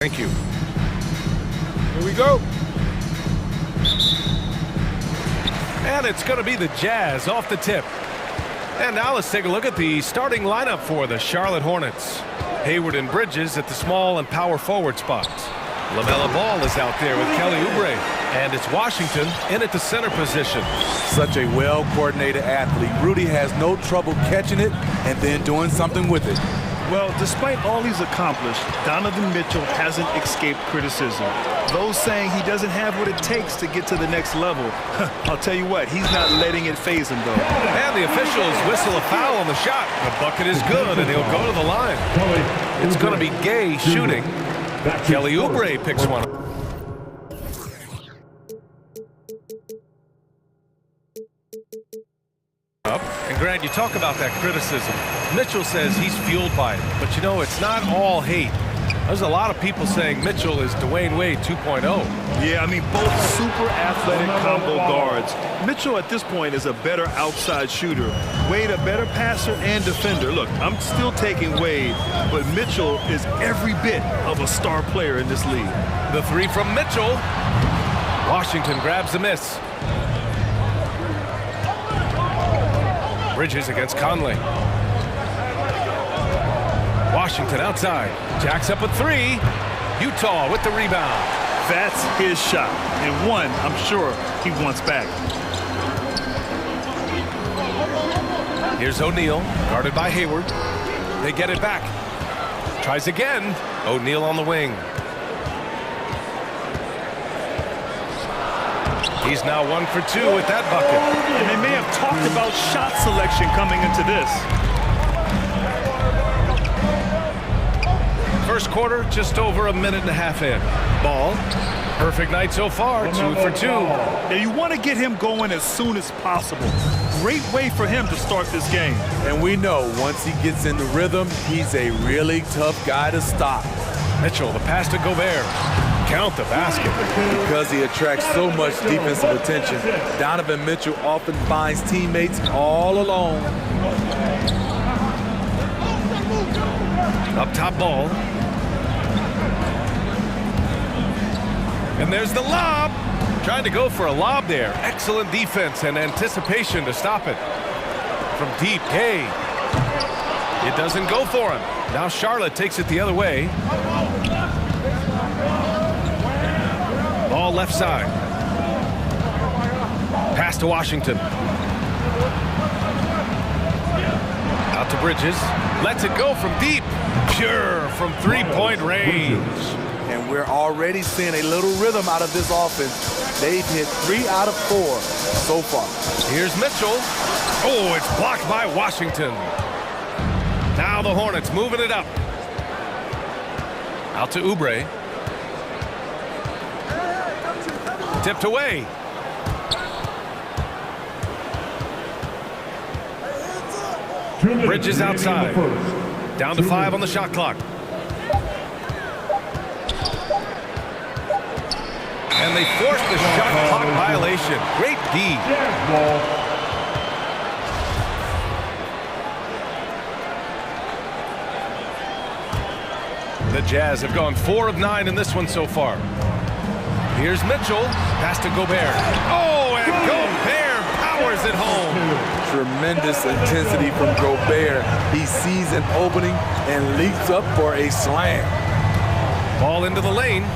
Thank you. Here we go. And it's going to be the Jazz off the tip. And now let's take a look at the starting lineup for the Charlotte Hornets. Hayward and Bridges at the small and power forward spots. LaMelo Ball is out there with Kelly Oubre. And it's Washington in at the center position. Such a well-coordinated athlete. Rudy has no trouble catching it and then doing something with it. Well, despite all he's accomplished, Donovan Mitchell hasn't escaped criticism. Those saying he doesn't have what it takes to get to the next level. I'll tell you what, he's not letting it faze him, though. And the officials whistle a foul on the shot. The bucket is good, and he'll go to the line. It's going to be Gay shooting. Kelly Oubre picks one up. And Grant, you talk about that criticism. Mitchell says he's fueled by it, but you know, it's not all hate. There's a lot of people saying Mitchell is Dwayne Wade 2.0. Yeah, I mean, both super athletic combo guards. Mitchell at this point is a better outside shooter. Wade a better passer and defender. Look, I'm still taking Wade, but Mitchell is every bit of a star player in this league. The three from Mitchell. Washington grabs the miss. Bridges against Conley. Washington outside. Jacks up a three. Utah with the rebound. That's his shot. And one, I'm sure, he wants back. Here's O'Neal, guarded by Hayward. They get it back. Tries again. O'Neal on the wing. He's now 1 for 2 with that bucket. And they may have talked about shot selection coming into this. First quarter, just over a minute and a half in. Ball, perfect night so far, 2 for 2. Now you want to get him going as soon as possible. Great way for him to start this game. And we know once he gets in the rhythm, he's a really tough guy to stop. Mitchell, the pass to Gobert. Count the basket. Because he attracts so much defensive attention, Donovan Mitchell often finds teammates all alone. Up top ball. And there's the lob. Trying to go for a lob there. Excellent defense and anticipation to stop it. From deep, Gay. It doesn't go for him. Now Charlotte takes it the other way. Ball left side. Pass to Washington. Out to Bridges. Lets it go from deep. Pure from three-point range. And we're already seeing a little rhythm out of this offense. They've hit 3 out of 4 so far. Here's Mitchell. Oh, it's blocked by Washington. Now the Hornets moving it up. Out to Oubre. Tipped away. Bridges outside. Down to 5 on the shot clock. And they forced the shot clock violation. Great D. The Jazz have gone 4 of 9 in this one so far. Here's Mitchell. Pass to Gobert. Oh, and Gobert powers it home. Tremendous intensity from Gobert. He sees an opening and leaps up for a slam. Ball into the lane.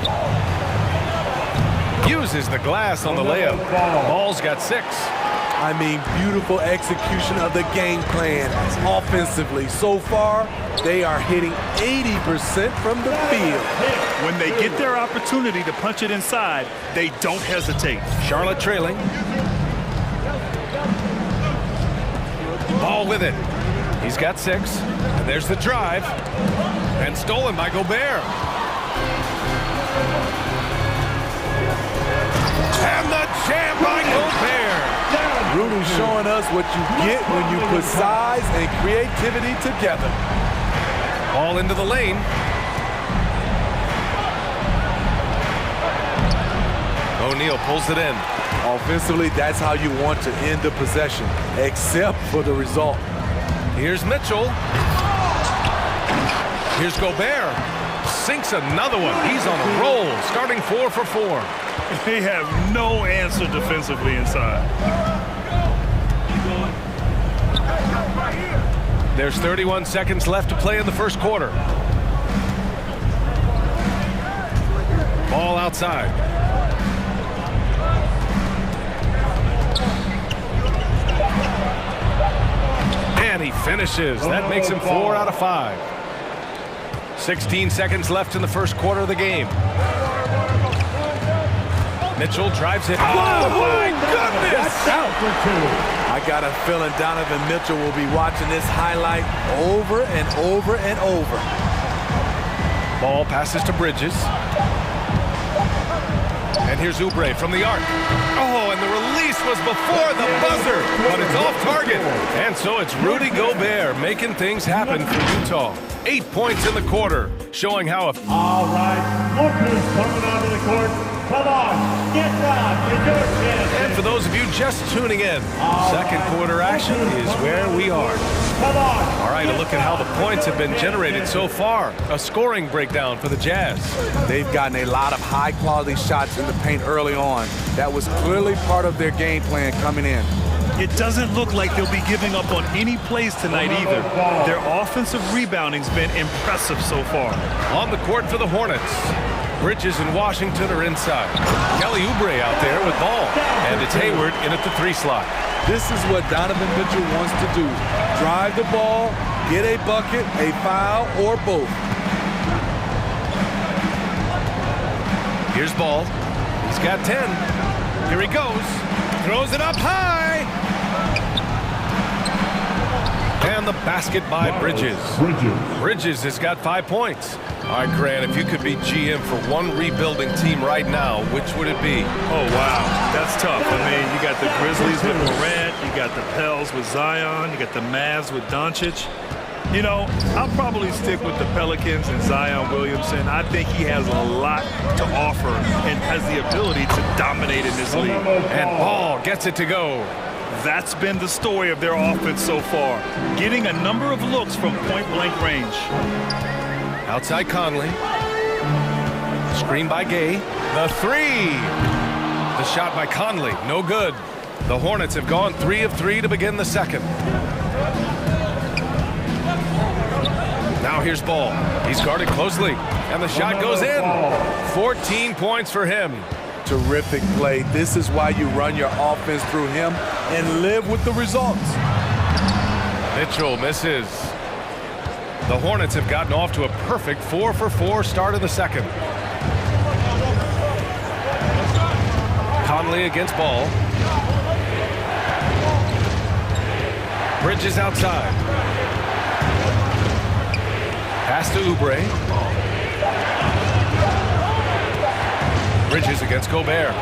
Uses the glass on the layup. Ball's got 6. I mean, beautiful execution of the game plan offensively. So far, they are hitting 80% from the field. When they get their opportunity to punch it inside, they don't hesitate. Charlotte trailing. Ball with it. He's got 6. And there's the drive. And stolen by Gobert. And the jam by Gobert. Rudy showing us what you get when you put size and creativity together. Ball into the lane. O'Neal pulls it in. Offensively, that's how you want to end the possession, except for the result. Here's Mitchell. Here's Gobert. sinks another one. He's on a roll, starting 4 for 4. They have no answer defensively inside. There's 31 seconds left to play in the first quarter. Ball outside. And he finishes. That makes him 4 out of 5. 16 seconds left in the first quarter of the game. Mitchell drives it. Oh, my goodness! I got a feeling Donovan Mitchell will be watching this highlight over and over and over. Ball passes to Bridges. And here's Oubre from the arc. Oh, and the release was before the buzzer, but it's off target. And so it's Rudy Gobert making things happen for Utah. 8 points in the quarter, showing how... All right, look who's coming onto the court. Come on, get down, get your chance. And for those of you just tuning in, second quarter action is where we are. Come on. All right, a look at how the points have been generated so far. A scoring breakdown for the Jazz. They've gotten a lot of high-quality shots in the paint early on. That was clearly part of their game plan coming in. It doesn't look like they'll be giving up on any plays tonight either. Their offensive rebounding's been impressive so far. On the court for the Hornets. Bridges and Washington are inside. Kelly Oubre out there with ball. And it's Hayward in at the 3 slot. This is what Donovan Mitchell wants to do. Drive the ball, get a bucket, a foul, or both. Here's Ball. He's got 10. Here he goes. Throws it up high. And the basket by Bridges. Bridges has got 5 points. All right, Grant, if you could be GM for one rebuilding team right now, which would it be? Oh, wow. That's tough. I mean, you got the Grizzlies with Morant, you got the Pels with Zion, you got the Mavs with Doncic. You know, I'll probably stick with the Pelicans and Zion Williamson. I think he has a lot to offer and has the ability to dominate in this league. And Ball gets it to go. That's been the story of their offense so far, getting a number of looks from point-blank range. Outside Conley. Screen by Gay. The 3. The shot by Conley. No good. The Hornets have gone 3 of 3 to begin the second. Now here's Ball. He's guarded closely. And the shot goes in. 14 points for him. Terrific play. This is why you run your offense through him and live with the results. Mitchell misses. The Hornets have gotten off to a perfect 4 for 4 start of the second. Conley against Ball. Bridges outside. Pass to Oubre. Bridges against Gobert.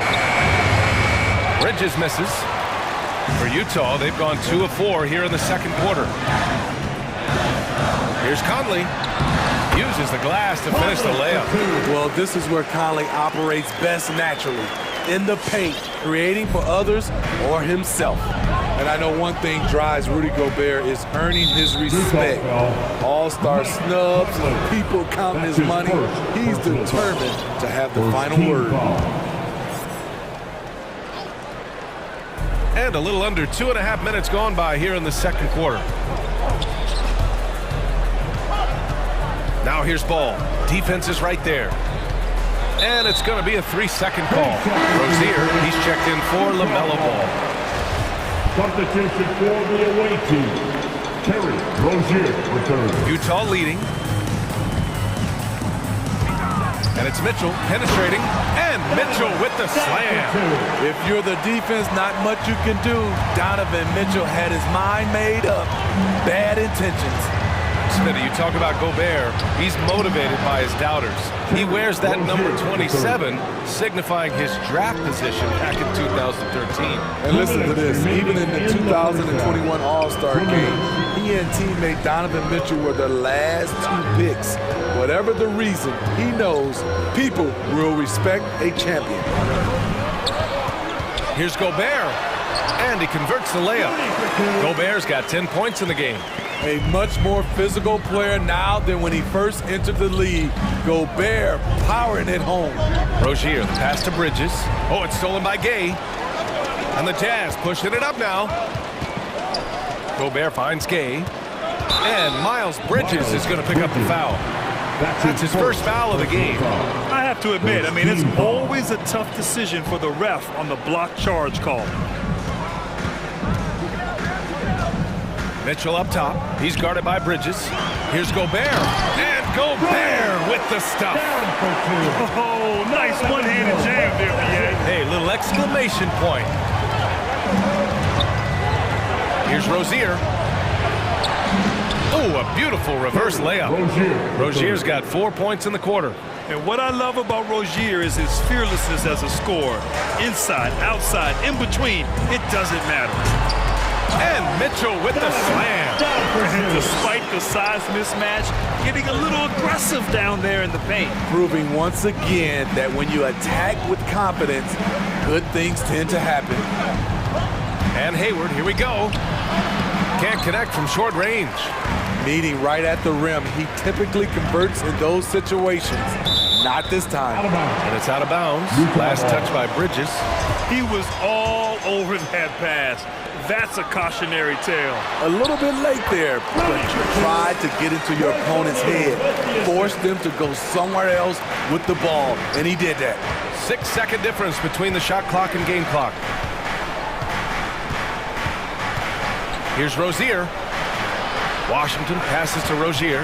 Bridges misses. For Utah, they've gone 2 of 4 here in the second quarter. Here's Conley. Uses the glass to finish the layup. Well, this is where Conley operates best naturally. In the paint, creating for others or himself. And I know one thing drives Rudy Gobert is earning his respect. All-star snubs, people counting his money. He's determined to have the final word. And a little under 2.5 minutes gone by here in the second quarter. Now here's Ball. Defense is right there. And it's going to be a 3-second call. Rozier, he's checked in for LaMelo Ball. Substitution for the away team. Terry Rozier returns. Utah leading. And it's Mitchell penetrating. And Mitchell with the slam. If you're the defense, not much you can do. Donovan Mitchell had his mind made up. Bad intentions. Smitty, you talk about Gobert. He's motivated by his doubters. He wears that number 27, signifying his draft position back in 2013. And listen to this. Even in the 2021 All-Star game, he and teammate Donovan Mitchell were the last 2 picks. Whatever the reason, he knows people will respect a champion. Here's Gobert. And he converts the layup. Gobert's got 10 points in the game. A much more physical player now than when he first entered the league. Gobert powering it home. Rozier, the pass to Bridges. Oh, it's stolen by Gay. And the Jazz pushing it up now. Gobert finds Gay. And Miles Bridges is going to pick up the foul. That's his first foul of the game. I have to admit, I mean, it's always a tough decision for the ref on the block charge call. Mitchell up top. He's guarded by Bridges. Here's Gobert. And Gobert with the stuff. Oh, nice one-handed jam there, BA. Hey, little exclamation point. Here's Rozier. Oh, a beautiful reverse layup. Rozier's got 4 points in the quarter. And what I love about Rozier is his fearlessness as a scorer. Inside, outside, in between, it doesn't matter. And Mitchell with the slam. Despite the size mismatch, getting a little aggressive down there in the paint. Proving once again that when you attack with confidence, good things tend to happen. And Hayward, here we go. Can't connect from short range. Meeting right at the rim, he typically converts in those situations. Not this time. And it's out of bounds. Last touch by Bridges. He was all over that pass. That's a cautionary tale. A little bit late there, but you tried to get into your opponent's head. Forced them to go somewhere else with the ball, and he did that. 6-second difference between the shot clock and game clock. Here's Rozier. Washington passes to Rozier.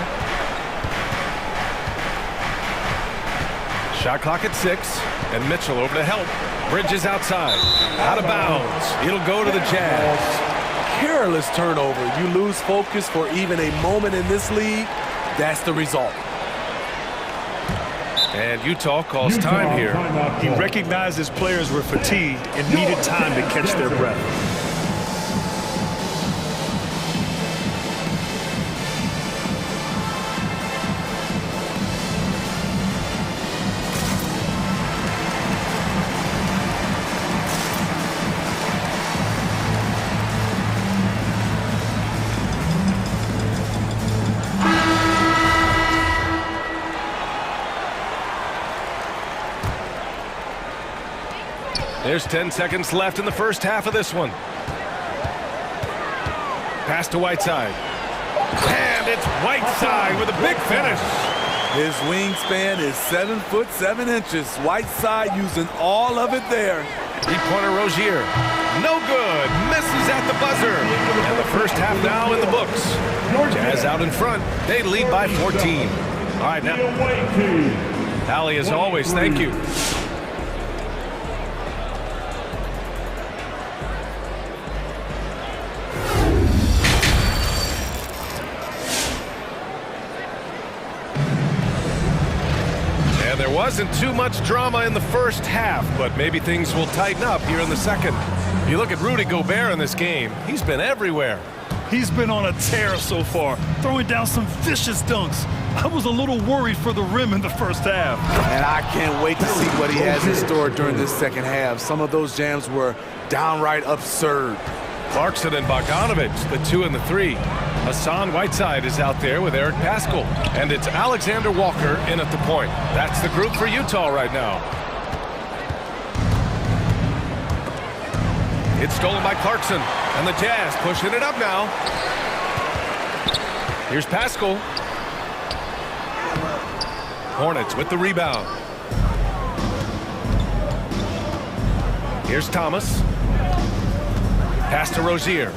Shot clock at 6, and Mitchell over to help. Bridges outside, out of bounds. It'll go to the Jazz. Careless turnover. You lose focus for even a moment in this league. That's the result. And Utah calls time here. He recognized his players were fatigued and needed time to catch their breath. There's 10 seconds left in the first half of this one. Pass to Whiteside. And it's Whiteside with a big finish. His wingspan is 7'7". Whiteside using all of it there. Three-pointer Rozier. No good. Misses at the buzzer. And the first half now in the books. Jazz out in front. They lead by 14. All right, now. Allie, as always, thank you. There wasn't too much drama in the first half, but maybe things will tighten up here in the second. You look at Rudy Gobert in this game, he's been everywhere. He's been on a tear so far, throwing down some vicious dunks. I was a little worried for the rim in the first half. And I can't wait to see what he has in store during this second half. Some of those jams were downright absurd. Clarkson and Bogdanovic, the 2 and the 3. Hassan Whiteside is out there with Eric Paschall. And it's Alexander Walker in at the point. That's the group for Utah right now. It's stolen by Clarkson. And the Jazz pushing it up now. Here's Paschall. Hornets with the rebound. Here's Thomas. Pass to Rozier.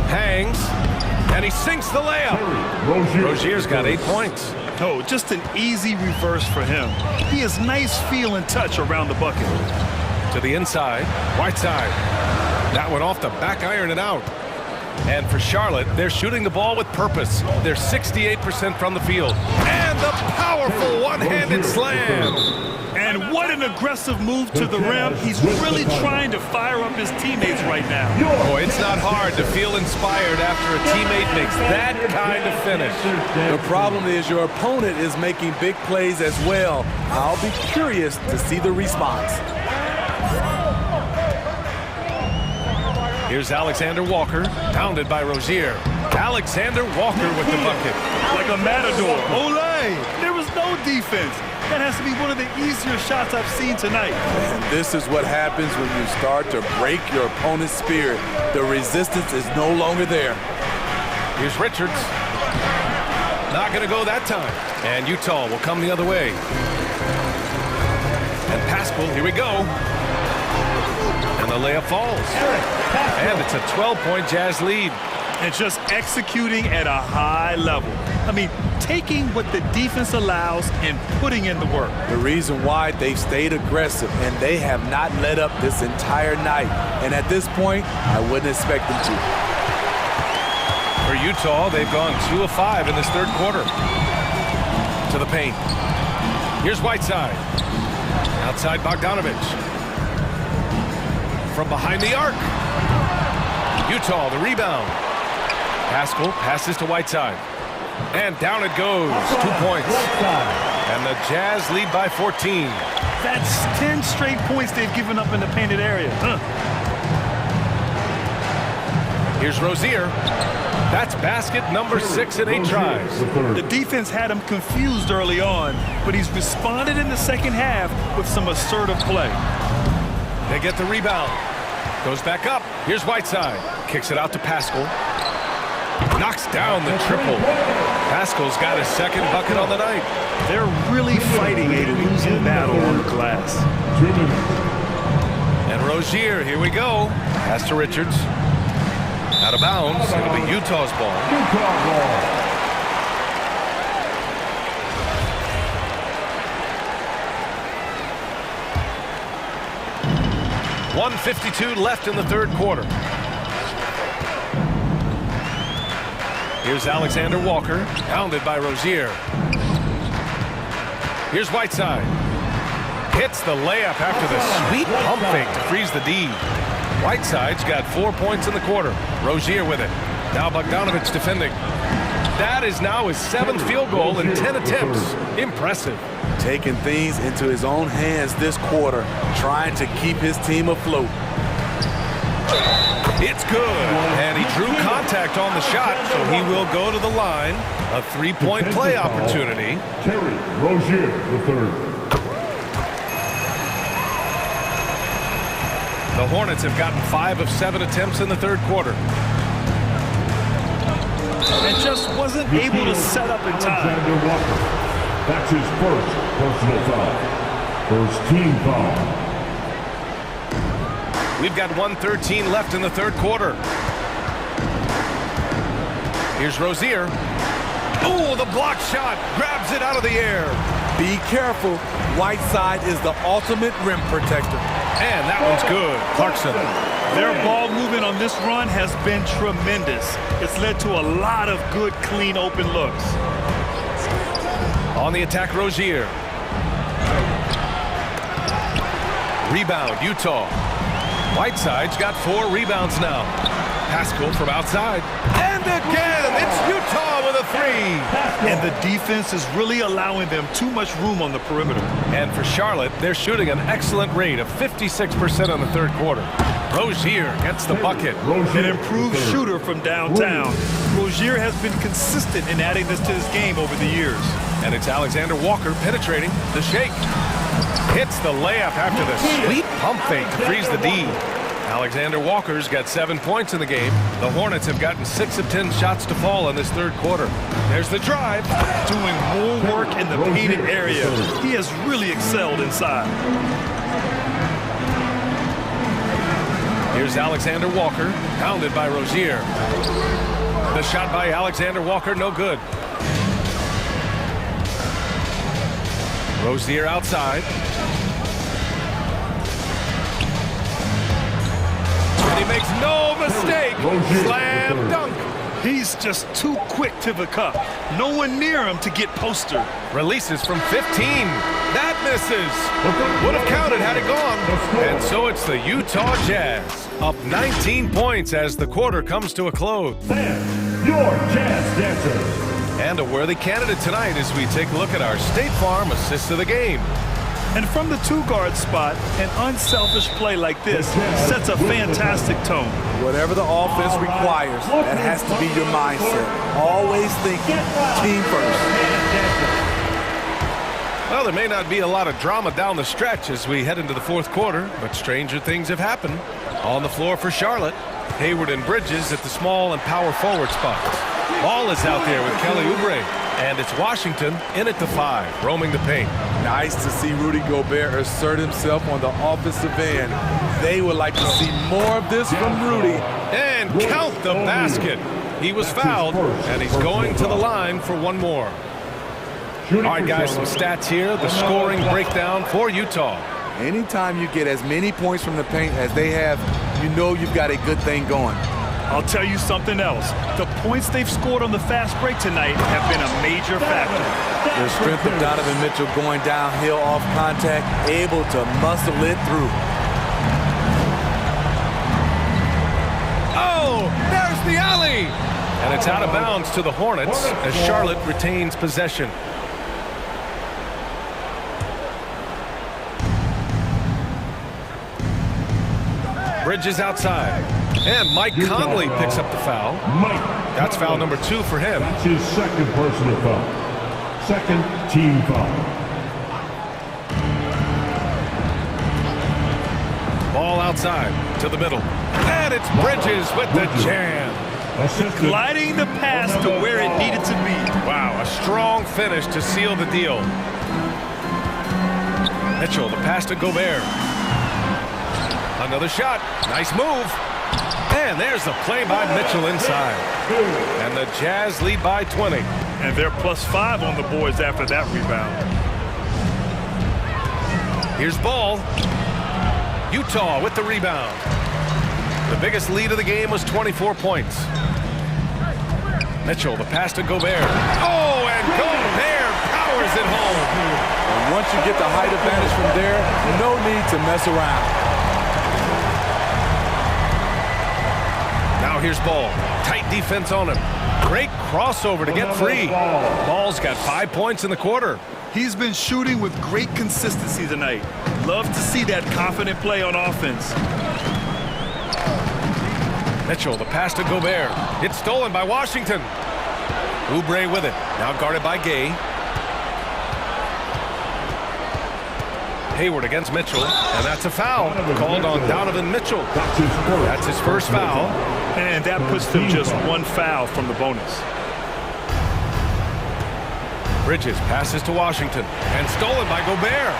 Hangs, and he sinks the layup. Rozier's got 8 points. Oh, just an easy reverse for him. He has nice feel and touch around the bucket. To the inside, Whiteside. That one off the back iron and out. And for Charlotte, they're shooting the ball with purpose. They're 68% from the field. And the powerful one-handed slam. And what an aggressive move to the rim. He's really trying to fire up his teammates right now. Boy, it's not hard to feel inspired after a teammate makes that kind of finish. The problem is your opponent is making big plays as well. I'll be curious to see the response. Here's Alexander Walker, pounded by Rozier. Alexander Walker with the bucket. Like a matador. Olay! There was no defense. That has to be one of the easier shots I've seen tonight. And this is what happens when you start to break your opponent's spirit. The resistance is no longer there. Here's Richards. Not going to go that time. And Utah will come the other way. And Pascal, here we go. And the layup falls. And it's a 12-point Jazz lead. And just executing at a high level. I mean, taking what the defense allows and putting in the work. The reason why they've stayed aggressive and they have not let up this entire night. And at this point, I wouldn't expect them to. For Utah, they've gone 2 of 5 in this third quarter. To the paint. Here's Whiteside. Outside Bogdanovich. From behind the arc. Utah, the rebound. Pascal passes to Whiteside. And down it goes. 2 points. And the Jazz lead by 14. That's 10 straight points they've given up in the painted area. Here's Rozier. That's basket number 6 in 8 tries. The defense had him confused early on, but he's responded in the second half with some assertive play. They get the rebound. Goes back up. Here's Whiteside. Kicks it out to Pascal. Knocks down the triple. Pascal's got his second bucket on the night. They're really fighting a losing battle on the glass. And Rozier, here we go. Pass to Richards. Out of bounds. It'll be Utah's ball. 1:52 left in the third quarter. Here's Alexander Walker, pounded by Rozier. Here's Whiteside. Hits the layup after the sweet pump fake to freeze the D. Whiteside's got 4 points in the quarter. Rozier with it. Now Bogdanovich defending. That is now his 7th field goal in 10 attempts. Impressive. Taking things into his own hands this quarter, trying to keep his team afloat. It's good, and he drew contact on the shot, so he will go to the line. A 3-point play opportunity. Terry Rozier III. The Hornets have gotten 5 of 7 attempts in the third quarter. And just wasn't able to set up in time. Alexander Walker. That's his first personal foul. First team foul. We've got 1:13 left in the third quarter. Here's Rozier. Oh, the block shot. Grabs it out of the air. Be careful. Whiteside is the ultimate rim protector. And that one's good. Clarkson. Their ball movement on this run has been tremendous. It's led to a lot of good, clean, open looks. On the attack, Rozier. Rebound, Utah. Whiteside's got 4 rebounds now. Pascal from outside. And again, it's Utah with a 3. And the defense is really allowing them too much room on the perimeter. And for Charlotte, they're shooting an excellent rate of 56% in the third quarter. Rozier gets the bucket. An improved shooter from downtown. Rozier has been consistent in adding this to his game over the years. And it's Alexander Walker penetrating the shake. Hits the layup after the sweet pump fake to freeze the D. Alexander Walker's got 7 points in the game. The Hornets have gotten 6 of 10 shots to fall in this third quarter. There's the drive. Doing more work in the painted area. He has really excelled inside. Here's Alexander Walker, pounded by Rozier. The shot by Alexander Walker, no good. Rozier outside. And he makes no mistake. Slam dunk. He's just too quick to the cup. No one near him to get postered. Releases from 15. That misses. Would have counted had it gone. And so it's the Utah Jazz, up 19 points as the quarter comes to a close. And your Jazz dancers. And a worthy candidate tonight as we take a look at our State Farm assist of the game. And from the two-guard spot, an unselfish play like this sets a fantastic tone. Whatever the offense requires, that has to be your mindset. Always thinking team first. Well, there may not be a lot of drama down the stretch as we head into the fourth quarter, but stranger things have happened. On the floor for Charlotte, Hayward and Bridges at the small and power forward spots. Ball is out there with Kelly Oubre, and it's Washington in at the 5, roaming the paint. Nice to see Rudy Gobert assert himself on the offensive end. They would like to see more of this from Rudy. And count the basket. He was fouled, and he's going to the line for one more. All right, guys, some stats here. The scoring breakdown for Utah. Anytime you get as many points from the paint as they have, you know you've got a good thing going. I'll tell you something else. The points they've scored on the fast break tonight have been a major factor. The strength of Donovan Mitchell going downhill off contact, able to muscle it through. Oh, there's the alley! And it's out of bounds to the Hornets as Charlotte retains possession. Bridges outside. And Mike Conley picks up the foul. That's foul number 2 for him. That's his second personal foul. Second team foul. Ball outside to the middle. And it's Bridges with the jam. Gliding the pass to where it needed to be. Wow, a strong finish to seal the deal. Mitchell, the pass to Gobert. Another shot. Nice move. And there's the play by Mitchell inside. And the Jazz lead by 20. And they're +5 on the boards after that rebound. Here's Ball. Utah with the rebound. The biggest lead of the game was 24 points. Mitchell, the pass to Gobert. Oh, and Gobert powers it home. And once you get the height advantage from there, no need to mess around. Now here's Ball. Tight defense on him. Great crossover to get free. Ball's got 5 points in the quarter. He's been shooting with great consistency tonight. Love to see that confident play on offense. Mitchell, the pass to Gobert. It's stolen by Washington. Oubre with it. Now guarded by Gay. Hayward against Mitchell, and that's a foul called on Donovan Mitchell. That's his first foul. And that puts them just 1 foul from the bonus. Bridges passes to Washington, and stolen by Gobert.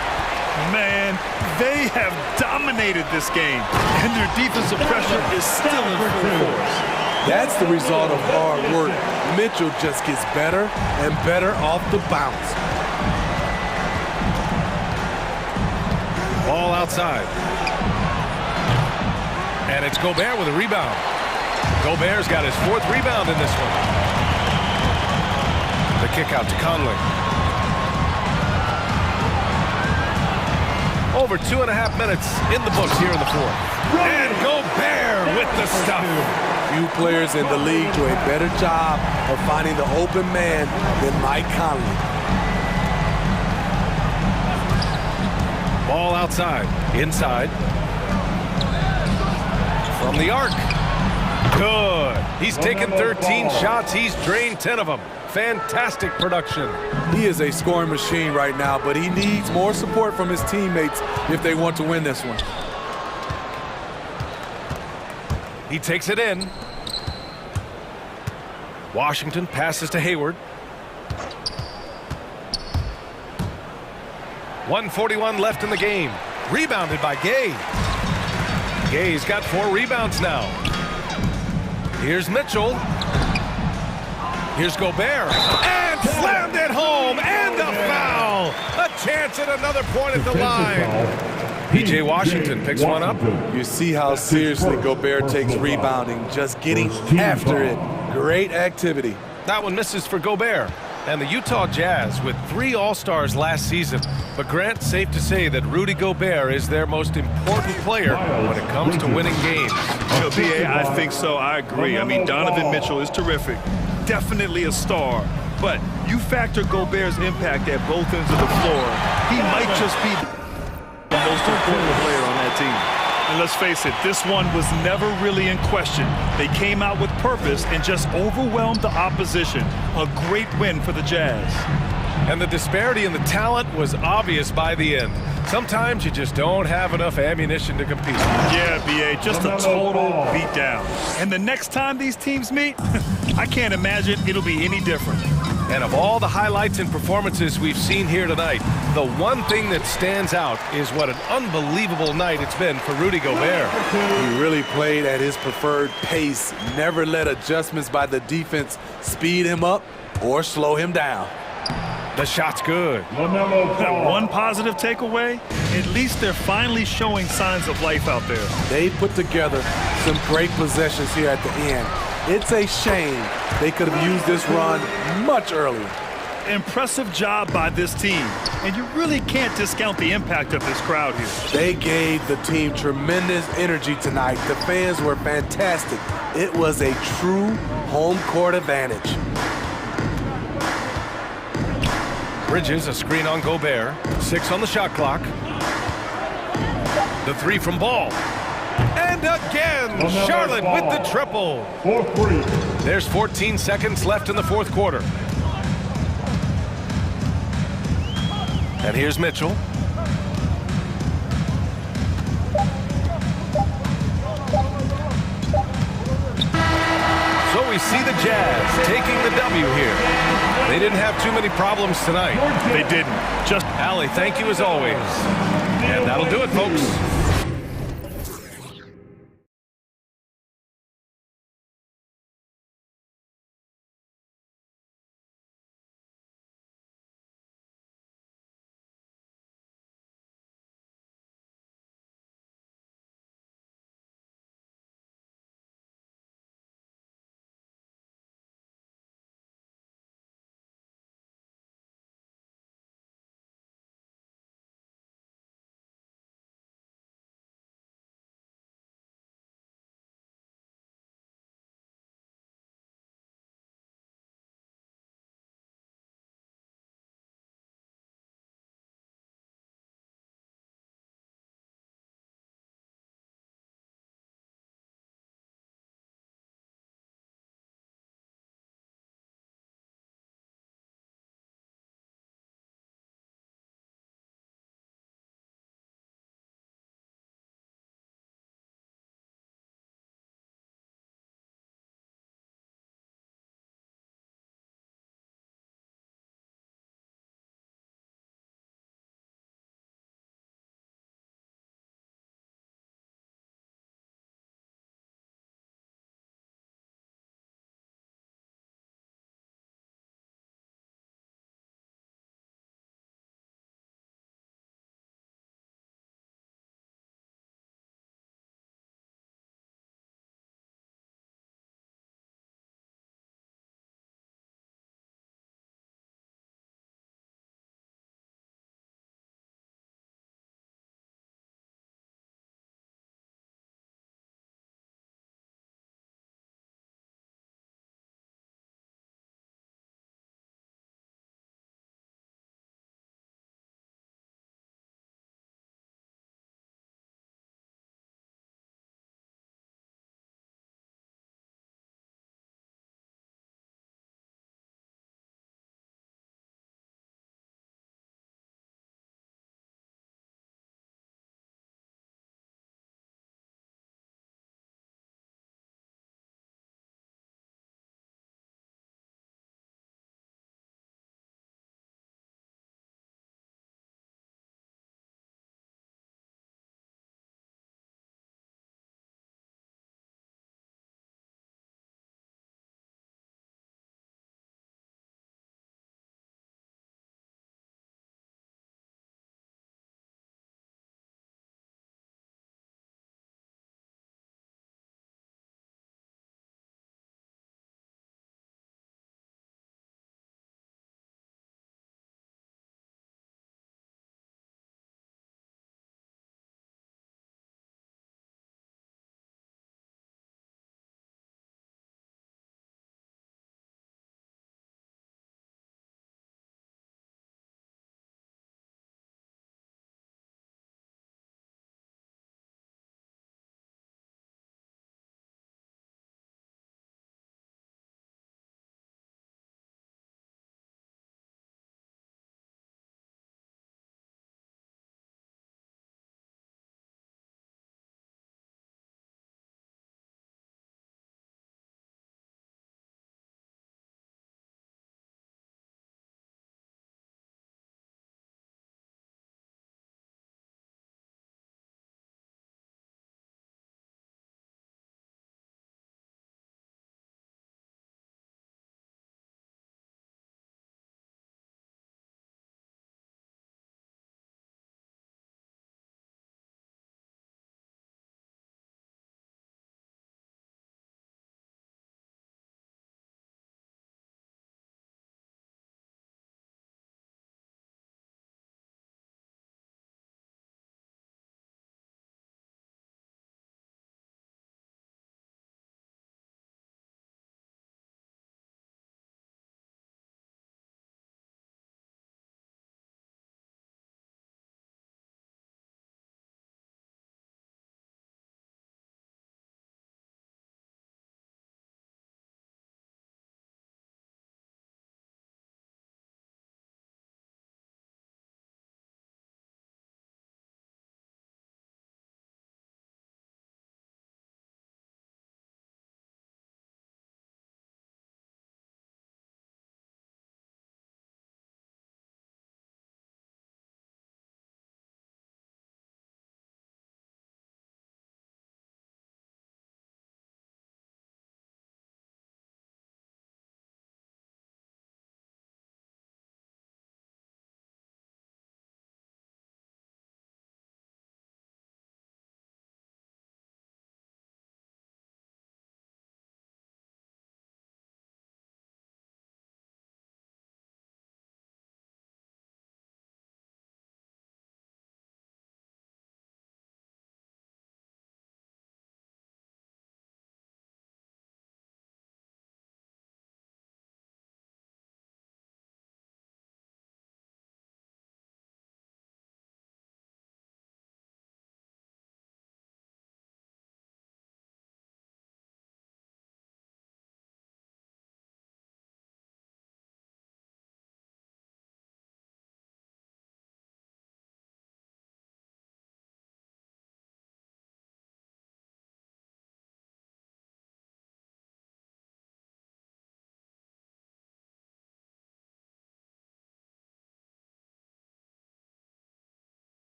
Man, they have dominated this game, and their defensive pressure is still in full force. That's the result of hard work. Mitchell just gets better and better off the bounce. Ball outside. And it's Gobert with a rebound. Gobert's got his 4th rebound in this one. The kick out to Conley. Over 2.5 minutes in the books here in the 4th. And Gobert with the stuff. Few players in the league do a better job of finding the open man than Mike Conley. Ball outside. Inside. From the arc. Good. He's taken 13 shots. He's drained 10 of them. Fantastic production. He is a scoring machine right now, but he needs more support from his teammates if they want to win this one. He takes it in. Washington passes to Hayward. 1:41 left in the game. Rebounded by Gay. Gay's got 4 rebounds now. Here's Mitchell. Here's Gobert. And slammed it home. And a foul. A chance at another point at the line. P.J. Washington picks one up. You see how seriously Gobert takes rebounding, just getting after it. Great activity. That one misses for Gobert. And the Utah Jazz with 3 All-Stars last season. But Grant, safe to say that Rudy Gobert is their most important player when it comes to winning games. BA, I think so. I agree. I mean, Donovan Mitchell is terrific. Definitely a star. But you factor Gobert's impact at both ends of the floor, he might just be the most important player on that team. And let's face it, this one was never really in question. They came out with purpose and just overwhelmed the opposition. A great win for the Jazz. And the disparity in the talent was obvious by the end. Sometimes you just don't have enough ammunition to compete. Yeah, BA, just a total beatdown. And the next time these teams meet, I can't imagine it'll be any different. And of all the highlights and performances we've seen here tonight, the one thing that stands out is what an unbelievable night it's been for Rudy Gobert. He really played at his preferred pace, never let adjustments by the defense speed him up or slow him down. The shot's good. One positive takeaway, at least they're finally showing signs of life out there. They put together some great possessions here at the end. It's a shame they could have used this run much earlier. Impressive job by this team, and you really can't discount the impact of this crowd here. They gave the team tremendous energy tonight. The fans were fantastic. It was a true home court advantage. Bridges, a screen on Gobert. 6 on the shot clock. The 3 from Ball. And again, Charlotte with the triple. There's 14 seconds left in the fourth quarter. And here's Mitchell. So we see the Jazz taking the W here. They didn't have too many problems tonight. They didn't. Just Allie, thank you as always. And that'll do it, folks.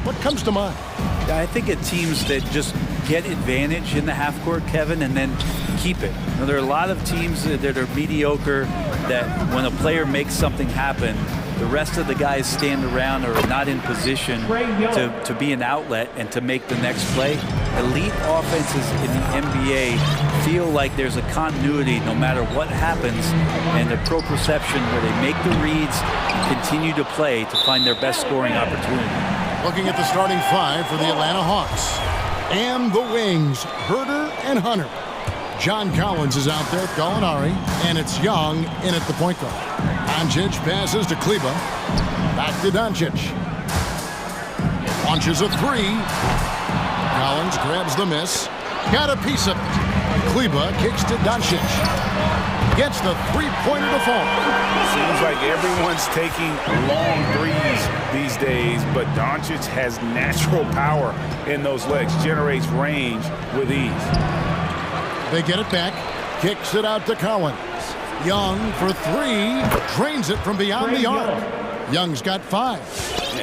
What comes to mind? I think at teams that just get advantage in the half court, Kevin, and then keep it. You know, there are a lot of teams that are mediocre that when a player makes something happen, the rest of the guys stand around or are not in position to be an outlet and to make the next play. Elite offenses in the NBA feel like there's a continuity no matter what happens, and the proprioception where they make the reads, continue to play to find their best scoring opportunity. Looking at the starting five for the Atlanta Hawks. And the wings, Herder and Hunter. John Collins is out there, Gallinari, and it's Young in at the point guard. Doncic passes to Kleber. Back to Doncic. Launches a three. Collins grabs the miss. Got a piece of it. Kleber kicks to Doncic. Gets the three-pointer to fall. Seems like everyone's taking long threes these days, but Doncic has natural power in those legs, generates range with ease. They get it back, kicks it out to Collins. Young for three, drains it from beyond the arc. Young's got 5.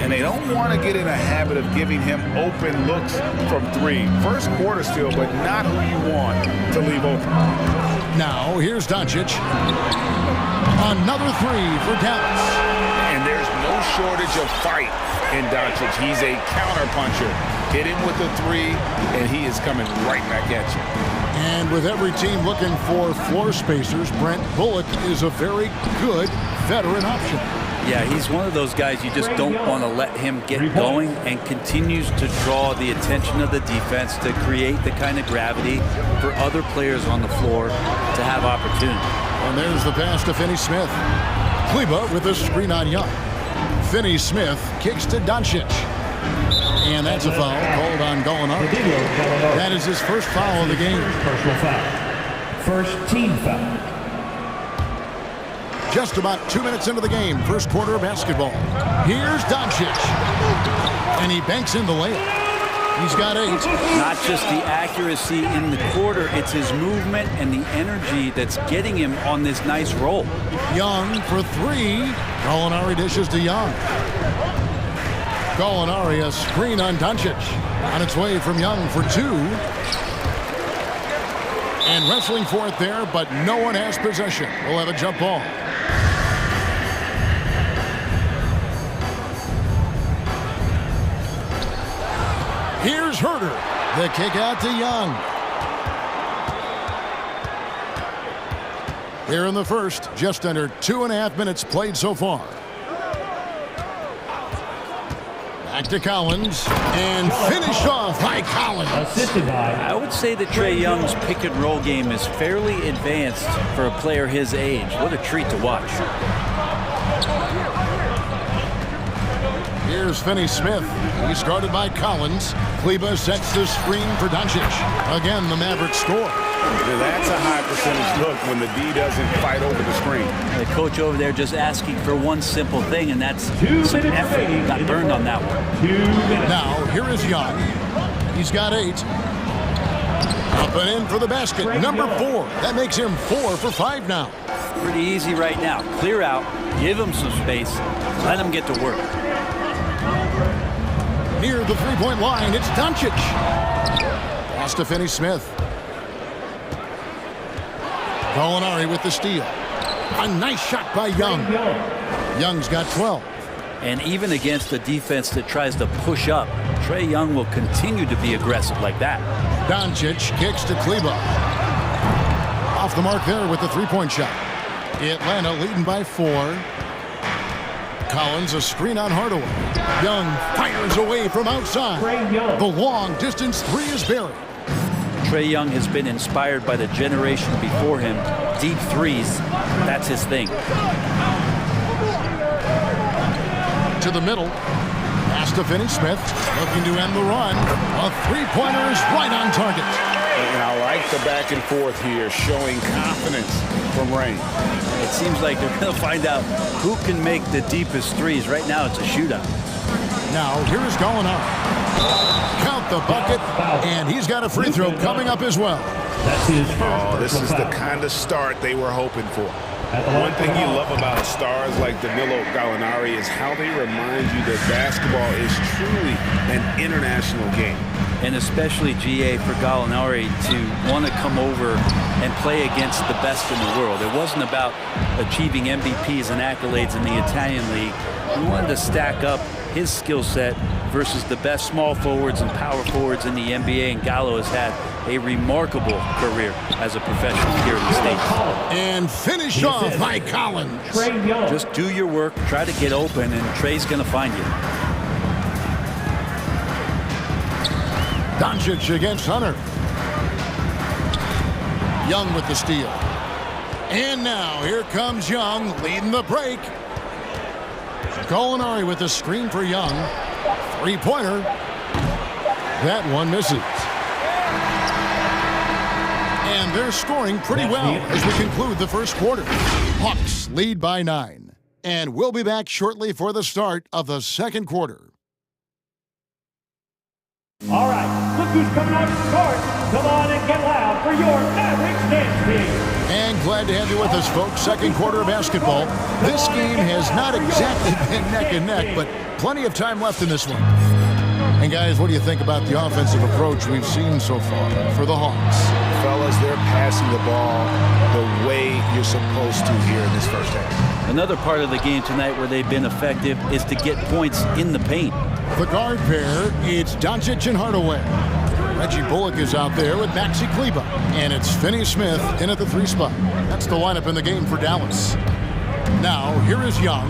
And they don't want to get in a habit of giving him open looks from 3. First quarter still, but not who you want to leave open. Now, here's Doncic. Another 3 for Dallas. And there's no shortage of fight in Doncic. He's a counterpuncher. Hit him with a 3, and he is coming right back at you. And with every team looking for floor spacers, Brent Bullock is a very good veteran option. Yeah, he's one of those guys you just don't want to let him get going, and continues to draw the attention of the defense to create the kind of gravity for other players on the floor to have opportunity. And there's the pass to Finney-Smith. Kleber with a screen on Young. Finney-Smith kicks to Doncic. And that's a foul called on Gallinari. That is his first foul of the game. Personal foul. First team foul. Just about 2 minutes into the game, first quarter of basketball. Here's Doncic. And he banks in the layup. He's got 8. Not just the accuracy in the quarter, it's his movement and the energy that's getting him on this nice roll. Young for 3. Gallinari dishes to Young. Gallinari, a screen on Doncic. On its way from Young for 2. And wrestling for it there, but no one has possession. We'll have a jump ball. Here's Herder. The kick out to Young. Here in the first, just under 2.5 minutes played so far. Back to Collins, and finished off by Collins. I would say that Trae Young's pick and roll game is fairly advanced for a player his age. What a treat to watch. Here's Finney-Smith. He's guarded by Collins. Kleber sets the screen for Doncic. Again, the Mavericks score. That's a high percentage look when the D doesn't fight over the screen. The coach over there just asking for one simple thing, and that's some effort. Got burned on that one. 2 minutes. Now, here is Young. He's got 8. Up and in for the basket. Number 4. That makes him 4 for 5 now. Pretty easy right now. Clear out, give him some space, let him get to work. Near the three-point line, it's Doncic. Pass to Finney-Smith. Gallinari with the steal. A nice shot by Young. Young's got 12. And even against a defense that tries to push up, Trae Young will continue to be aggressive like that. Doncic kicks to Kleber. Off the mark there with the three-point shot. Atlanta leading by 4. Collins, a screen on Hardaway. Young fires away from outside. The long-distance 3 is buried. Trae Young has been inspired by the generation before him. Deep threes, that's his thing. To the middle. Pass to Finney-Smith. Looking to end the run. A three-pointer is right on target. And I like the back and forth here, showing confidence from range. It seems like they're going to find out who can make the deepest threes. Right now, it's a shootout. Now, here is Gallinari. Count the bucket, and he's got a free throw coming up as well. That's his first. Oh, this is the kind of start they were hoping for. One thing you love about stars like Danilo Gallinari is how they remind you that basketball is truly an international game. And especially, GA, for Gallinari to want to come over and play against the best in the world. It wasn't about achieving MVPs and accolades in the Italian league. He wanted to stack up his skill set versus the best small forwards and power forwards in the NBA, and Gallo has had a remarkable career as a professional here in the States. And finish off by Collins. Just do your work, try to get open, and Trey's going to find you. Doncic against Hunter. Young with the steal. And now here comes Young leading the break. Gallinari with the screen for Young. Three-pointer. That one misses. And they're scoring pretty well as we conclude the first quarter. Hawks lead by 9. And we'll be back shortly for the start of the second quarter. All right, look who's coming out to the court. Come on and get loud for your Mavericks dance team. And glad to have you with us, folks. Second quarter of basketball. This game has not exactly been neck and neck, but plenty of time left in this one. And guys, what do you think about the offensive approach we've seen so far for the Hawks? Fellas, they're passing the ball the way you're supposed to here in this first half. Another part of the game tonight where they've been effective is to get points in the paint. The guard pair, it's Doncic and Hardaway. Reggie Bullock is out there with Maxi Kleber. And it's Finney Smith in at the 3 spot. That's the lineup in the game for Dallas. Now, here is Young.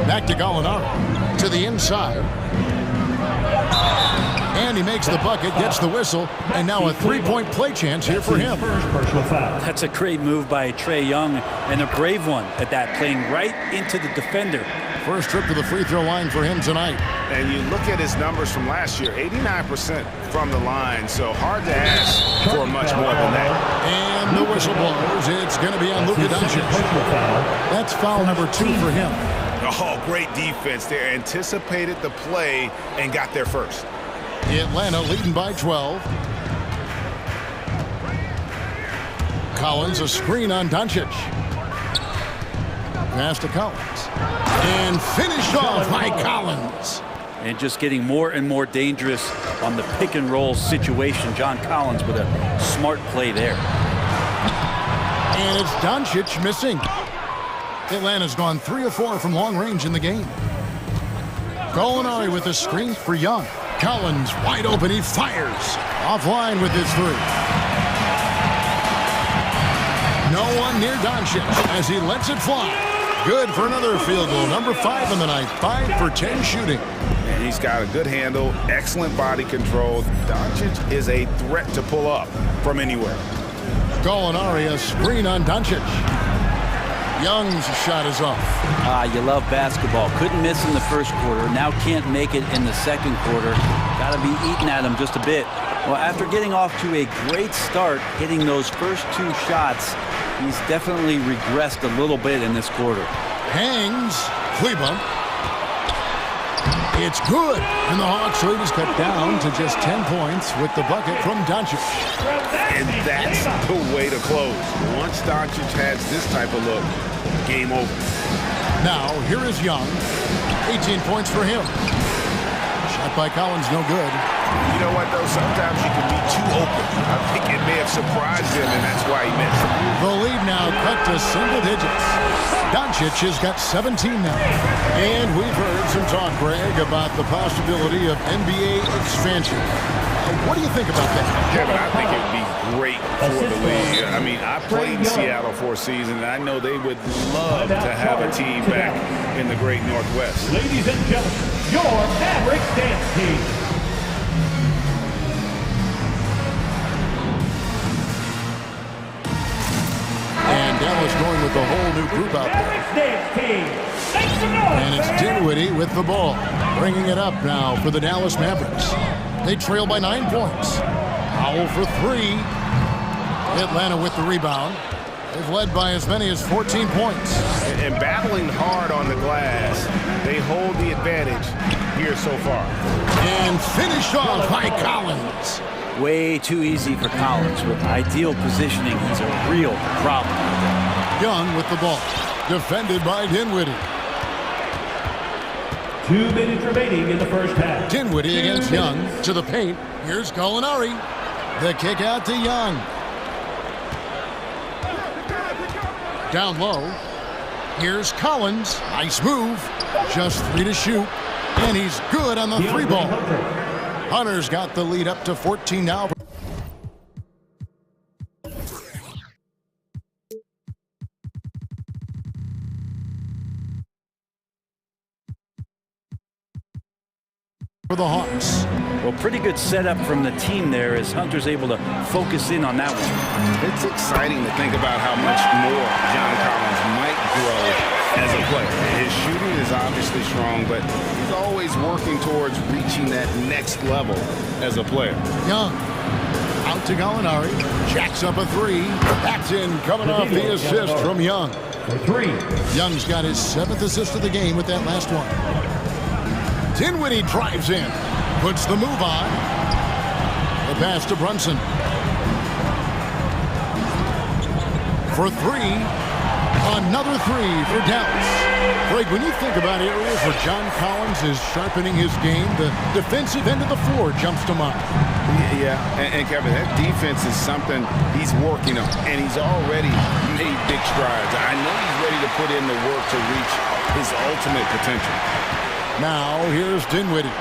Back to Gallinari. To the inside. And he makes the bucket, gets the whistle, and now a three-point play chance here for him. That's a great move by Trae Young, and a brave one at that, playing right into the defender. First trip to the free throw line for him tonight. And you look at his numbers from last year, 89% from the line, so hard to ask for much more than that. And the whistle blows. It's going to be on Luka Doncic. That's foul number 2 for him. Oh, great defense there. Anticipated the play and got there first. Atlanta leading by 12. Collins, a screen on Doncic. Pass to Collins. And finished off by Collins. And just getting more and more dangerous on the pick and roll situation. John Collins with a smart play there. And it's Doncic missing. Atlanta's gone 3 of 4 from long range in the game. Gallinari with the screen for Young. Collins wide open, he fires. Offline with his 3. No one near Doncic as he lets it fly. Good for another field goal. Number 5 in the night. 5 for 10 shooting. And he's got a good handle, excellent body control. Doncic is a threat to pull up from anywhere. Gallinari, a screen on Doncic. Young's shot is off. You love basketball. Couldn't miss in the first quarter. Now can't make it in the second quarter. Got to be eating at him just a bit. Well, after getting off to a great start, hitting those first 2 shots, he's definitely regressed a little bit in this quarter. Hangs. Cleveland. It's good. And the Hawks lead is cut down to just 10 points with the bucket from Doncic. And that's the way to close. Once Doncic has this type of look, game over. Now, here is Young. 18 points for him. Shot by Collins, no good. You know what, though? Sometimes you can be too open. I think it may have surprised him, and that's why he missed. The lead now cut to single digits. Doncic has got 17 now. And we've heard some talk, Greg, about the possibility of NBA expansion. What do you think about that? Kevin, I think it would be great for the league. I mean, I played in Seattle for a season, and I know they would love to have a team back in the great Northwest. Ladies and gentlemen, your Mavericks dance team. And Dallas going with the whole new group out there. And it's Dinwiddie with the ball. Bringing it up now for the Dallas Mavericks. They trail by 9 points. Powell for 3. Atlanta with the rebound. They've led by as many as 14 points. And battling hard on the glass, they hold the advantage here so far. And finished off by Collins. Way too easy for Collins. With ideal positioning, he's a real problem. Young with the ball. Defended by Dinwiddie. 2 minutes remaining in the first half. Dinwiddie against Young to the paint. Here's Gallinari. The kick out to Young. Down low. Here's Collins. Nice move. Just 3 to shoot. And he's good on the 3 ball. Hunter's got the lead up to 14 now. For the Hawks. Well, pretty good setup from the team there as Hunter's able to focus in on that one. It's exciting to think about how much more John Collins might grow as a player. His shooting is obviously strong, but he's always working towards reaching that next level as a player. Young out to Gallinari. Jacks up a 3. That's in, coming off the assist from Young. For 3. Young's got his 7th assist of the game with that last one. Dinwiddie drives in. Puts the move on. The pass to Brunson. For 3. Another 3 for Dallas. Greg, when you think about areas where John Collins is sharpening his game, the defensive end of the floor jumps to mind. Yeah, and Kevin, that defense is something he's working on, and he's already made big strides. I know he's ready to put in the work to reach his ultimate potential. Now, here's Dinwiddie.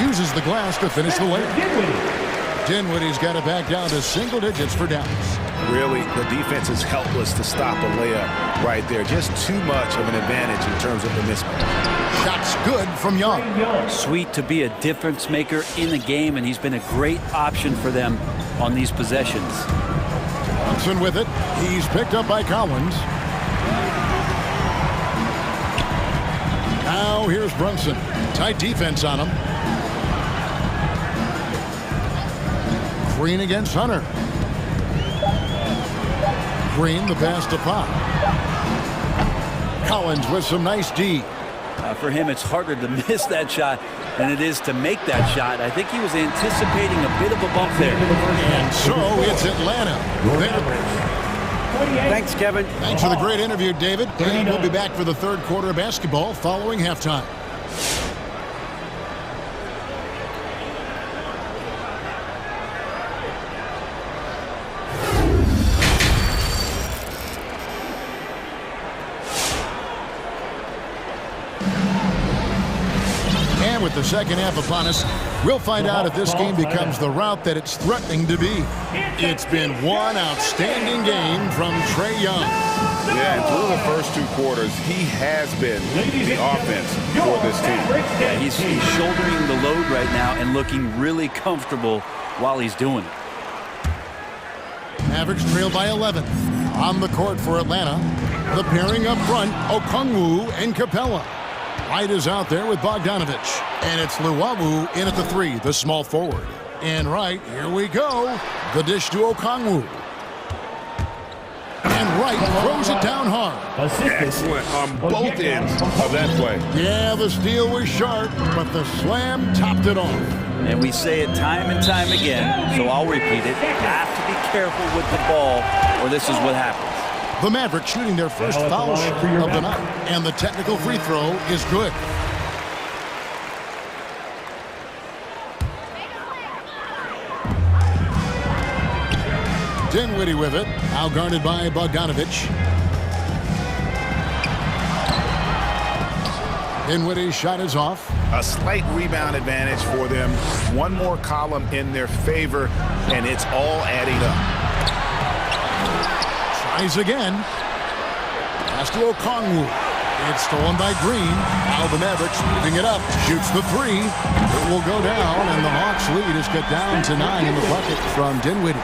Uses the glass to finish the layup. Dinwiddie's got it back down to single digits for Dallas. Really, the defense is helpless to stop a layup right there. Just too much of an advantage in terms of the mismatch. Shot's good from Young. Sweet to be a difference maker in the game, and he's been a great option for them on these possessions. Johnson with it. He's picked up by Collins. Now here's Brunson. Tight defense on him. Green against Hunter. Green, the pass to Pop. Collins with some nice D. For him, it's harder to miss that shot than it is to make that shot. I think he was anticipating a bit of a bump there. And so it's Atlanta. Thanks, Kevin. Thanks for the great interview, David. And we'll be back for the 3rd quarter of basketball following halftime. And with the second half upon us, we'll find out if this game becomes the route that it's threatening to be. It's been one outstanding game from Trae Young. Yeah, and through the first 2 quarters, he has been the offense for this team. Yeah, he's shouldering the load right now and looking really comfortable while he's doing it. Mavericks trail by 11. On the court for Atlanta, the pairing up front, Okongwu and Capella. White is out there with Bogdanovich. And it's Luwawu in at the 3, the small forward. And right, here we go. The dish to Okongwu. And Wright throws it down hard. Excellent on both ends of that play. Yeah, the steal was sharp, but the slam topped it off. And we say it time and time again, so I'll repeat it. You have to be careful with the ball, or this is what happens. The Mavericks shooting their first foul shot of the night, and the technical free throw is good. Dinwiddie with it, now guarded by Bogdanovich. Dinwiddie's shot is off. A slight rebound advantage for them. One more column in their favor, and it's all adding up. Tries again. Pass to Okongwu. It's stolen by Green. Now the Mavericks moving it up. Shoots the 3. It will go down, and the Hawks lead is cut down to 9 in the bucket from Dinwiddie.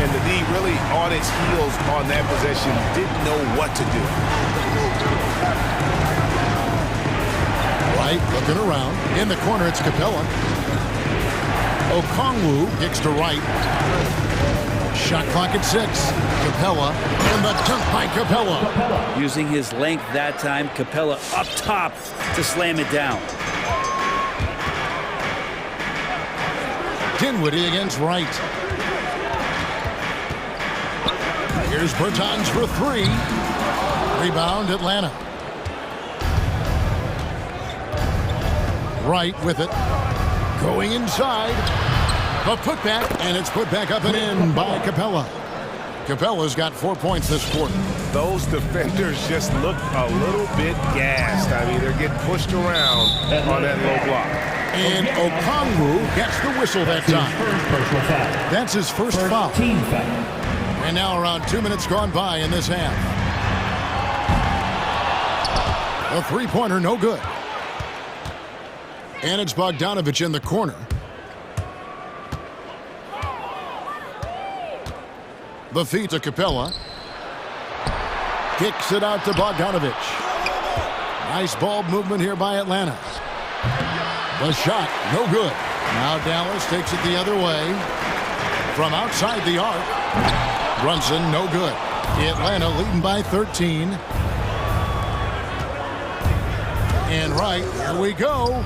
And the D really on its heels on that possession. Didn't know what to do. Wright looking around. In the corner, it's Capella. Okongwu kicks to Wright. Shot clock at 6. Capella, and the dunk by Capella. Using his length that time, Capella up top to slam it down. Dinwiddie against Wright. Here's Bertans for three. Rebound, Atlanta. Wright with it. Going inside. A putback, and it's put back up and in by Capella. Capella's got 4 points this quarter. Those defenders just look a little bit gassed. I mean, they're getting pushed around on that low block. And Okongwu gets the whistle that time. That's his first foul. And now around 2 minutes gone by in this half. A three-pointer, no good. And it's Bogdanovich in the corner. The feed to Capella. Kicks it out to Bogdanovich. Nice ball movement here by Atlanta. The shot, no good. Now Dallas takes it the other way. From outside the arc. Brunson, no good. Atlanta leading by 13. And right, here we go.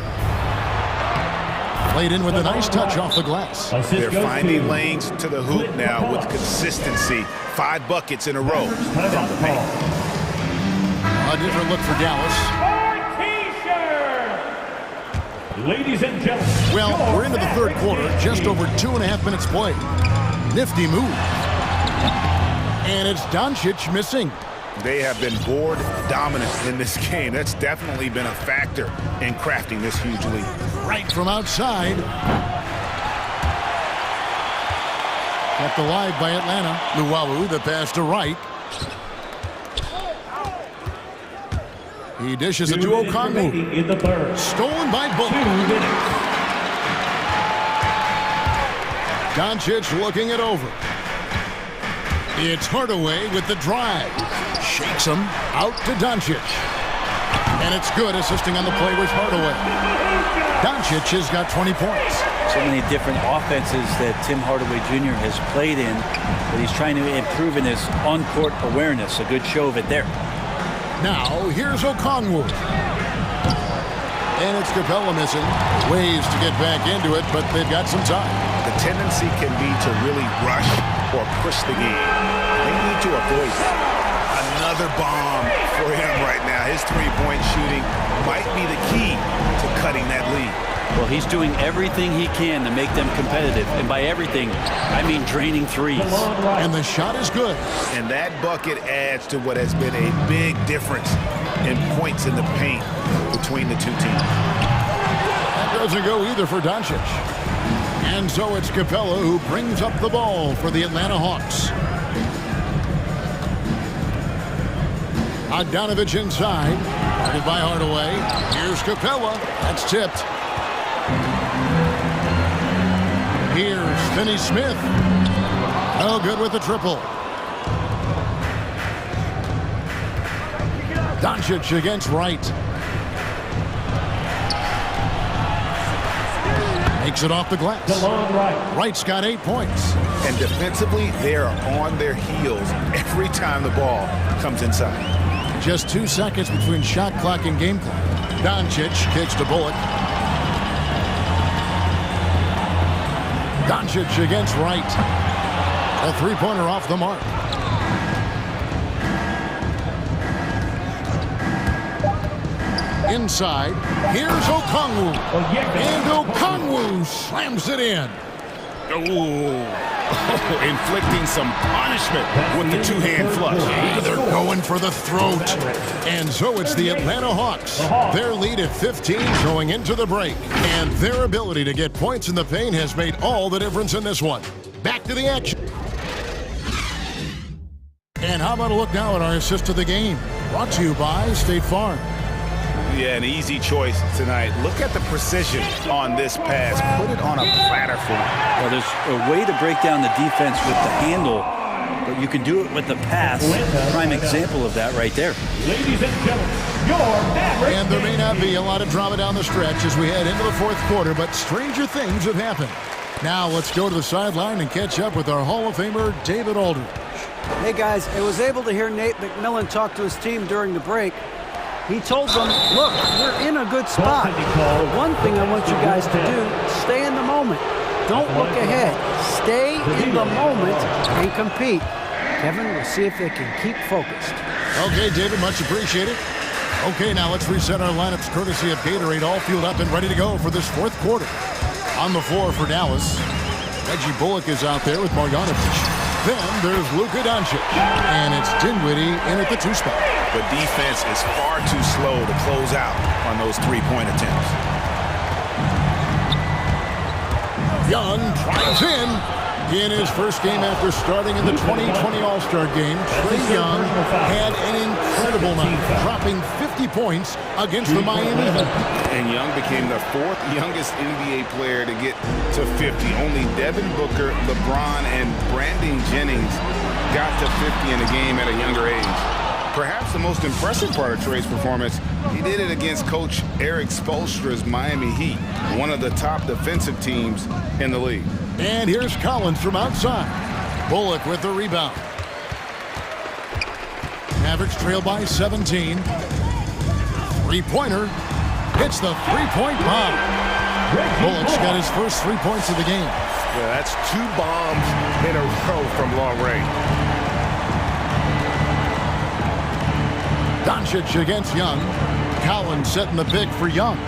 Played in with a nice touch off the glass. They're finding lanes to the hoop now with consistency. 5 buckets in a row from the paint. A different look for Dallas. Ladies and gentlemen. Well, we're into the third quarter, just over 2.5 minutes played. Nifty move. And it's Doncic missing. They have been board dominant in this game. That's definitely been a factor in crafting this huge lead. Right from outside. Kept alive by Atlanta. Luwawu, the pass to Wright. He dishes it to Okongwu. Stolen by Bullock. Doncic looking it over. It's Hardaway with the drive. Shakes him out to Doncic. And it's good, assisting on the play with Hardaway. Doncic has got 20 points. So many different offenses that Tim Hardaway Jr. has played in, but he's trying to improve in his on-court awareness. A good show of it there. Now, here's Okongwu. And it's Capella missing. Ways to get back into it, but they've got some time. The tendency can be to really rush or push the game. They need to avoid that. Another bomb for him right now. His three-point shooting might be the key to cutting that lead. Well, he's doing everything he can to make them competitive. And by everything, I mean draining threes. And the shot is good. And that bucket adds to what has been a big difference in points in the paint between the two teams. That doesn't go either for Doncic. And so it's Capella who brings up the ball for the Atlanta Hawks. Bogdanovich inside. Guarded by Hardaway. Here's Capella. That's tipped. Here's Finney-Smith. No good with the triple. Doncic against Wright. Makes it off the glass. Wright's got 8 points. And defensively, they are on their heels every time the ball comes inside. Just 2 seconds between shot clock and game clock. Doncic kicks to Bullock. Doncic against Wright. A three-pointer off the mark. Inside, here's Okongwu. And Okongwu slams it in. Inflicting some punishment with the two-hand flush. They're going for the throat. And so it's the Atlanta Hawks. Their lead at 15 going into the break. And their ability to get points in the paint has made all the difference in this one. Back to the action. And how about a look now at our assist of the game? Brought to you by State Farm. Yeah, an easy choice tonight. Look at the precision on this pass. Put it on a platter for him. Well, there's a way to break down the defense with the handle, but you can do it with the pass. Prime example of that right there. Ladies and gentlemen, your Maverick. And there may not be a lot of drama down the stretch as we head into the fourth quarter, but stranger things have happened. Now let's go to the sideline and catch up with our Hall of Famer, David Aldridge. Hey guys, I was able to hear Nate McMillan talk to his team during the break. He told them, look, we're in a good spot. But one thing I want you guys to do, stay in the moment. Don't look ahead. Stay in the moment and compete. Kevin, we'll see if they can keep focused. Okay, David, much appreciated. Okay, now let's reset our lineups courtesy of Gatorade, all fueled up and ready to go for this fourth quarter. On the floor for Dallas, Reggie Bullock is out there with Marjanovic. Then there's Luka Doncic, and it's Dinwiddie in at the 2 spot. The defense is far too slow to close out on those three-point attempts. Young drives in his first game after starting in the 2020 All-Star game. Trae Young had an incredible night, dropping 50 points against the Miami Heat. And Young became the 4th youngest NBA player to get to 50. Only Devin Booker, LeBron, and Brandon Jennings got to 50 in a game at a younger age. Perhaps the most impressive part of Trae's performance, he did it against Coach Eric Spoelstra's Miami Heat, one of the top defensive teams in the league. And here's Collins from outside. Bullock with the rebound. Mavericks trail by 17. Three-pointer hits the three-point bomb. Bullock's got his first 3 points of the game. Yeah, that's 2 bombs in a row from long range. Doncic against Young. Collins setting the pick for Young.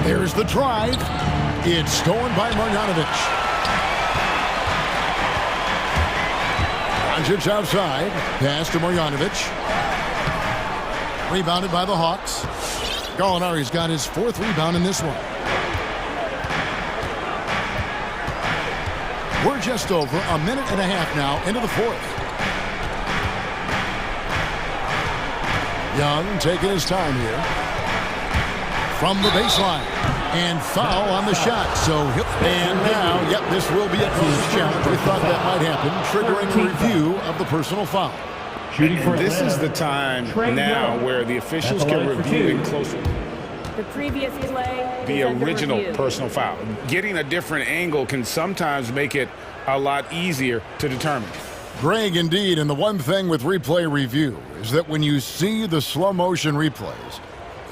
There's the drive. It's stolen by Marjanovic. Doncic outside. Pass to Marjanovic. Rebounded by the Hawks. Gallinari's got his 4th rebound in this one. We're just over a minute and a half now into the 4th. Young taking his time here. From the baseline. And foul on the shot. And now, this will be a close challenge. We thought that might happen, triggering a review of the personal foul. And this is the time now where the officials can review it closely. The previous play, the original personal foul. Getting a different angle can sometimes make it a lot easier to determine. Greg, indeed, and the one thing with replay review is that when you see the slow motion replays,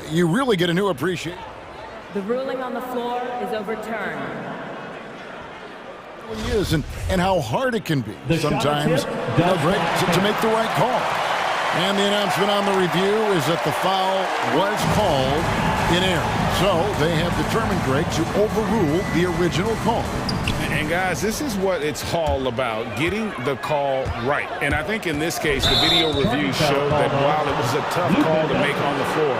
you really get a new appreciation. The ruling on the floor is overturned. It is, and how hard it can be sometimes to make the right call. And the announcement on the review is that the foul was called in error. So they have determined, Greg, to overrule the original call. And guys, this is what it's all about, getting the call right. And I think in this case, the video review showed that while it was a tough call to make on the floor,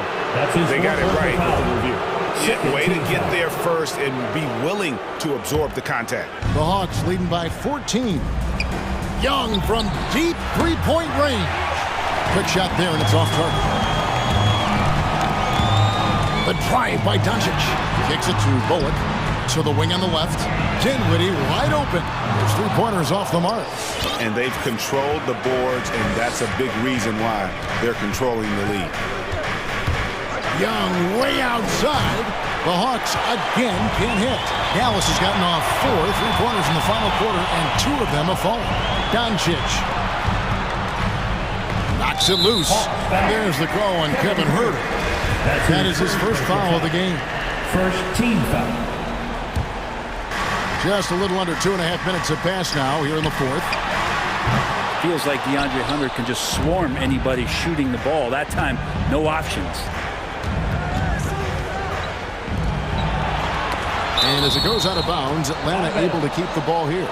they got it right with the review. Yeah, way to get there first and be willing to absorb the contact. The Hawks leading by 14. Young from deep three-point range. Quick shot there, and it's off target. The drive by Doncic. Kicks it to Bullock. To the wing on the left. Dinwiddie wide open. His three-pointers off the mark. And they've controlled the boards, and that's a big reason why they're controlling the lead. Young way outside. The Hawks again can't hit. Dallas has gotten off 4 three-pointers in the final quarter, and 2 of them have fallen. Doncic knocks it loose. And there's the call on Kevin Huerter. That is his first foul of the game. First team foul. Just a little under 2.5 minutes have passed now here in the 4th. Feels like DeAndre Hunter can just swarm anybody shooting the ball. That time, no options. And as it goes out of bounds, Atlanta able to keep the ball here.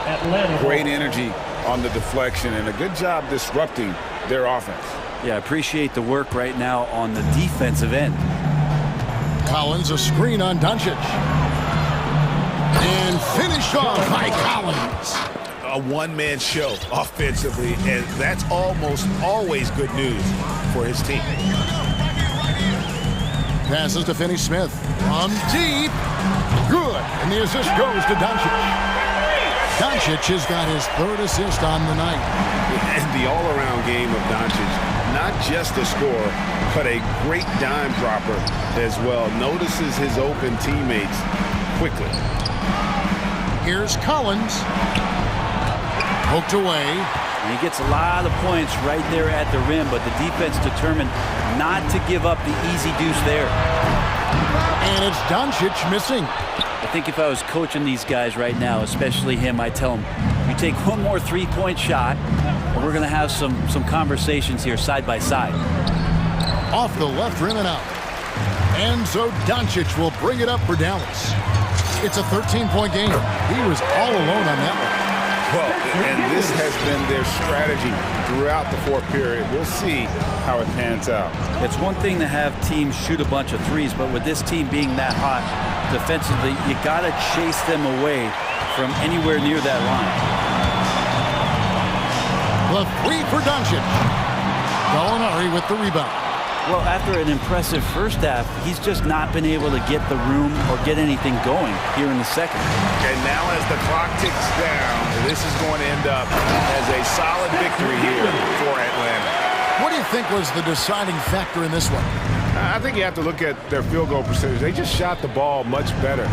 Great energy on the deflection and a good job disrupting their offense. Yeah, I appreciate the work right now on the defensive end. Collins, a screen on Doncic. And finished off by Collins. A one-man show offensively, and that's almost always good news for his team. Passes to Finney-Smith. From deep. Good. And the assist goes to Doncic. Doncic has got his 3rd assist on the night. And the all-around game of Doncic, not just a scorer, but a great dime dropper as well. Notices his open teammates quickly. Here's Collins. Poked away. And he gets a lot of points right there at the rim, but the defense determined not to give up the easy deuce there. And it's Doncic missing. I think if I was coaching these guys right now, especially him, I'd tell him, you take one more three-point shot, we're going to have some conversations here side by side. Off the left rim and out. And so Doncic will bring it up for Dallas. It's a 13-point game. He was all alone on that one. Well, and this has been their strategy throughout the fourth period. We'll see how it pans out. It's one thing to have teams shoot a bunch of threes, but with this team being that hot defensively, you got to chase them away from anywhere near that line. The three for Doncic. Gallinari with the rebound. Well, after an impressive first half, he's just not been able to get the room or get anything going here in the second. Okay, now as the clock ticks down, this is going to end up as a solid victory here for Atlanta. What do you think was the deciding factor in this one? I think you have to look at their field goal percentage. They just shot the ball much better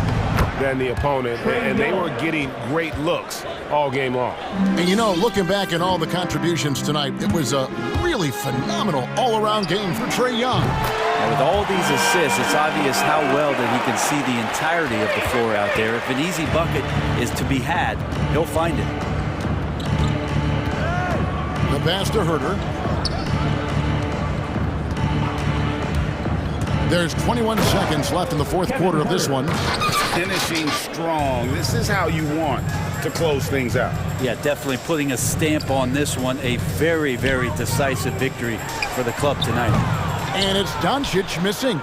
than the opponent, and they were getting great looks all game long. And you know, looking back at all the contributions tonight, it was a really phenomenal all-around game for Trae Young. And with all these assists, it's obvious how well that he can see the entirety of the floor out there. If an easy bucket is to be had, he'll find it. The pass to Herter. There's 21 seconds left in the fourth quarter of this one. Finishing strong. This is how you want to close things out. Yeah, definitely putting a stamp on this one. A very, very decisive victory for the club tonight. And it's Doncic missing.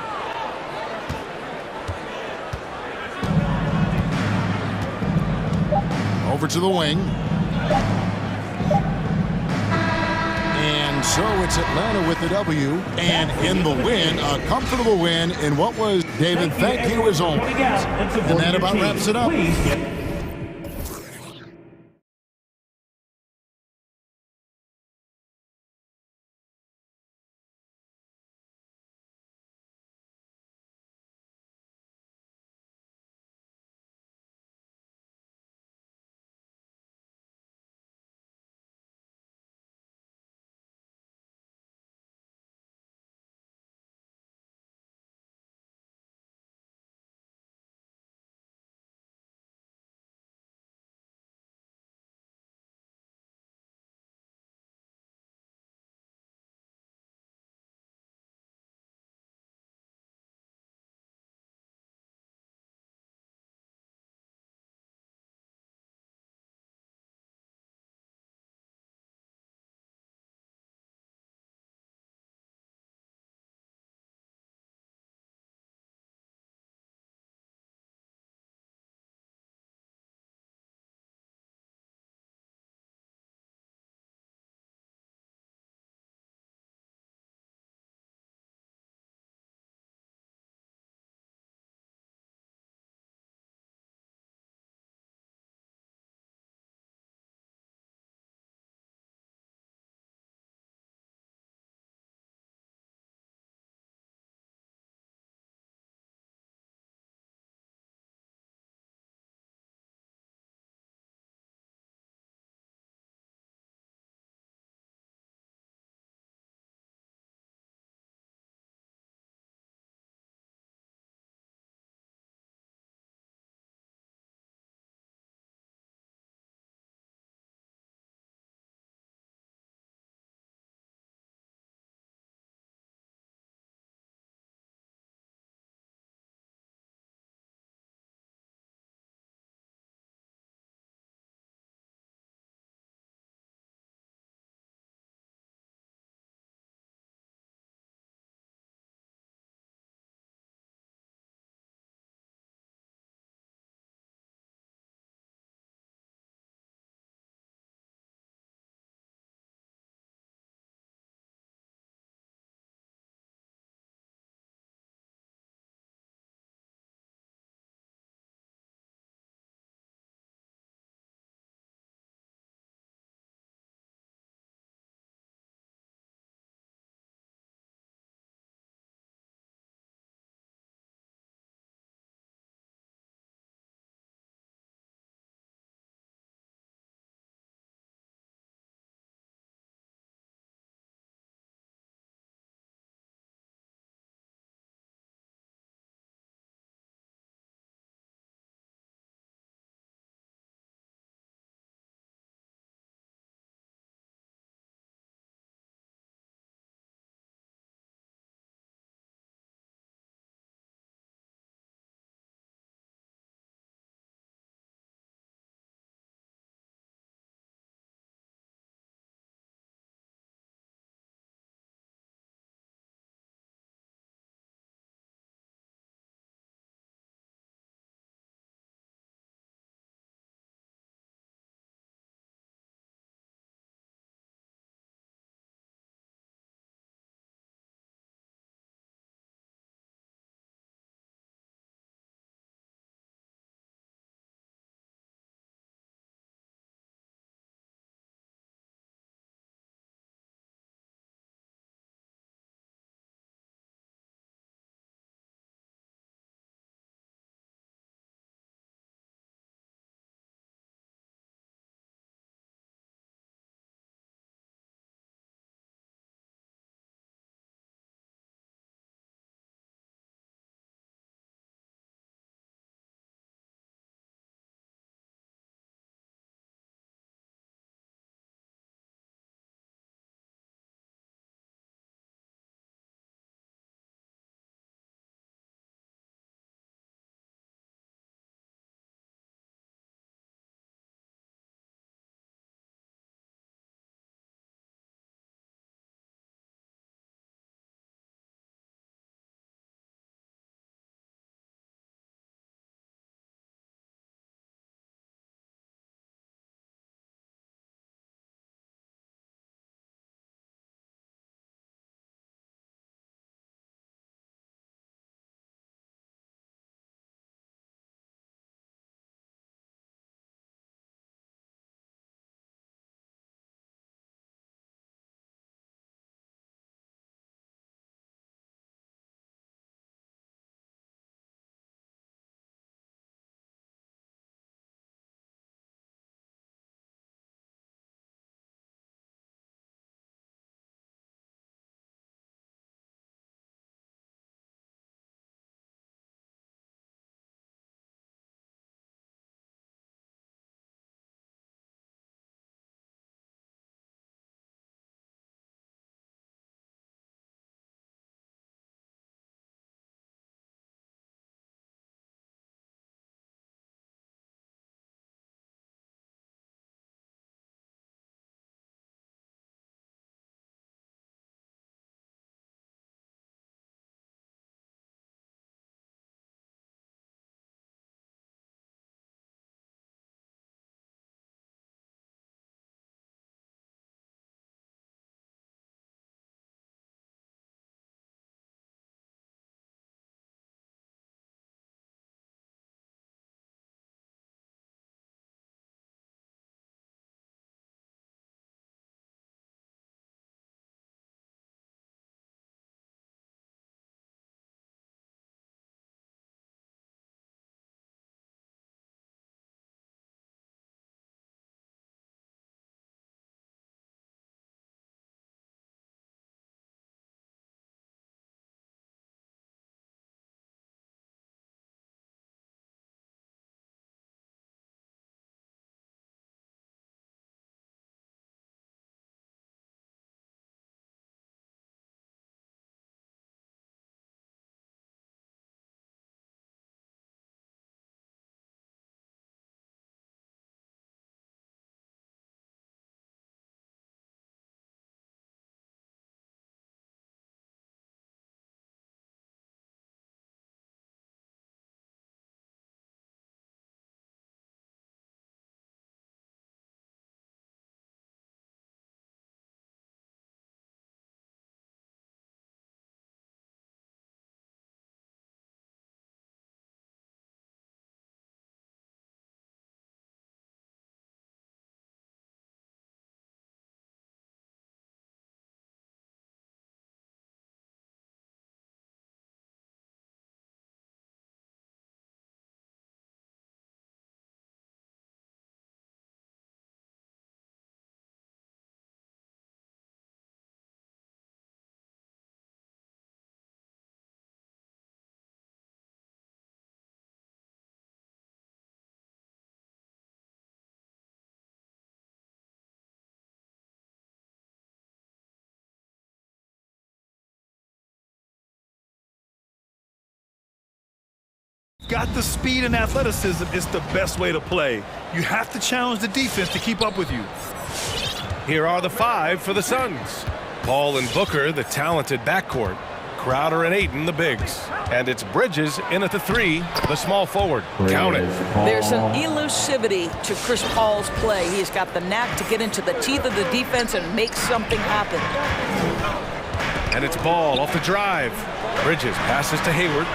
Over to the wing. And so it's Atlanta with the W, and in the win, a comfortable win in what was, David, thank you as always. And that about wraps it up. got the speed and athleticism, it's the best way to play. You have to challenge the defense to keep up with you. Here are the 5 for the Suns. Paul and Booker, the talented backcourt. Crowder and Ayton, the bigs. And it's Bridges in at the 3, the small forward. Count it. There's an elusivity to Chris Paul's play. He's got the knack to get into the teeth of the defense and make something happen. And it's Ball off the drive. Bridges passes to Hayward.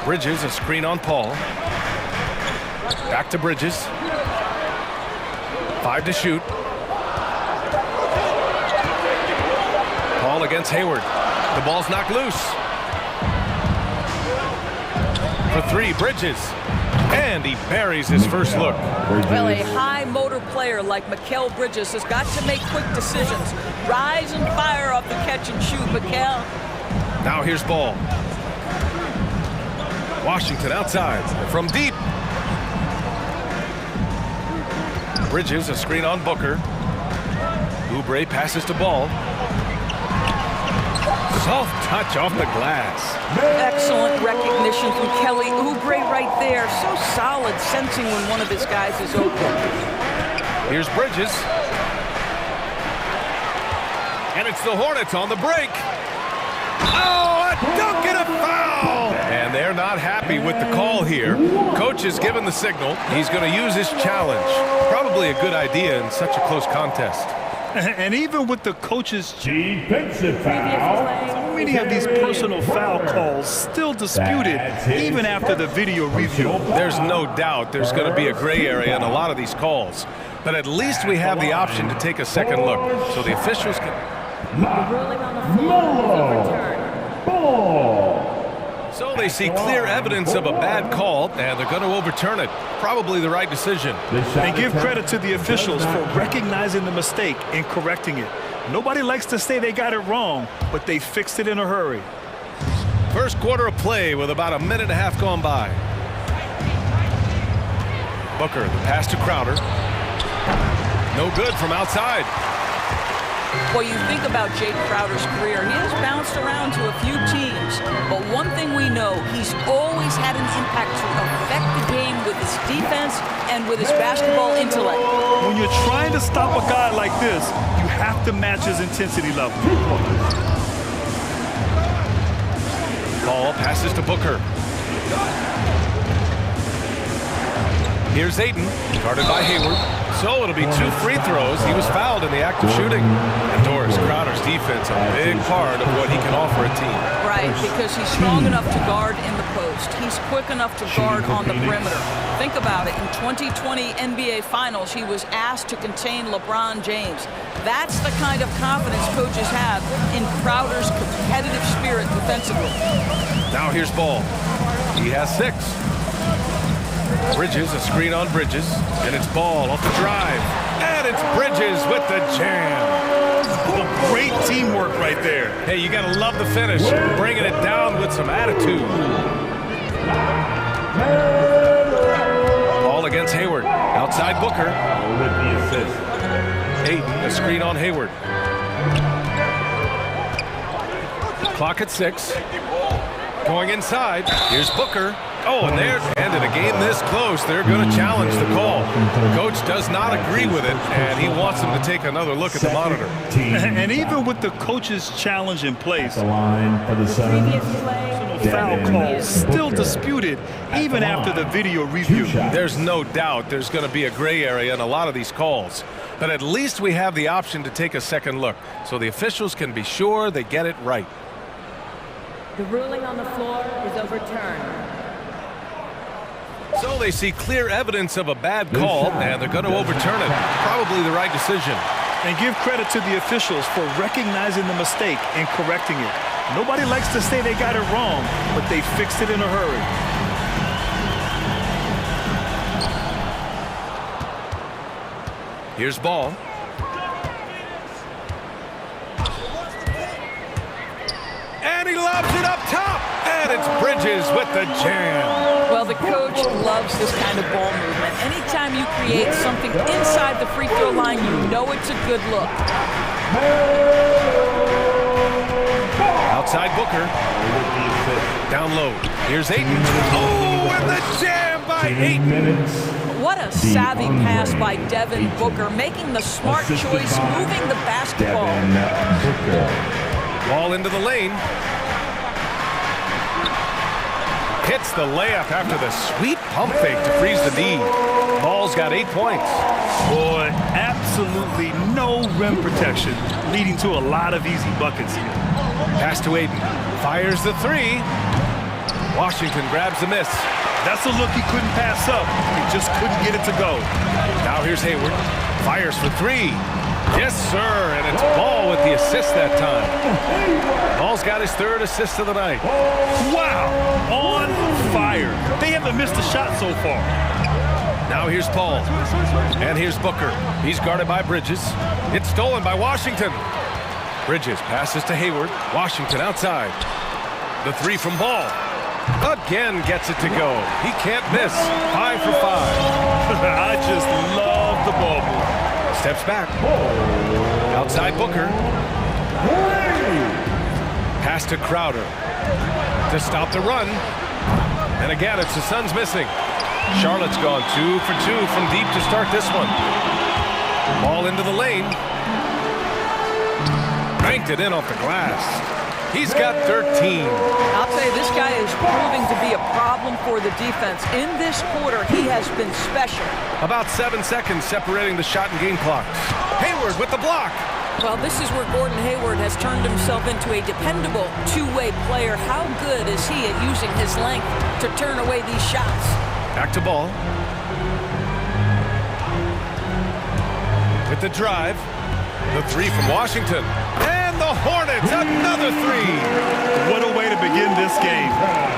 Bridges, a screen on Paul. Back to Bridges. 5 to shoot. Paul against Hayward. The ball's knocked loose. For 3, Bridges. And he buries his first look. Well, a high motor player like Mikal Bridges has got to make quick decisions. Rise and fire off the catch and shoot, Mikal. Now here's Ball. Washington outside from deep. Bridges, a screen on Booker. Oubre passes to Ball. Soft touch off the glass. Excellent recognition from Kelly Oubre right there. So solid, sensing when one of his guys is open. Here's Bridges. And it's the Hornets on the break. Oh, a dunk and a foul! And they're not happy with the call here. Coach has given the signal. He's going to use his challenge. Probably a good idea in such a close contest. And even with the coach's Defensive foul. so many of these personal foul calls still disputed even after the video review. There's no doubt there's going to be a gray area in a lot of these calls. But at least we have the option to take a second look. So the officials can... The ruling on the floor is overturned. Ball. So they see clear evidence of a bad call, and they're going to overturn it. Probably the right decision. And give credit to the officials for recognizing the mistake and correcting it. Nobody likes to say they got it wrong, but they fixed it in a hurry. First quarter of play with about a minute and a half gone by. Booker, the pass to Crowder. No good from outside. Well, you think about Jake Crowder's career, he has bounced around to a few teams. But one thing we know, he's always had an impact to affect the game with his defense and with his basketball intellect. When you're trying to stop a guy like this, you have to match his intensity level. Ball passes to Booker. Here's Ayton, guarded by Hayward. So it'll be 2 free throws. He was fouled in the act of shooting. And Doris, Crowder's defense, a big part of what he can offer a team. Right, because he's strong enough to guard in the post. He's quick enough to guard on the perimeter. Think about it. In 2020 NBA Finals, he was asked to contain LeBron James. That's the kind of confidence coaches have in Crowder's competitive spirit defensively. Now here's Ball. He has 6. Bridges, a screen on Bridges, and it's Ball off the drive. And it's Bridges with the jam. Oh, great teamwork right there. Hey, you gotta love the finish. Bringing it down with some attitude. Ball against Hayward. Outside Booker. With the assist. Ayton, a screen on Hayward. Clock at 6. Going inside. Here's Booker. Oh, and in a game this close, they're going to challenge the call. Coach does not agree with it, and he wants them to take another look at the monitor. And even with the coach's challenge in place, The line for the Suns. Previous play. foul calls still disputed even after the video review. There's no doubt there's going to be a gray area in a lot of these calls. But at least we have the option to take a second look, so the officials can be sure they get it right. The ruling on the floor is overturned. So they see clear evidence of a bad call, and they're going to overturn it. Probably the right decision. And give credit to the officials for recognizing the mistake and correcting it. Nobody likes to say they got it wrong, but they fixed it in a hurry. Here's Ball. And he lobs it up top. And it's Bridges with the jam. Well, the coach loves this kind of ball movement. Anytime you create something inside the free throw line, you know it's a good look. Outside Booker. Down low. Here's Ayton. Oh, and the jam by Ayton. What a savvy pass by Devin Booker, making the smart choice, moving the basketball. Ball into the lane. Hits the layup after the sweet pump fake to freeze the knee. Ball's got 8 points. Boy, absolutely no rim protection, leading to a lot of easy buckets here. Pass to Ayton. Fires the three. Washington grabs the miss. That's a look he couldn't pass up. He just couldn't get it to go. Now here's Hayward. Fires for three. Yes, sir, and it's Ball with the assist that time. Ball's got his 3rd assist of the night. Wow, on fire. They haven't missed a shot so far. Now here's Paul, and here's Booker. He's guarded by Bridges. It's stolen by Washington. Bridges passes to Hayward. Washington outside. The three from Ball. Again gets it to go. He can't miss. 5 for 5. I just love the ball move. Steps back. Outside Booker. Pass to Crowder to stop the run. And again, it's the Suns missing. Charlotte's gone 2 for 2 from deep to start this one. Ball into the lane. Banked it in off the glass. He's got 13. I'll tell you, this guy is proving to be a problem for the defense. In this quarter, he has been special. About 7 seconds separating the shot and game clocks. Hayward with the block. Well, this is where Gordon Hayward has turned himself into a dependable two-way player. How good is he at using his length to turn away these shots? Back to Ball. With the drive. The three from Washington. And the Hornets, another three. What a way to begin this game.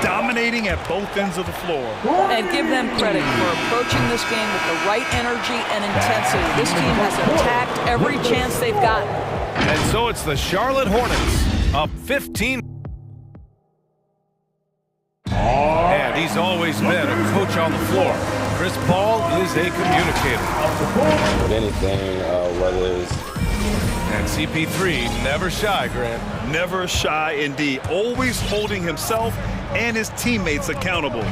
Dominating at both ends of the floor. And give them credit for approaching this game with the right energy and intensity. This team has attacked every chance they've gotten. And so it's the Charlotte Hornets up 15. And he's always been a coach on the floor. Chris Paul is a communicator. With anything, whether it's... And CP3, never shy, Grant. Never shy indeed. Always holding himself and his teammates accountable.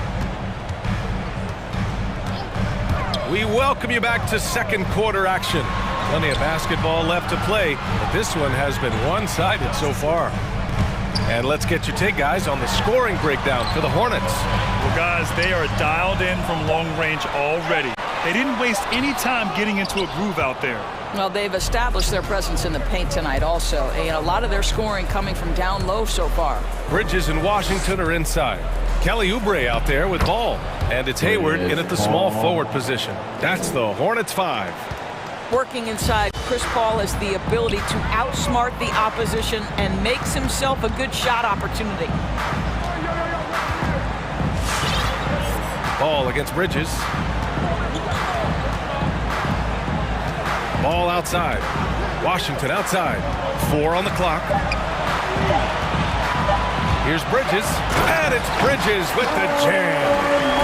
We welcome you back to second quarter action. Plenty of basketball left to play, but this one has been one-sided so far. And let's get your take, guys, on the scoring breakdown for the Hornets. Well, guys, they are dialed in from long range already. They didn't waste any time getting into a groove out there. Well, they've established their presence in the paint tonight also. A lot of their scoring coming from down low so far. Bridges and Washington are inside. Kelly Oubre out there with Ball. And it's Hayward in at the small forward position. That's the Hornets 5. Working inside, Chris Paul has the ability to outsmart the opposition and makes himself a good shot opportunity. Ball against Bridges. Ball outside. Washington outside. 4 on the clock. Here's Bridges. And it's Bridges with the jam.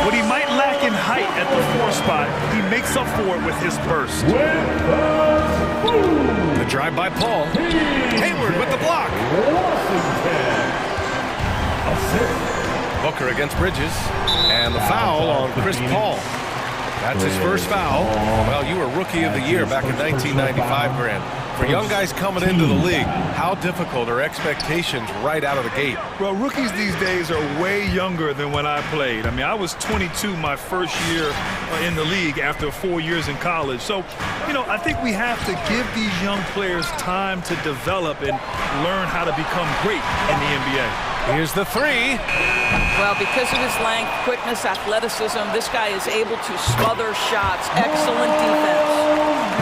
What he might lack in height at the 4 spot, he makes up for it with his burst. The drive by Paul. Hayward with the block. Booker against Bridges. And the foul on Chris Paul. That's his first foul. Well, you were Rookie of the Year back in 1995, Grant. For young guys coming into the league, how difficult are expectations right out of the gate? Well, rookies these days are way younger than when I played. I mean, I was 22 my first year in the league after 4 years in college. So, you know, I think we have to give these young players time to develop and learn how to become great in the NBA. Here's the three. Well, because of his length, quickness, athleticism, this guy is able to smother shots. Excellent defense.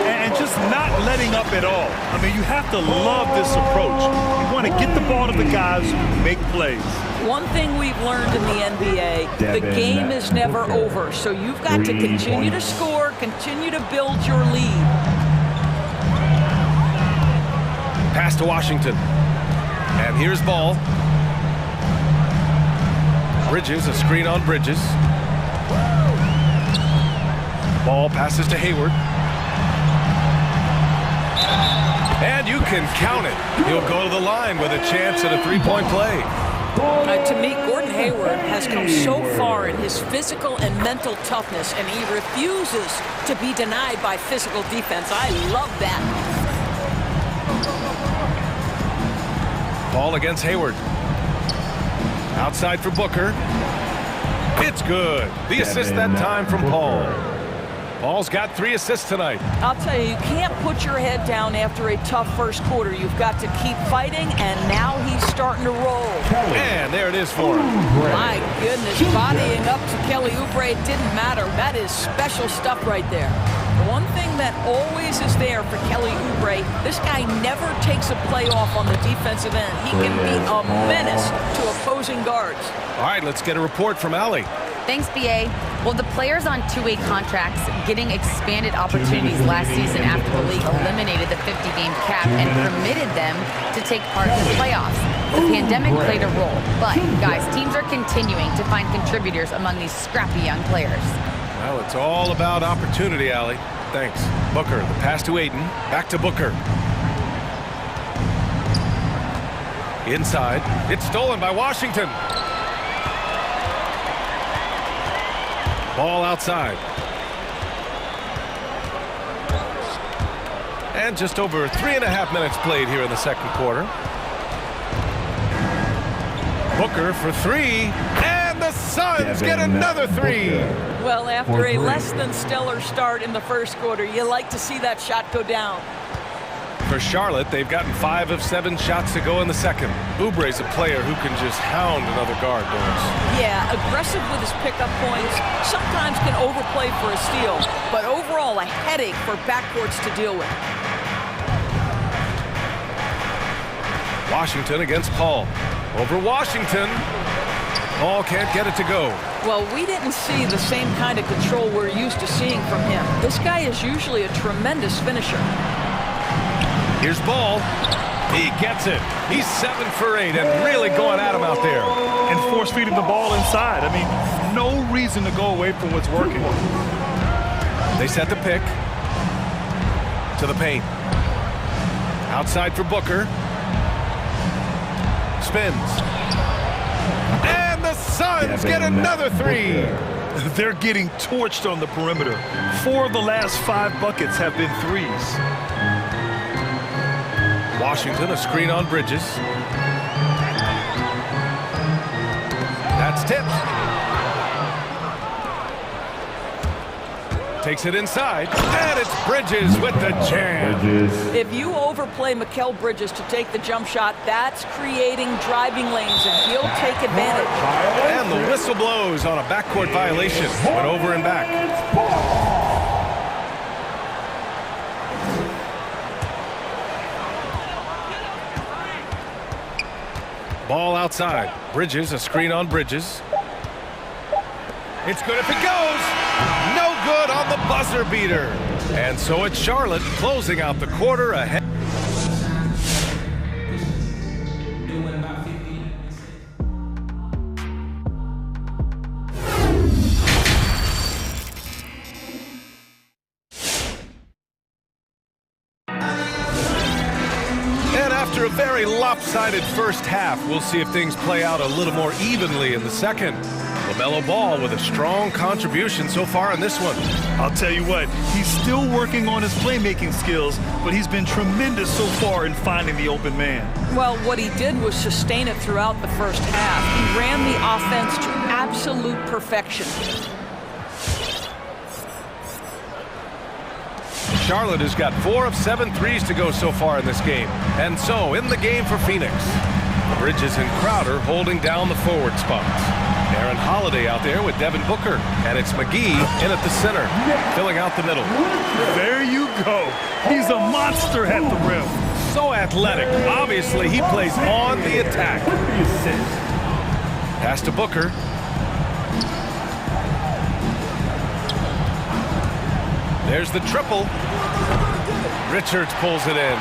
And just not letting up at all. I mean, you have to love this approach. You want to get the ball to the guys who make plays. One thing we've learned in the NBA, the game is never over. So you've got to continue to score, continue to build your lead. Pass to Washington. And here's Ball. Bridges, a screen on Bridges. Ball passes to Hayward. And you can count it. He'll go to the line with a chance at a three-point play. To me, Gordon Hayward has come so far in his physical and mental toughness, and he refuses to be denied by physical defense. I love that. Ball against Hayward. Outside for Booker. It's good. The assist that time from Paul. Paul's got 3 assists tonight. I'll tell you, you can't put your head down after a tough first quarter. You've got to keep fighting, and now he's starting to roll. And there it is for him. My goodness, bodying up to Kelly Oubre didn't matter. That is special stuff right there. One thing that always is there for Kelly Oubre, this guy never takes a play off on the defensive end. He can be a menace to opposing guards. All right, let's get a report from Allie. Thanks, BA. Well, the players on two-way contracts getting expanded opportunities last season after the league eliminated the 50-game cap and permitted them to take part in the playoffs. The pandemic played a role, but, guys, teams are continuing to find contributors among these scrappy young players. Well, it's all about opportunity, Allie. Thanks. Booker, the pass to Ayton. Back to Booker. Inside. It's stolen by Washington. Ball outside. And just over 3.5 minutes played here in the second quarter. Booker for 3. And the Suns get another 3. Well, after a less than stellar start in the first quarter, you like to see that shot go down. For Charlotte, they've gotten 5 of 7 shots to go in the second. Oubre's a player who can just hound another guard, Doris. Yeah, aggressive with his pickup points, sometimes can overplay for a steal, but overall a headache for backcourts to deal with. Washington against Paul. Over Washington. Paul can't get it to go. Well, we didn't see the same kind of control we're used to seeing from him. This guy is usually a tremendous finisher. Here's Ball. He gets it. He's 7 for 8 and really going at him out there. And force feeding the ball inside. I mean, no reason to go away from what's working. They set the pick to the paint. Outside for Booker. Spins. And the Suns get another 3. They're getting torched on the perimeter. 4 of the last 5 buckets have been threes. Washington, a screen on Bridges. That's tipped. Takes it inside, and it's Bridges with the jam. If you overplay Mikal Bridges to take the jump shot, that's creating driving lanes, and he'll take advantage. And the whistle blows on a backcourt violation. Went over and back. Ball outside. Bridges, a screen on Bridges. It's good if it goes. No good on the buzzer beater. And so it's Charlotte closing out the quarter ahead. After a very lopsided first half, we'll see if things play out a little more evenly in the second. LaMelo Ball with a strong contribution so far in this one. I'll tell you what, he's still working on his playmaking skills, but he's been tremendous so far in finding the open man. Well, what he did was sustain it throughout the first half. He ran the offense to absolute perfection. Charlotte has got 4 of 7 threes to go so far in this game. And so, in the game for Phoenix, Bridges and Crowder holding down the forward spots. Aaron Holiday out there with Devin Booker. And it's McGee in at the center, filling out the middle. There you go. He's a monster at the rim. So athletic. Obviously, he plays on the attack. Pass to Booker. There's the triple. Richards pulls it in.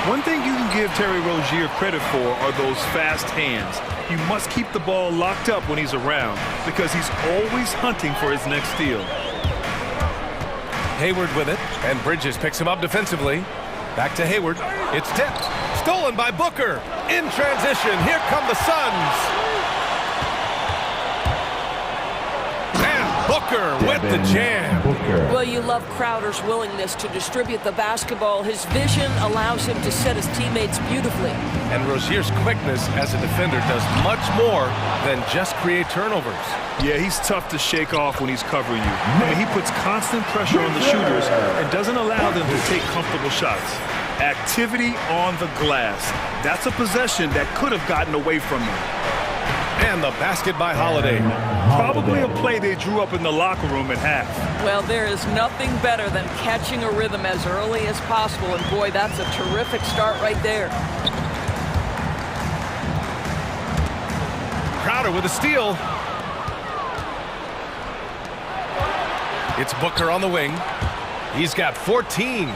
One thing you can give Terry Rozier credit for are those fast hands. You must keep the ball locked up when he's around because he's always hunting for his next steal. Hayward with it, and Bridges picks him up defensively. Back to Hayward. It's tipped. Stolen by Booker. In transition, here come the Suns. And Booker with the jam. Well, you love Crowder's willingness to distribute the basketball. His vision allows him to set his teammates beautifully. And Rozier's quickness as a defender does much more than just create turnovers. Yeah, he's tough to shake off when he's covering you. I mean, he puts constant pressure on the shooters and doesn't allow them to take comfortable shots. Activity on the glass. That's a possession that could have gotten away from him. And the basket by Holiday. Probably a play they drew up in the locker room at half. Well, there is nothing better than catching a rhythm as early as possible. And boy, that's a terrific start right there. Crowder with a steal. It's Booker on the wing. He's got 14.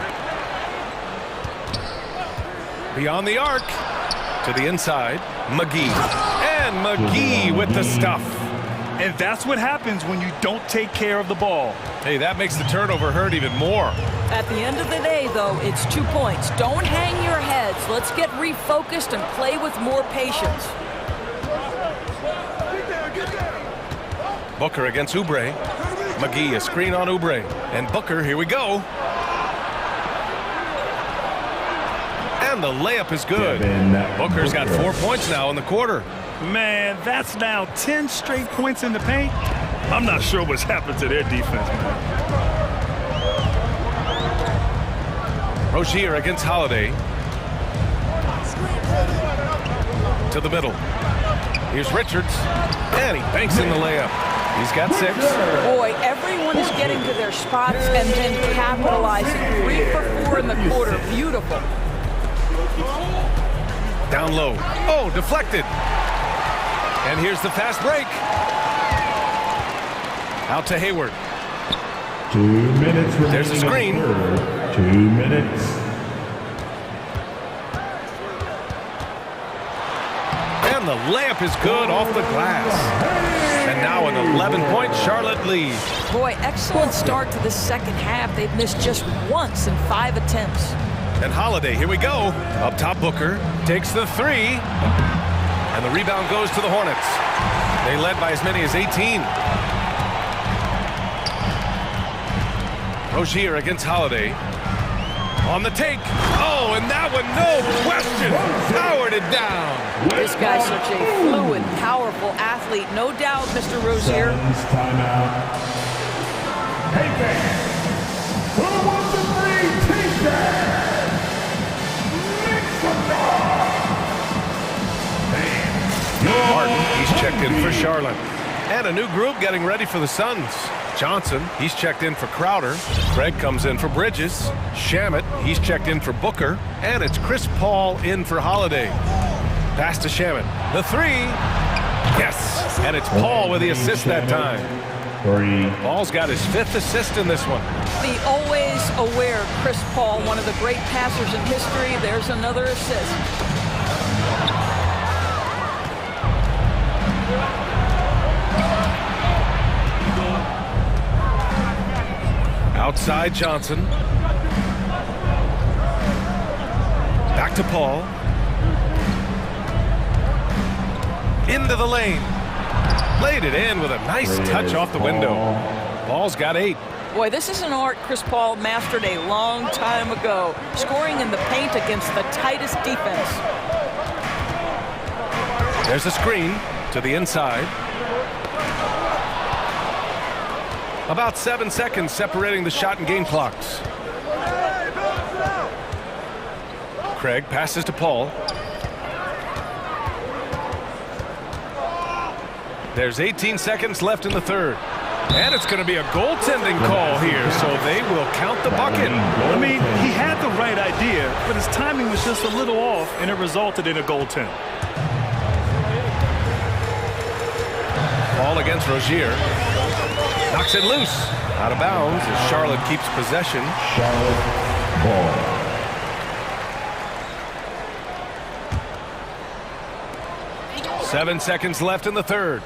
Beyond the arc. To the inside. McGee. And McGee with the stuff. And that's what happens when you don't take care of the ball. Hey, that makes the turnover hurt even more. At the end of the day, though, it's 2 points. Don't hang your heads. Let's get refocused and play with more patience. Booker against Oubre. McGee, a screen on Oubre. And Booker, here we go. And the layup is good. Booker's got 4 points now in the quarter. Man, that's now 10 straight points in the paint. I'm not sure what's happened to their defense, man. Rozier against Holiday. To the middle. Here's Richards. And he banks in the layup. He's got 6. Boy, everyone is getting to their spots and then capitalizing. 3 for 4 in the quarter. Beautiful. Down low. Oh, deflected. And here's the fast break. Out to Hayward. 2 minutes. There's a screen. 2 minutes. And the layup is good off the glass. And now an 11-point Charlotte lead. Boy, excellent start to the second half. They've missed just once in 5 attempts. And Holiday, here we go. Up top, Booker takes the 3. And the rebound goes to the Hornets. They led by as many as 18. Rozier against Holiday. On the take. Oh, and that one, no question, powered it down. This guy's such a fluid, powerful athlete. No doubt, Mr. Rozier. Timeout. Hey, fans. Who wants the free t-shirt? Martin, he's checked in for Charlotte. And a new group getting ready for the Suns. Johnson, he's checked in for Crowder. Craig comes in for Bridges. Shamet, he's checked in for Booker. And it's Chris Paul in for Holiday. Pass to Shamet. The 3. Yes. And it's Paul with the assist that time. 3. Paul's got his 5th assist in this one. The always aware Chris Paul, one of the great passers in history. There's another assist. Outside Johnson. Back to Paul. Into the lane. Laid it in with a nice touch off the window. Paul's got 8. Boy, this is an art Chris Paul mastered a long time ago. Scoring in the paint against the tightest defense. There's a screen to the inside. About 7 seconds separating the shot and game clocks. Craig passes to Paul. There's 18 seconds left in the third. And it's going to be a goaltending call here, so they will count the bucket. I mean, he had the right idea, but his timing was just a little off, and it resulted in a goaltend. Ball against Rozier. Knocks it loose. Out of bounds as Charlotte keeps possession. Charlotte ball. Seven seconds left in the third.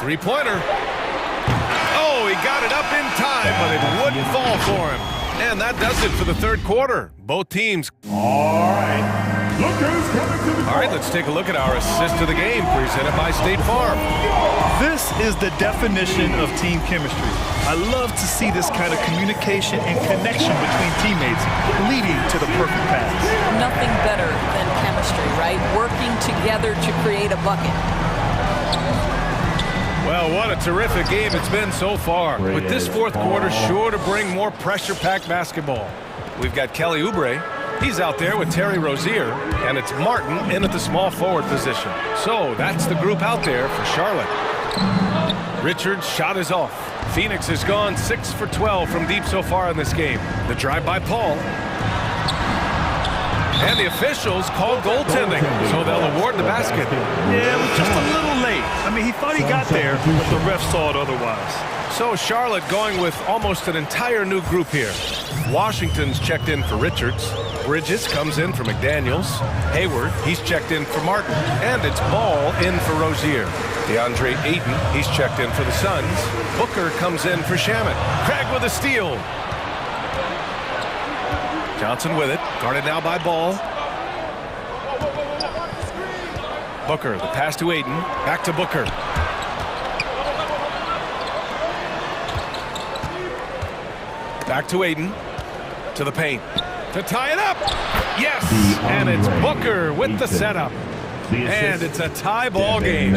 Three-pointer. Oh, he got it up in time, but it wouldn't fall for him. And that does it for the third quarter. Both teams. All right. Look who's coming to the All right, let's take a look at our assist of the game presented by State Farm. This is the definition of team chemistry. I love to see this kind of communication and connection between teammates leading to the perfect pass. Nothing better than chemistry, right? Working together to create a bucket. Well, what a terrific game it's been so far. With this fourth quarter sure to bring more pressure-packed basketball. We've got Kelly Oubre. He's out there with Terry Rozier, and it's Martin in at the small forward position. So that's the group out there for Charlotte. Richards' shot is off. Phoenix has gone 6 for 12 from deep so far in this game. The drive by Paul. And the officials called goaltending, so they'll award the basket. Yeah, it was just a little late. I mean, he thought he got there, but the ref saw it otherwise. So Charlotte going with almost an entire new group here. Washington's checked in for Richards. Bridges comes in for McDaniels. Hayward, he's checked in for Martin. And it's Ball in for Rozier. DeAndre Ayton, he's checked in for the Suns. Booker comes in for Shamet. Craig with a steal. Johnson with it, guarded now by Ball. Booker, the pass to Ayton, back to Booker. Back to Ayton, to the paint, to tie it up. Yes, and it's Booker with the setup. And it's a tie ball game.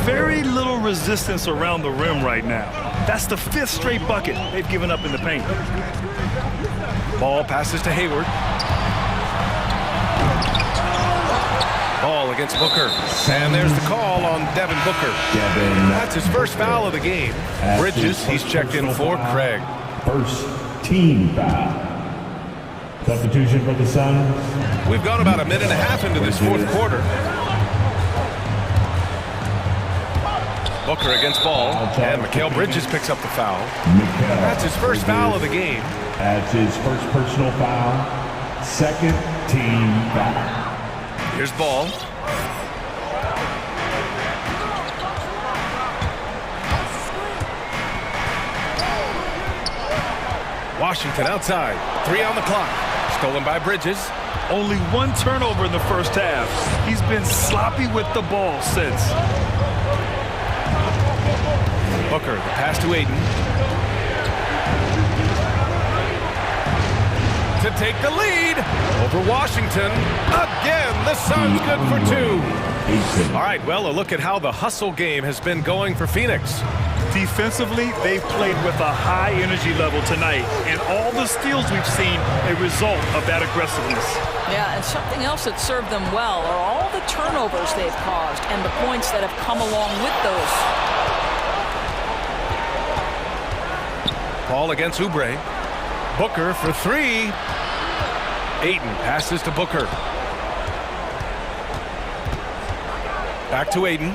Very little resistance around the rim right now. That's the 5th straight bucket they've given up in the paint. Ball passes to Hayward. Ball against Booker. And there's the call on Devin Booker. That's his first foul of the game. Bridges, he's checked in for Craig. First team foul. Substitution for the Suns. We've gone about a minute and a half into this fourth quarter. Booker against Ball, and Mikal Bridges picks up the foul. That's his first foul of the game. That's his first personal foul. Second team foul. Here's Ball. Washington outside. 3 on the clock. Stolen by Bridges. Only 1 turnover in the first half. He's been sloppy with the ball since. Booker, the pass to Ayton. To take the lead over Washington. Again, the Suns good for 2. All right, well, a look at how the hustle game has been going for Phoenix. Defensively, they've played with a high energy level tonight, and all the steals we've seen a result of that aggressiveness. Yeah, and something else that served them well are all the turnovers they've caused and the points that have come along with those. Ball against Oubre. Booker for 3. Ayton passes to Booker. Back to Ayton.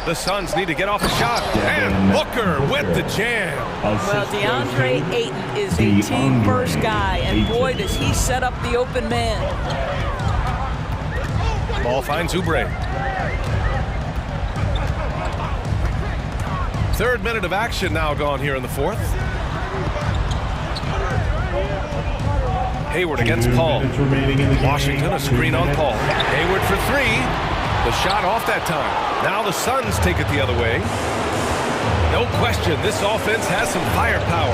The Suns need to get off a shot. And Booker with the jam. Well, DeAndre Ayton is a team-first guy, and boy, does he set up the open man. Ball finds Oubre. 3rd minute of action now gone here in the 4th. Hayward against Paul. Washington, a screen on Paul. Hayward for 3. The shot off that time. Now the Suns take it the other way. No question, this offense has some firepower.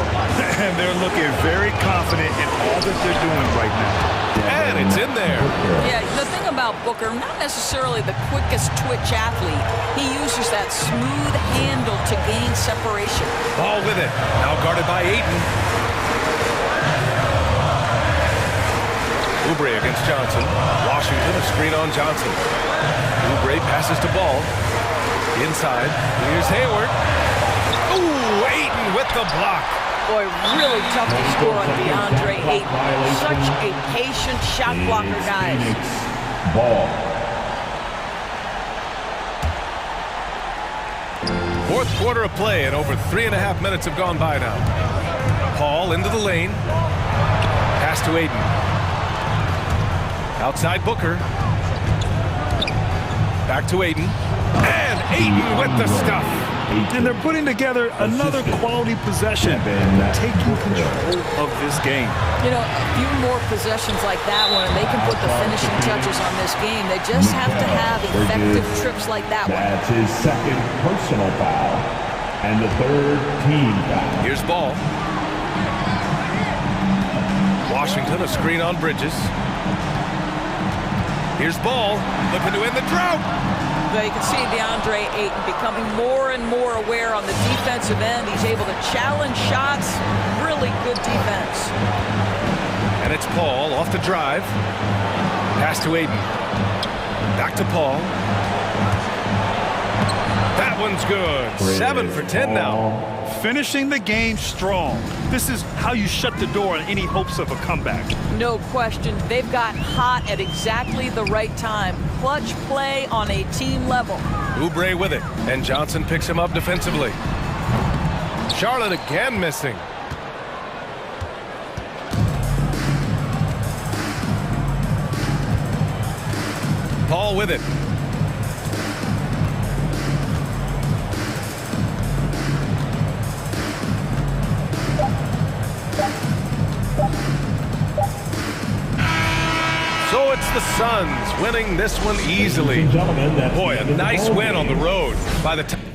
And they're looking very confident in all that they're doing right now. And it's in there. Yeah, the thing about Booker, not necessarily the quickest twitch athlete. He uses that smooth handle to gain separation. Ball with it. Now guarded by Ayton. Oubre against Johnson. Washington, a screen on Johnson. Oubre passes to Ball. Inside. Here's Hayward. Ooh, Ayton with the block. Boy, really tough to score on DeAndre Ayton. Such a patient shot blocker, guys. Ball. 4th quarter of play, and over 3.5 minutes have gone by now. Paul into the lane. Pass to Ayton. Outside Booker. Back to Ayton. And Ayton with the stuff. And they're putting together another quality possession, taking control of this game. You know, a few more possessions like that one, and they can put the finishing touches on this game. They just have to have effective trips like that one. That's his second personal foul and the third team foul. Here's ball. Washington, a screen on Bridges. Here's ball, looking to end the drought. But you can see DeAndre Ayton becoming more and more aware on the defensive end. He's able to challenge shots. Really good defense. And it's Paul off the drive. Pass to Ayton. Back to Paul. That one's good. 7 for 10 now. Finishing the game strong. This is how you shut the door on any hopes of a comeback. No question. They've got hot at exactly the right time. Clutch play on a team level. Oubre with it, and Johnson picks him up defensively. Charlotte again missing. Paul with it. So it's the Suns winning this one easily. Boy, a nice win on the road by the time.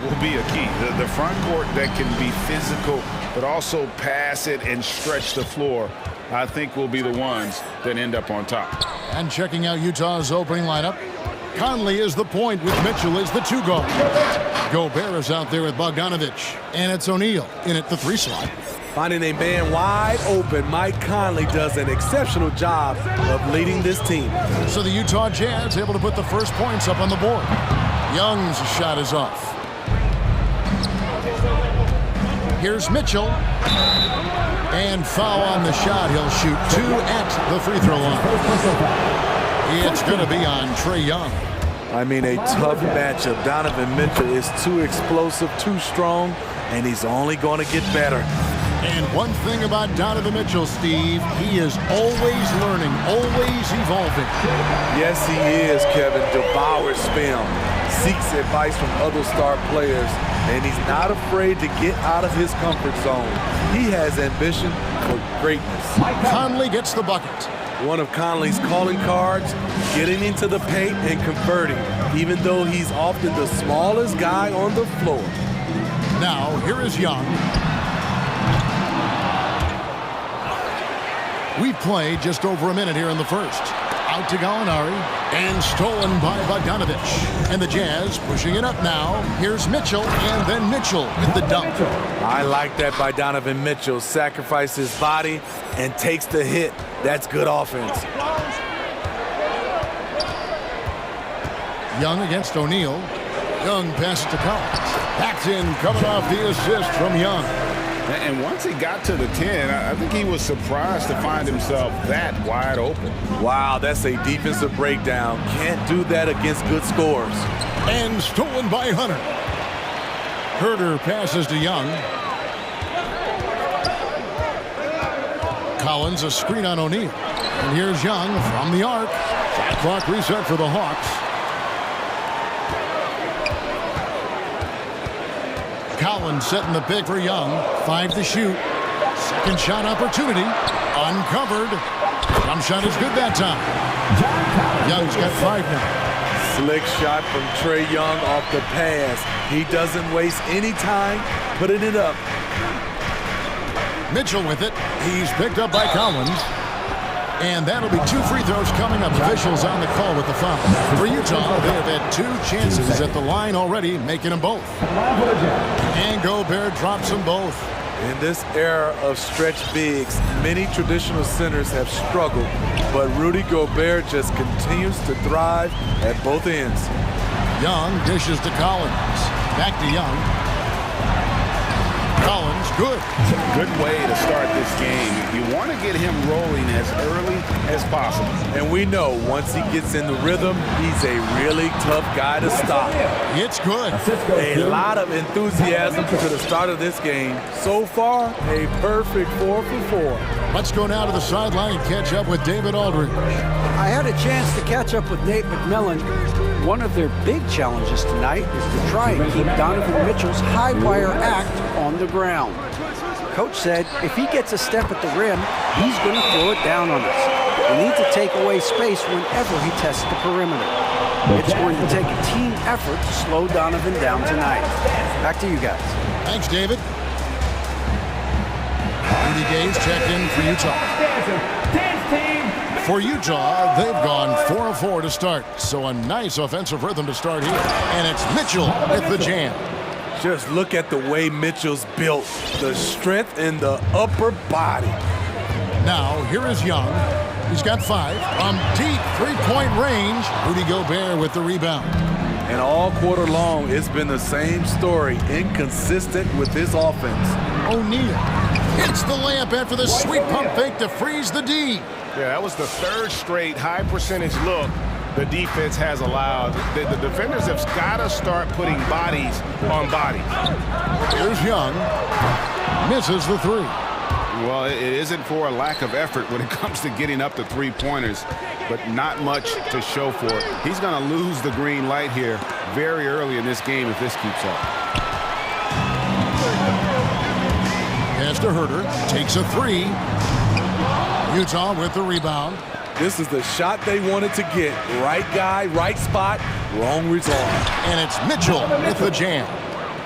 will be a key. The front court that can be physical, but also pass it and stretch the floor, I think will be the ones that end up on top. And checking out Utah's opening lineup, Conley is the point with Mitchell as the 2 guard. Gobert is out there with Bogdanovich, and it's O'Neal in at the 3 slot. Finding a man wide open, Mike Conley does an exceptional job of leading this team. So the Utah Jazz able to put the first points up on the board. Young's shot is off. Here's Mitchell. And foul on the shot. He'll shoot 2 at the free throw line. It's going to be on Trae Young. I mean, a tough matchup. Donovan Mitchell is too explosive, too strong, and he's only going to get better. And one thing about Donovan Mitchell, Steve, he is always learning, always evolving. Yes, he is, Kevin. Devours film, seeks advice from other star players, and he's not afraid to get out of his comfort zone. He has ambition for greatness. Conley gets the bucket. One of Conley's calling cards, getting into the paint and converting, even though he's often the smallest guy on the floor. Now, here is Young. We've played just over a minute here in the first. Out to Gallinari, and stolen by Bogdanovich. And the Jazz pushing it up now. Here's Mitchell, and then Mitchell with the dunk. I like that by Donovan Mitchell. Sacrifices his body and takes the hit. That's good offense. Young against O'Neal. Young passes to Collins. Backed in, coming off the assist from Young. And once he got to the 10, I think he was surprised to find himself that wide open. Wow, that's a defensive breakdown. Can't do that against good scores. And stolen by Hunter. Herter passes to Young. Collins, a screen on O'Neal. And here's Young from the arc. Shot clock reset for the Hawks. Collins setting the pick for Young. 5 to shoot. Second shot opportunity. Uncovered. Jump shot is good that time. Young's got 5 now. Slick shot from Trae Young off the pass. He doesn't waste any time putting it up. Mitchell with it. He's picked up by Collins. And that'll be 2 free throws coming up. Officials on the call with the foul. For Utah, they have had 2 chances at the line already, making them both. And Gobert drops them both. In this era of stretch bigs, many traditional centers have struggled, but Rudy Gobert just continues to thrive at both ends. Young dishes to Collins. Back to Young. Collins, good. Good way to start this game. You want to get him rolling as early as possible. And we know once he gets in the rhythm, he's a really tough guy to stop. It's good. A lot of enthusiasm to the start of this game. So far, a perfect 4 for 4. Let's go now to the sideline and catch up with David Aldridge. I had a chance to catch up with Nate McMillan. One of their big challenges tonight is to try and keep Donovan Mitchell's high wire act on the ground. Coach said if he gets a step at the rim, he's going to throw it down on us. We need to take away space whenever he tests the perimeter. It's going to take a team effort to slow Donovan down tonight. Back to you guys. Thanks, David. Rudy Gay's checked in for Utah. For Utah, they've gone 4 of 4 to start. So a nice offensive rhythm to start here. And it's Mitchell with the jam. Just look at the way Mitchell's built. The strength in the upper body. Now, here is Young. He's got 5 from deep three-point range. Rudy Gobert with the rebound. And all quarter long, it's been the same story. Inconsistent with his offense. O'Neal hits the layup after the sweet pump fake to freeze the D. Yeah, that was the 3rd straight high percentage look the defense has allowed. The defenders have got to start putting bodies on bodies. Here's Young. Misses the 3. Well, it isn't for a lack of effort when it comes to getting up to 3-pointers, but not much to show for it. He's going to lose the green light here very early in this game if this keeps up. Pass to Herter. Takes a 3. Utah with the rebound. This is the shot they wanted to get. Right guy, right spot, wrong result. And it's Mitchell with the jam.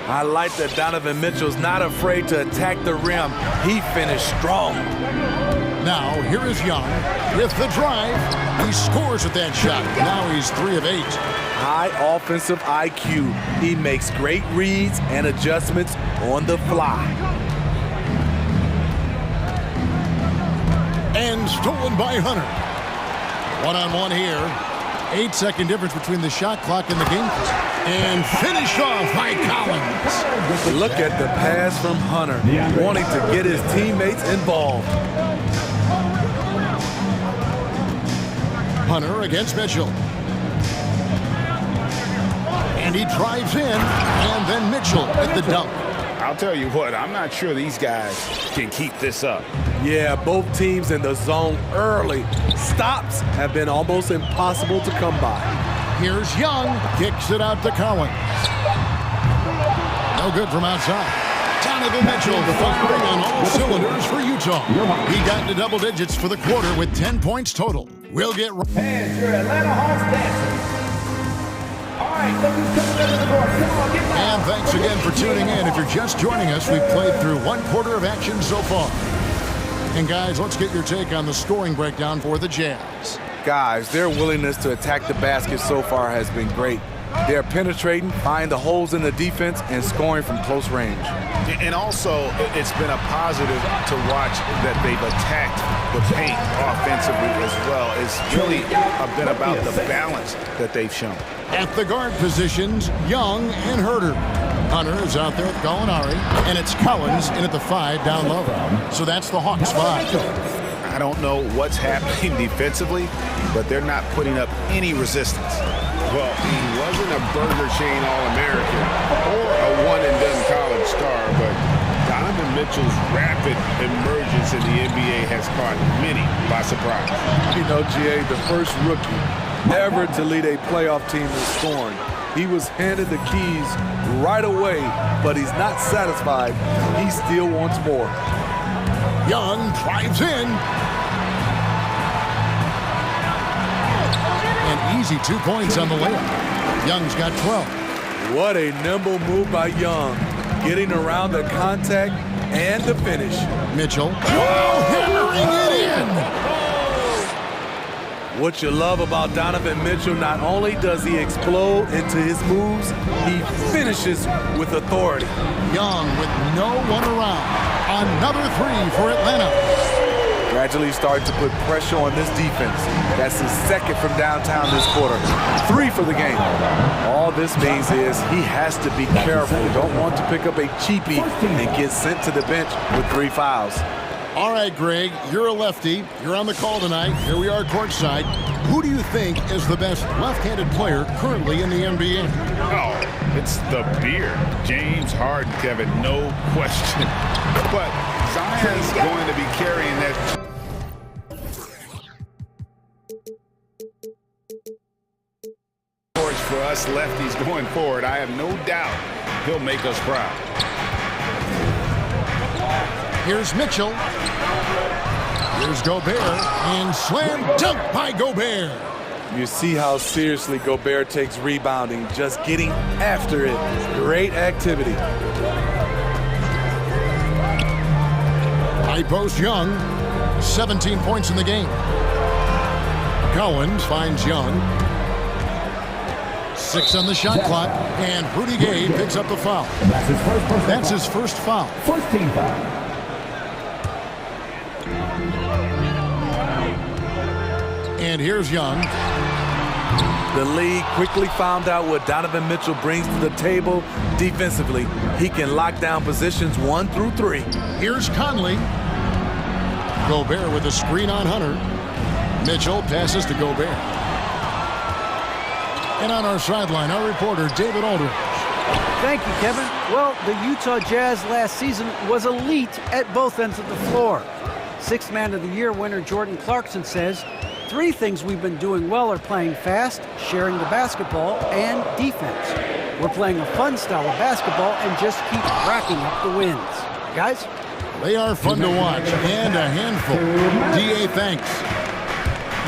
I like that Donovan Mitchell's not afraid to attack the rim. He finished strong. Now, here is Young with the drive. He scores with that shot. Now he's 3 of 8. High offensive IQ. He makes great reads and adjustments on the fly. And stolen by Hunter. One-on-one here. 8-second difference between the shot clock and the game clock. And finished off by Collins. Look at the pass from Hunter, wanting to get his teammates involved. Hunter against Mitchell. And he drives in, and then Mitchell at the dunk. I'll tell you what, I'm not sure these guys can keep this up. Yeah, both teams in the zone early. Stops have been almost impossible to come by. Here's Young, kicks it out to Collins. No good from outside. Donovan Mitchell firing on all cylinders for Utah. He got into double digits for the quarter with 10 points total. We'll get... And your Atlanta Hawks dancing. All right, look who's coming into the court. Come on, get down. And thanks again for tuning in. If you're just joining us, we've played through 1 quarter of action so far. And guys, let's get your take on the scoring breakdown for the Jazz. Guys, their willingness to attack the basket so far has been great. They're penetrating, finding the holes in the defense, and scoring from close range. And also, it's been a positive to watch that they've attacked the paint offensively as well. It's really been about the balance that they've shown. At the guard positions, Young and Herter. Hunter is out there with Gallinari, and it's Collins in at the 5 down low. So that's the Hawks 5. I don't know what's happening defensively, but they're not putting up any resistance. Well, he wasn't a Burger Chain All-American or a one-and-done college star, but Donovan Mitchell's rapid emergence in the NBA has caught many by surprise. You know, GA, the first rookie ever to lead a playoff team in scoring. He was handed the keys right away, but he's not satisfied. He still wants more. Young drives in. An easy 2 points on the layup. Young's got 12. What a nimble move by Young, getting around the contact and the finish. Mitchell, hammering it in. What you love about Donovan Mitchell, not only does he explode into his moves, he finishes with authority. Young with no one around. Another 3 for Atlanta. Gradually starting to put pressure on this defense. That's his second from downtown this quarter. 3 for the game. All this means is he has to be careful. You don't want to pick up a cheapie and get sent to the bench with 3 fouls. All right, Greg, you're a lefty. You're on the call tonight. Here we are courtside. Who do you think is the best left-handed player currently in the NBA? Oh, it's the beard. James Harden, Kevin, no question. But Zion's going to be carrying that. Torch for us lefties going forward. I have no doubt he'll make us proud. Here's Mitchell. Here's Gobert. And slam dunk by Gobert. You see how seriously Gobert takes rebounding, just getting after it. Great activity. High post Young. 17 points in the game. Collins finds Young. 6 on the shot clock. And Rudy Gay picks up the foul. That's his first foul. First team foul. And here's Young. The league quickly found out what Donovan Mitchell brings to the table defensively. He can lock down positions 1 through 3. Here's Conley. Gobert with a screen on Hunter. Mitchell passes to Gobert. And on our sideline, our reporter, David Aldridge. Thank you, Kevin. Well, the Utah Jazz last season was elite at both ends of the floor. 6th Man of the Year winner Jordan Clarkson says, 3 things we've been doing well are playing fast, sharing the basketball, and defense. We're playing a fun style of basketball and just keep racking up the wins. Guys? They are fun to watch and a handful. D.A. thanks.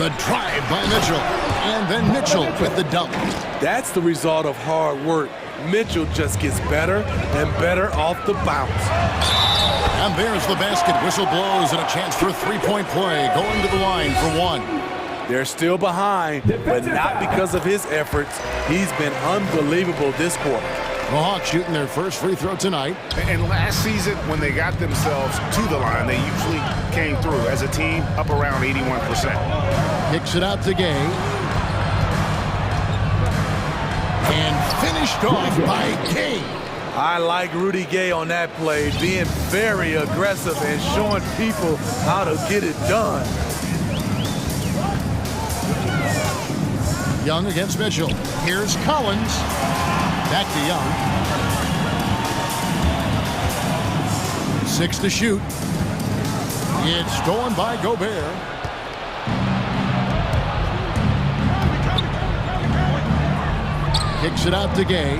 The drive by Mitchell. And then Mitchell with the dunk. That's the result of hard work. Mitchell just gets better and better off the bounce. And there's the basket. Whistle blows and a chance for a three-point play. Going to the line for one. They're still behind, but not because of his efforts. He's been unbelievable this quarter. The Hawks shooting their first free throw tonight. And last season, when they got themselves to the line, they usually came through as a team up around 81%. Kicks it out to Gay. And finished off by Gay. I like Rudy Gay on that play, being very aggressive and showing people how to get it done. Young against Mitchell. Here's Collins. Back to Young. 6 to shoot. It's stolen by Gobert. Kicks it out to Gay.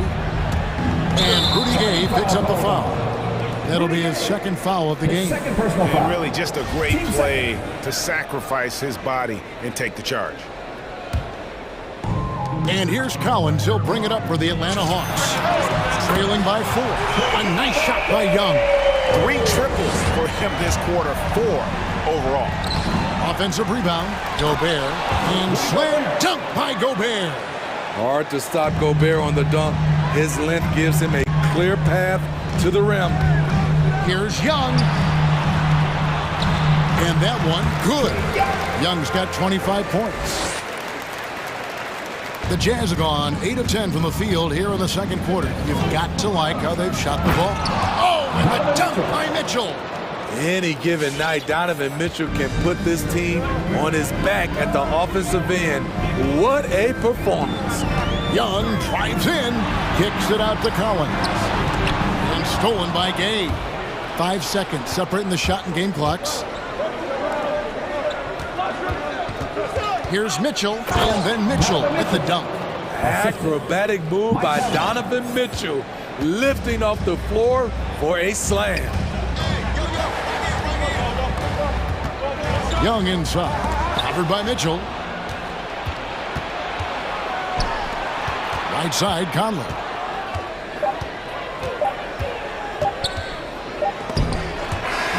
And Rudy Gay picks up the foul. That'll be his second foul of the game. And really just a great play to sacrifice his body and take the charge. And here's Collins. He'll bring it up for the Atlanta Hawks. Trailing by 4. A nice shot by Young. 3 triples for him this quarter, 4 overall. Offensive rebound. Gobert. And slam dunk by Gobert. Hard to stop Gobert on the dunk. His length gives him a clear path to the rim. Here's Young. And that one, good. Young's got 25 points. The Jazz have gone 8 of 10 from the field here in the second quarter. You've got to like how they've shot the ball. Oh, and a dunk by Mitchell. Any given night, Donovan Mitchell can put this team on his back at the offensive end. What a performance. Young drives in, kicks it out to Collins. And stolen by Gay. 5 seconds separating the shot and game clocks. Here's Mitchell, and then Mitchell with the dunk. Acrobatic move by Donovan Mitchell, lifting off the floor for a slam. Young inside, covered by Mitchell. Right side, Conley.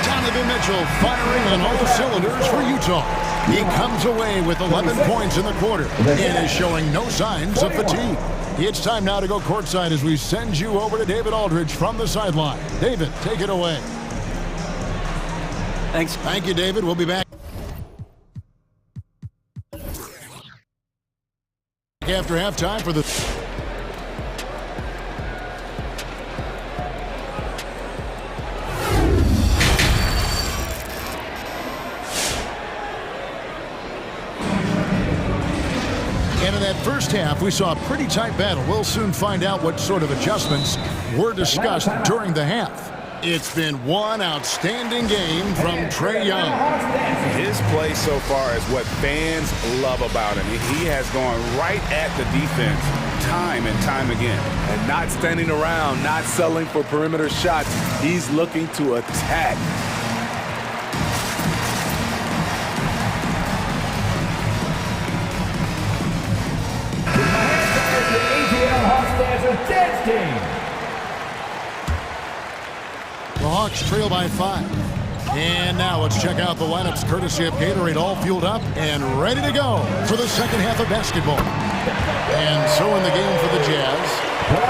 Donovan Mitchell firing on all cylinders for Utah. He comes away with 11 points in the quarter and is showing no signs of fatigue. It's time now to go courtside as we send you over to David Aldridge from the sideline. David, take it away. Thanks. Thank you, David. We'll be back after halftime for the... And in that first half, we saw a pretty tight battle. We'll soon find out what sort of adjustments were discussed during the half. It's been one outstanding game from Trae Young. His play so far is what fans love about him. He has gone right at the defense time and time again. And not standing around, not settling for perimeter shots. He's looking to attack. The Hawks trail by 5. And now let's check out the lineups courtesy of Gatorade, all fueled up and ready to go for the second half of basketball. And so in the game for the Jazz,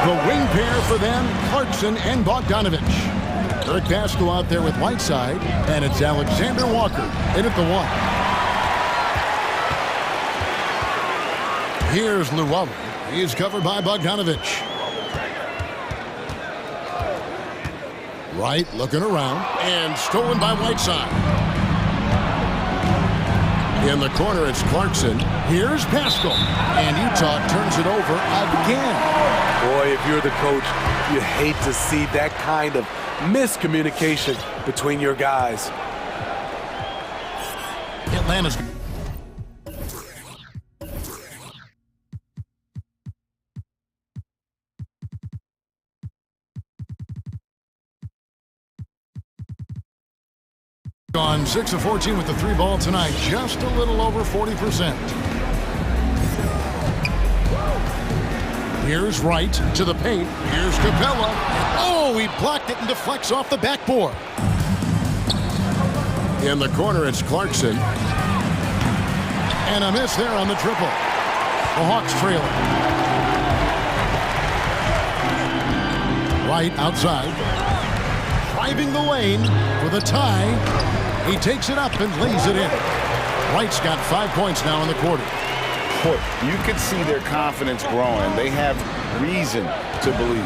the wing pair for them, Clarkson and Bogdanovich. Eric Pascal out there with Whiteside, and it's Alexander Walker in at the 1. Here's Llewellyn. He's covered by Bogdanovich. Wright looking around and stolen by Whiteside. In the corner, it's Clarkson. Here's Pascal. And Utah turns it over again. Boy, if you're the coach, you hate to see that kind of miscommunication between your guys. Atlanta's... on 6 of 14 with the 3 ball tonight, just a little over 40%. Here's Wright to the paint. Here's Capella. Oh, he blocked it and deflects off the backboard. In the corner, it's Clarkson. And a miss there on the triple. The Hawks trail it. Wright outside. Driving the lane for the tie. He takes it up and lays it in. Wright's got 5 points now in the quarter. You can see their confidence growing. They have reason to believe.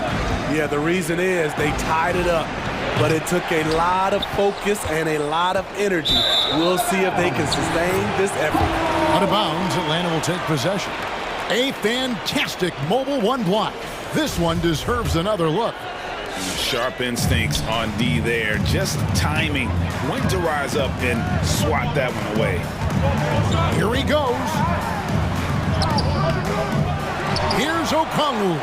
Yeah, the reason is they tied it up, but it took a lot of focus and a lot of energy. We'll see if they can sustain this effort. Out of bounds, Atlanta will take possession. A fantastic mobile one block. This one deserves another look. Sharp instincts on D there. Just timing when to rise up and swat that one away. Here he goes. Here's Okongwu.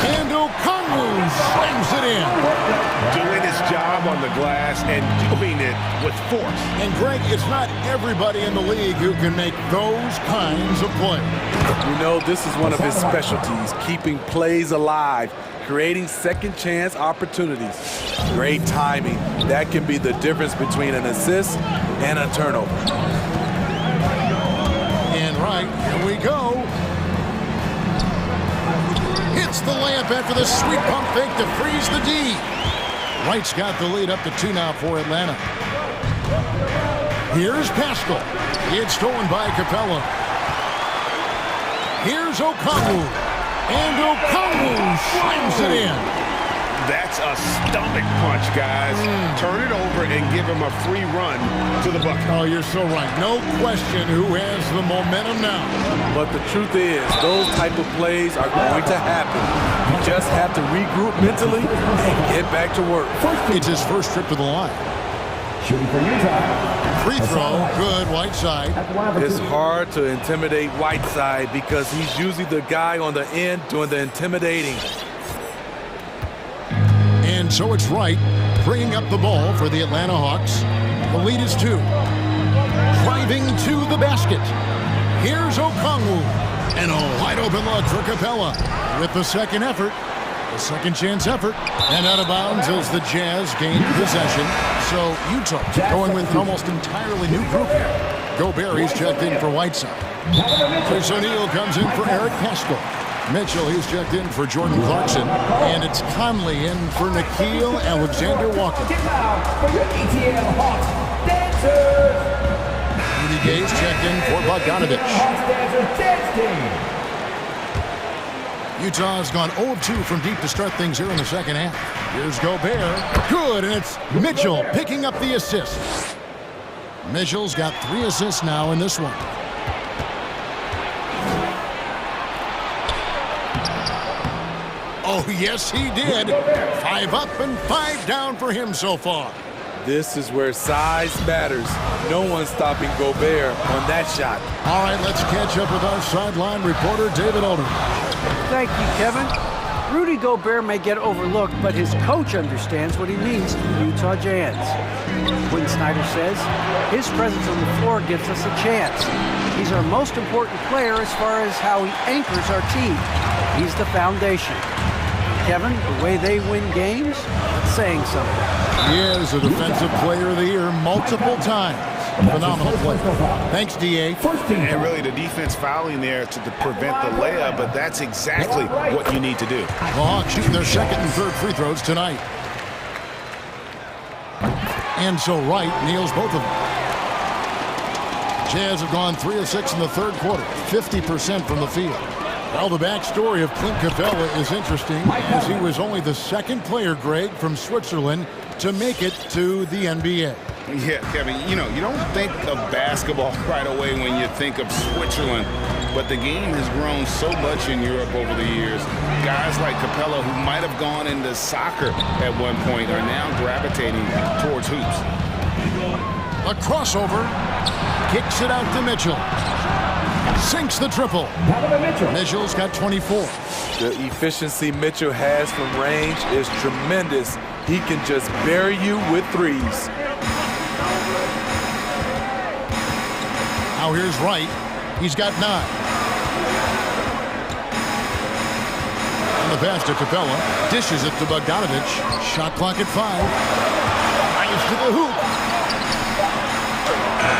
And Okongwu slams it in. Doing his job on the glass and doing it with force. And Greg, it's not everybody in the league who can make those kinds of plays. You know, this is one of his specialties, keeping plays alive, creating second chance opportunities. Great timing. That can be the difference between an assist and a turnover. And right, here we go. Hits the layup after the sweet pump fake to freeze the D. Wright's got the lead up to 2 now for Atlanta. Here's Pascal. It's stolen by Capella. Here's Okongwu. And Okongwu slams it in. That's a stomach punch, guys. Turn it over and give him a free run to the bucket. Oh, you're so right. No question who has the momentum now. But the truth is, those type of plays are going to happen. You just have to regroup mentally and get back to work. It's his first trip to the line. Shooting for Utah. Free throw, good, Whiteside. It's hard to intimidate Whiteside because he's usually the guy on the end doing the intimidating. And so it's Wright bringing up the ball for the Atlanta Hawks. The lead is 2. Driving to the basket. Here's Okongwu. And a wide open look for Capella with the second effort. The second chance effort. And out of bounds as the Jazz gain possession. So Utah going with an almost entirely new group here. Gobert, he's checked in for Whiteside. Chris O'Neal comes in for Eric Pascal. Mitchell, he's checked in for Jordan Clarkson. And it's Conley in for Nickeil Alexander-Walker. Rudy Gay's checked in for Bogdanovich. Utah's gone 0-2 from deep to start things here in the second half. Here's Gobert. Good, and it's Mitchell picking up the assist. Mitchell's got 3 assists now in this one. Oh, yes, he did. 5 up and 5 down for him so far. This is where size matters. No one's stopping Gobert on that shot. All right, let's catch up with our sideline reporter, David Aldridge. Thank you, Kevin. Rudy Gobert may get overlooked, but his coach understands what he means to the Utah Jazz. Quinn Snyder says, his presence on the floor gives us a chance. He's our most important player as far as how he anchors our team. He's the foundation. Kevin, the way they win games, it's saying something. He is a Defensive Player of the Year multiple times. Phenomenal play. Thanks, D.A. And really the defense fouling there to prevent the layup, but that's exactly what you need to do. The Hawks shooting their second and third free throws tonight. And so Wright nails both of them. Jazz have gone 3 of 6 in the third quarter, 50% from the field. Well, the backstory of Clint Capella is interesting, as he was only the second player, Greg, from Switzerland to make it to the NBA. Yeah, Kevin, you know, you don't think of basketball right away when you think of Switzerland, but the game has grown so much in Europe over the years. Guys like Capella, who might have gone into soccer at one point, are now gravitating towards hoops. A crossover, kicks it out to Mitchell. Sinks the triple. Mitchell's got 24. The efficiency Mitchell has from range is tremendous. He can just bury you with threes. Now here's Wright. He's got 9. On the pass to Capella. Dishes it to Bogdanovich. Shot clock at 5. Drives to the hoop.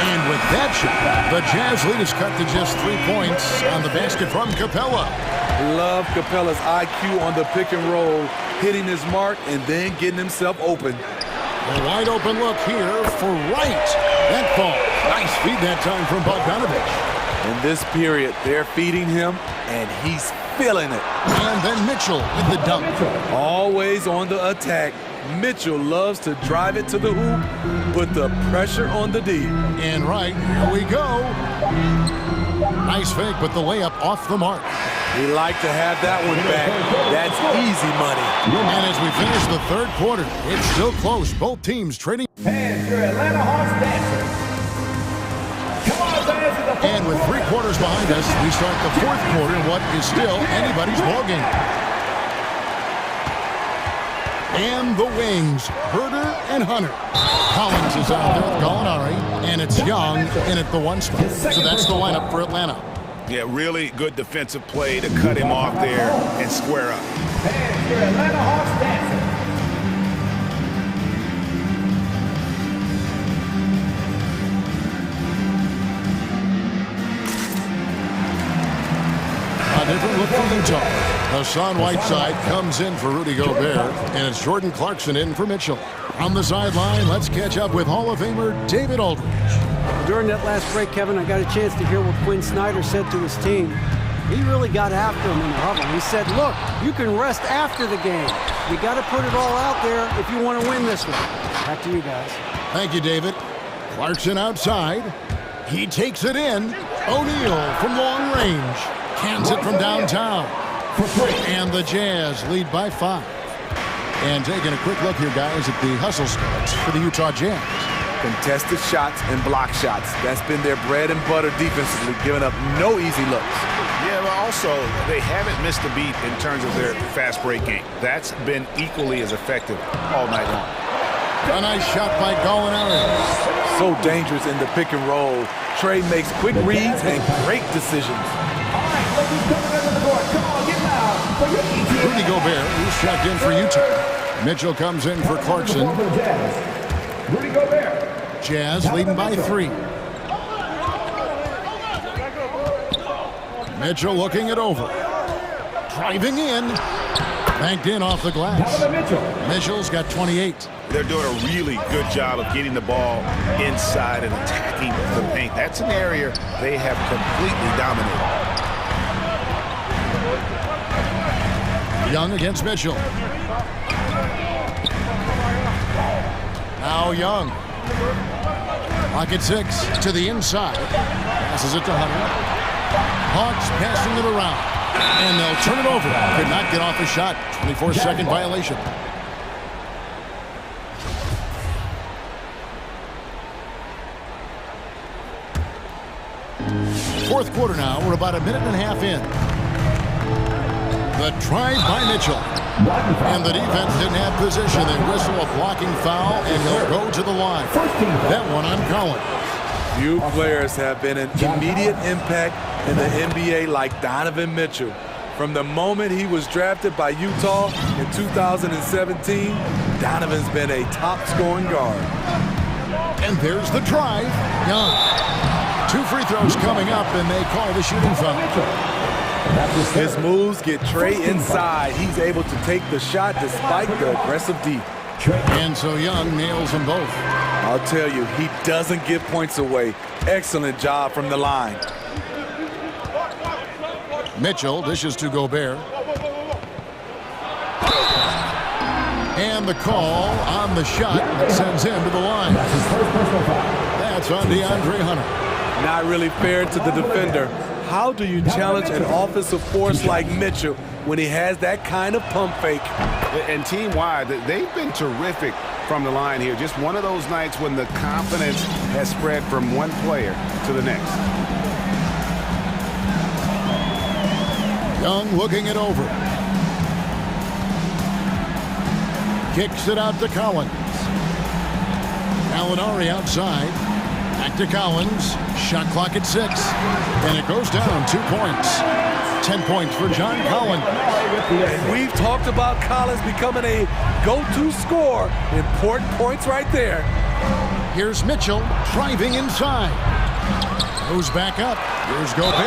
And with that shot, the Jazz lead is cut to just 3 points on the basket from Capella. Love Capella's IQ on the pick and roll, hitting his mark and then getting himself open. A wide open look here for Wright. That ball. Nice feed that time from Bogdanovich. In this period, they're feeding him, and he's feeling it. And then Mitchell with the dunk. Always on the attack. Mitchell loves to drive it to the hoop, put the pressure on the D. And right, here we go. Nice fake, but the layup off the mark. We like to have that one back. That's easy money. And as we finish the third quarter, it's still close. Both teams trading. And your Atlanta Hawks dancers. Come on, dancers. And with 3 quarters behind us, we start the fourth quarter in what is still anybody's ballgame. And the wings, Herder and Hunter. Collins is out there with Gallinari, and it's Young in at the 1 spot. So that's the lineup for Atlanta. Yeah, really good defensive play to cut him off there and square up. And your Atlanta Hawks dancers. A different look for Utah. Hassan Whiteside comes in for Rudy Gobert, and it's Jordan Clarkson in for Mitchell. On the sideline, let's catch up with Hall of Famer David Aldridge. During that last break, Kevin, I got a chance to hear what Quinn Snyder said to his team. He really got after him in the huddle. He said, look, you can rest after the game. You got to put it all out there if you want to win this one. Back to you guys. Thank you, David. Clarkson outside. He takes it in. O'Neal from long range. Cans it from downtown. And the Jazz lead by 5. And taking a quick look here, guys, at the hustle stats for the Utah Jazz. Contested shots and block shots. That's been their bread and butter defensively, giving up no easy looks. Yeah, but also, they haven't missed a beat in terms of their fast break game. That's been equally as effective all night long. A nice shot by Gallinari. So dangerous in the pick and roll. Trey makes quick reads and great decisions. Rudy Gobert, who's checked in for Utah. Mitchell comes in for Clarkson. Rudy Gobert. Jazz leading by 3. Mitchell looking it over. Driving in. Banked in off the glass. Mitchell's got 28. They're doing a really good job of getting the ball inside and attacking the paint. That's an area they have completely dominated. Young against Mitchell. Now Young. Pocket 6 to the inside. Passes it to Hunter. Hawks passing it around. And they'll turn it over. Could not get off a shot. 24-second violation. Fourth quarter now. We're about a minute and a half in. The drive by Mitchell. And the defense didn't have position. They whistle a blocking foul, and he'll go to the line. That one on Collins. Few players have been an immediate impact in the NBA like Donovan Mitchell. From the moment he was drafted by Utah in 2017, Donovan's been a top-scoring guard. And there's the drive. Young. 2 free throws coming up, and they call the shooting foul. His moves get Trey inside. He's able to take the shot despite the aggressive D. And so Young nails them both. I'll tell you, he doesn't give points away. Excellent job from the line. Mitchell dishes to Gobert. And the call on the shot that sends him to the line. That's on DeAndre Hunter. Not really fair to the defender. How do you challenge an offensive force like Mitchell when he has that kind of pump fake? And team-wide, they've been terrific from the line here. Just one of those nights when the confidence has spread from one player to the next. Young looking it over. Kicks it out to Collins. Gallinari outside. Back to Collins. Shot clock at 6. And it goes down 2 points. 10 points for John Collins. And we've talked about Collins becoming a go-to scorer. Important points right there. Here's Mitchell driving inside. Goes back up. Here's Gobert.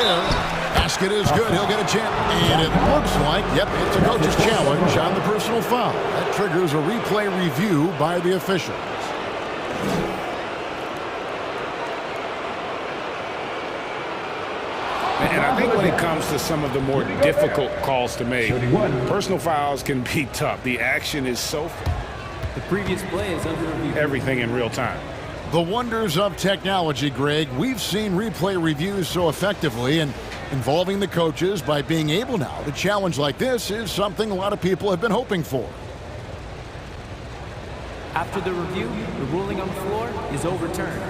Basket is good. He'll get a chance. And it looks like, yep, it's a coach's challenge on the personal foul. That triggers a replay review by the officials. And I think when it comes to some of the more difficult calls to make, personal fouls can be tough. The action is so... The previous play is under review. Everything in real time. The wonders of technology, Greg. We've seen replay reviews so effectively, and involving the coaches by being able now to challenge like this is something a lot of people have been hoping for. After the review, the ruling on the floor is overturned.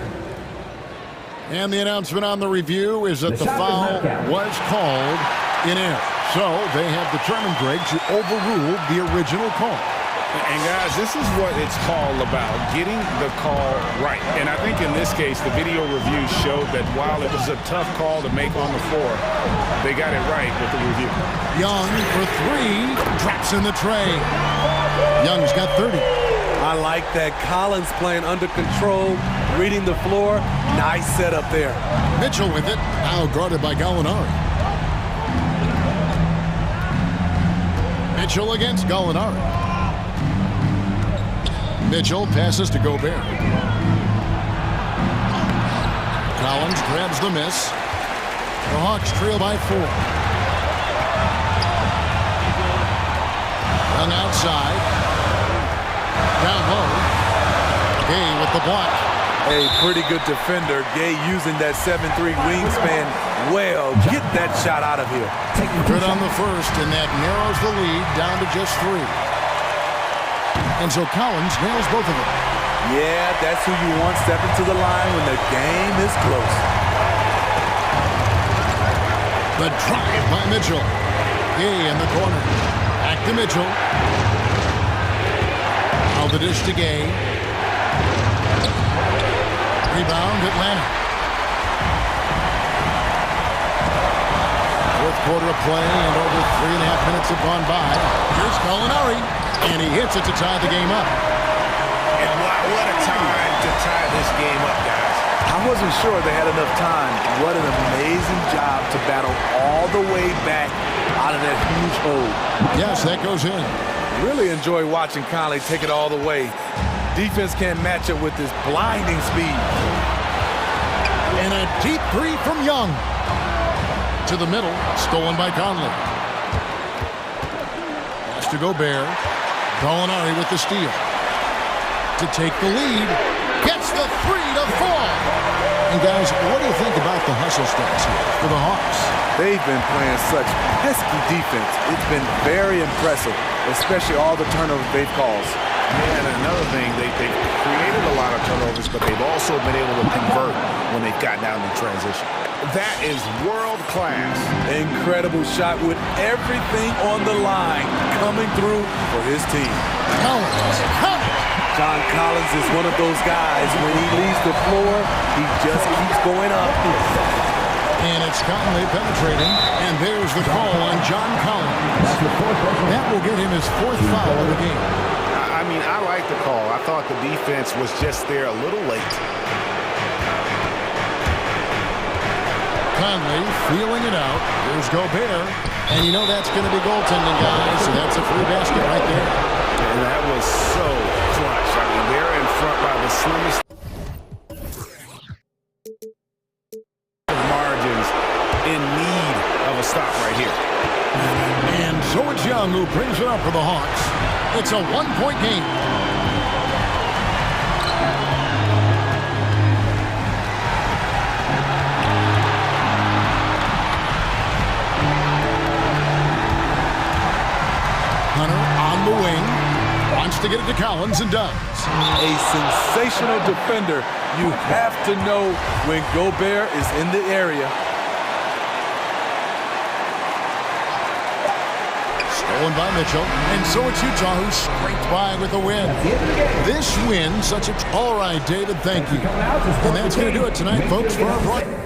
And the announcement on the review is that the foul was called in error. So they have determined, Greg, to overrule the original call. And guys, this is what it's all about, getting the call right. And I think in this case, the video review showed that while it was a tough call to make on the floor, they got it right with the review. Young for three, drops in the tray. Young's got 30. I like that. Collins playing under control, reading the floor. Nice setup there. Mitchell with it, now guarded by Gallinari. Mitchell against Gallinari. Mitchell passes to Gobert. Collins grabs the miss. The Hawks trail by 4. Young outside. Down low. Gay with the block. A pretty good defender. Gay using that 7'3" wingspan well. Get that shot out of here. Good on the first, and that narrows the lead down to just 3. And so Collins nails both of them. Yeah, that's who you want stepping to the line when the game is close. The drive by Mitchell. Gay in the corner. Back to Mitchell. Now the dish to Gay. Rebound Atlanta. Fourth quarter of play and over 3.5 minutes have gone by. Here's Gallinari. And he hits it to tie the game up. And what a time to tie this game up, guys. I wasn't sure they had enough time. What an amazing job to battle all the way back out of that huge hole. Yes, that goes in. Really enjoy watching Conley take it all the way. Defense can't match it with his blinding speed. And a deep three from Young. To the middle, stolen by Conley. Pass to Gobert. Gallinari with the steal. To take the lead. Gets the 3 to fall. And guys, what do you think about the hustle stats here for the Hawks? They've been playing such pesky defense. It's been very impressive, especially all the turnovers they've caused. Yeah, and another thing, they've created a lot of turnovers, but they've also been able to convert when they've gotten out in transition. That is world class. Incredible shot with everything on the line coming through for his team. John Collins is one of those guys. When he leaves the floor, he just keeps going up. And it's Conley penetrating, and there's the call on John Collins. That will get him his 4th foul of the game. I mean, I like the call. I thought the defense was just there a little late. Conley feeling it out. Here's Gobert. And you know that's going to be goaltending, guys. So that's a free basket right there. And that was so clutch. I mean, they're in front by the slimmest margins, in need of a stop right here. And so it's Young who brings it up for the Hawks. It's a 1-point game. Hunter on the wing. Wants to get it to Collins and does. A sensational defender. You have to know when Gobert is in the area. Stolen by Mitchell. And so it's Utah who scraped by with the win. This win, such a... All right, David, thank you. And that's going to do it tonight, folks, for our broadcast.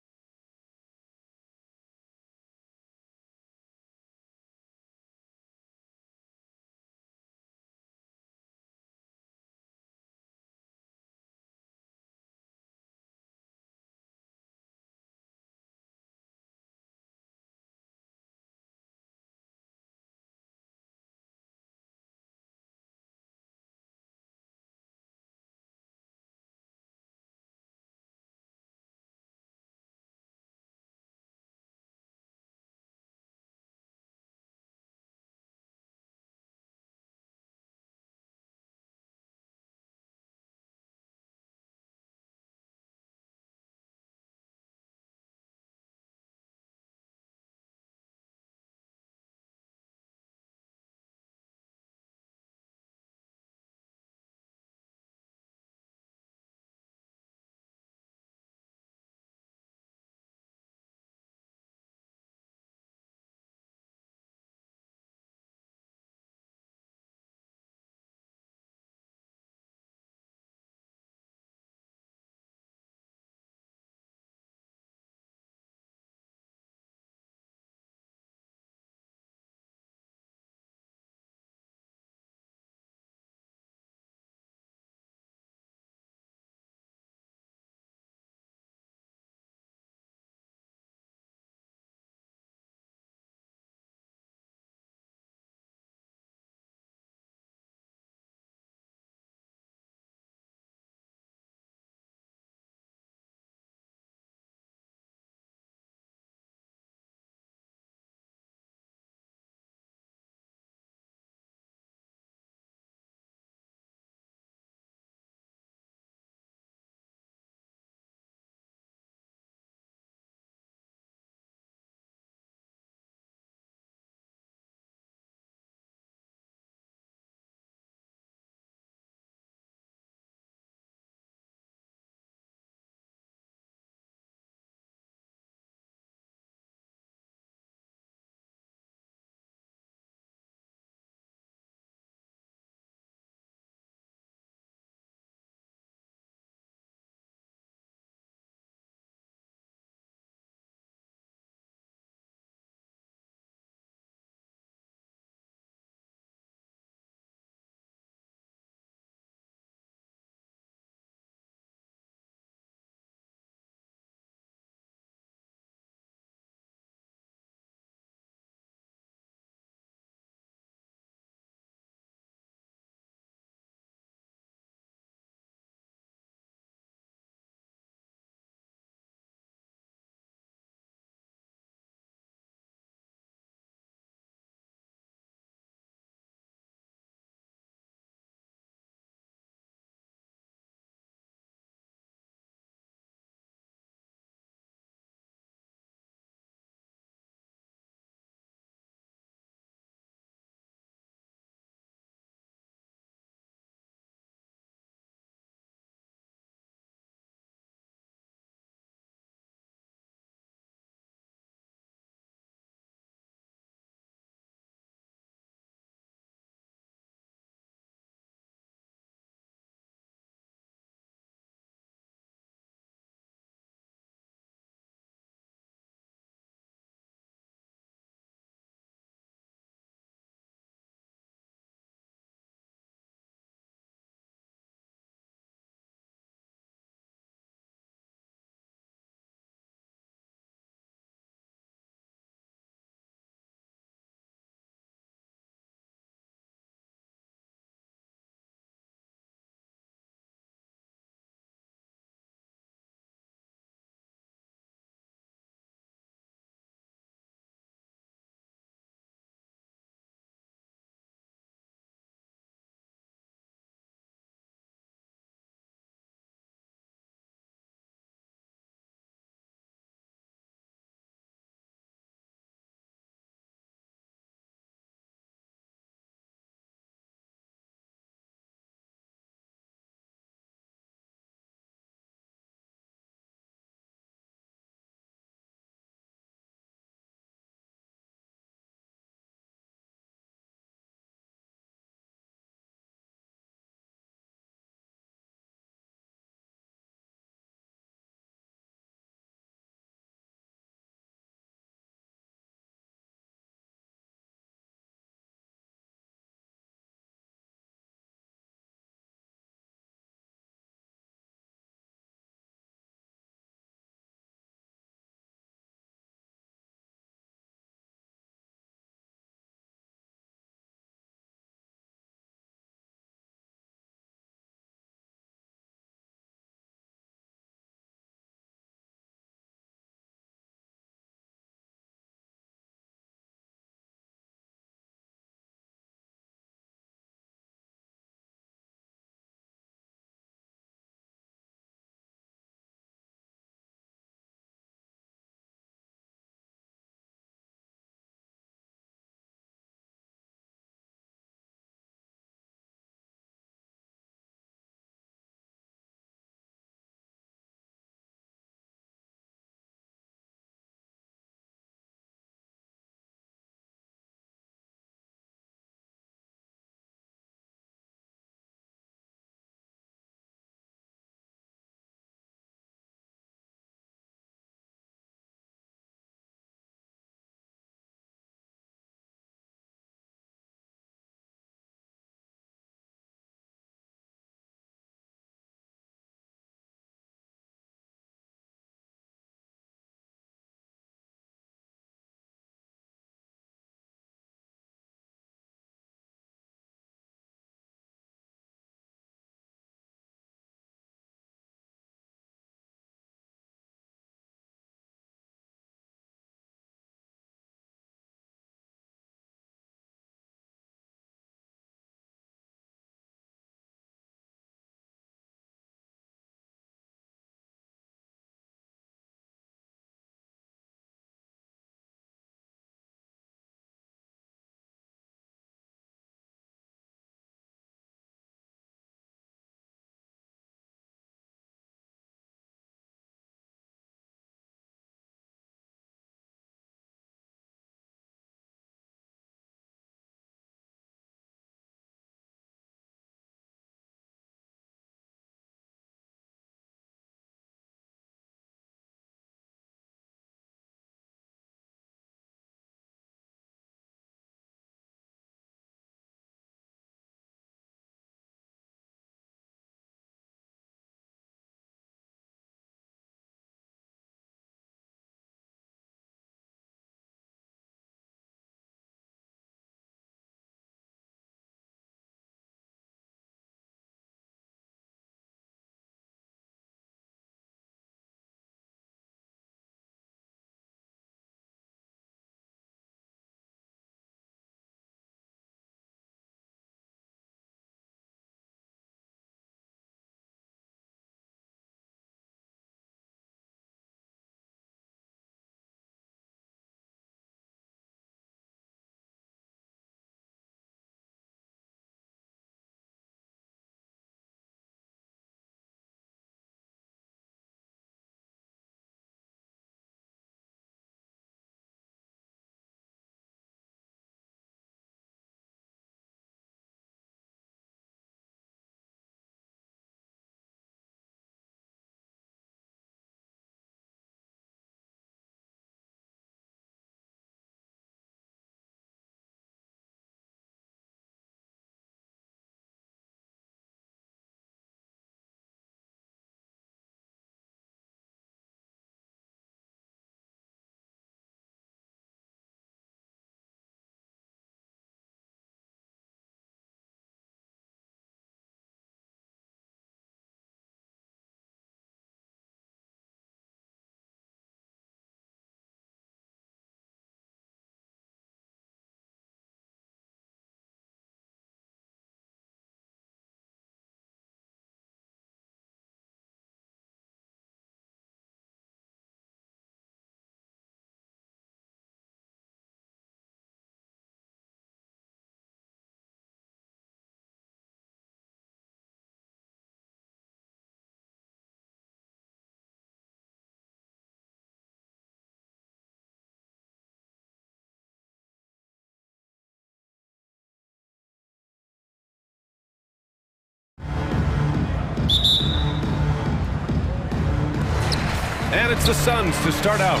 And it's the Suns to start out.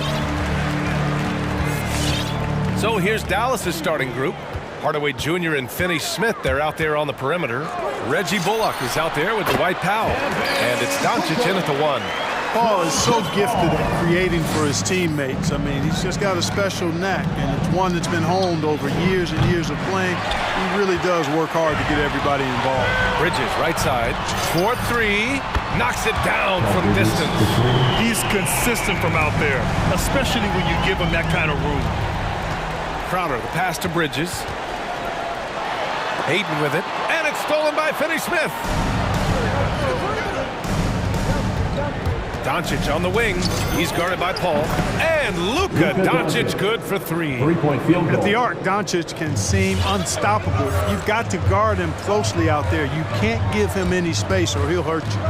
So here's Dallas's starting group. Hardaway Jr. and Finney Smith, they're out there on the perimeter. Reggie Bullock is out there with Dwight Powell. And it's Doncic in at the 1. Paul is so gifted at creating for his teammates. I mean, he's just got a special knack, and it's one that's been honed over years and years of playing. He really does work hard to get everybody involved. Bridges, right side, 4-3, knocks it down from distance. He's consistent from out there, especially when you give him that kind of room. Crowder, the pass to Bridges. Hayden with it, and it's stolen by Finney Smith. Doncic on the wing. He's guarded by Paul. And Luka Doncic good for 3. Three-point field goal. At the arc, Doncic can seem unstoppable. You've got to guard him closely out there. You can't give him any space or he'll hurt you.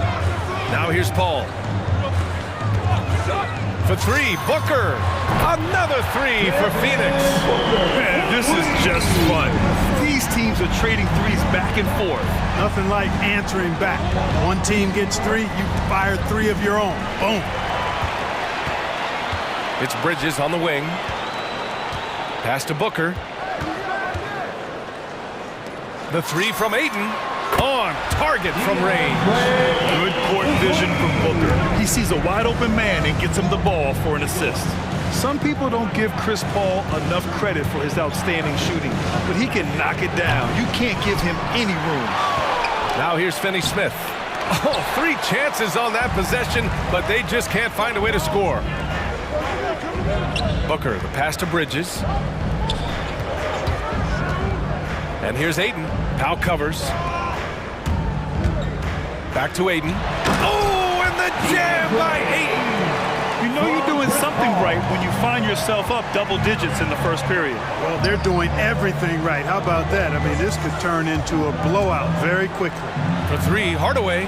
Now here's Paul. For 3, Booker. Another 3 for Phoenix. Man, this is just fun. These teams are trading threes back and forth. Nothing like answering back. One team gets 3, you fire 3 of your own. Boom. It's Bridges on the wing. Pass to Booker. The 3 from Ayton. On target from range. Good court vision from Booker. He sees a wide open man and gets him the ball for an assist. Some people don't give Chris Paul enough credit for his outstanding shooting, but he can knock it down. You can't give him any room. Now here's Finney Smith. Oh, 3 chances on that possession, but they just can't find a way to score. Booker, the pass to Bridges. And here's Ayton. Powell covers. Back to Ayton. Oh, and the jam by Ayton. You know you're doing something right when you find yourself up double digits in the first period. Well, they're doing everything right. How about that? I mean, this could turn into a blowout very quickly. For 3, Hardaway.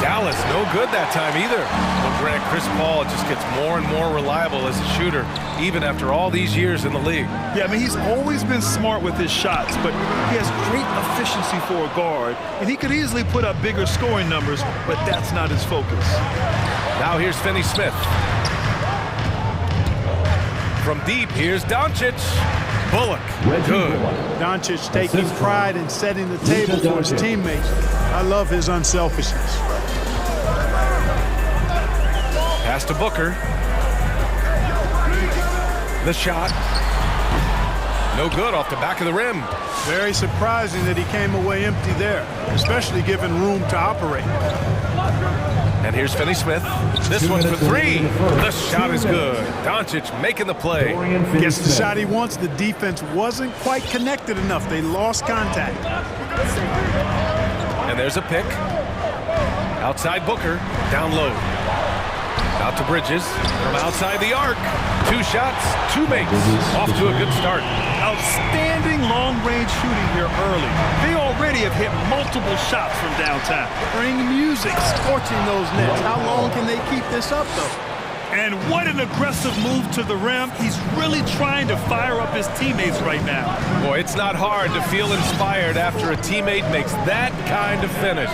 Dallas, no good that time either. Well, Grant, Chris Paul just gets more and more reliable as a shooter, even after all these years in the league. Yeah, I mean, he's always been smart with his shots, but he has great efficiency for a guard, and he could easily put up bigger scoring numbers, but that's not his focus. Now here's Finney Smith. From deep, here's Doncic. Bullock, good. Doncic taking pride in setting the table for his teammates. I love his unselfishness. Pass to Booker. The shot. No good off the back of the rim. Very surprising that he came away empty there, especially given room to operate. And here's Finney Smith. This one for 3. The shot is good. Doncic making the play. Gets the shot he wants. The defense wasn't quite connected enough. They lost contact. And there's a pick. Outside Booker. Down low. Out to Bridges. From outside the arc. 2 shots, 2 makes. Off to a good start. Outstanding long-range shooting here early. They already have hit multiple shots from downtown. Bring music, scorching those nets. How long can they keep this up, though? And what an aggressive move to the rim. He's really trying to fire up his teammates right now. Boy, it's not hard to feel inspired after a teammate makes that kind of finish.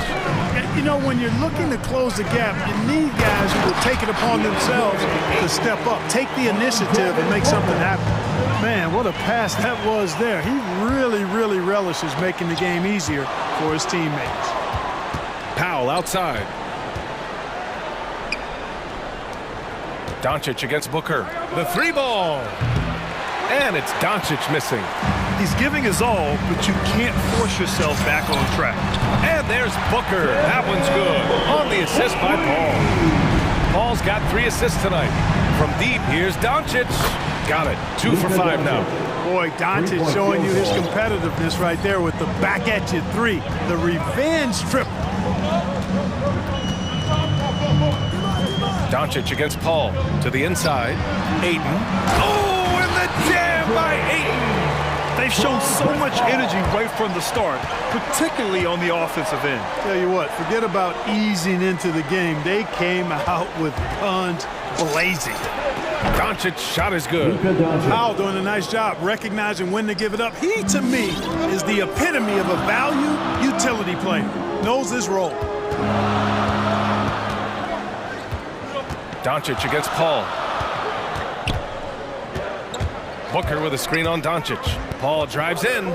You know, when you're looking to close the gap, you need guys who will take it upon themselves to step up, take the initiative and make something happen. Man, what a pass that was there. He really, really relishes making the game easier for his teammates. Powell outside. Doncic against Booker. The 3 ball. And it's Doncic missing. He's giving his all, but you can't force yourself back on track. And there's Booker. That one's good. On the assist by Paul. Paul's got 3 assists tonight. From deep, here's Doncic. Got it. 2 for 5 now. Boy, Doncic showing you his competitiveness right there with the back at you 3. The revenge triple. Doncic against Paul. To the inside. Ayton. Oh, and the jam by Ayton. They've shown so much energy right from the start, particularly on the offensive end. Tell you what, forget about easing into the game. They came out with guns blazing. Doncic's shot is good. Powell doing a nice job recognizing when to give it up. He, to me, is the epitome of a value utility player. Knows his role. Doncic against Paul. Booker with a screen on Doncic. Paul drives in.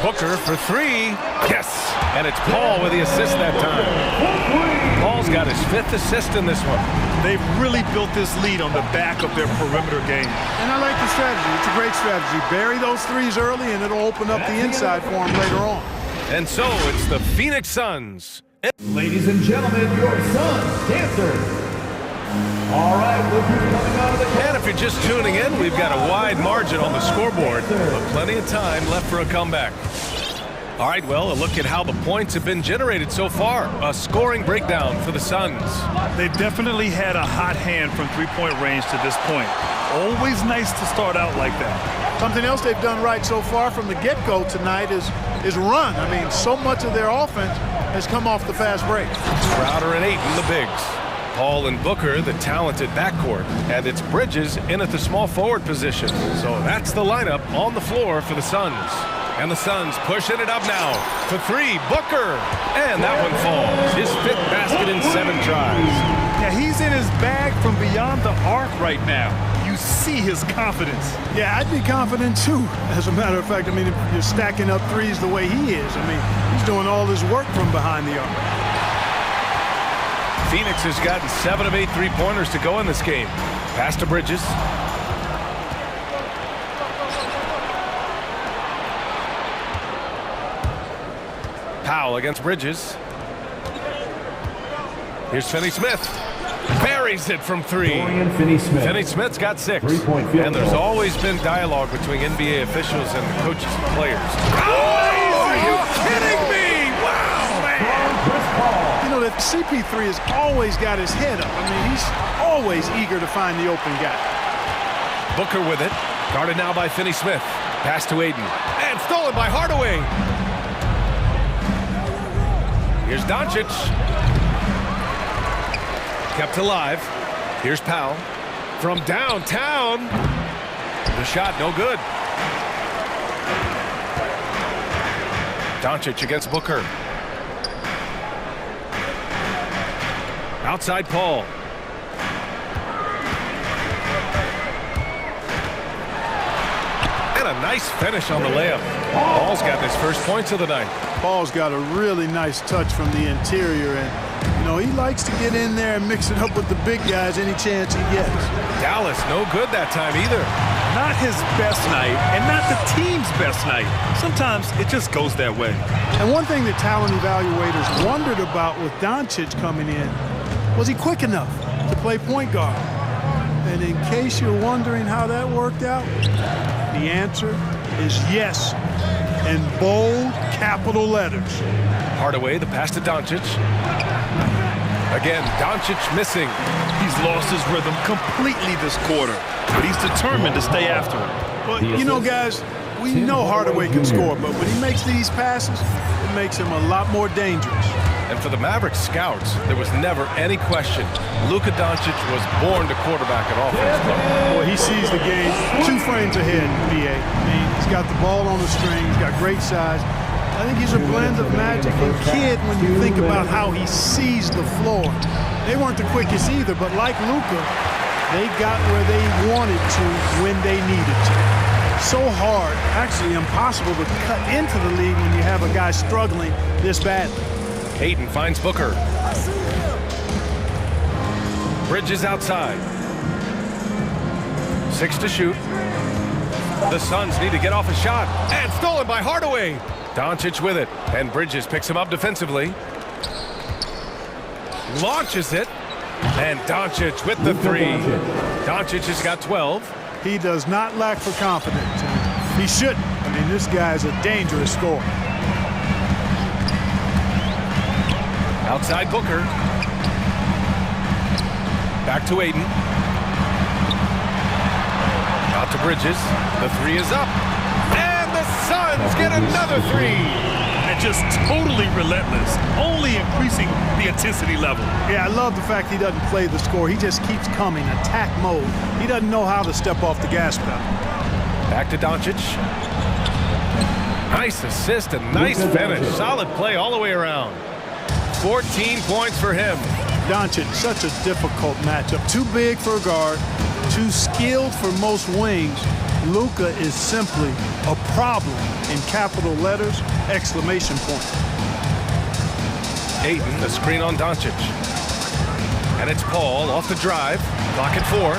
Booker for three. Yes! And it's Paul with the assist that time. Paul's got his 5th assist in this one. They've really built this lead on the back of their perimeter game. And I like the strategy. It's a great strategy. Bury those threes early, and it'll open up the inside for them later on. And so it's the Phoenix Suns. Ladies and gentlemen, your Suns dancers. All right, look who's coming out of the And if you're just tuning in, we've got a wide margin on the scoreboard, but plenty of time left for a comeback. All right, well, a look at how the points have been generated so far. A scoring breakdown for the Suns. They've definitely had a hot hand from three-point range to this point. Always nice to start out like that. Something else they've done right so far from the get-go tonight is run. I mean, so much of their offense has come off the fast break. Crowder and Ayton, the bigs. Paul and Booker, the talented backcourt. And it's Bridges in at the small forward position. So that's the lineup on the floor for the Suns. And the Suns pushing it up now for three. Booker. And that one falls. His 5th basket in 7 tries. Yeah, he's in his bag from beyond the arc right now. You see his confidence. Yeah, I'd be confident too. As a matter of fact, I mean, if you're stacking up threes the way he is, I mean, he's doing all his work from behind the arc. Phoenix has gotten 7 of 8 3-pointers to go in this game. Pass to Bridges. Powell against Bridges. Here's Finney-Smith. Buries it from 3. Finney-Smith's got 6. And there's always been dialogue between NBA officials and the coaches and players. Oh, are you kidding me? Wow, man! You know, that CP3 has always got his head up. I mean, he's always eager to find the open guy. Booker with it. Guarded now by Finney-Smith. Pass to Ayton. And stolen by Hardaway. Here's Doncic. Kept alive. Here's Powell. From downtown. The shot no good. Doncic against Booker. Outside Paul. And a nice finish on the layup. Paul's got his first points of the night. Paul's got a really nice touch from the interior, and you know, he likes to get in there and mix it up with the big guys any chance he gets. Dallas no good that time either. Not his best night, and not the team's best night. Sometimes it just goes that way. And one thing that talent evaluators wondered about with Doncic coming in, was he quick enough to play point guard? And in case you're wondering how that worked out, the answer is yes, in bold capital letters. Hardaway, the pass to Doncic. Again, Doncic missing. He's lost his rhythm completely this quarter, but he's determined to stay after it. Well, you know, guys, we know Hardaway can score, but when he makes these passes, it makes him a lot more dangerous. And for the Mavericks scouts, there was never any question. Luka Doncic was born to quarterback at offense. Boy, he sees the game 2 frames ahead, BA. I mean, he's got the ball on the string, he's got great size. I think he's a blend of Magic and Kidd when you think about how he sees the floor. They weren't the quickest either, but like Luka, they got where they wanted to when they needed to. So hard, actually impossible to cut into the league when you have a guy struggling this badly. Ayton finds Booker. Bridges outside. 6 to shoot. The Suns need to get off a shot. And stolen by Hardaway. Doncic with it. And Bridges picks him up defensively. Launches it. And Doncic with the 3. Doncic has got 12. He does not lack for confidence. He shouldn't. I mean, this guy's a dangerous scorer. Outside Booker. Back to Ayton. Out to Bridges. The 3 is up. And the Suns get another 3. And just totally relentless, only increasing the intensity level. Yeah, I love the fact he doesn't play the score. He just keeps coming, attack mode. He doesn't know how to step off the gas pedal. Back to Doncic. Nice assist and nice finish. Solid play all the way around. 14 points for him. Doncic, such a difficult matchup. Too big for a guard, too skilled for most wings. Luka is simply a problem in capital letters, exclamation point. Ayton, the screen on Doncic. And it's Paul off the drive. Clock at 4.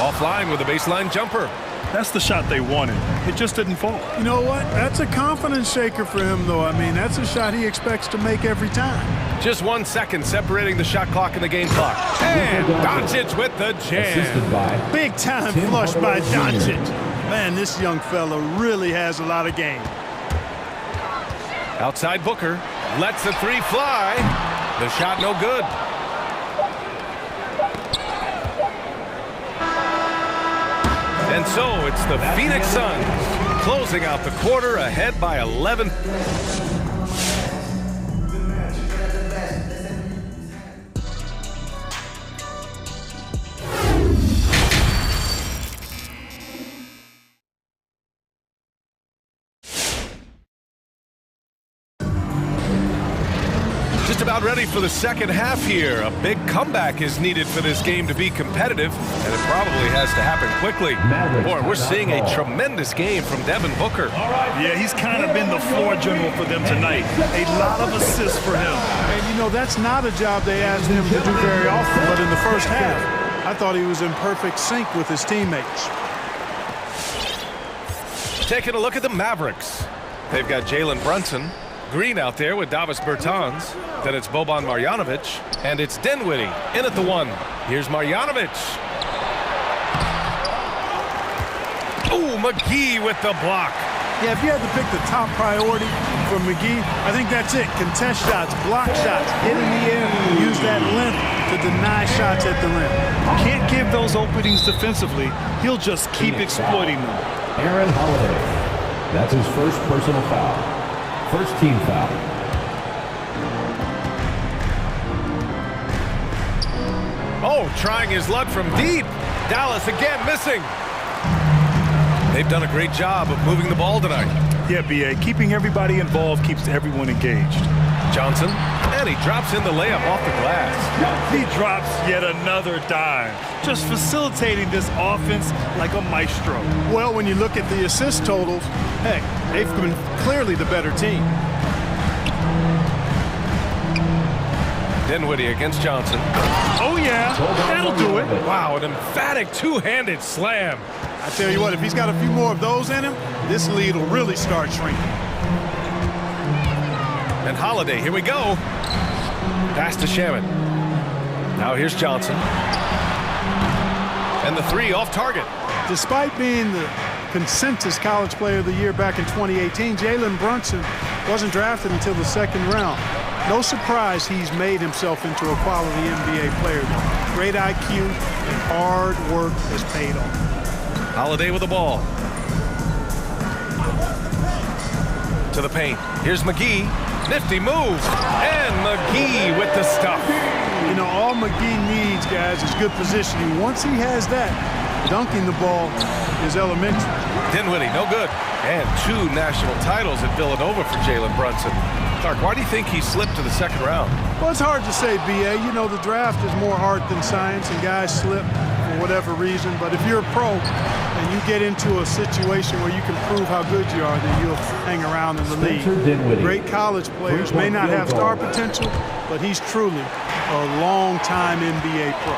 Offline with a baseline jumper. That's the shot they wanted. It just didn't fall. You know what? That's a confidence shaker for him, though. I mean, that's a shot he expects to make every time. Just 1 second separating the shot clock and the game clock. And Doncic with the jam. Big time flush by Doncic. Man, this young fella really has a lot of game. Outside Booker. Lets the 3 fly. The shot no good. And so it's the Phoenix Suns closing out the quarter ahead by 11. Just about ready for the second half here. A big comeback is needed for this game to be competitive, and it probably has to happen quickly. Boy, we're seeing a tremendous game from Devin Booker. Yeah, he's kind of been the floor general for them tonight. A lot of assists for him. And you know, that's not a job they asked him to do very often, but in the first half, I thought he was in perfect sync with his teammates. Taking a look at the Mavericks. They've got Jalen Brunson. Green out there with Davis Bertans. Then it's Boban Marjanovic. And it's Dinwiddie in at the 1. Here's Marjanovic. Ooh, McGee with the block. Yeah, if you had to pick the top priority for McGee, I think that's it. Contest shots, block shots, get in the air, use that length to deny shots at the rim. Can't give those openings defensively. He'll just keep exploiting them. Aaron Holiday. That's his first personal foul. First team foul. Oh, trying his luck from deep. Dallas again missing. They've done a great job of moving the ball tonight. Yeah, B.A. Keeping everybody involved keeps everyone engaged. Johnson, and he drops in the layup off the glass. He drops yet another dime. Just facilitating this offense like a maestro. Well, when you look at the assist totals, heck, they've been clearly the better team. Dinwiddie against Johnson. Oh, yeah. That'll do it. Wow, an emphatic two-handed slam. I tell you what, if he's got a few more of those in him, this lead will really start shrinking. And Holiday, here we go. Pass to Shaman. Now here's Johnson. And the 3 off target. Despite being the consensus college player of the year back in 2018, Jalen Brunson wasn't drafted until the second round. No surprise he's made himself into a quality NBA player. Great IQ and hard work has paid off. Holiday with the ball. To the paint. Here's McGee. Nifty move. And McGee with the stuff. You know, all McGee needs, guys, is good positioning. Once he has that, dunking the ball is elementary. Dinwiddie, no good. And 2 national titles at Villanova for Jalen Brunson. Clark, why do you think he slipped to the second round? Well, it's hard to say, B.A. You know, the draft is more art than science, and guys slip for whatever reason. But if you're a pro and you get into a situation where you can prove how good you are, then you'll hang around in the league. Great college players may not have star potential, but he's truly a long-time NBA pro.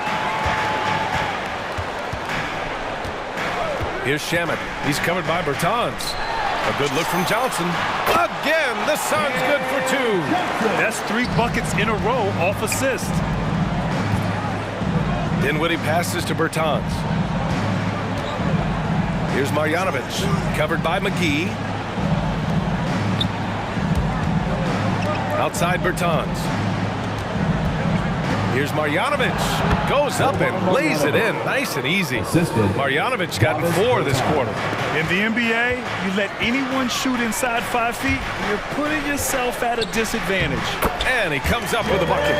Here's Shaman. He's covered by Bertans. A good look from Johnson. Again, the Suns good for 2. That's 3 buckets in a row off assist. Dinwiddie passes to Bertans. Here's Marjanovic, covered by McGee. Outside Bertans. Here's Marjanovic. Goes up and lays it in nice and easy. Marjanovic got 4 this quarter. In the NBA, you let anyone shoot inside 5 feet, you're putting yourself at a disadvantage. And he comes up with a bucket.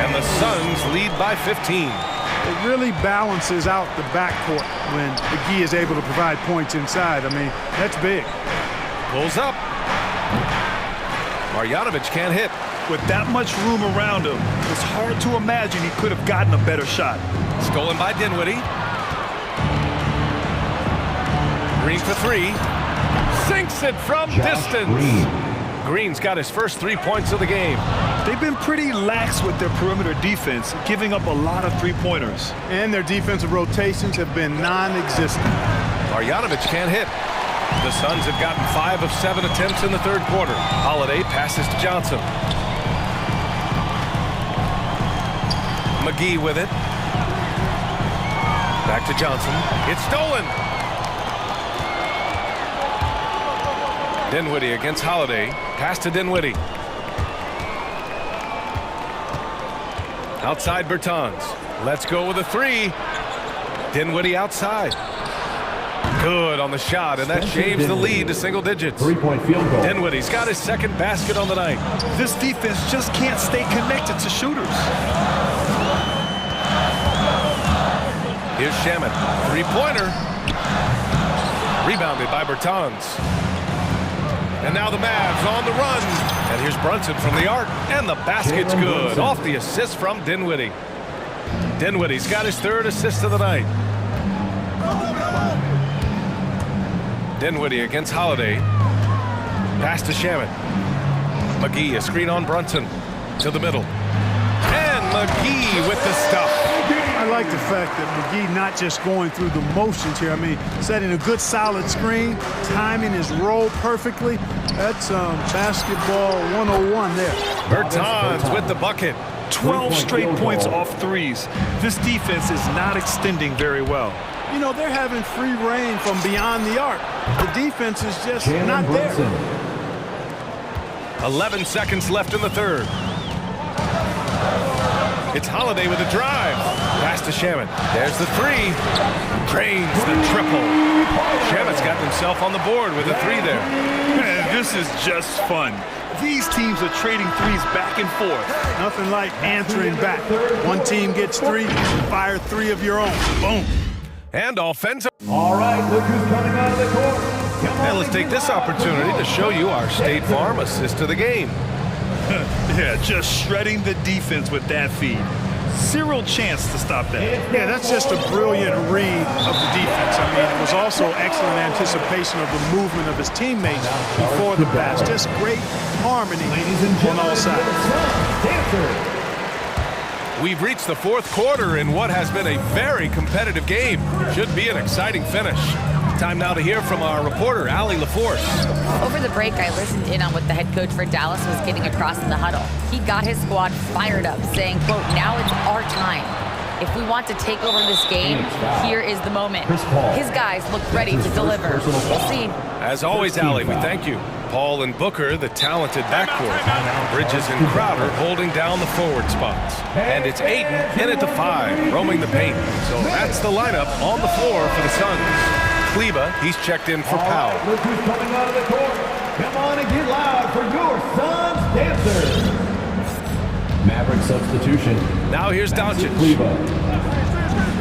And the Suns lead by 15. It really balances out the backcourt when McGee is able to provide points inside. I mean, that's big. Pulls up. Marjanovic can't hit. With that much room around him, it's hard to imagine he could have gotten a better shot. Stolen by Dinwiddie. Green for three. Sinks it from distance. Green's got his first 3 points of the game. They've been pretty lax with their perimeter defense, giving up a lot of three-pointers. And their defensive rotations have been non-existent. Marjanovic can't hit. The Suns have gotten 5 of 7 attempts in the third quarter. Holiday passes to Johnson. McGee with it. Back to Johnson. It's stolen. Dinwiddie against Holiday. Pass to Dinwiddie. Outside Bertans. Let's go with a three. Dinwiddie outside. Good on the shot, and that shaves the lead to single digits. 3-point field goal. Dinwiddie's got his second basket on the night. This defense just can't stay connected to shooters. Here's Shaman. Three-pointer. Rebounded by Bertans. And now the Mavs on the run. And here's Brunson from the arc. And the basket's good. Off the assist from Dinwiddie. Dinwiddie's got his third assist of the night. Dinwiddie against Holiday. Pass to Shaman. McGee, a screen on Brunson. To the middle. And McGee with the stuff. I like the fact that McGee not just going through the motions here. I mean, setting a good solid screen, timing his roll perfectly. That's basketball 101 there. Bertans with the bucket. 12 straight points off threes. This defense is not extending very well. You know, they're having free reign from beyond the arc. The defense is just not there. 11 seconds left in the third. It's Holiday with a drive. Pass to Shaman. There's the three. Drains the triple. Shaman's got himself on the board with a three there. Man, this is just fun. These teams are trading threes back and forth. Nothing like answering back. One team gets three, you fire three of your own. Boom. And offensive. All right, look who's coming out of the court. And let's take this opportunity to show you our State Farm assist to the game. Yeah, just shredding the defense with that feed. Zero chance to stop that. Yeah, that's just a brilliant read of the defense. I mean, it was also excellent anticipation of the movement of his teammates before the pass. Just great harmony on all sides. We've reached the fourth quarter in what has been a very competitive game. Should be an exciting finish. Time now to hear from our reporter, Allie LaForce. Over the break, I listened in on what the head coach for Dallas was getting across in the huddle. He got his squad fired up, saying, quote, now it's our time. If we want to take over this game, here is the moment. His guys look ready to deliver. We'll see. As always, Allie, we thank you. Paul and Booker, the talented backcourt. Bridges and Crowder holding down the forward spots. And it's Ayton in at the 5, roaming the paint. So that's the lineup on the floor for the Suns. Kleba, he's checked in for Powell. Look who's coming out of the court. Come on and get loud for your Suns dancers. Maverick substitution. Now here's Doncic.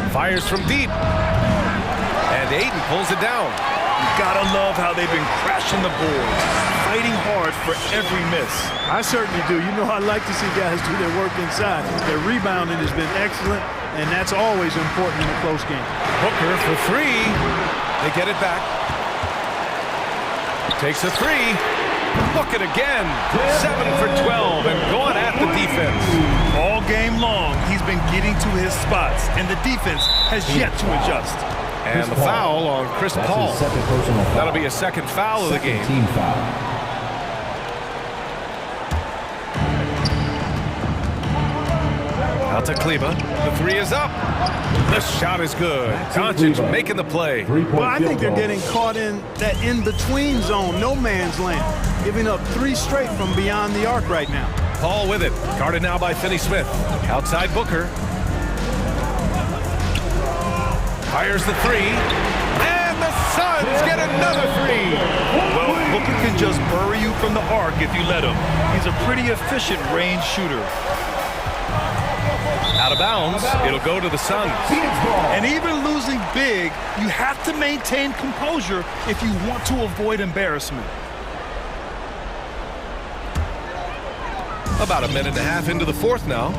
Fires from deep. And Ayton pulls it down. You gotta love how they've been crashing the boards, fighting hard for every miss. I certainly do. You know, I like to see guys do their work inside. Their rebounding has been excellent, and that's always important in a close game. Booker for three. They get it back. Takes a three. Look it again. 7 for 12 and going at the defense. All game long, he's been getting to his spots, and the defense has yet to adjust. And the foul on Chris Paul. That'll be a second foul of the game. Team foul. Out to Kleba. The three is up. The shot is good. Doncic making the play. Well, I think they're getting caught in that in-between zone, no man's land, giving up 3 straight from beyond the arc right now. Paul with it. Guarded now by Finney-Smith. Outside Booker. Fires the three. And the Suns get another three. Well, Booker can just bury you from the arc if you let him. He's a pretty efficient range shooter. Out of bounds, it'll go to the Suns. And even losing big, you have to maintain composure if you want to avoid embarrassment. About a minute and a half into the fourth now.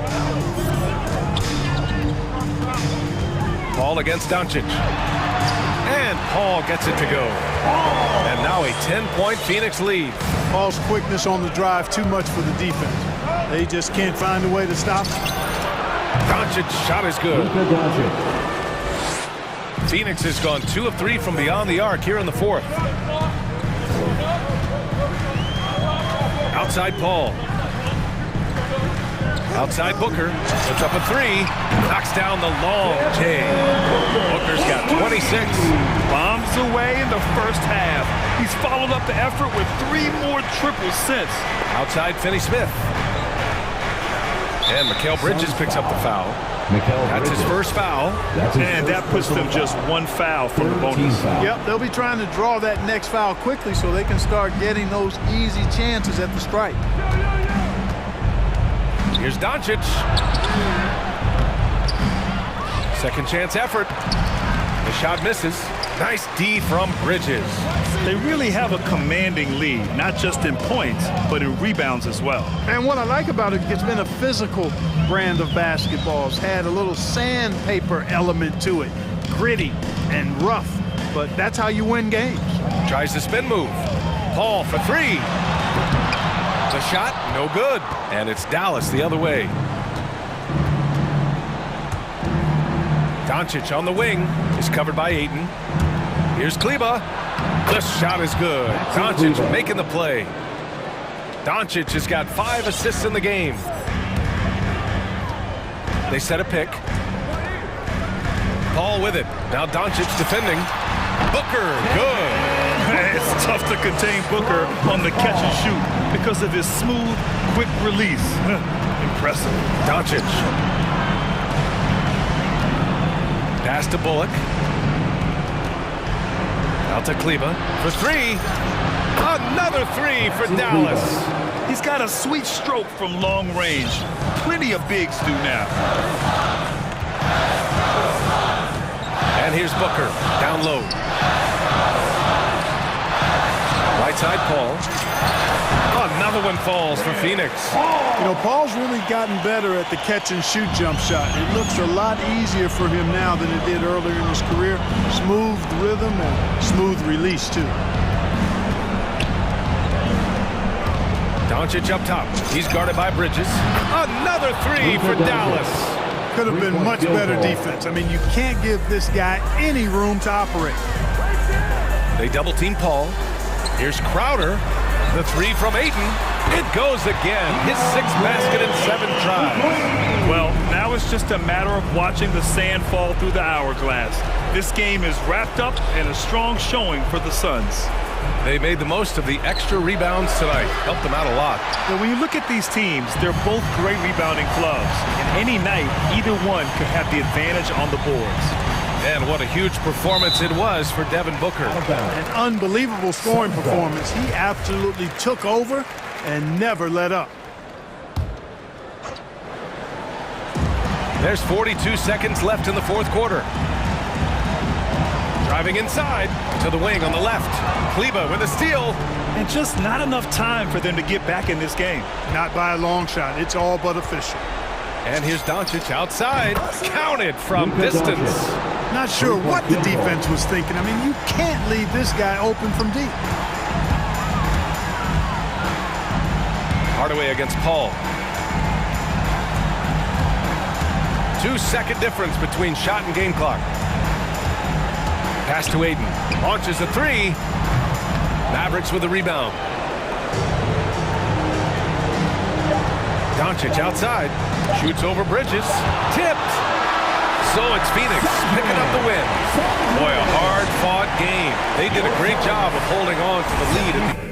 Paul against Doncic. And Paul gets it to go. And now a 10-point Phoenix lead. Paul's quickness on the drive, too much for the defense. They just can't find a way to stop him. Doncic's shot is good. Phoenix has gone 2 of 3 from beyond the arc here in the fourth. Outside Paul. Outside Booker. Puts up a 3. Knocks down the long J. Booker's got 26. Bombs away in the first half. He's followed up the effort with 3 more triples since. Outside Finney-Smith. And Mikal Bridges picks up the foul. That's his first foul. And that puts them just 1 foul from the bonus. Yep, they'll be trying to draw that next foul quickly so they can start getting those easy chances at the stripe. Here's Doncic. Second chance effort. The shot misses. Nice D from Bridges. They really have a commanding lead, not just in points, but in rebounds as well. And what I like about it, it's been a physical brand of basketball. It's had a little sandpaper element to it. Gritty and rough, but that's how you win games. Tries the spin move. Paul for 3. The shot, no good. And it's Dallas the other way. Doncic on the wing is covered by Ayton. Here's Kleba. The shot is good. Doncic making the play. Doncic has got 5 assists in the game. They set a pick. Paul with it. Now Doncic defending. Booker, good. It's tough to contain Booker on the catch and shoot because of his smooth, quick release. Impressive. Doncic. Pass to Bullock. Out to Kleba for 3. Another 3 for Dallas. He's got a sweet stroke from long range. Plenty of bigs do now. And here's Booker, down low. Right side, Paul. Another one falls for Phoenix. You know, Paul's really gotten better at the catch-and-shoot jump shot. It looks a lot easier for him now than it did earlier in his career. Smooth rhythm and smooth release, too. Doncic up top. He's guarded by Bridges. Another 3 for Dallas. Could have been much better defense. I mean, you can't give this guy any room to operate. They double-team Paul. Here's Crowder. The 3 from Ayton. It goes again. His 6th basket in 7 tries. Well, now it's just a matter of watching the sand fall through the hourglass. This game is wrapped up and a strong showing for the Suns. They made the most of the extra rebounds tonight. Helped them out a lot. Now, when you look at these teams, they're both great rebounding clubs. And any night, either one could have the advantage on the boards. And what a huge performance it was for Devin Booker. An unbelievable scoring performance. He absolutely took over and never let up. There's 42 seconds left in the fourth quarter. Driving inside to the wing on the left. Kleba with a steal. And just not enough time for them to get back in this game. Not by a long shot. It's all but official. And here's Doncic outside. Counted from distance. Not sure what the defense was thinking. I mean, you can't leave this guy open from deep. Hardaway against Paul. 2-second difference between shot and game clock. Pass to Ayton. Launches a 3. Mavericks with the rebound. Doncic outside. Shoots over Bridges. Tipped. So it's Phoenix picking up the win. Boy, a hard-fought game. They did a great job of holding on to the lead at the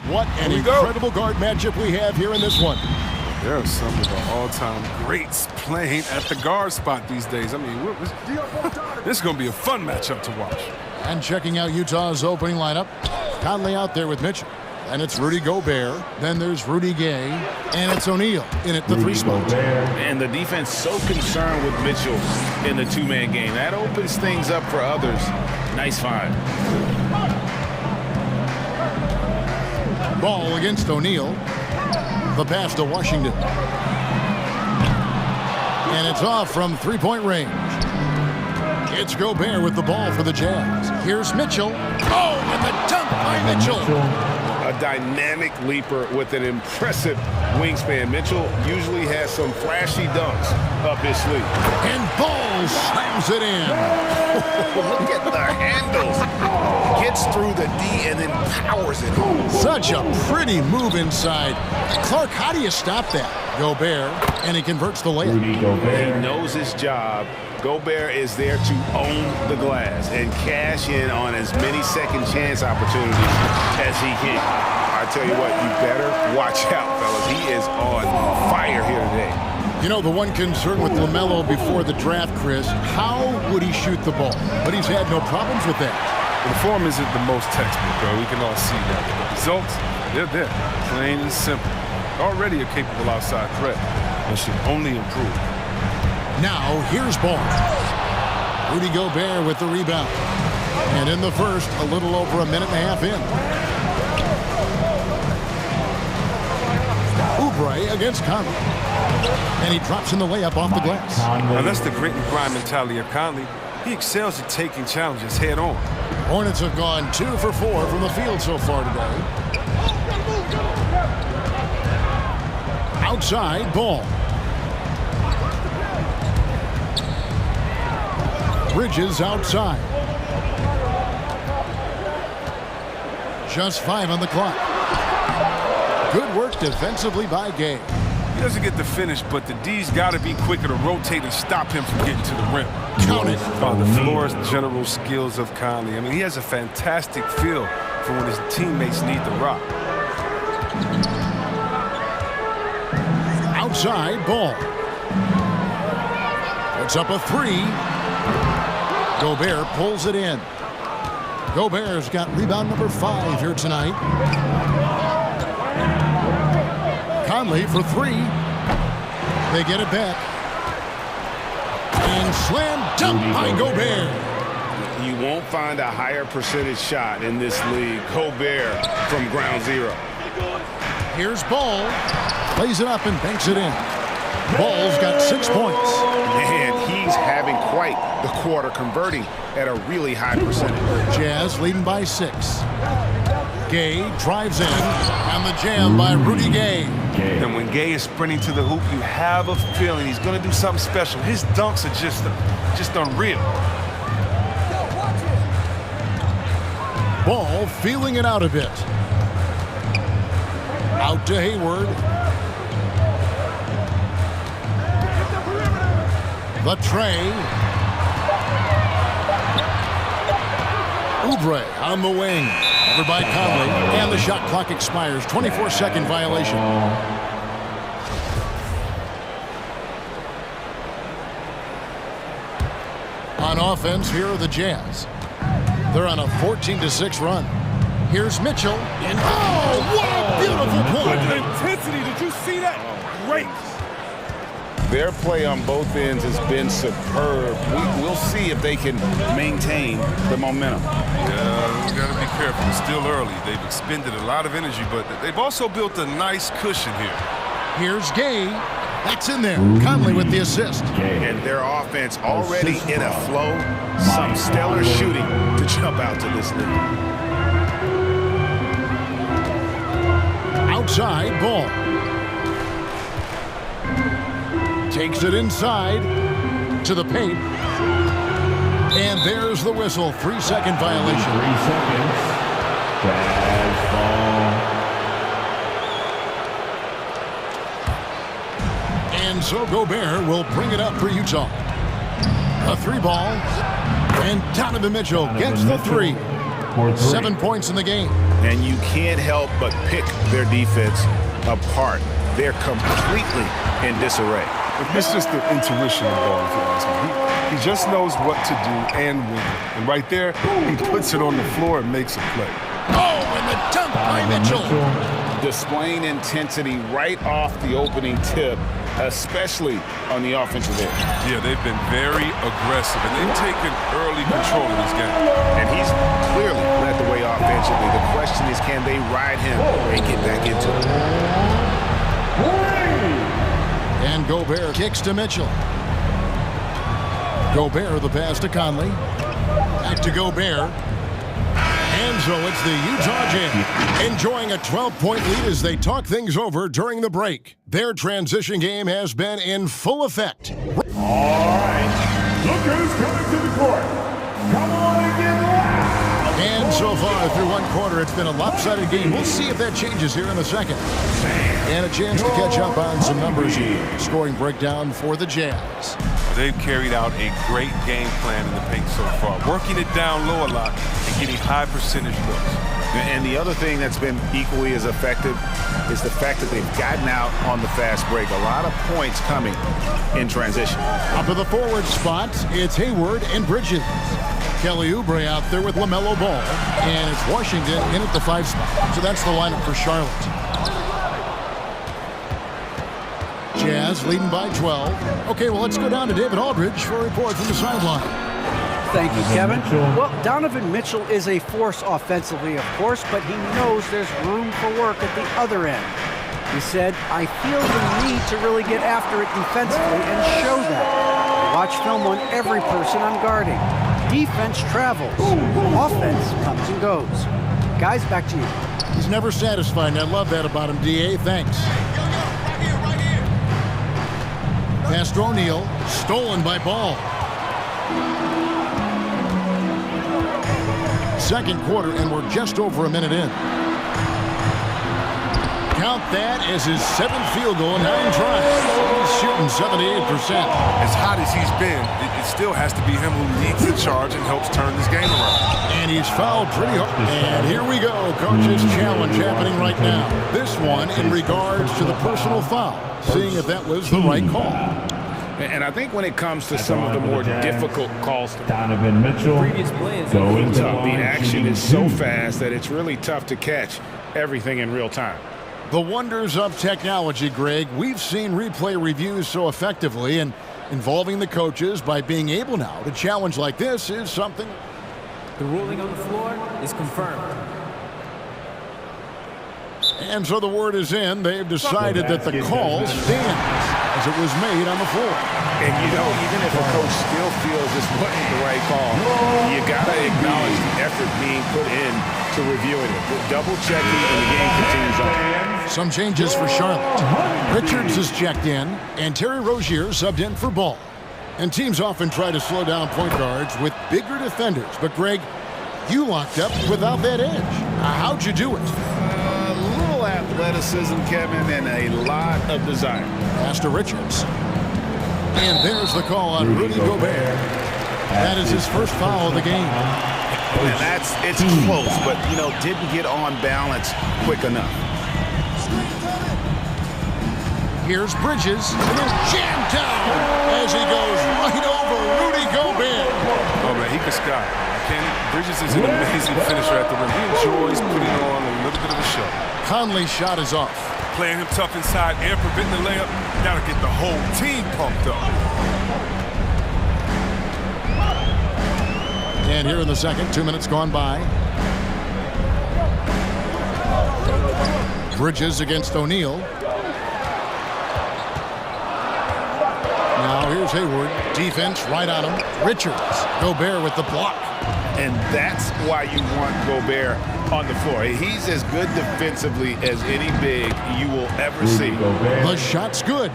What an incredible guard matchup we have here in this one. There are some of the all-time greats playing at the guard spot these days. I mean, this is going to be a fun matchup to watch. And checking out Utah's opening lineup, Conley out there with Mitchell. And it's Rudy Gobert. Then there's Rudy Gay. And it's O'Neal in at the 3 spot. And the defense so concerned with Mitchell in the 2-man game. That opens things up for others. Nice find. Ball against O'Neal. The pass to Washington. And it's off from 3-point range. It's Gobert with the ball for the Jazz. Here's Mitchell. Oh, and the dunk by Mitchell. A dynamic leaper with an impressive wingspan. Mitchell usually has some flashy dunks up his sleeve. And Ball slams it in. Look at the handles. Gets through the D and then powers it home. Such a pretty move inside. Clark, how do you stop that? Gobert, and he converts the layup. He knows his job. Gobert is there to own the glass and cash in on as many second chance opportunities as he can. I tell you what, you better watch out, fellas. He is on fire here today. You know, the one concern with LaMelo before the draft, Chris, how would he shoot the ball? But he's had no problems with that. The form isn't the most textbook, though. We can all see that. The results, they're there. Plain and simple. Already a capable outside threat. That should only improve. Now, here's Ball. Rudy Gobert with the rebound. And in the first, a little over a minute and a half in. Oubre against Conley. And he drops in the layup off the glass. Now, that's the grit and grind mentality of Conley. He excels at taking challenges head on. Hornets have gone 2 for 4 from the field so far today. Outside, Ball. Bridges outside. Just 5 on the clock. Good work defensively by Gay. He doesn't get the finish, but the D's got to be quicker to rotate and stop him from getting to the rim. Count it. The floor's general skills of Conley. I mean, he has a fantastic feel for when his teammates need the rock. Outside, Ball. Puts up a 3. Gobert pulls it in. Gobert's got rebound number 5 here tonight. Conley for 3. They get it back. And slam dunk by Gobert. You won't find a higher percentage shot in this league. Gobert from ground zero. Here's Ball. Plays it up and banks it in. Ball's got 6 points. And he's having quite the quarter, converting at a really high percentage. Jazz leading by 6. Gay drives in, and the jam by Rudy Gay. And when Gay is sprinting to the hoop, you have a feeling he's going to do something special. His dunks are just unreal. Ball feeling it out a bit. Out to Hayward. The tray. Oubre on the wing. Over by Conley. And the shot clock expires. 24-second violation. On offense, here are the Jazz. They're on a 14-6 run. Here's Mitchell. And oh, what a beautiful point. The intensity, did you see that? Great. Their play on both ends has been superb. We'll see if they can maintain the momentum. Yeah, we got to be careful. It's still early. They've expended a lot of energy, but they've also built a nice cushion here. Here's Gay. That's in there. Conley with the assist. And their offense already in a flow. Some stellar shooting to jump out to this lead. Outside, Ball. Takes it inside to the paint. And there's the whistle. 3-second violation. 3 seconds. Jazz ball. And so Gobert will bring it up for Utah. A 3 ball. And Donovan Mitchell gets the 3. 7 points in the game. and you can't help but pick their defense apart. They're completely in disarray. It's just the intuition involved, if you ask me. He just knows what to do and when. And right there, he puts it on the floor and makes a play. Oh, and the dunk by Mitchell. Displaying intensity right off the opening tip, especially on the offensive end. Yeah, they've been very aggressive, and they've taken early control of this game. And he's clearly led the way offensively. The question is, can they ride him and get back into it? And Gobert kicks to Mitchell. Gobert, the pass to Conley. Back to Gobert. And so it's the Utah Jazz enjoying a 12-point lead as they talk things over during the break. Their transition game has been in full effect. All right, look who's coming to the court. Come on and get loud. And so far through one quarter, it's been a lopsided game. We'll see if that changes here in the second. And a chance to catch up on some numbers here. Scoring breakdown for the Jazz. They've carried out a great game plan in the paint so far, working it down low a lot and getting high percentage looks. And the other thing that's been equally as effective is the fact that they've gotten out on the fast break. A lot of points coming in transition. Up to the forward spot, it's Hayward and Bridges. Kelly Oubre out there with LaMelo Ball. And it's Washington in at the 5 spot. So that's the lineup for Charlotte. Jazz leading by 12. Okay, well, let's go down to David Aldridge for a report from the sideline. Thank you, Kevin. Well, Donovan Mitchell is a force offensively, of course, but he knows there's room for work at the other end. He said, I feel the need to really get after it defensively and show that. Watch film on every person I'm guarding. Defense travels. Offense comes and goes. Guys, back to you. He's never satisfied, and I love that about him, D.A. Thanks. Pass to O'Neal, stolen by Ball. Second quarter, and we're just over a minute in. Count that as his 7th field goal in 9 tries. He's shooting 78%. As hot as he's been, it still has to be him who leads the charge and helps turn this game around. And he's fouled pretty hard. And here we go, coach's challenge happening right now. This one in regards to the personal foul, seeing if that was the right call. And I think when it comes to some of the more difficult calls, Donovan Mitchell going to the action is so fast that it's really tough to catch everything in real time. The wonders of technology, Greg. We've seen replay reviews so effectively, and involving the coaches by being able now to challenge like this is something. The ruling on the floor is confirmed. And so the word is in. They've decided that the call stands as it was made on the floor. And you know, even if a coach still feels this wasn't the right call, you gotta acknowledge the effort being put in to reviewing it. Double checking, and the game continues on. Some changes for Charlotte. Richards is checked in, and Terry Rozier subbed in for Ball. And teams often try to slow down point guards with bigger defenders. But Greg, you locked up without that edge. How'd you do it? Athleticism, Kevin, and a lot of desire. Pass to Richards. And there's the call on Rudy Gobert. That is his first foul of the game. And it's close, but, you know, didn't get on balance quick enough. Here's Bridges, and then jammed down as he goes right over Rudy Gobert. Oh, man, he can sky. Bridges is an amazing finisher at the rim. He enjoys putting on a little bit of a show. Conley's shot is off. Playing him tough inside and preventing the layup. Gotta get the whole team pumped up. And here in the second, 2 minutes gone by. Bridges against O'Neal. Now here's Hayward. Defense right on him. Richards. Gobert with the block. And that's why you want Gobert on the floor. He's as good defensively as any big you will ever see. The shot's good.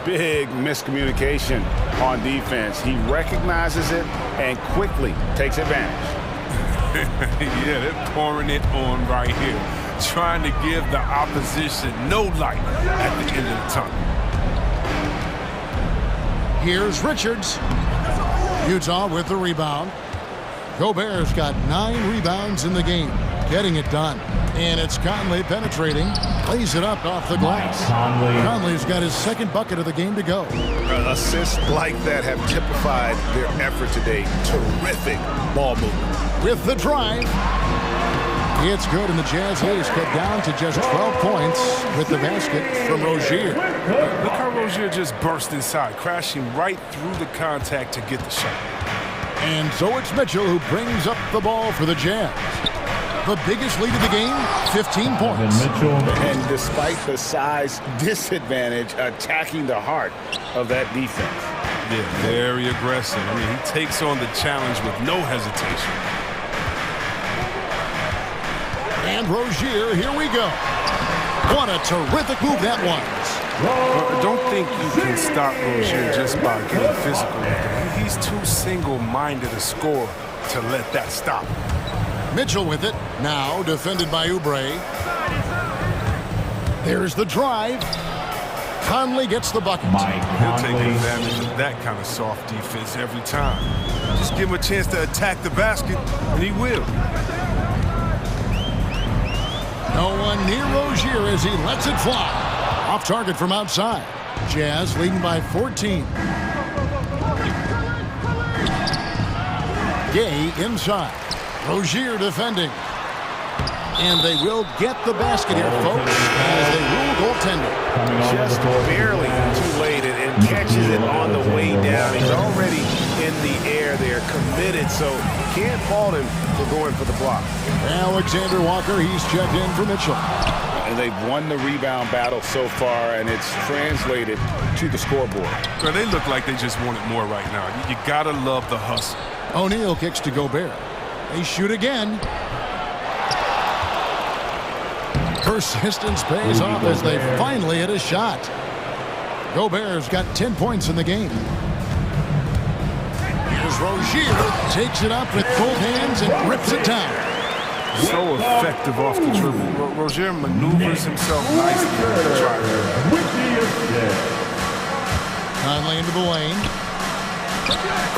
Big miscommunication on defense. He recognizes it and quickly takes advantage. Yeah, they're pouring it on right here. Trying to give the opposition no light at the end of the tunnel. Here's Richards. Utah with the rebound. Gobert's got 9 rebounds in the game. getting it done. And it's Conley penetrating, lays it up off the glass. Conley's got his second bucket of the game to go. Assists like that have typified their effort today. Terrific ball movement. With the drive, it's good, and the Jazz A's cut down to just 12 points with the basket from Rozier. Look how Rozier just burst inside, crashing right through the contact to get the shot. And so it's Mitchell who brings up the ball for the Jazz. The biggest lead of the game, 15 points. And despite the size disadvantage, attacking the heart of that defense. Yeah, very aggressive. I mean, he takes on the challenge with no hesitation. And Rozier, here we go. What a terrific move that was. I don't think you can stop Rozier just by getting physical with him. He's too single-minded a scorer to let that stop him. Mitchell with it, now defended by Oubre. There's the drive. Conley gets the bucket. He'll take advantage of that kind of soft defense every time. Just give him a chance to attack the basket, and he will. No one near Rozier as he lets it fly. Off target from outside. Jazz leading by 14. Gay inside. Rozier defending. And they will get the basket here, folks, as they rule goaltender. Just barely too late and catches it on the way down. He's already in the air there, committed, so can't fault him for going for the block. Alexander Walker, he's checked in for Mitchell. And they've won the rebound battle so far, and it's translated to the scoreboard. Well, they look like they just want it more right now. You gotta love the hustle. O'Neal kicks to Gobert. They shoot again. Persistence pays off as they finally hit a shot. Gobert's got 10 points in the game. Here's Rozier, takes it up with both hands and rips it down. So effective off the dribble. Rozier maneuvers himself nicely to the drive. Conley into the lane.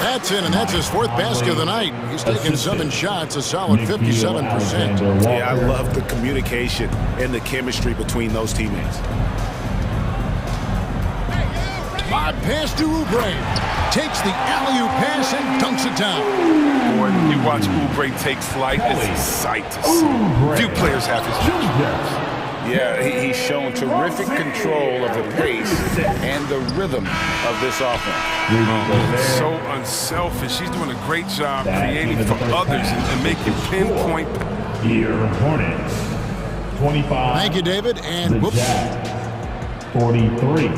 That's in, and that's his fourth basket of the night. He's taken 7 shots, a solid 57%. Yeah, I love the communication and the chemistry between those teammates. Lob pass to Oubre. Takes the alley-oop pass and dunks it down. Boy, when you watch Oubre take flight, it's a sight to see. Few players have his judgment. Yeah, he's shown terrific control of the pace and the rhythm of this offense. So unselfish. He's doing a great job creating for others and making pinpoint. Here, Hornets, 25. Thank you, David. And whoops. 43.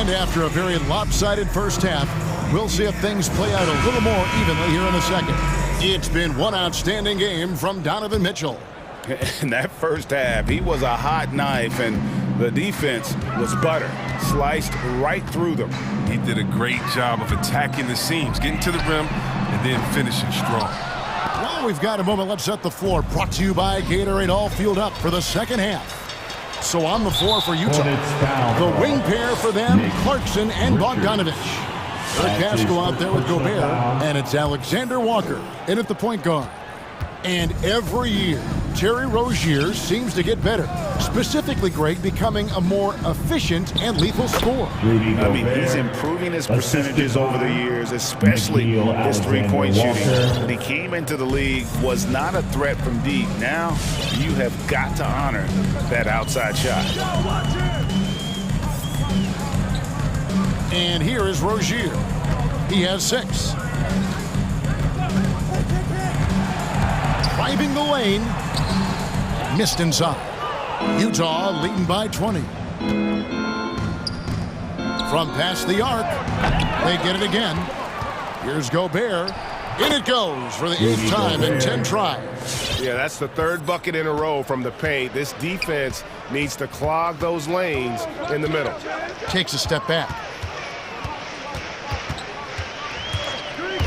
After a very lopsided first half, we'll see if things play out a little more evenly here in a second. It's been one outstanding game from Donovan Mitchell. In that first half, he was a hot knife, and the defense was butter, sliced right through them. He did a great job of attacking the seams, getting to the rim, and then finishing strong. Well, we've got a moment. Let's set the floor. Brought to you by Gatorade, all fueled up for the second half. So on the floor for Utah, the wing pair for them, Clarkson and Bogdanovich. Casco out there with Gobert, and it's Alexander Walker in at the point guard. And every year, Terry Rozier seems to get better. Specifically, Greg, becoming a more efficient and lethal scorer. I mean, he's improving his percentages over the years, especially his three-point shooting. When he came into the league, was not a threat from deep. Now, you have got to honor that outside shot. And here is Rozier. He has 6. Driving the lane. Missed inside. Utah leading by 20. From past the arc, they get it again. Here's Gobert. In it goes for the 8th time in 10 tries. Yeah, that's the 3rd bucket in a row from the paint. This defense needs to clog those lanes in the middle. Takes a step back.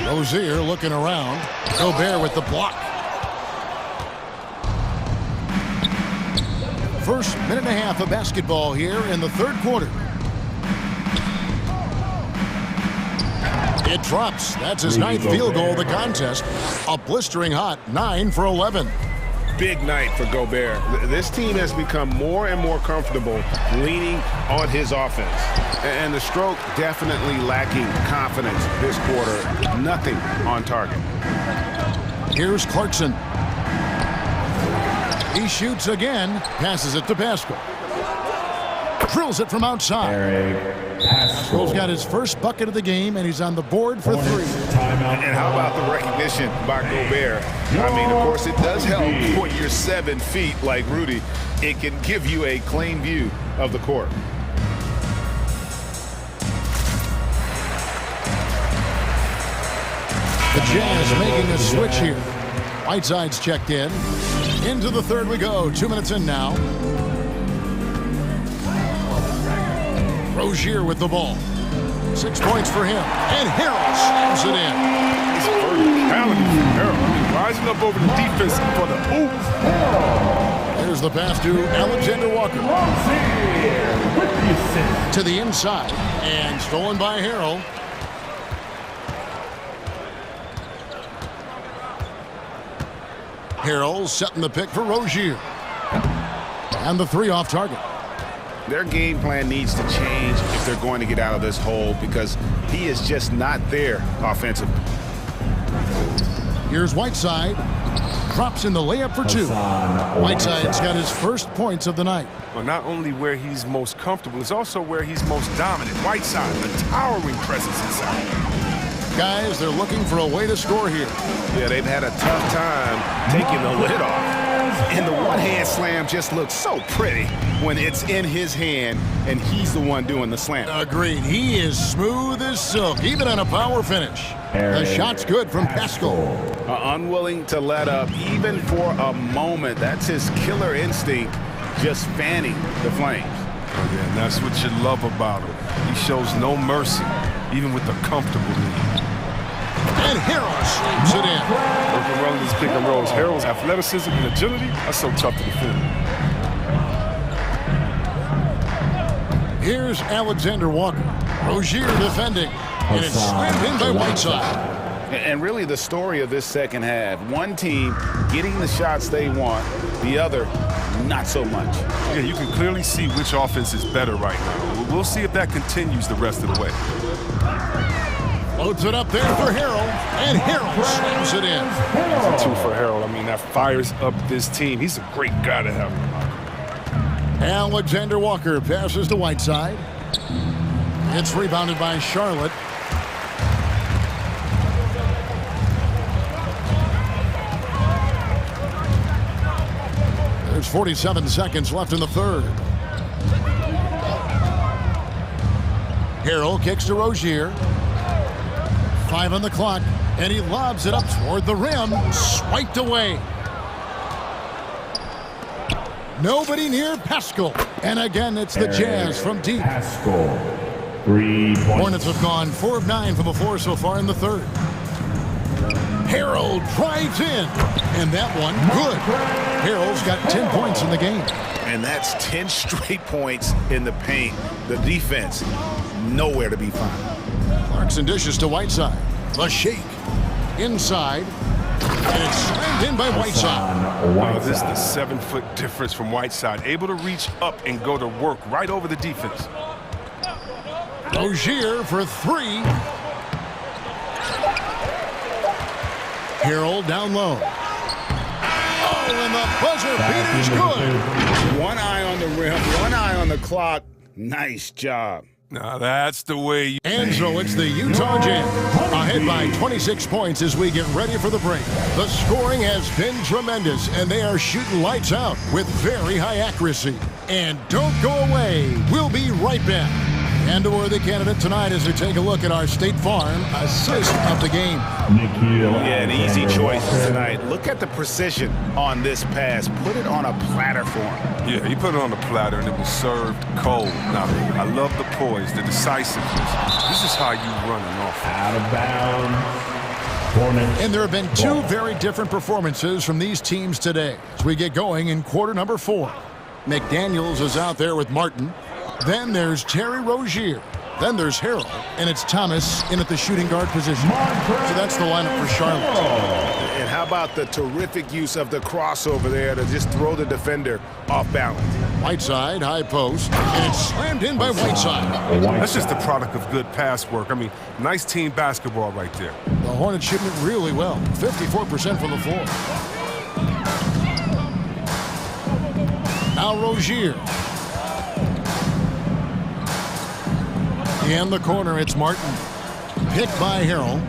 Rozier looking around. Gobert with the block. first minute and a half of basketball here in the third quarter. It drops. That's his 9th field goal of the contest. A blistering hot 9 for 11. Big night for Gobert. This team has become more and more comfortable leaning on his offense. And the stroke definitely lacking confidence this quarter. Nothing on target. Here's Clarkson. He shoots again, passes it to Pascal. Drills it from outside. Pascal's got his first bucket of the game, and he's on the board for 3. And how about the recognition by Gobert? I mean, of course, it does help when you're 7 feet like Rudy. It can give you a clean view of the court. The Jazz making a switch here. Whiteside's checked in. Into the third we go. 2 minutes in now. Rozier with the ball. 6 points for him. And Harrell slams it in. It's verticality from Harrell. Rising up over the defense for the oof. There's the pass to Alexander Walker. To the inside. And stolen by Harrell. Harrell setting the pick for Rozier. And the 3 off target. Their game plan needs to change if they're going to get out of this hole because he is just not there offensively. Here's Whiteside. Drops in the layup for 2. Whiteside's got his first points of the night. Well, not only where he's most comfortable, it's also where he's most dominant. Whiteside, a towering presence inside. Guys, they're looking for a way to score here. Yeah, they've had a tough time taking the lid off. And the one-hand slam just looks so pretty when it's in his hand and he's the one doing the slam. Agreed. He is smooth as silk, even on a power finish. The shot's good from Pascal. Unwilling to let up, even for a moment. That's his killer instinct, just fanning the flames. Oh, yeah, and that's what you love about him. He shows no mercy, even with the comfortable lead. And Harrell slams it in. Working well in these pick and rolls. Harrell's athleticism and agility, that's so tough to defend. Here's Alexander Walker. Rozier defending. And it's slammed in by Whiteside. And really the story of this second half. One team getting the shots they want, the other not so much. Yeah, you can clearly see which offense is better right now. We'll see if that continues the rest of the way. Loads it up there for Harrell, and Harrell slams it in. That's a 2 for Harrell. I mean, that fires up this team. He's a great guy to have. Alexander Walker passes to Whiteside. It's rebounded by Charlotte. There's 47 seconds left in the third. Harrell kicks to Rozier. 5 on the clock, and he lobs it up toward the rim. Swiped away. Nobody near Pascal. And again, it's the Jazz from deep. Pascal, 3 points. Hornets have gone 4 of 9 from the floor so far in the third. Harrell drives in, and that one good. Harrell's got 10 points in the game. And that's 10 straight points in the paint. The defense, nowhere to be found. Clarkson dishes to Whiteside. The shake. Inside. And it's slammed in by Whiteside. Wow, this is the 7-foot difference from Whiteside. Able to reach up and go to work right over the defense. Rozier for 3. Harrell down low. Oh, and the buzzer beater's good. One eye on the rim, one eye on the clock. Nice job. Now that's the way you... And so it's the Utah Jazz ahead by 26 points as we get ready for the break. The scoring has been tremendous, and they are shooting lights out with very high accuracy. And don't go away. We'll be right back. And a worthy candidate tonight as we take a look at our State Farm assist of the game. Yeah, an easy choice tonight. Look at the precision on this pass. Put it on a platter for him. Yeah, he put it on a platter and it was served cold. Now, I love the poise, the decisiveness. This is how you run an offense. Out of bounds. And there have been 2 very different performances from these teams today as we get going in quarter number 4. McDaniels is out there with Martin. Then there's Terry Rozier. Then there's Harrell, and it's Thomas in at the shooting guard position. So that's the lineup for Charlotte. And how about the terrific use of the crossover there to just throw the defender off balance? Whiteside, high post, and it's slammed in by Whiteside. That's just the product of good pass work. I mean, nice team basketball right there. The Hornets shooting it really well, 54% from the floor. Now Rozier. In the corner, it's Martin. Picked by Harrell.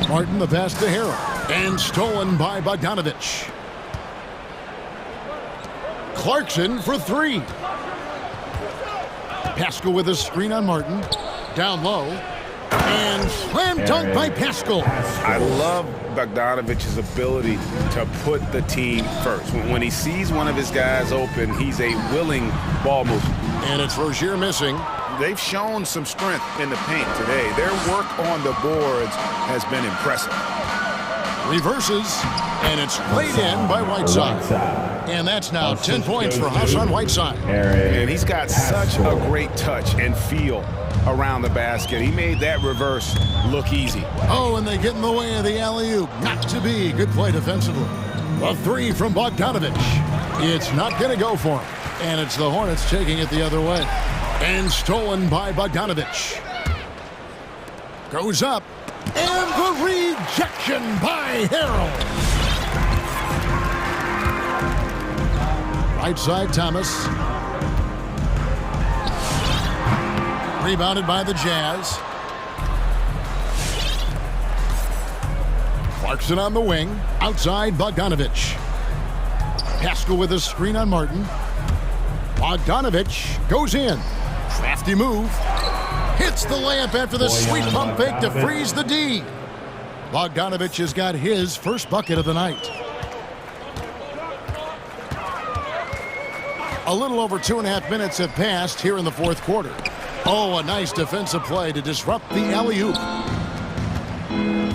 Martin the pass to Harrell. And stolen by Bogdanovich. Clarkson for three. Pascal with a screen on Martin. Down low. And slam dunk by Pascal. I love Bogdanovich's ability to put the team first. When he sees one of his guys open, he's a willing ball mover. And it's Rozier missing. They've shown some strength in the paint today. Their work on the boards has been impressive. Reverses, and it's played in by Whiteside. And that's now 10 points for Hassan Whiteside. And he's got such a great touch and feel around the basket. He made that reverse look easy. Oh, and they get in the way of the alley-oop. Not to be. Good play defensively. A three from Bogdanovich. It's not going to go for him. And it's the Hornets taking it the other way. And stolen by Bogdanovich. Goes up. And the rejection by Harrell. Right side, Thomas. Rebounded by the Jazz. Clarkson on the wing. Outside, Bogdanovich. Pascal with a screen on Martin. Bogdanovich goes in. Crafty move. Hits the layup after the sweet pump fake to freeze the D. Bogdanovich has got his first bucket of the night. A little over 2.5 minutes have passed here in the fourth quarter. Oh, a nice defensive play to disrupt the alley-oop.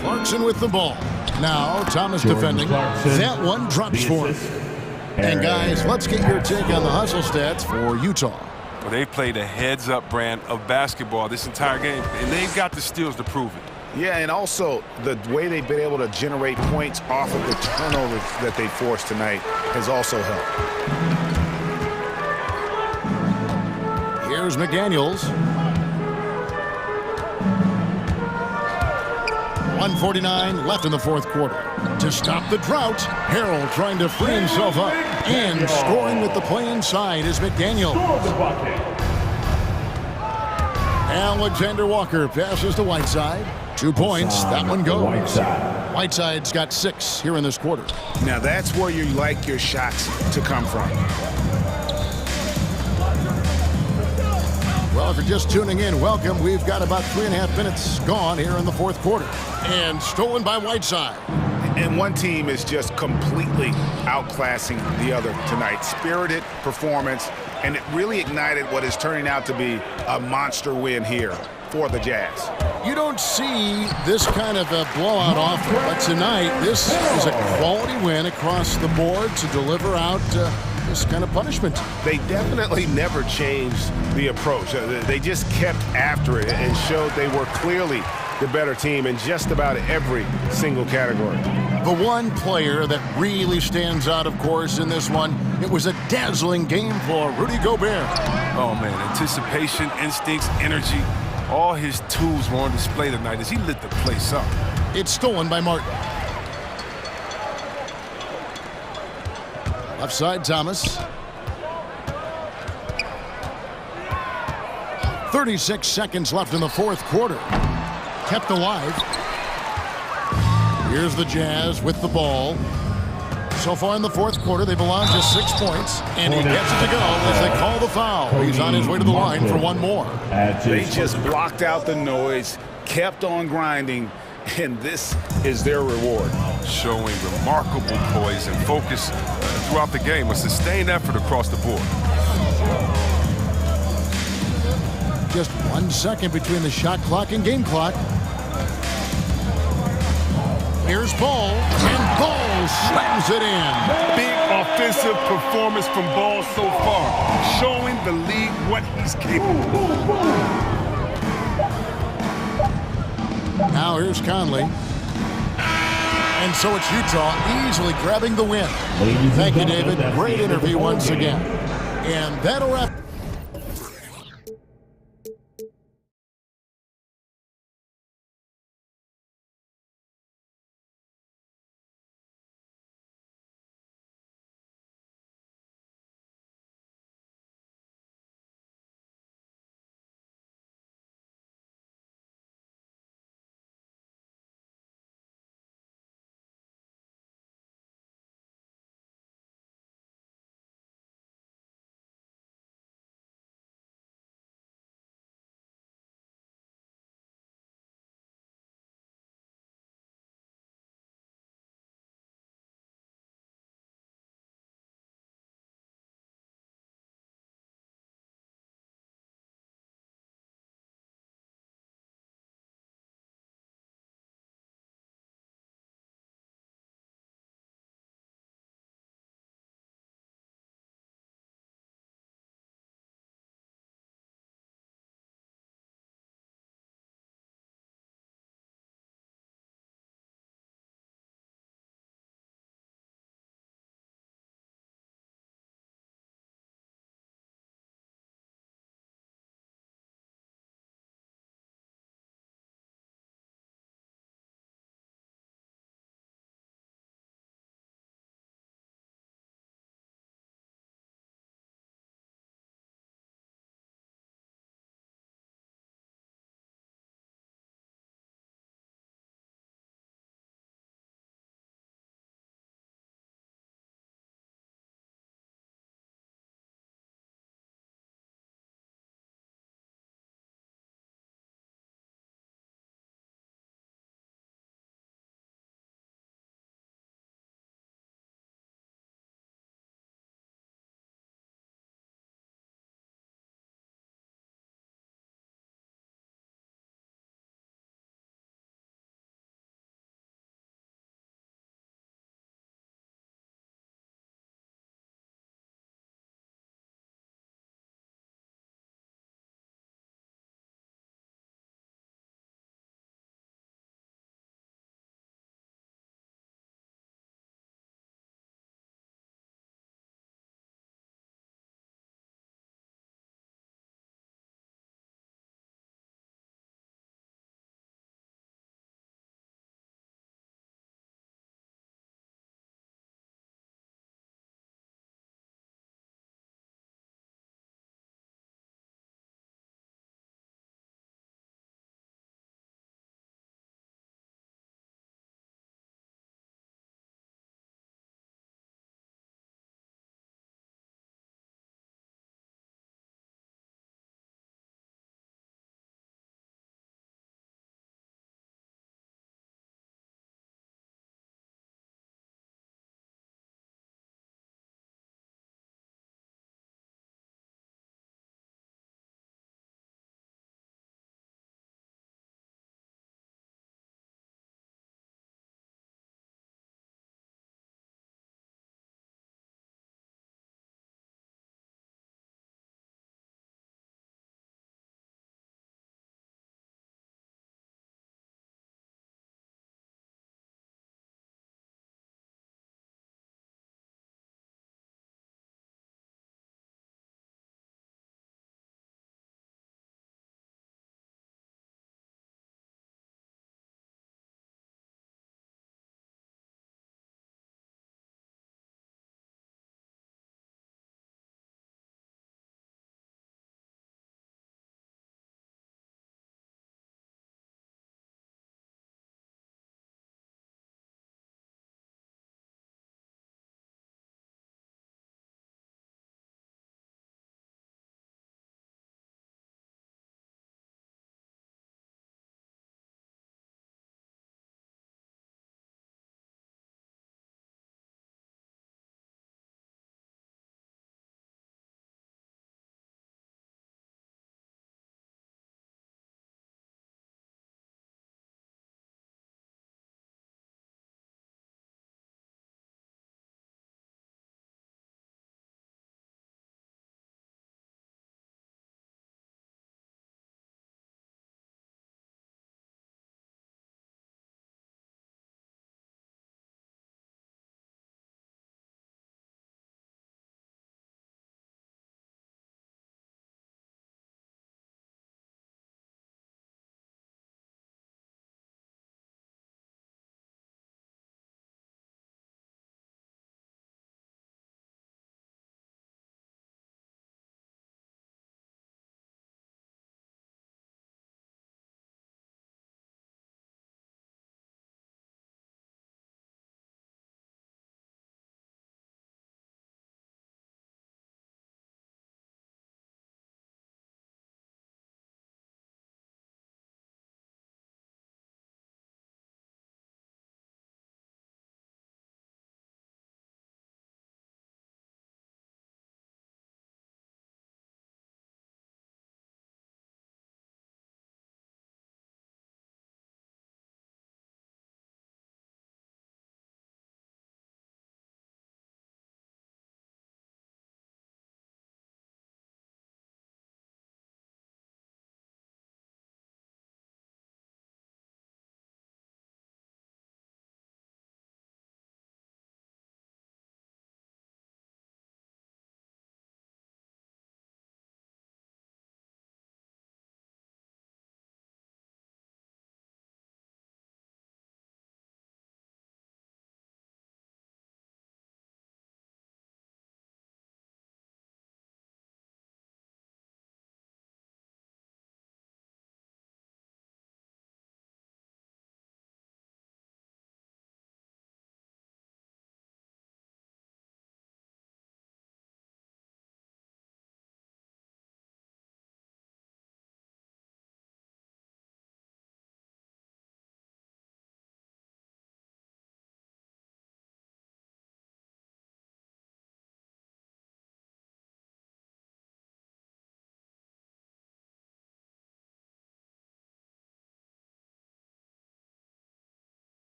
Clarkson with the ball. Now Thomas defending. That one drops for him. And guys, let's get your take on the hustle stats for Utah. Well, they played a heads-up brand of basketball this entire game, and they've got the skills to prove it. Yeah, and also the way they've been able to generate points off of the turnovers that they forced tonight has also helped. Here's McDaniels. 1:49 left in the fourth quarter. To stop the drought, Harrell trying to free himself up. And scoring with the play inside is McDaniels. Alexander Walker passes to Whiteside. 2 points. That one goes. Whiteside's got 6 here in this quarter. Now that's where you like your shots to come from. Well, if you're just tuning in, welcome. We've got about 3.5 minutes gone here in the fourth quarter. And stolen by Whiteside. And one team is just completely outclassing the other tonight. Spirited performance, and it really ignited what is turning out to be a monster win here for the Jazz. You don't see this kind of a blowout often, but tonight this is a quality win across the board to deliver out this kind of punishment. They definitely never changed the approach. They just kept after it and showed they were clearly the better team in just about every single category. The one player that really stands out, of course, in this one, it was a dazzling game for Rudy Gobert. Oh, man, anticipation, instincts, energy, all his tools were on display tonight as he lit the place up. It's stolen by Martin. Left side, Thomas. 36 seconds left in the fourth quarter. Kept alive. Here's the Jazz with the ball. So far in the fourth quarter, they've allowed just 6 points, and he gets it to go as they call the foul. He's on his way to the line for one more. They just blocked out the noise, kept on grinding, and this is their reward. Showing remarkable poise and focus throughout the game, a sustained effort across the board. Just 1 second between the shot clock and game clock. Here's Ball, and Ball slams it in. Big offensive performance from Ball so far, showing the league what he's capable of. Now here's Conley. And so it's Utah easily grabbing the win. Thank you, David. Great interview once again. And that'll wrap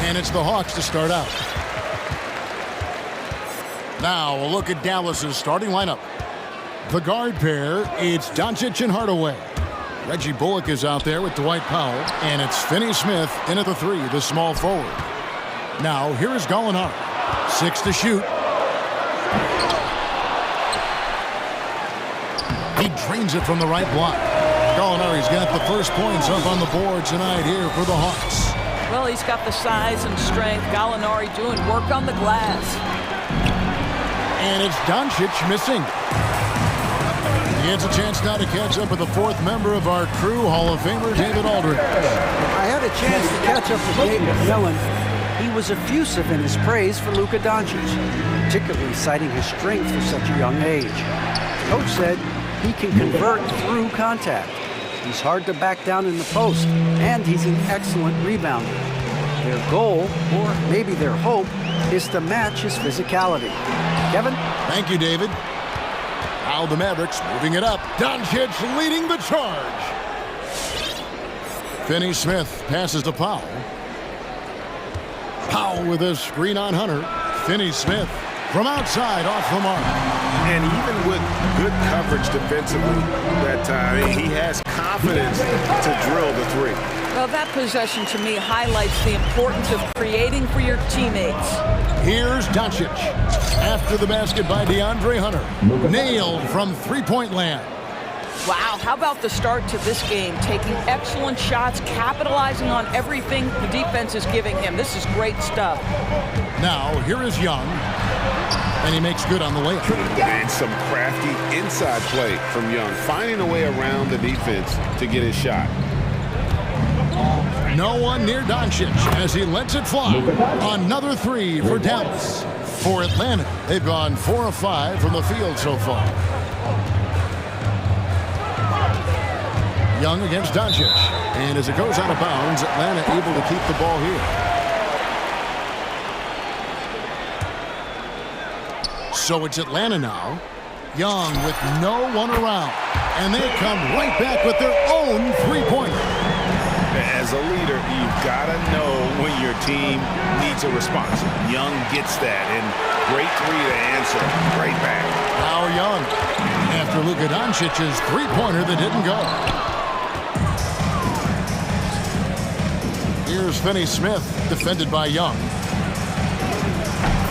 And it's the Hawks to start out. Now a look at Dallas's starting lineup. The guard pair, it's Doncic and Hardaway. Reggie Bullock is out there with Dwight Powell, and it's Finney Smith in at the 3, the small forward. Now here is Gallinari, 6 to shoot. He drains it from the right block. Gallinari's got the first points up on the board tonight here for the Hawks. Well, he's got the size and strength. Gallinari doing work on the glass. And it's Doncic missing. He has a chance now to catch up with the 4th member of our crew, Hall of Famer David Aldridge. I had a chance to catch up with Nate McMillan. He was effusive in his praise for Luka Doncic, particularly citing his strength for such a young age. Coach said he can convert through contact. He's hard to back down in the post, and he's an excellent rebounder. Their goal, or maybe their hope, is to match his physicality. Kevin? Thank you, David. Now the Mavericks moving it up. Doncic leading the charge. Finney Smith passes to Powell. Powell with a screen on Hunter. Finney Smith from outside off the mark. And even with good coverage defensively that time, he has confidence to drill the 3. Well, that possession to me highlights the importance of creating for your teammates. Here's Doncic. After the basket by DeAndre Hunter. Nailed from three-point land. Wow, how about the start to this game? Taking excellent shots, capitalizing on everything the defense is giving him. This is great stuff. Now, here is Young. And he makes good on the layup. And some crafty inside play from Young, finding a way around the defense to get his shot. No one near Doncic as he lets it fly. Another 3 for Dallas. For Atlanta, they've gone 4 of 5 from the field so far. Young against Doncic. And as it goes out of bounds, Atlanta able to keep the ball here. So it's Atlanta now. Young with no one around. And they come right back with their own three-pointer. As a leader, you've got to know when your team needs a response. Young gets that, and great 3 to answer right back. Now Young, after Luka Doncic's three-pointer that didn't go. Here's Finney Smith, defended by Young.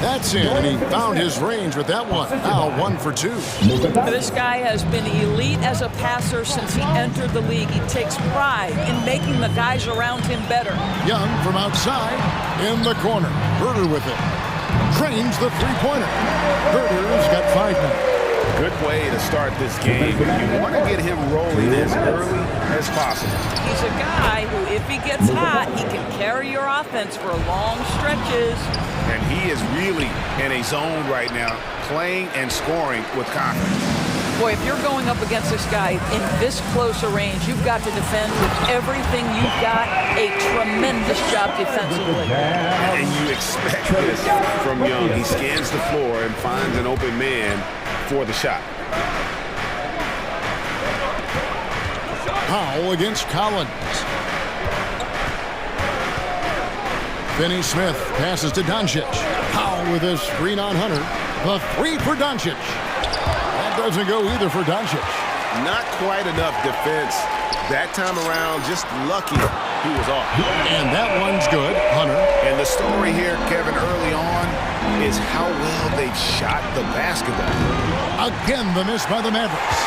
That's in, and he found his range with that one. Now 1 for 2. This guy has been elite as a passer since he entered the league. He takes pride in making the guys around him better. Young from outside in the corner. Herder with it. Trains the three-pointer. Herder's got 5 minutes. Good way to start this game. You want to get him rolling as early as possible. He's a guy who, if he gets hot, he can carry your offense for long stretches. And he is really in a zone right now, playing and scoring with confidence. Boy, if you're going up against this guy in this close a range, you've got to defend with everything you've got. A tremendous job defensively. And you expect this from Young. He scans the floor and finds an open man for the shot. Powell against Collins. Finney Smith passes to Doncic. Powell with a screen on Hunter. The 3 for Doncic. That doesn't go either for Doncic. Not quite enough defense that time around. Just lucky he was off. And that one's good. Hunter. And the story here, Kevin, early on is how well they've shot the basketball. Again, the miss by the Mavericks.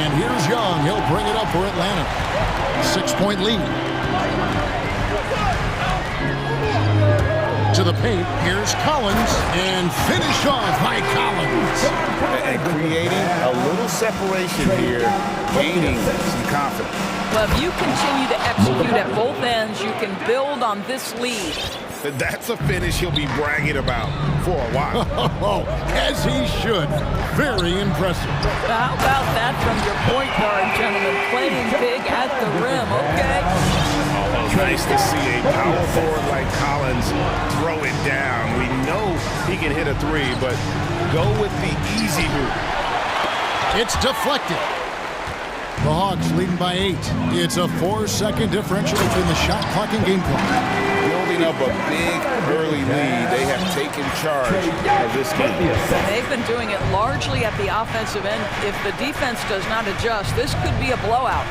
And here's Young. He'll bring it up for Atlanta. 6-point lead. To the paint, here's Collins, and finish off by Collins. And creating a little separation here, gaining some confidence. Well, if you continue to execute at both ends, you can build on this lead. That's a finish he'll be bragging about for a while. As he should. Very impressive. How about that from your point guard, gentlemen? Playing big at the rim, okay? Nice to see a power forward like Collins throw it down. We know he can hit a three, but go with the easy route. It's deflected. The Hawks leading by 8. It's a 4-second differential between the shot clock and game clock. Building up a big early lead, they have taken charge of this game. They've been doing it largely at the offensive end. If the defense does not adjust, this could be a blowout.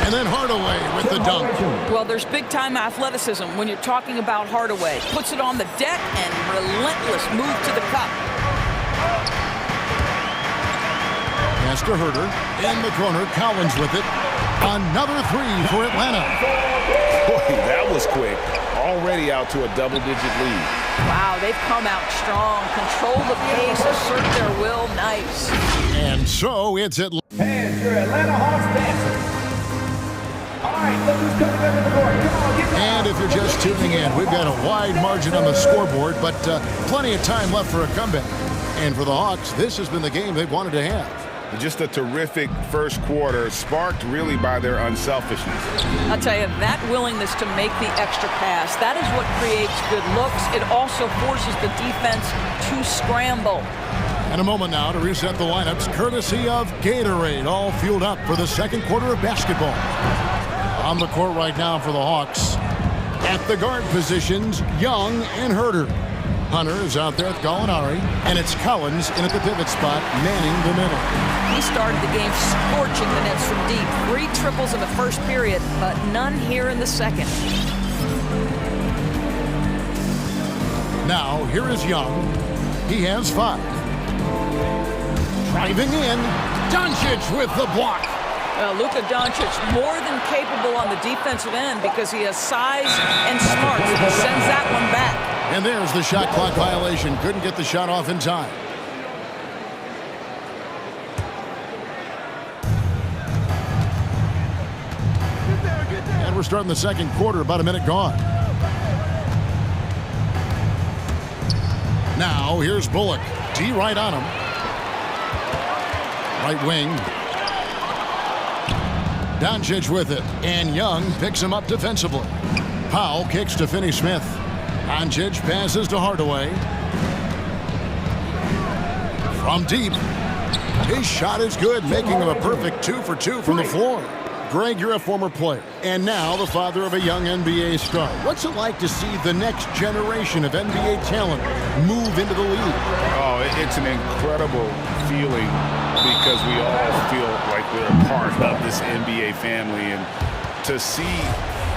And then Hardaway with the dunk. Well, there's big-time athleticism when you're talking about Hardaway. Puts it on the deck and relentless move to the cup. Pass to Herter. In the corner, Collins with it. Another three for Atlanta. Boy, that was quick. Already out to a double-digit lead. Wow, they've come out strong. Control the pace, assert their will. Nice. And so it's at... And your Atlanta Hawks dancing. All right, look who's coming into the court. Come on, get And if you're just tuning in, we've got a wide margin on the scoreboard, but plenty of time left for a comeback. And for the Hawks, this has been the game they've wanted to have. Just a terrific first quarter, sparked really by their unselfishness. I'll tell you, that willingness to make the extra pass, that is what creates good looks. It also forces the defense to scramble. And a moment now to reset the lineups, courtesy of Gatorade, all fueled up for the second quarter of basketball. On the court right now for the Hawks. At the guard positions, Young and Herter. Hunter is out there with Gallinari, and it's Collins in at the pivot spot, manning the middle. He started the game scorching the nets from deep. 3 triples in the first period, but none here in the second. Now, here is Young. He has 5. Driving in, Doncic with the block. Luka Doncic more than capable on the defensive end because he has size and smarts. He sends that one back. And there's the shot clock violation. Couldn't get the shot off in time. And we're starting the second quarter, about a minute gone. Now, here's Bullock. D right on him. Right wing. Doncic with it. And Young picks him up defensively. Powell kicks to Finney-Smith. Doncic passes to Hardaway. From deep. His shot is good, making him a perfect 2 for 2 from the floor. Greg, you're a former player, and now the father of a young NBA star. What's it like to see the next generation of NBA talent move into the league? Oh, it's an incredible feeling because we all feel like we're a part of this NBA family. And to see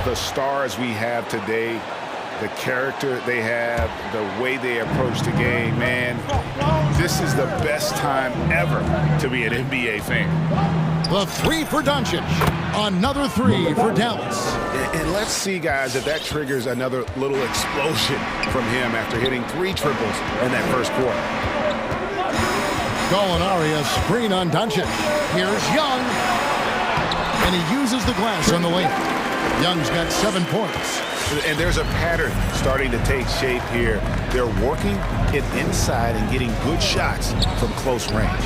the stars we have today, the character they have, the way they approach the game, man, this is the best time ever to be an NBA fan. The 3 for Doncic. Another 3 for Dallas. And let's see, guys, if that triggers another little explosion from him after hitting 3 triples in that first quarter. Gallinari, a screen on Doncic. Here's Young. And he uses the glass on the lane. Young's got 7 points. And there's a pattern starting to take shape here. They're working it inside and getting good shots from close range.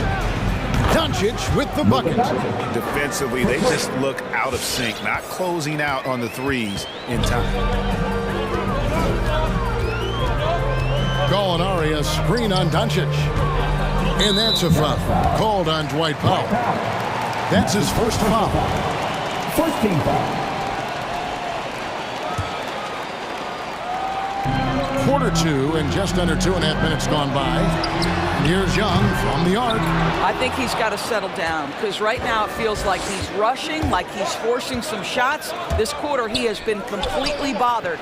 Doncic with the bucket. Defensively, they just look out of sync, not closing out on the threes in time. Gallinari, a screen on Doncic. And that's a foul. Called on Dwight Powell. That's his first foul. First team foul. Quarter 2 and just under 2.5 minutes gone by. Here's Young from the arc. I think he's got to settle down because right now it feels like he's rushing, like he's forcing some shots. This quarter he has been completely bothered.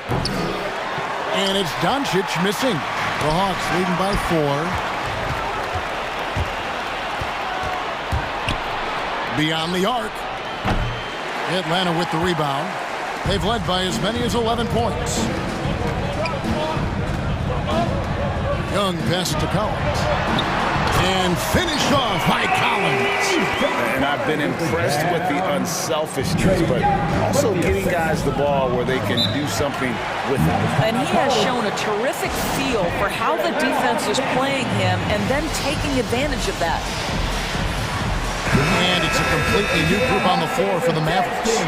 And it's Doncic missing. The Hawks leading by 4. Beyond the arc. Atlanta with the rebound. They've led by as many as 11 points. Young passes to Collins. And finished off by Collins. And I've been impressed with the unselfishness, but also getting guys the ball where they can do something with it. And he has shown a terrific feel for how the defense is playing him and then taking advantage of that. And it's a completely new group on the floor for the Mavericks.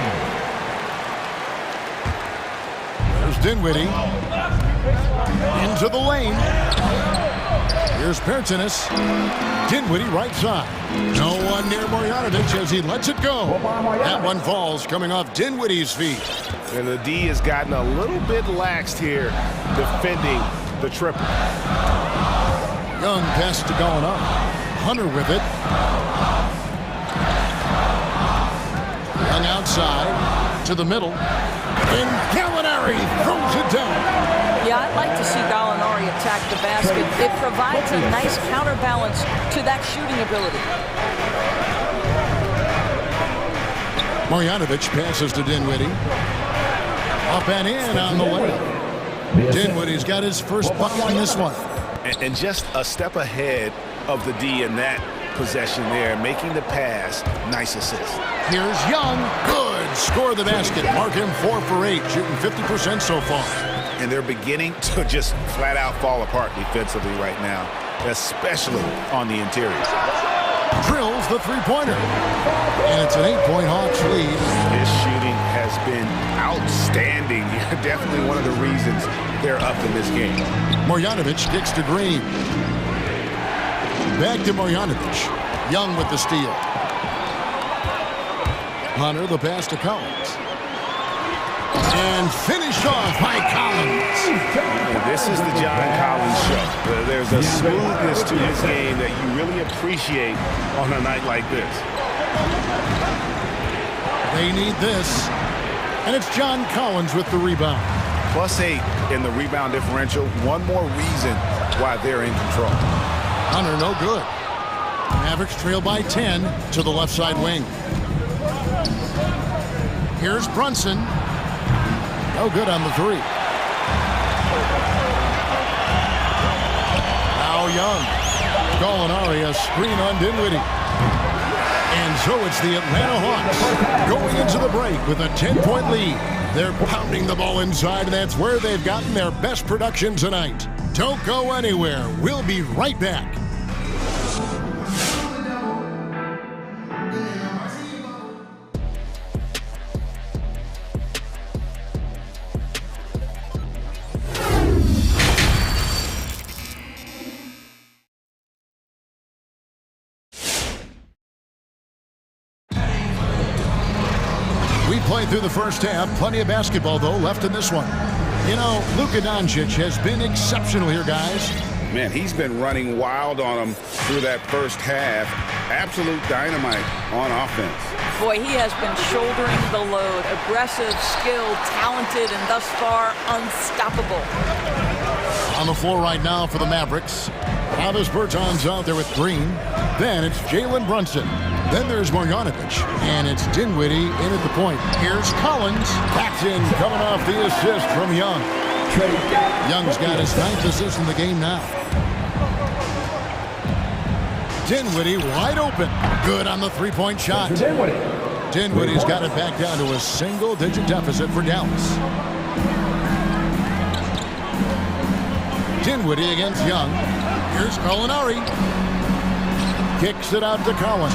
There's Dinwiddie. Into the lane. Here's Pertinis. Dinwiddie right side. No one near Marjanovic as he lets it go. That one falls coming off Dinwiddie's feet. And the D has gotten a little bit laxed here defending the triple. Young pass to Gallinari. Hunter with it. Young outside to the middle. And Gallinari throws it down. Yeah, I'd like to see Gallinari attack the basket. It provides a nice counterbalance to that shooting ability. Marjanovic passes to Dinwiddie. Up and in on the way. Dinwiddie's got his first bucket in this one. And just a step ahead of the D in that possession there, making the pass. Nice assist. Here's Young. Good. Score the basket. Mark him 4 for 8, shooting 50% so far. And they're beginning to just flat out fall apart defensively right now, especially on the interior. Drills the three-pointer. And it's an 8-point Hawks lead. His shooting has been outstanding. Definitely one of the reasons they're up in this game. Marjanovic kicks to Green. Back to Marjanovic. Young with the steal. Hunter the pass to Collins. And finished off by Collins. This is the John Collins show. There's a smoothness to his game that you really appreciate on a night like this. They need this. And it's John Collins with the rebound. +8 in the rebound differential. One more reason why they're in control. Hunter no good. Mavericks trail by 10 to the left side wing. Here's Brunson. No good on the three. Now Young. Gallinari a screen on Dinwiddie. And so it's the Atlanta Hawks going into the break with a 10-point lead. They're pounding the ball inside, and that's where they've gotten their best production tonight. Don't go anywhere. We'll be right back. Played through the first half. Plenty of basketball, though, left in this one. You know, Luka Doncic has been exceptional here, guys. Man, he's been running wild on them through that first half. Absolute dynamite on offense. Boy, he has been shouldering the load. Aggressive, skilled, talented, and thus far, unstoppable. On the floor right now for the Mavericks. Travis Bertans out there with Green. Then it's Jalen Brunson. Then there's Marjanovic. And it's Dinwiddie in at the point. Here's Collins. Backed in, coming off the assist from Young. Young's got his 9th assist in the game now. Dinwiddie wide open. Good on the three-point shot. Dinwiddie's got it back down to a single-digit deficit for Dallas. Dinwiddie against Young. Here's Gallinari. Kicks it out to Collins.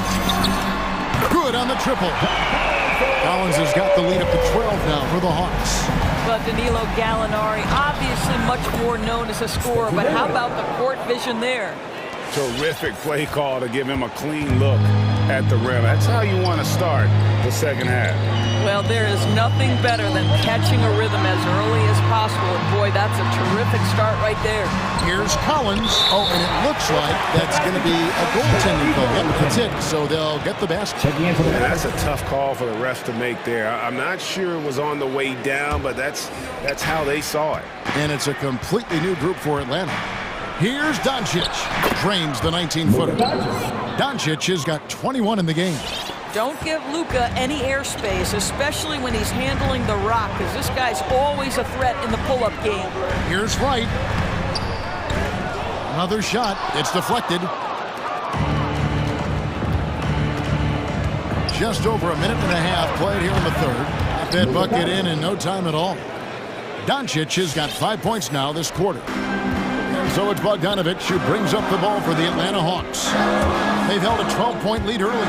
Good on the triple. Collins has got the lead up to 12 now for the Hawks. But Danilo Gallinari, obviously much more known as a scorer, but how about the court vision there? Terrific play call to give him a clean look at the rim. That's how you want to start the second half. Well, there is nothing better than catching a rhythm as early as possible. And boy, that's a terrific start right there. Here's Collins. Oh, and it looks like that's going to be a goaltending call. Yep, that's it. So they'll get the basket. And that's a tough call for the refs to make there. I'm not sure it was on the way down, but that's how they saw it. And it's a completely new group for Atlanta. Here's Doncic. Drains the 19-footer. Doncic has got 21 in the game. Don't give Luka any airspace, especially when he's handling the rock, because this guy's always a threat in the pull-up game. Here's Wright. Another shot. It's deflected. Just over a minute and a half played here in the third. Got that bucket in no time at all. Doncic has got 5 points now this quarter. And so it's Bogdanovic who brings up the ball for the Atlanta Hawks. They've held a 12-point lead earlier.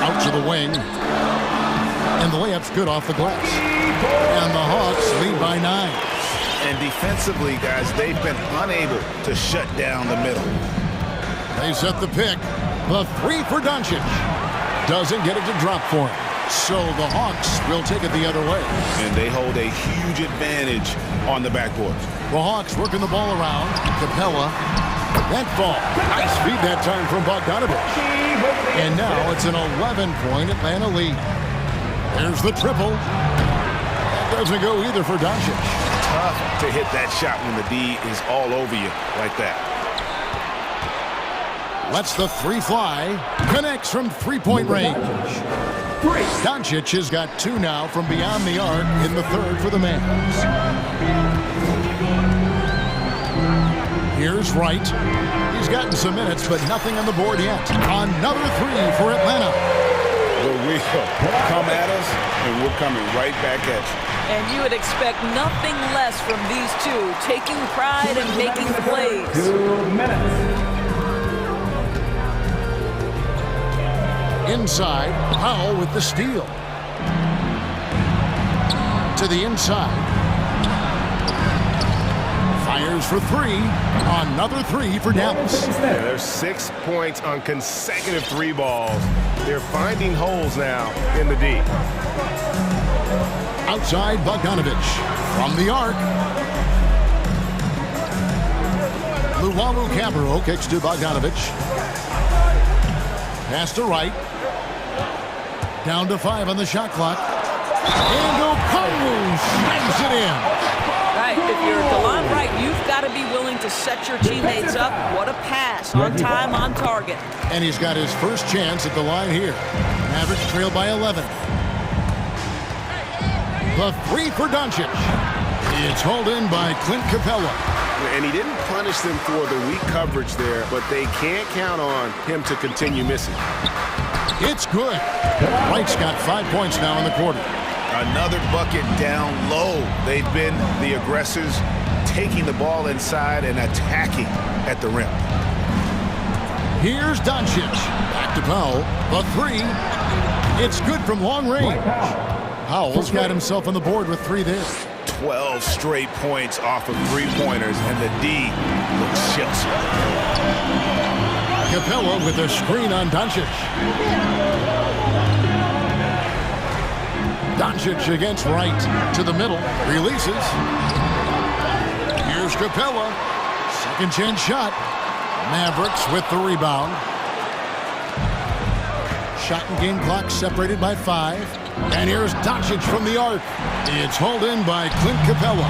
Out to the wing. And the layup's good off the glass. And the Hawks lead by 9. And defensively, guys, they've been unable to shut down the middle. They set the pick. The three for Doncic. Doesn't get it to drop for him. So the Hawks will take it the other way. And they hold a huge advantage on the backboard. The Hawks working the ball around. Capella. That ball. Nice feed that time from Bogdanovich. And now it's an 11-point Atlanta lead. There's the triple. That doesn't go either for Doncic. Tough to hit that shot when the D is all over you like that. Lets the three fly. Connects from three-point range. Doncic has got two now from beyond the arc in the third for the Mavs. Here's Wright. He's gotten some minutes, but nothing on the board yet. Another three for Atlanta. The wheel come at us, and we're coming right back at you. And you would expect nothing less from these two, taking pride and making plays. 2 minutes. Inside, Powell with the steal. To the inside. Fires for three. Another three for Dallas. Yeah, there's 6 points on consecutive three balls. They're finding holes now in the D. Outside, Bogdanovich. From the arc. Luwawu-Cabarrot kicks to Bogdanovich. Pass to Wright. Down to 5 on the shot clock. And Okongwu slams it in. Right, if you're DeLon Wright, you've got to be willing to set your teammates up. What a pass, on time, on target. And he's got his first chance at the line here. Mavericks trail by 11. The three for Doncic. It's hauled in by Clint Capella. And he didn't punish them for the weak coverage there, but they can't count on him to continue missing. It's good. Wright's got 5 points now in the quarter. Another bucket down low. They've been the aggressors, taking the ball inside and attacking at the rim. Here's Doncic. Back to Powell. The three. It's good from long range. Powell's got himself on the board with three there. 12 straight points off of three-pointers, and the D looks chills. Capella with a screen on Doncic. Doncic against Wright. To the middle. Releases. Here's Capella. Second chance shot. Mavericks with the rebound. Shot and game clock separated by 5. And here's Doncic from the arc. It's hauled in by Clint Capella.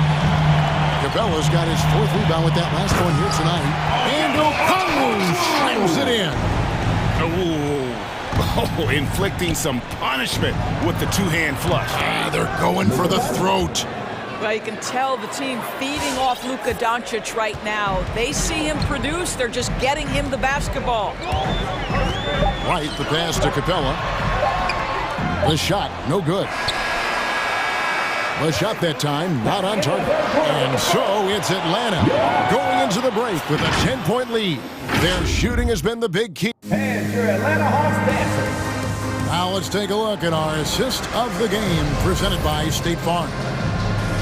Capella's got his 4th rebound with that last one here tonight. And Okongwu slams it in. Oh, inflicting some punishment with the two-hand flush. They're going for the throat. Well, you can tell the team feeding off Luka Doncic right now. They see him produce. They're just getting him the basketball. Right, the pass to Capella. The shot, no good. The shot that time, not on target. And so it's Atlanta going into the break with a 10-point lead. Their shooting has been the big key. And your Atlanta Hawks dancers. Now let's take a look at our assist of the game presented by State Farm.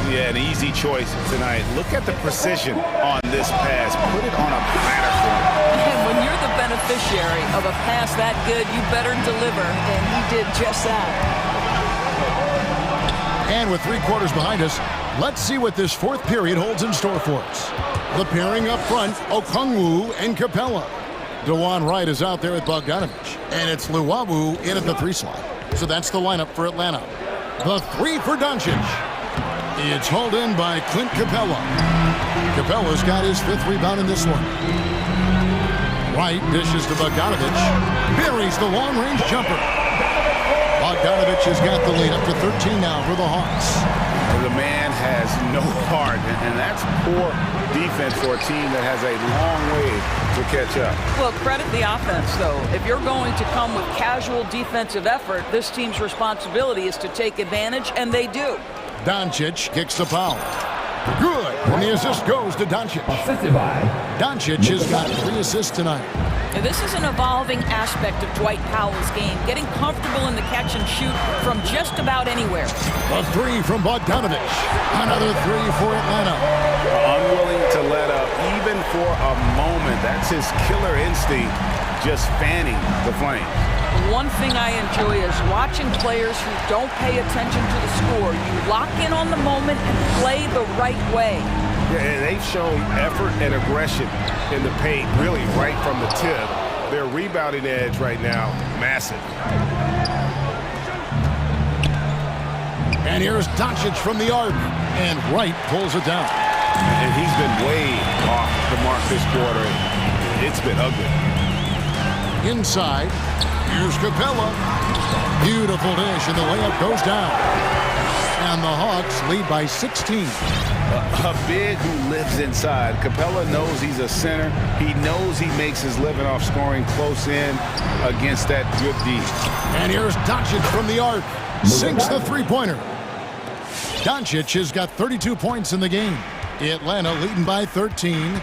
Yeah, an easy choice tonight. Look at the precision on this pass. Put it on a platter for him. And when you're the beneficiary of a pass that good, you better deliver, and he did just that. And with 3 quarters behind us, let's see what this 4th period holds in store for us. The pairing up front, Okongwu and Capella. DeLon Wright is out there with Bogdanovich, and it's Luwawu in at the 3 slot. So that's the lineup for Atlanta. The 3 for Doncic. It's hauled in by Clint Capella. Capella's got his 5th rebound in this one. Wright dishes to Bogdanovich. Buries the long-range jumper. Bogdanovich has got the lead up to 13 now for the Hawks. The man has no heart, and that's poor defense for a team that has a long way to catch up. Well, credit the offense, though. If you're going to come with casual defensive effort, this team's responsibility is to take advantage, and they do. Doncic kicks the foul. Good. And the assist goes to Doncic. Assisted by Doncic has got 3 assists tonight. And this is an evolving aspect of Dwight Powell's game, getting comfortable in the catch and shoot from just about anywhere. A three from Bogdanovich. Another three for Atlanta. Unwilling to let up even for a moment. That's his killer instinct, just fanning the flame. One thing I enjoy is watching players who don't pay attention to the score. You lock in on the moment and play the right way. Yeah, and they've shown effort and aggression in the paint, really right from the tip. Their rebounding edge right now, massive. And here's Doncic from the arc, and Wright pulls it down. And he's been way off the mark this quarter. It's been ugly. Inside, here's Capella. Beautiful dish, and the layup goes down. And the Hawks lead by 16. A big who lives inside. Capella knows he's a center. He knows he makes his living off scoring close in against that good D. And here's Doncic from the arc. Sinks the three-pointer. Doncic has got 32 points in the game. Atlanta leading by 13.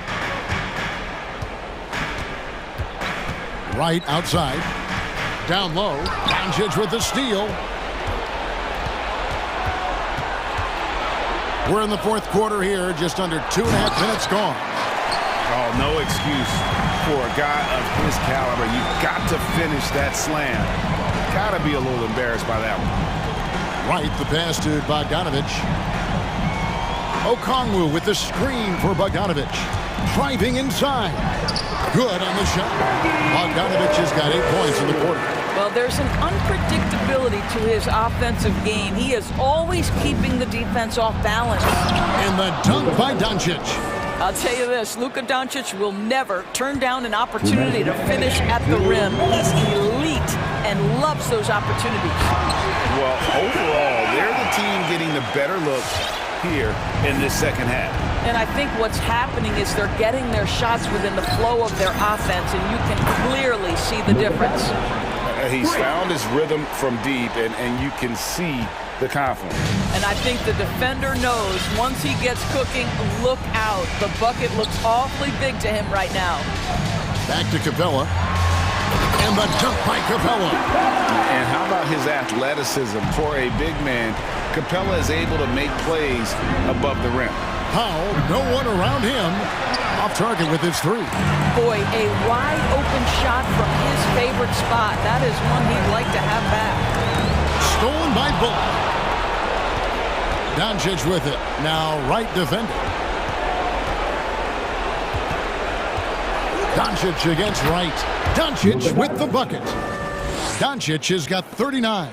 Right outside. Down low. Doncic with the steal. We're in the fourth quarter here, just under 2.5 minutes gone. Oh, no excuse for a guy of his caliber. You've got to finish that slam. Got to be a little embarrassed by that one. Right, the pass to Bogdanovich. Okongwu with the screen for Bogdanovich. Driving inside. Good on the shot. Bogdanovich has got 8 points in the quarter. Well, there's an unpredictability to his offensive game. He is always keeping the defense off balance. And the dunk by Doncic. I'll tell you this, Luka Doncic will never turn down an opportunity to finish at the rim. He's elite and loves those opportunities. Well, overall, they're the team getting the better looks here in this second half. And I think what's happening is they're getting their shots within the flow of their offense, and you can clearly see the difference. He's found his rhythm from deep, and you can see the confidence. And I think the defender knows once he gets cooking, look out. The bucket looks awfully big to him right now. Back to Capella. And the dunk by Capella. And how about his athleticism for a big man? Capella is able to make plays above the rim. Powell, no one around him. Off target with his three. Boy, a wide open shot from his favorite spot. That is one he'd like to have back. Stolen by Bullock. Doncic with it. Now right defender. Doncic against Wright. Doncic with the bucket. Doncic has got 39.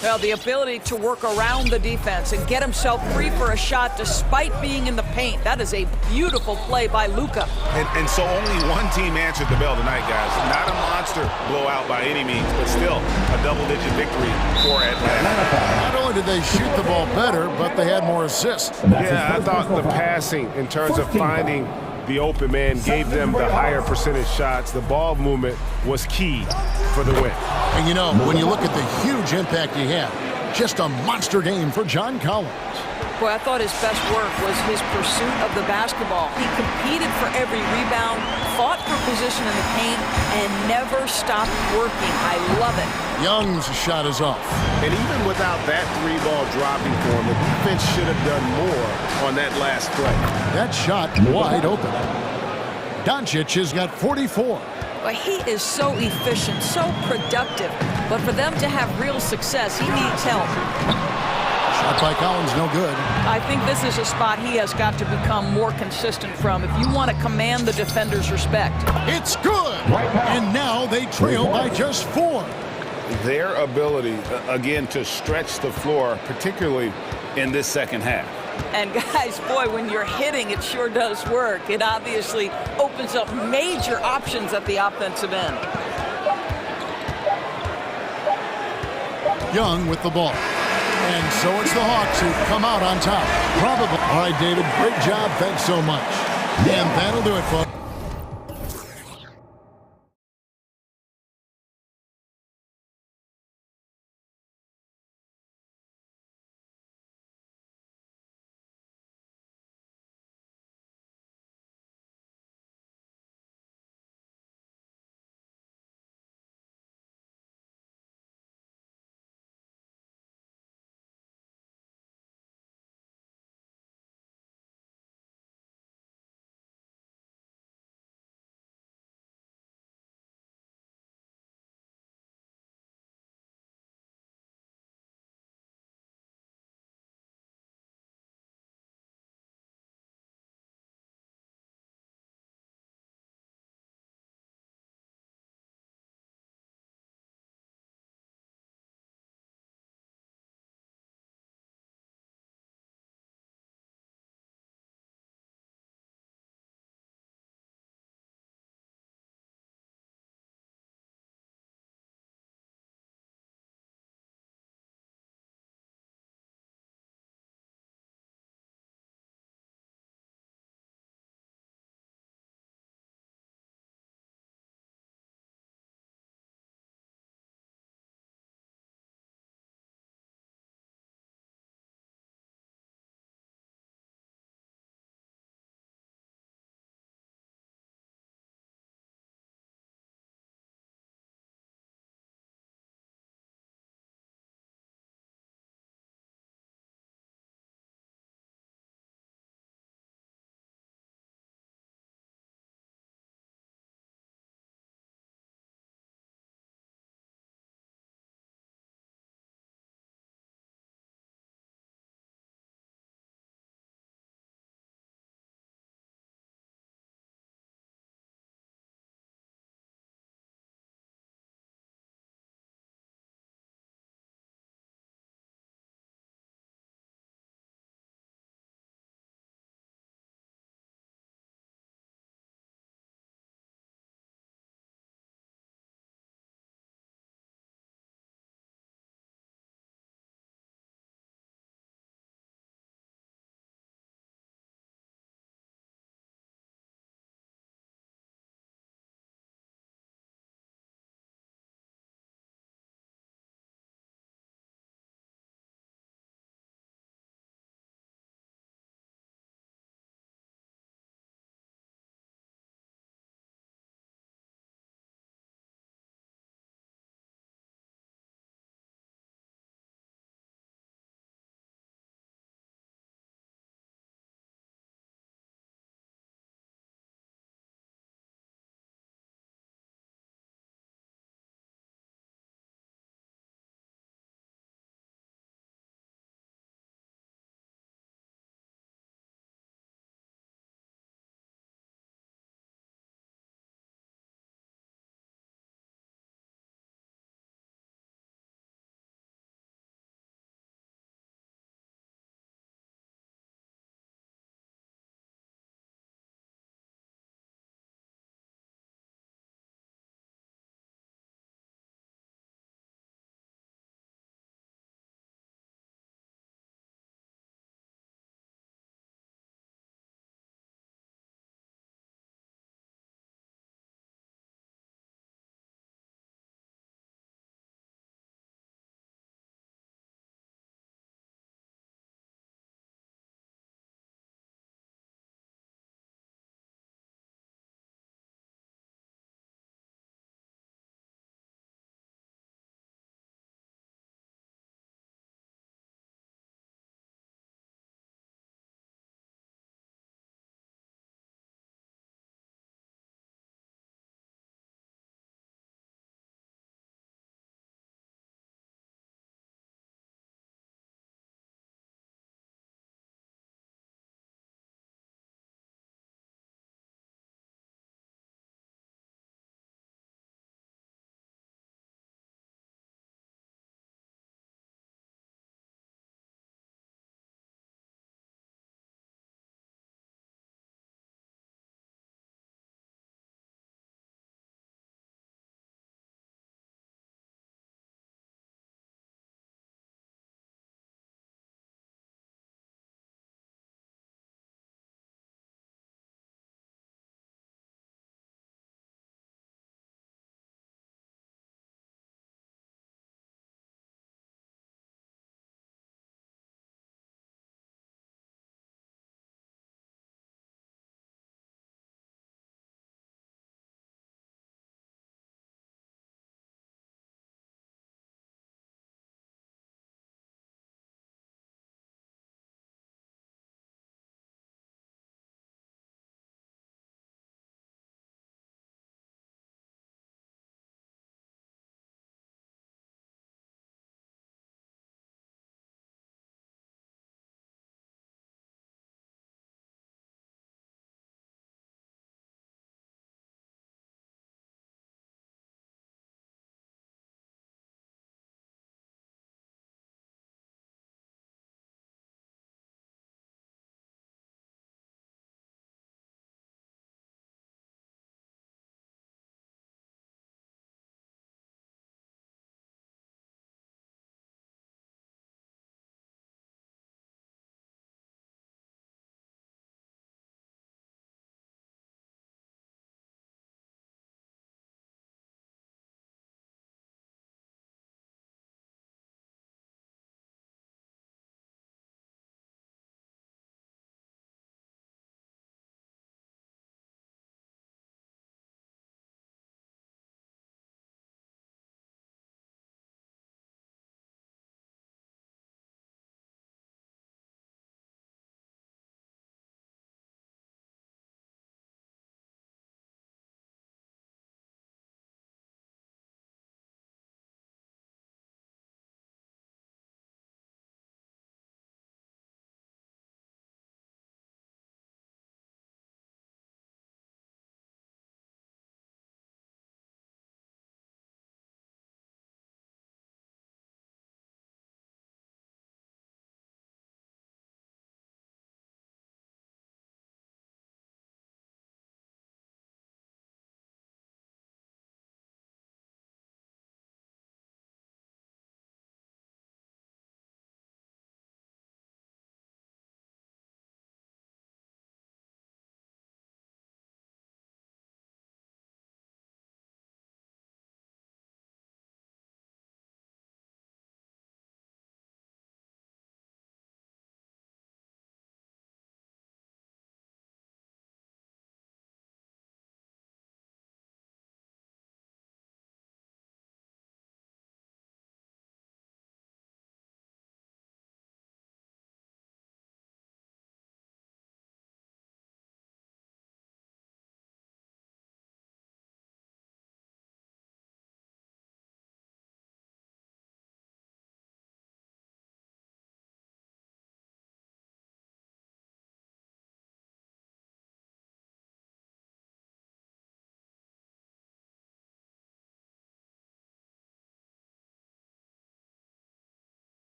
Well, the ability to work around the defense and get himself free for a shot despite being in the paint. That is a beautiful play by Luka. And so only one team answered the bell tonight, guys. Not a monster blowout by any means, but still a double-digit victory for Atlanta. Not only did they shoot the ball better, but they had more assists. Yeah, I thought the passing in terms of finding the open man gave them the higher percentage shots. The ball movement was key for the win. And you know, when you look at the huge impact he had, just a monster game for John Collins. Boy, I thought his best work was his pursuit of the basketball. He competed for every rebound, fought for position in the paint, and never stopped working. I love it. Young's shot is off. And even without that three ball dropping for him, the defense should have done more on that last play. That shot wide open. Doncic has got 44. But he is so efficient, so productive. But for them to have real success, he needs help. Shot by Collins, no good. I think this is a spot he has got to become more consistent from if you want to command the defender's respect. It's good! And now they trail by just 4. Their ability, again, to stretch the floor, particularly in this second half. And guys, boy, when you're hitting, it sure does work. It obviously opens up major options at the offensive end. Young with the ball. And so it's the Hawks who come out on top. Probably. All right, David, great job. Thanks so much. And that'll do it, folks.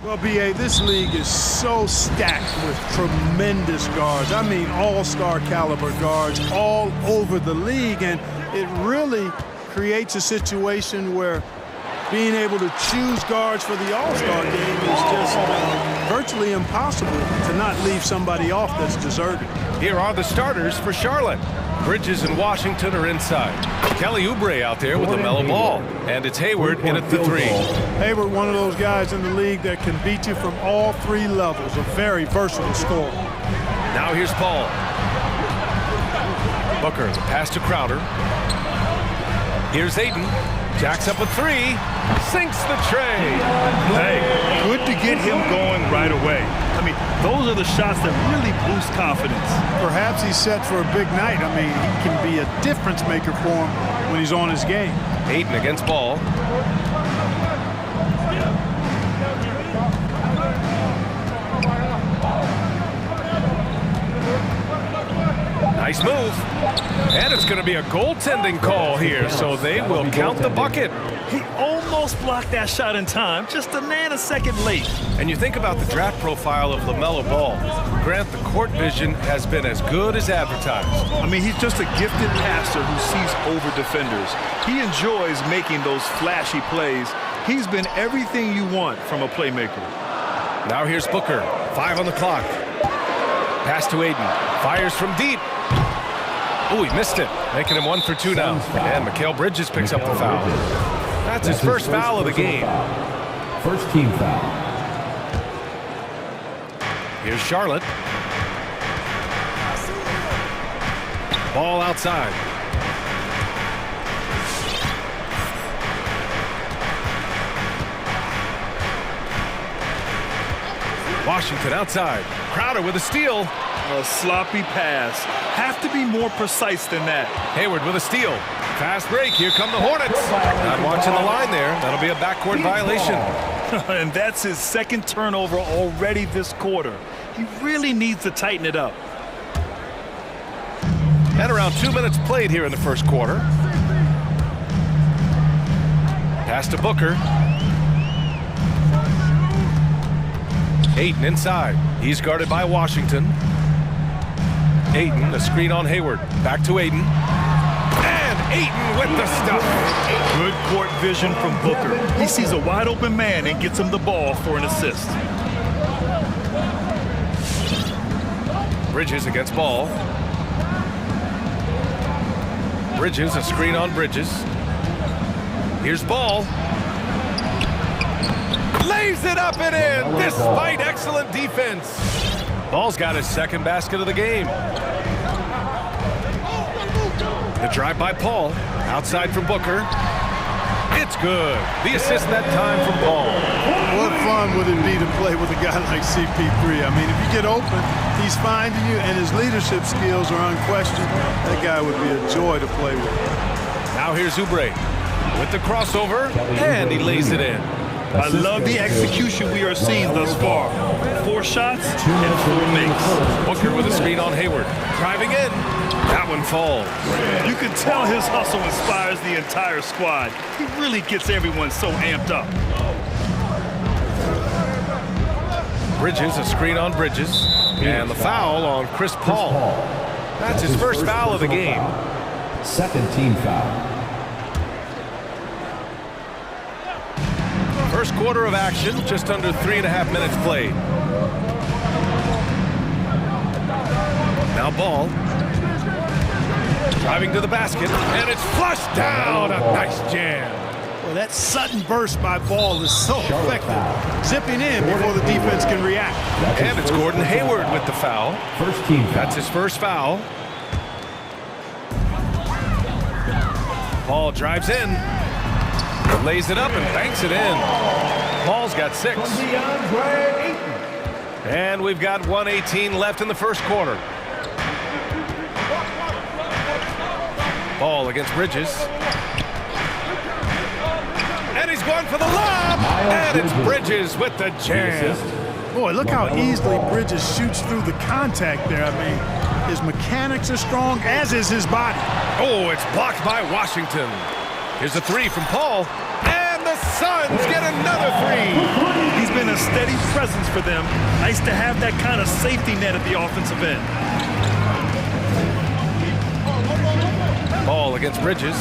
Well, B.A., this league is so stacked with tremendous guards. I mean, all-star caliber guards all over the league, and it really creates a situation where being able to choose guards for the all-star game is just virtually impossible to not leave somebody off that's deserving. Here are the starters for Charlotte. Bridges and Washington are inside. Kelly Oubre out there with a mellow ball. And it's Hayward in at the 3. Hayward, one of those guys in the league that can beat you from all 3 levels. A very versatile scorer. Now here's Paul. Booker, the pass to Crowder. Here's Aiden. Jacks up a 3. Sinks the tray. Hey, good to get him going right away. I mean, those are the shots that really boost confidence. Perhaps he's set for a big night. I mean, he can be a difference maker for him when he's on his game. Aiden against Ball. Nice move. And it's going to be a goaltending call here, so they will count the bucket. He almost blocked that shot in time, just a nanosecond late. And you think about the draft profile of LaMelo Ball. Grant, the court vision has been as good as advertised. I mean, he's just a gifted passer who sees over defenders. He enjoys making those flashy plays. He's been everything you want from a playmaker. Now here's Booker. 5 on the clock. Pass to Aiden. Fires from deep. Oh, he missed it, making him 1 for 2 now. And Mikal Bridges picks up the foul. That's his first foul of the game. First team foul. Here's Charlotte. Ball outside. Washington outside. Crowder with a steal. A sloppy pass. Have to be more precise than that. Hayward with a steal. Fast break. Here come the Hornets. Not watching the line there. That'll be a backcourt violation. And that's his second turnover already this quarter. He really needs to tighten it up. And around 2 minutes played here in the first quarter. Pass to Booker. Aiden inside. He's guarded by Washington. Aiden, the screen on Hayward. Back to Aiden. And Aiden with the stuff. Good court vision from Booker. He sees a wide open man and gets him the ball for an assist. Bridges against Ball. Bridges, a screen on Bridges. Here's Ball. Lays it up and in, despite excellent defense. Ball's got his second basket of the game. The drive by Paul, outside from Booker. It's good. The assist that time from Ball. What fun would it be to play with a guy like CP3? I mean, if you get open, he's finding you, and his leadership skills are unquestioned. That guy would be a joy to play with. Now here's Oubre with the crossover, and he lays it in. I love the execution we are seeing thus far. 4 shots and 4 makes. Booker with a screen on Hayward. Driving in. That one falls. You can tell his hustle inspires the entire squad. He really gets everyone so amped up. Bridges, a screen on Bridges. And the foul on Chris Paul. That's his first foul of the game. Second team foul. First quarter of action, just under 3.5 minutes played. Now Ball. Driving to the basket, and it's flushed down. A nice jam. Well, that sudden burst by Ball is so effective. Zipping in before the defense can react. And it's Gordon Hayward with the foul. First team foul. That's his first foul. Ball drives in. Lays it up and banks it in. Ball's got 6. And we've got 1:18 left in the first quarter. Ball against Bridges. And he's going for the lob. And it's Bridges with the jam. Boy, look how easily Bridges shoots through the contact there. I mean, his mechanics are strong, as is his body. Oh, it's blocked by Washington. Here's a 3 from Paul. And the Suns get another 3. He's been been a steady presence for them. Nice to have that kind of safety net at the offensive end. Ball against Bridges.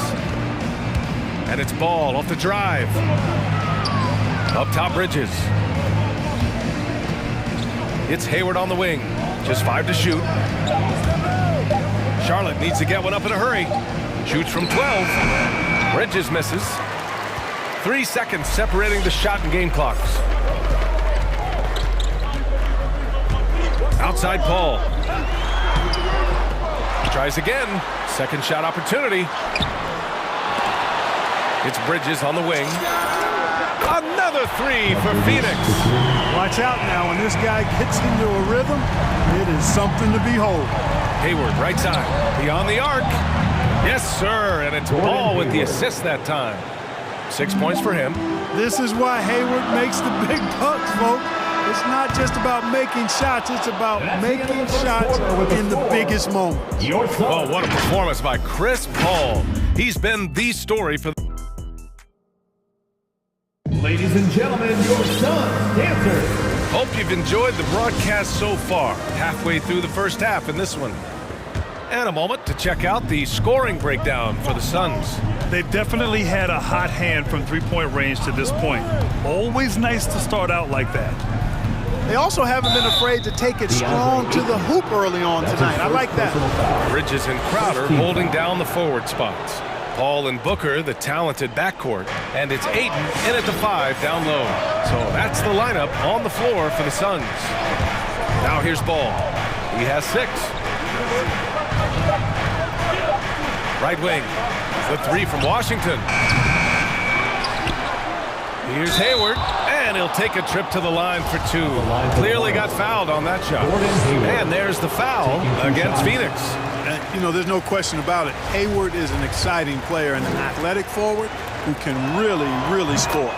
And it's Ball off the drive. Up top, Bridges. It's Hayward on the wing. Just 5 to shoot. Charlotte needs to get one up in a hurry. Shoots from 12. Bridges misses. 3 seconds separating the shot and game clocks. Outside Paul. Tries again. Second shot opportunity. It's Bridges on the wing. Another 3 for Phoenix. Watch out now. When this guy gets into a rhythm, it is something to behold. Hayward, right side. Beyond the arc. Yes, sir. And it's Ball with the assist that time. 6 points for him. This is why Hayward makes the big bucks, folks. It's not just about making shots. It's about making shots in the biggest moment. Oh, what a performance by Chris Paul. He's been the story for the... Ladies and gentlemen, your Suns dancers. Hope you've enjoyed the broadcast so far. Halfway through the first half in this one. And a moment to check out the scoring breakdown for the Suns. They've definitely had a hot hand from three-point range to this point. Always nice to start out like that. They also haven't been afraid to take it strong to the hoop early on tonight. I like that. Bridges and Crowder holding down the forward spots. Paul and Booker, the talented backcourt. And it's Ayton in at the 5 down low. So that's the lineup on the floor for the Suns. Now here's Ball. He has 6. Right wing. The 3 from Washington. Here's Hayward. And he'll take a trip to the line for 2. Clearly got fouled on that shot. And there's the foul against Phoenix. And, you know, there's no question about it. Hayward is an exciting player and an athletic forward who can really score.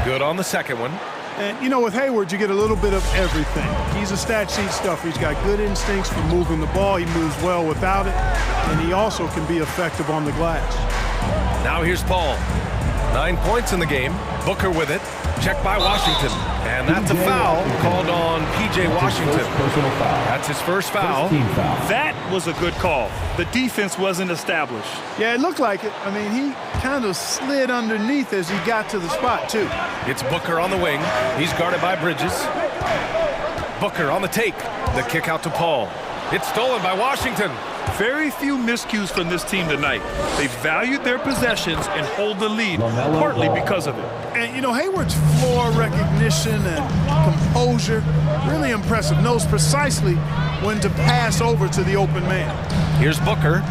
Good on the second one. And, you know, with Hayward, you get a little bit of everything. He's a stat sheet stuffer. He's got good instincts for moving the ball. He moves well without it. And he also can be effective on the glass. Now here's Paul. 9 points in the game. Booker with it. Checked by Washington. And that's a foul called on P.J. Washington. That's his first foul. That was a good call. The defense wasn't established. Yeah, it looked like it. I mean, he kind of slid underneath as he got to the spot, too. It's Booker on the wing. He's guarded by Bridges. Booker on the take. The kick out to Paul. It's stolen by Washington. Very few miscues from this team tonight. They valued their possessions and hold the lead, partly because of it. And, you know, Hayward's floor recognition and composure, really impressive. Knows precisely when to pass over to the open man. Here's Booker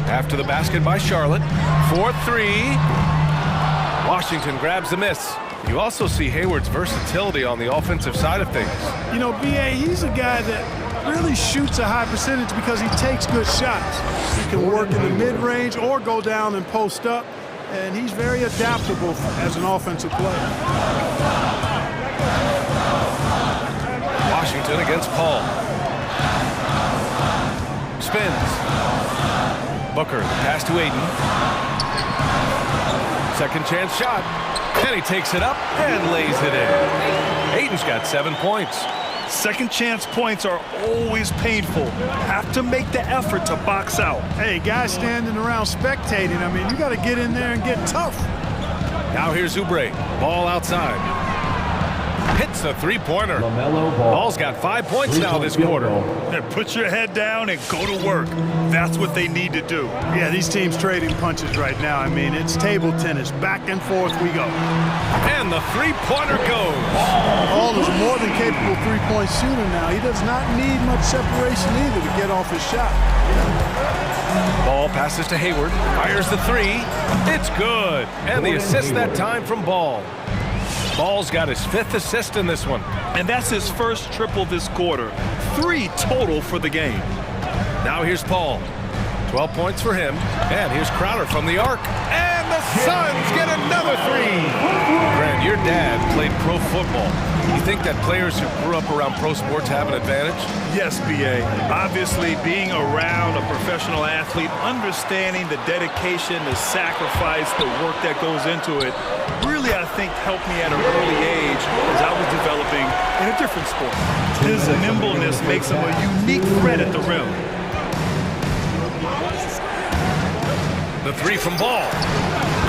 after the basket by Charlotte. 4-3. Washington grabs the miss. You also see Hayward's versatility on the offensive side of things. You know, B.A., he's a guy that really shoots a high percentage because he takes good shots. He can work in the mid-range or go down and post up, and he's very adaptable as an offensive player. Washington against Paul. Spins. Booker, pass to Ayton. Second chance shot. And he takes it up and lays it in. Ayton's got 7 points. Second chance points are always painful. Have to make the effort to box out. Hey, guys standing around spectating, I mean, you got to get in there and get tough. Now here's Oubre. Ball outside. Hits a three-pointer. Ball's got 5 points now this quarter. Put your head down and go to work. That's what they need to do. Yeah, these teams trading punches right now. I mean, it's table tennis. Back and forth we go. And the three-pointer goes. Ball is more than capable three-point shooter now. He does not need much separation either to get off his shot. Ball passes to Hayward. Fires the 3. It's good. And the assist that time from Ball. Ball's got his 5th assist in this one. And that's his first triple this quarter. 3 total for the game. Now here's Paul. 12 points for him. And here's Crowder from the arc. And the Suns get another 3. Grant, Your dad played pro football. You think that players who grew up around pro sports have an advantage? Yes, B.A. Obviously, being around a professional athlete, understanding the dedication, the sacrifice, the work that goes into it, really, I think, helped me at an early age as I was developing in a different sport. His nimbleness makes him a unique threat at the rim. The three from Ball.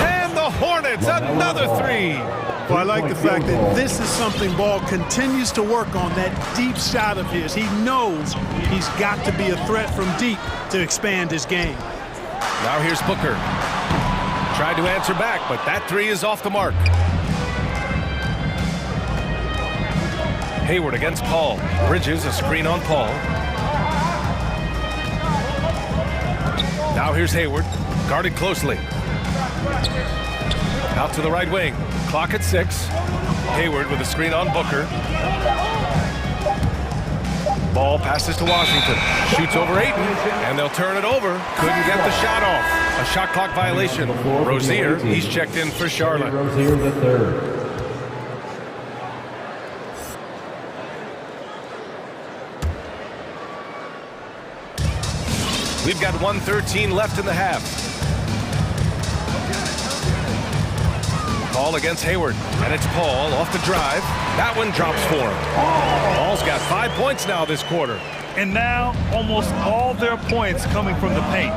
And the Hornets, another three. Well, I like the fact that this is something Ball continues to work on, that deep shot of his. He knows he's got to be a threat from deep to expand his game. Now here's Booker. Tried to answer back, but that three is off the mark. Hayward against Paul. Bridges, a screen on Paul. Now here's Hayward, guarded closely. Out to the right wing. Clock at 6. Hayward with a screen on Booker. Ball passes to Washington. Shoots over Ayton, and they'll turn it over. Couldn't get the shot off. A shot clock violation. Rozier, he's checked in for Charlotte. Rozier the third. We've got 1:13 left in the half. Paul against Hayward, and it's Paul off the drive. That one drops for him. Paul's got 5 points now this quarter. And now, almost all their points coming from the paint.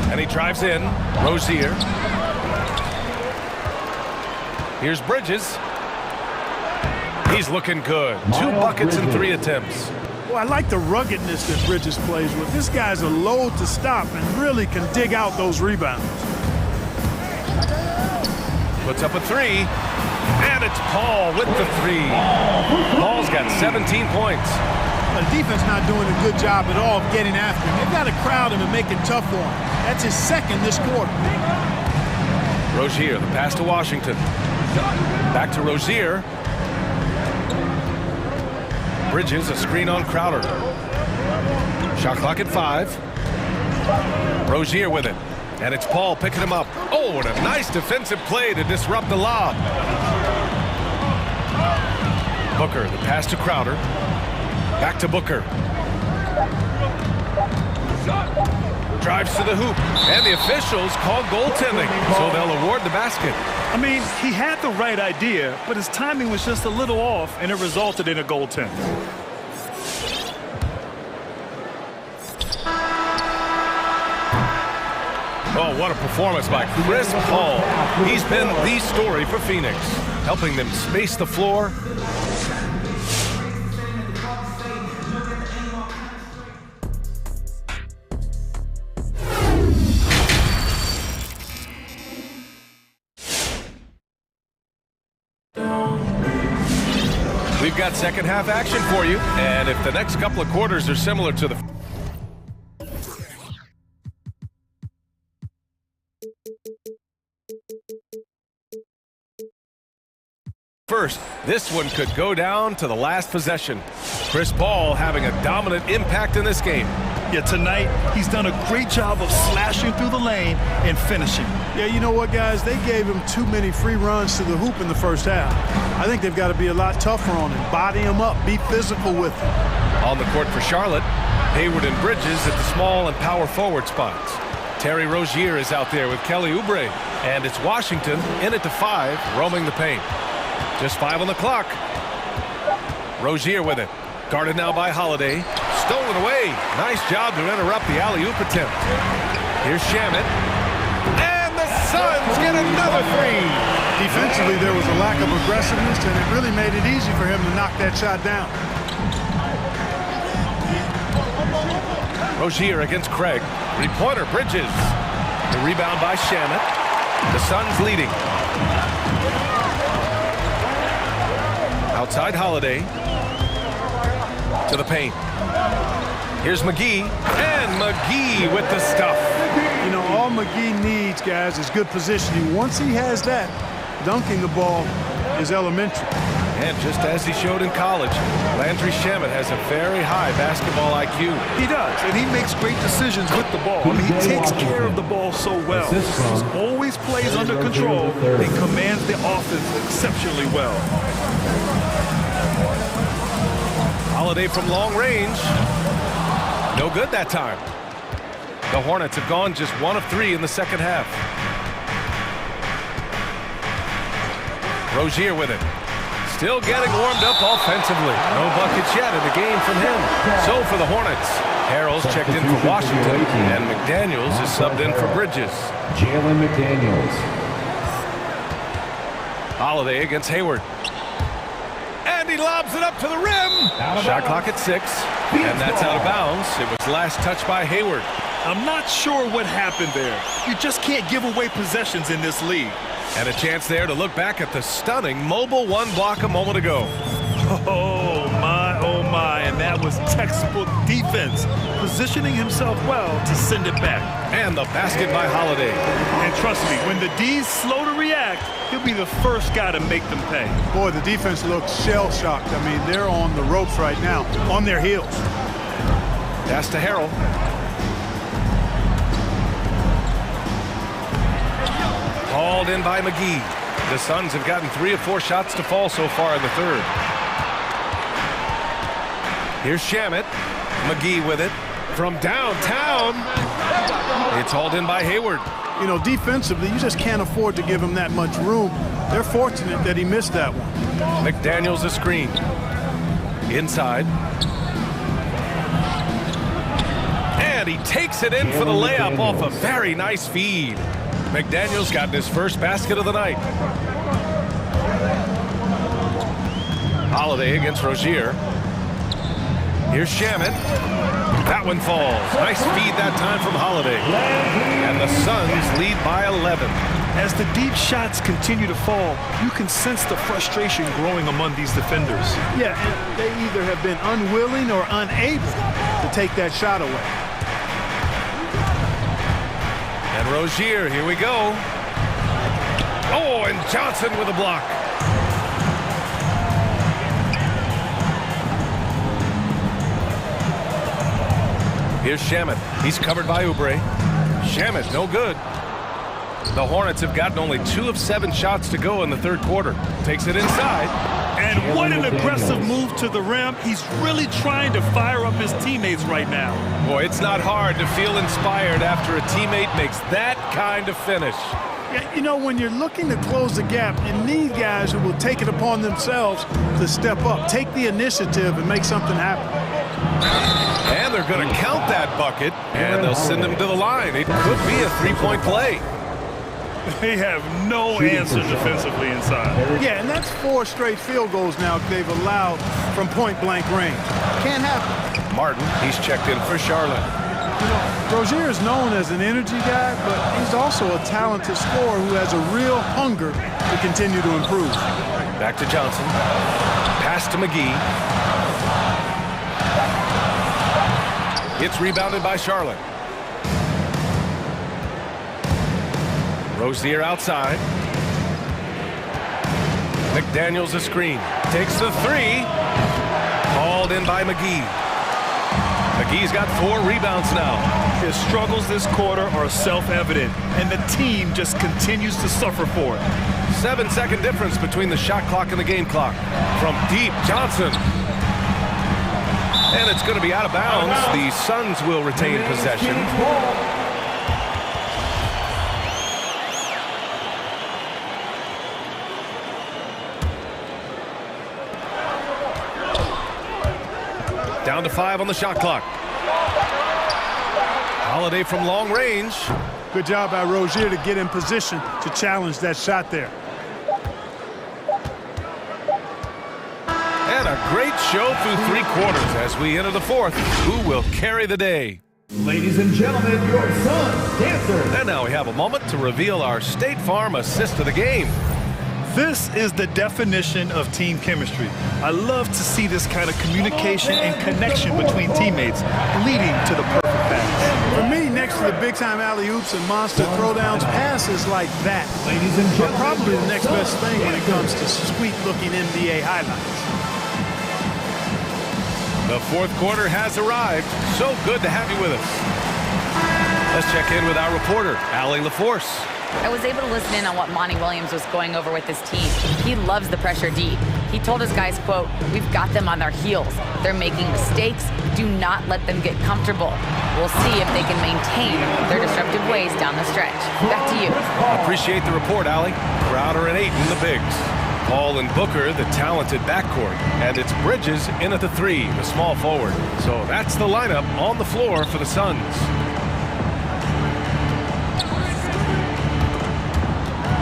And he drives in. Rozier. Here's Bridges. He's looking good. 2 buckets in 3 attempts. Well, I like the ruggedness that Bridges plays with. This guy's a load to stop and really can dig out those rebounds. Puts up a 3, and it's Paul with the 3. Paul's got 17 points. The defense not doing a good job at all of getting after him. They've got to crowd him and make it tough for him. That's his second this quarter. Rozier, the pass to Washington. Back to Rozier. Bridges, a screen on Crowder. Shot clock at 5. Rozier with it. And it's Paul picking him up. Oh, what a nice defensive play to disrupt the lob. Booker, the pass to Crowder. Back to Booker. Drives to the hoop. And the officials call goaltending, so they'll award the basket. I mean, he had the right idea, but his timing was just a little off, and it resulted in a goaltend. Oh, what a performance by Chris Paul. He's been the story for Phoenix, helping them space the floor. We've got second half action for you, and if the next couple of quarters are similar to the first, this one could go down to the last possession. Chris Paul having a dominant impact in this game. Yeah, tonight, he's done a great job of slashing through the lane and finishing. Yeah, you know what, guys? They gave him too many free runs to the hoop in the first half. I think they've got to be a lot tougher on him. Body him up. Be physical with him. On the court for Charlotte, Hayward and Bridges at the small and power forward spots. Terry Rozier is out there with Kelly Oubre. And it's Washington in it to 5, roaming the paint. Just 5 on the clock. Rozier with it. Guarded now by Holiday. Stolen away. Nice job to interrupt the alley-oop attempt. Here's Shamet. And the Suns get another 3. Defensively, there was a lack of aggressiveness, and it really made it easy for him to knock that shot down. Rozier against Craig. Three-pointer, Bridges. The rebound by Shamet. The Suns leading. Outside Holiday. To the paint. Here's McGee, and McGee with the stuff. You know, all McGee needs, guys, is good positioning. Once he has that, dunking the ball is elementary. And just as he showed in college, Landry Shamet has a very high basketball IQ. He does, and he makes great decisions with the ball. I mean, he takes care of the ball so well. He always plays under control and commands the offense exceptionally well. Holiday from long range. No good that time. The Hornets have gone just 1 of 3 in the second half. Rozier with it. Still getting warmed up offensively. No buckets yet in the game from him. So for the Hornets, Harrell's checked in for Washington, and McDaniels is subbed in for Bridges. Jalen McDaniels. Holiday against Hayward. And he lobs it up to the rim. Shot clock at 6, and that's out of bounds. It was last touched by Hayward. I'm not sure what happened there. You just can't give away possessions in this league. And a chance there to look back at the stunning mobile one block a moment ago. Oh my, and that was textbook defense. Positioning himself well to send it back. And the basket by Holiday. And trust me, when the D's slow to react, he'll be the first guy to make them pay. Boy, the defense looks shell-shocked. I mean, they're on the ropes right now, on their heels. Pass to Harrell. Hauled in by McGee. The Suns have gotten 3 of 4 shots to fall so far in the third. Here's Shamet. McGee with it from downtown. It's hauled in by Hayward. You know, defensively, you just can't afford to give him that much room. They're fortunate that he missed that one. McDaniels a screen. Inside. And he takes it in for the layup off a very nice feed. McDaniels got his first basket of the night. Holiday against Rozier. Here's Shamet. That one falls. Nice feed that time from Holiday. And the Suns lead by 11. As the deep shots continue to fall, you can sense the frustration growing among these defenders. Yeah, and they either have been unwilling or unable to take that shot away. And Rozier, here we go. Oh, and Johnson with a block. Here's Shamet. He's covered by Oubre. Shamet, no good. The Hornets have gotten only 2 of 7 shots to go in the third quarter. Takes it inside. And what an aggressive move to the rim. He's really trying to fire up his teammates right now. Boy, it's not hard to feel inspired after a teammate makes that kind of finish. Yeah, you know, when you're looking to close the gap, you need guys who will take it upon themselves to step up, take the initiative, and make something happen. And they're going to count that bucket, and they'll send him to the line. It could be a three-point play. They have no answer defensively inside. Yeah, and that's 4 straight field goals now they've allowed from point-blank range. Can't happen. Martin, he's checked in for Charlotte. You know, Rozier is known as an energy guy, but he's also a talented scorer who has a real hunger to continue to improve. Back to Johnson. Pass to McGee. It's rebounded by Charlotte. Rozier outside. McDaniels a screen. Takes the 3. Hauled in by McGee. McGee's got 4 rebounds now. His struggles this quarter are self-evident, and the team just continues to suffer for it. 7-second difference between the shot clock and the game clock. From deep, Johnson. And it's going to be out of bounds. The Suns will retain possession. Down to 5 on the shot clock. Holiday from long range. Good job by Rozier to get in position to challenge that shot there. And a great show through 3 quarters as we enter the 4th. Who will carry the day? Ladies and gentlemen, your Suns dancer. And now we have a moment to reveal our State Farm assist of the game. This is the definition of team chemistry. I love to see this kind of communication and connection between teammates leading to the perfect pass. For me, next next to the big-time alley-oops and monster throwdowns, passes like that are probably the next best thing when it comes to sweet-looking NBA highlights. The fourth quarter has arrived. So good to have you with us. Let's check in with our reporter, Allie LaForce. I was able to listen in on what Monty Williams was going over with his team. He loves the pressure D. He told his guys, quote, "We've got them on their heels. They're making mistakes. Do not let them get comfortable. We'll see if they can maintain their disruptive ways down the stretch." Back to you. Appreciate the report, Allie. Crowder and Ayton, the bigs. Paul and Booker, the talented backcourt. And it's Bridges in at the 3, the small forward. So that's the lineup on the floor for the Suns.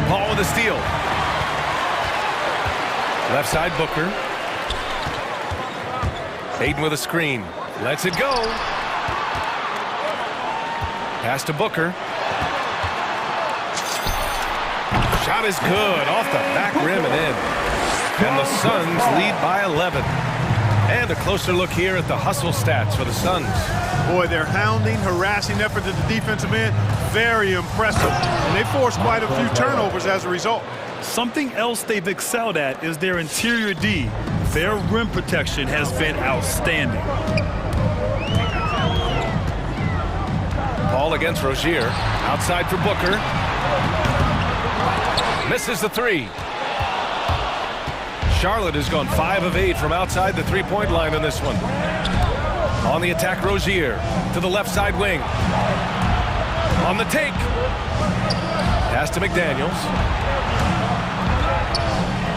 Paul with a steal. Left side, Booker. Ayton with a screen. Lets it go. Pass to Booker. Shot is good. Off the back rim and in. And the Suns lead by 11. And a closer look here at the hustle stats for the Suns. Boy, their hounding, harassing effort at the defensive end, very impressive. And they forced quite a few turnovers as a result. Something else they've excelled at is their interior D. Their rim protection has been outstanding. Ball against Rozier. Outside for Booker. Misses the 3. Charlotte has gone 5 of 8 from outside the three-point line in this one. On the attack, Rozier to the left side wing. On the take. Pass to McDaniels.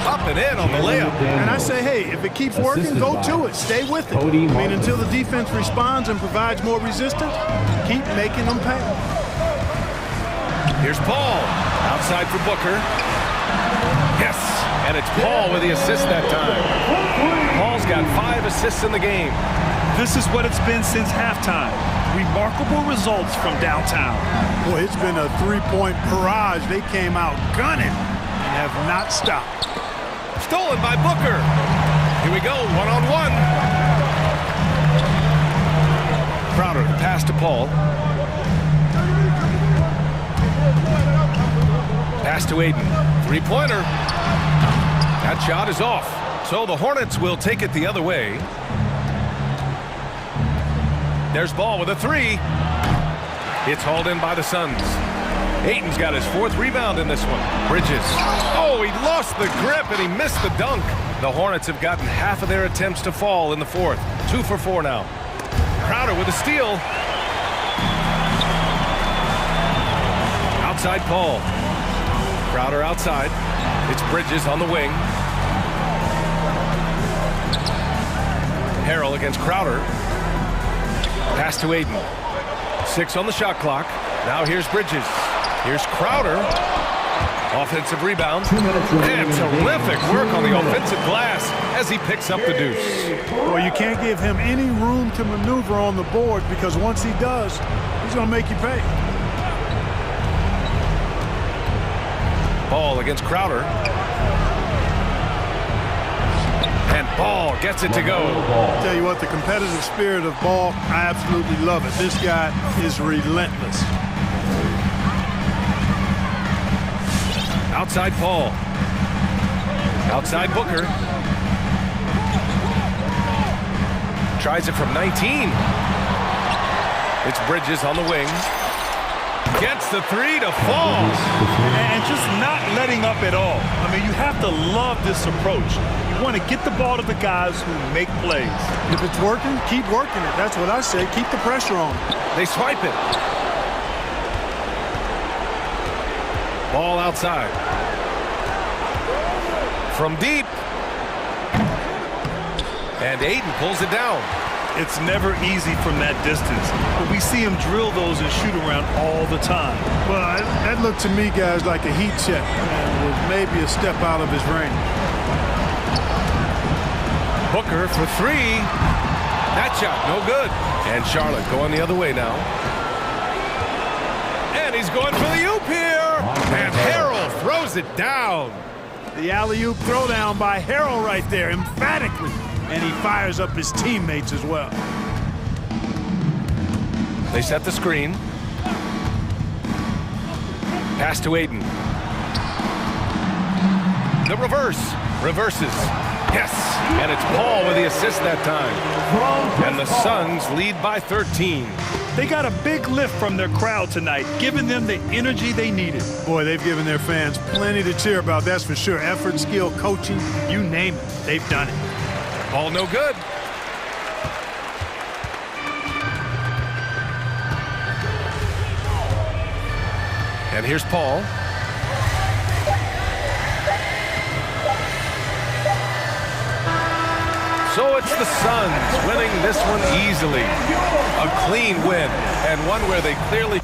Up and in on the layup. And I say, hey, if it keeps working, go to it. Stay with it. I mean, until the defense responds and provides more resistance, keep making them pay. Here's Paul. Outside for Booker. Yes, and it's Paul with the assist that time. Paul's got 5 assists in the game. This is what it's been since halftime. Remarkable results from downtown. Boy, it's been a three-point barrage. They came out gunning and have not stopped. Stolen by Booker. Here we go, one-on-one. Crowder, the pass to Paul. Pass to Ayton. Three-pointer. That shot is off. So the Hornets will take it the other way. There's Ball with a 3. It's hauled in by the Suns. Ayton's got his 4th rebound in this one. Bridges. Oh, he lost the grip and he missed the dunk. The Hornets have gotten half of their attempts to fall in the 4th. 2 for 4 now. Crowder with a steal. Outside Paul. Crowder outside. It's Bridges on the wing. Harrell against Crowder. Pass to Ayton. 6 on the shot clock. Now here's Bridges. Here's Crowder. Offensive rebound. And terrific work on the offensive glass as he picks up the deuce. Well, you can't give him any room to maneuver on the board because once he does, he's going to make you pay. Ball against Crowder. And Ball gets it to go. I'll tell you what, the competitive spirit of Ball, I absolutely love it. This guy is relentless. Outside Paul. Outside Booker. Tries it from 19. It's Bridges on the wing. Gets the 3 to fall. And just not letting up at all. I mean, you have to love this approach. You want to get the ball to the guys who make plays. If it's working, keep working it. That's what I say. Keep the pressure on. They swipe it. Ball outside. From deep. And Ayton pulls it down. It's never easy from that distance, but we see him drill those and shoot around all the time. Well, that looked to me, guys, like a heat check. And was maybe a step out of his range. Booker for 3. That shot, no good. And Charlotte going the other way now. And he's going for the oop here. And Harrell throws it down. The alley-oop throwdown by Harrell right there, emphatically. And he fires up his teammates as well. They set the screen. Pass to Aiden. The reverse. Reverses. Yes. And it's Paul with the assist that time. And the Suns lead by 13. They got a big lift from their crowd tonight, giving them the energy they needed. Boy, they've given their fans plenty to cheer about, that's for sure. Effort, skill, coaching, you name it, they've done it. Ball no good. And here's Paul. So it's the Suns winning this one easily. A clean win, and one where they clearly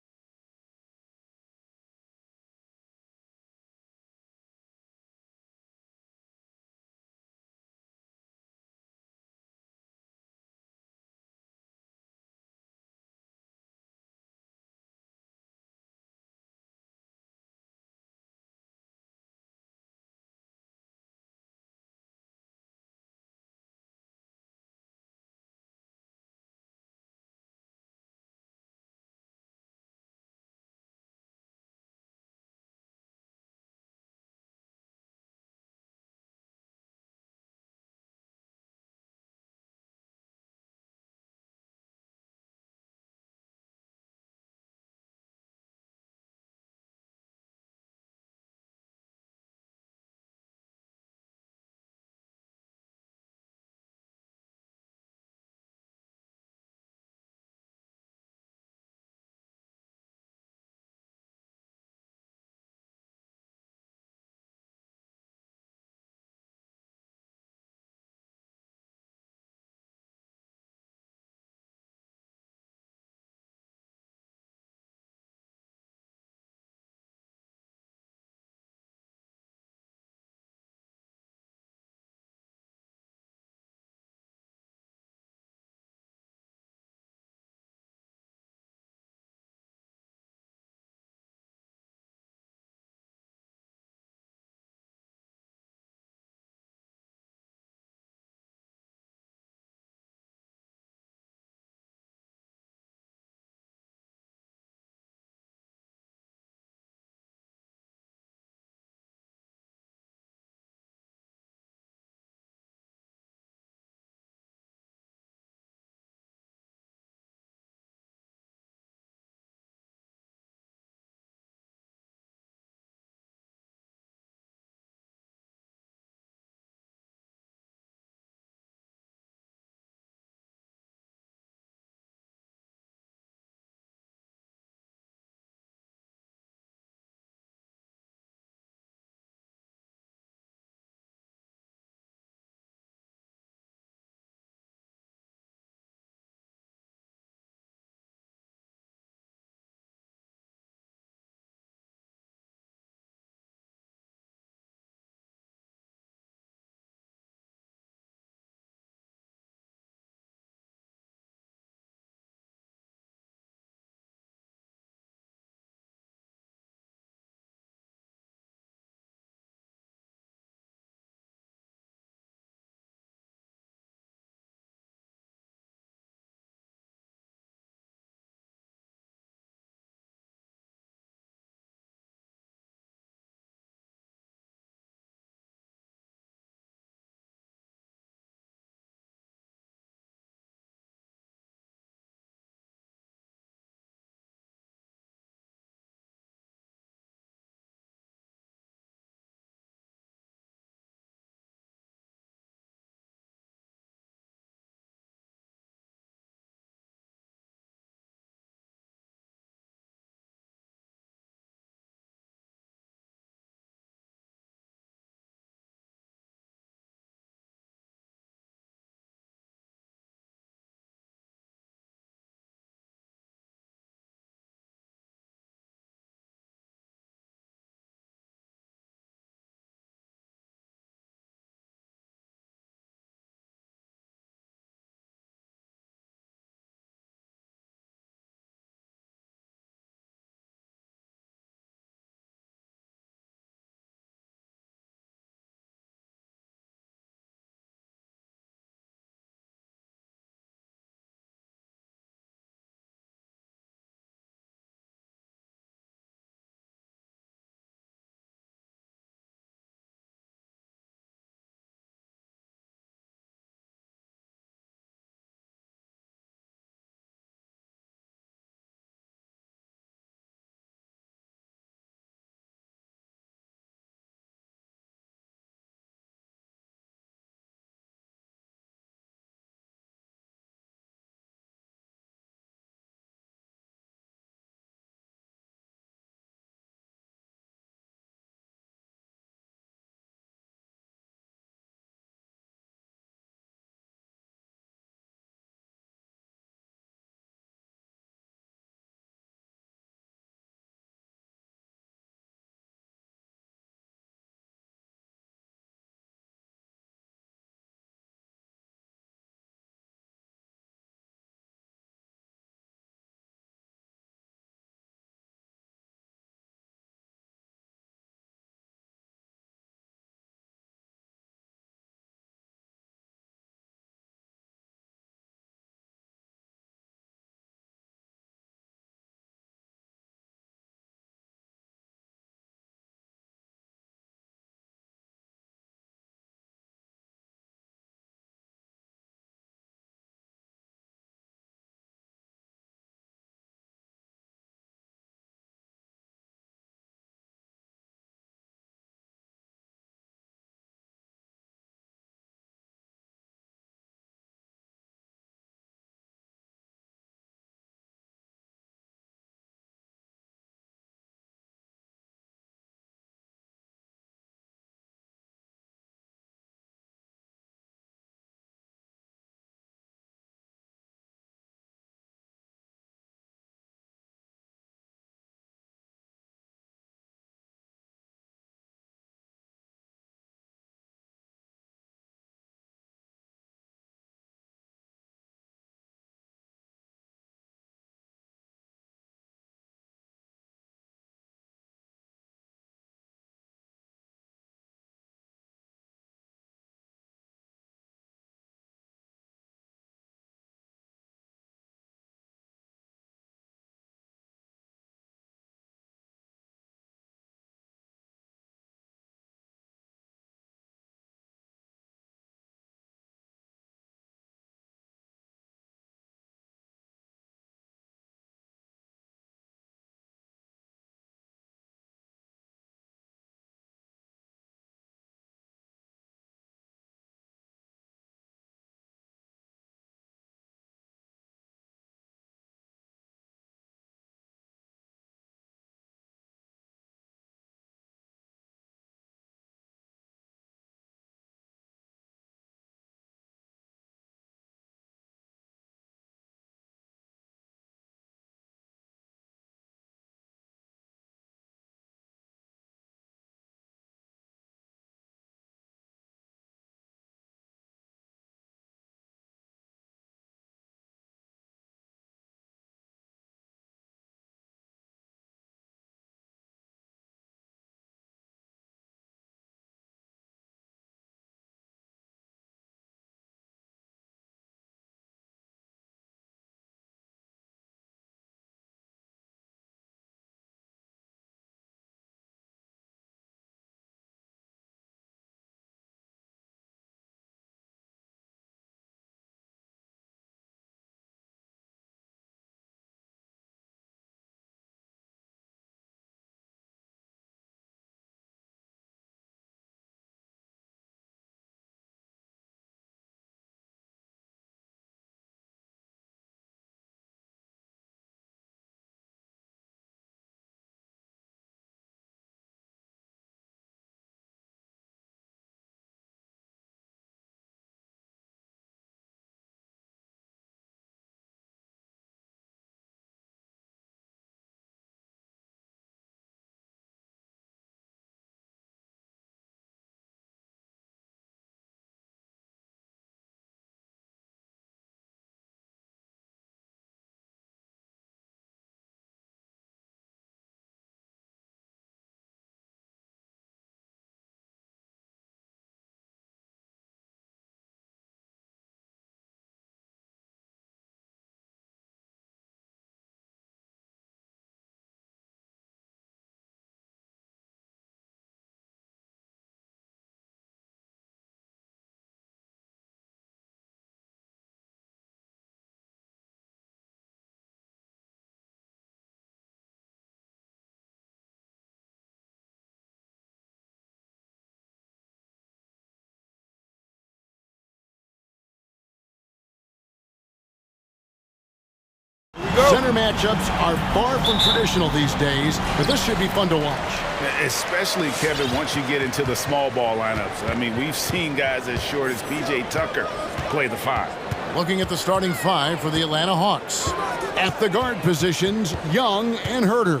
Center matchups are far from traditional these days, but this should be fun to watch. Especially, Kevin, once you get into the small ball lineups. I mean, we've seen guys as short as P.J. Tucker play the 5. Looking at the starting 5 for the Atlanta Hawks. At the guard positions, Young and Herter.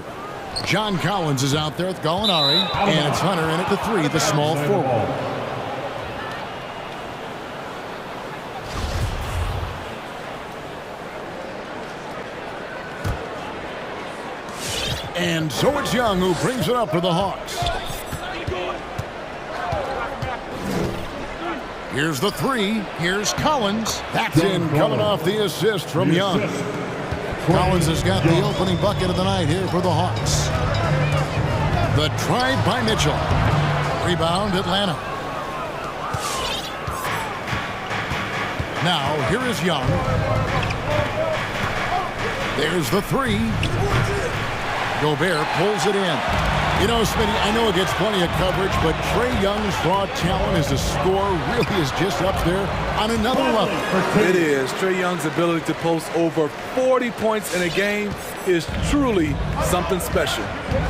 John Collins is out there with Gallinari, and it's Hunter in at the 3, the small forward. And so it's Young who brings it up for the Hawks. Here's the 3. Here's Collins. That's in, coming off the assist from Young. Collins has got the opening bucket of the night here for the Hawks. The drive by Mitchell. Rebound, Atlanta. Now, here is Young. There's the 3. Gobert pulls it in. You know, Smitty, I know it gets plenty of coverage, but Trae Young's raw talent as a scorer really is just up there on another level. It is. Trae Young's ability to post over 40 points in a game is truly something special.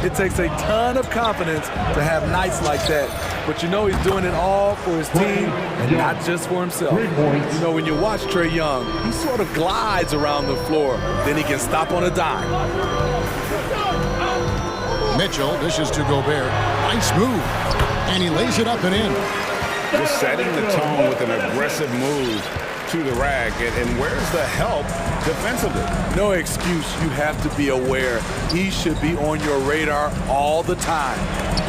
It takes a ton of confidence to have nights like that. But you know he's doing it all for his team and not just for himself. You know, when you watch Trae Young, he sort of glides around the floor. Then he can stop on a dime. Mitchell dishes to Gobert. Nice move. And he lays it up and in. Just setting the tone with an aggressive move to the rack. And where's the help defensively? No excuse. You have to be aware. He should be on your radar all the time.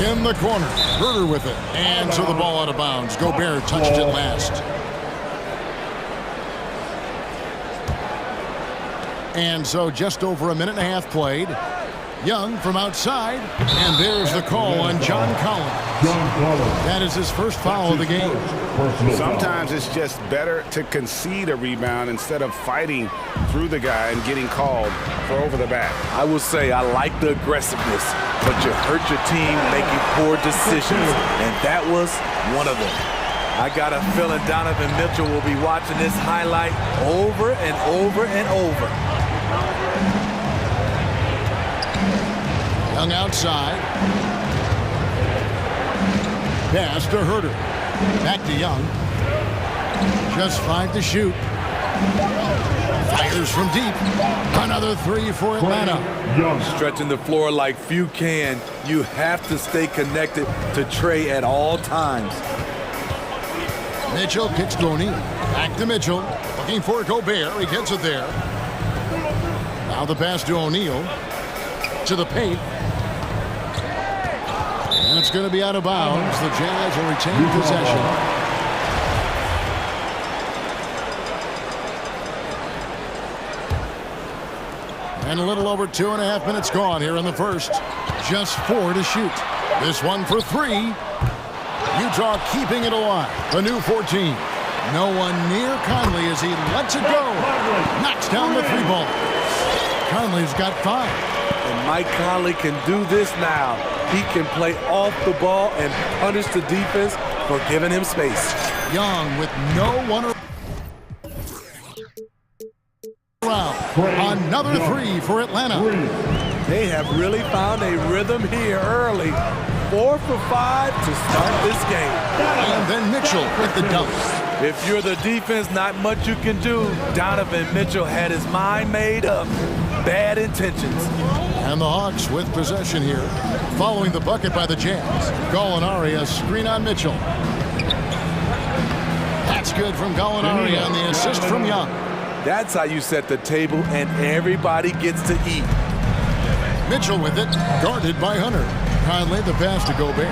In the corner. Herter with it. And so the ball out of bounds. Gobert touched it last. And so just over a minute and a half played. Young from outside, and there's the call on John Collins. That is his first foul of the game. Sometimes it's just better to concede a rebound instead of fighting through the guy and getting called for over the back. I will say I like the aggressiveness, but you hurt your team making poor decisions, and that was one of them. I got a feeling Donovan Mitchell will be watching this highlight over and over and over. Young outside. Pass to Herter. Back to Young. Just 5 to shoot. Fires from deep. Another 3 for Atlanta. Stretching the floor like few can. You have to stay connected to Trae at all times. Mitchell kicks to O'Neal. Back to Mitchell. Looking for Gobert. He gets it there. Now the pass to O'Neal. To the paint. And it's going to be out of bounds. The Jazz will retain possession. And a little over 2.5 minutes gone here in the first. Just 4 to shoot. This one for 3. Utah keeping it alive. The new 14. No one near Conley as he lets it go. Knocks down the 3-ball. Conley's got 5. And Mike Conley can do this now. He can play off the ball and punish the defense for giving him space. Young with no one around. Another 3 for Atlanta. They have really found a rhythm here early. 4 for 5 to start this game. And then Mitchell with the dunk. If you're the defense, not much you can do. Donovan Mitchell had his mind made up. Bad intentions. And the Hawks with possession here. Following the bucket by the Jazz. Gallinari, a screen on Mitchell. That's good from Gallinari on the assist from Young. That's how you set the table and everybody gets to eat. Mitchell with it, guarded by Hunter. Conley the pass to Gobert.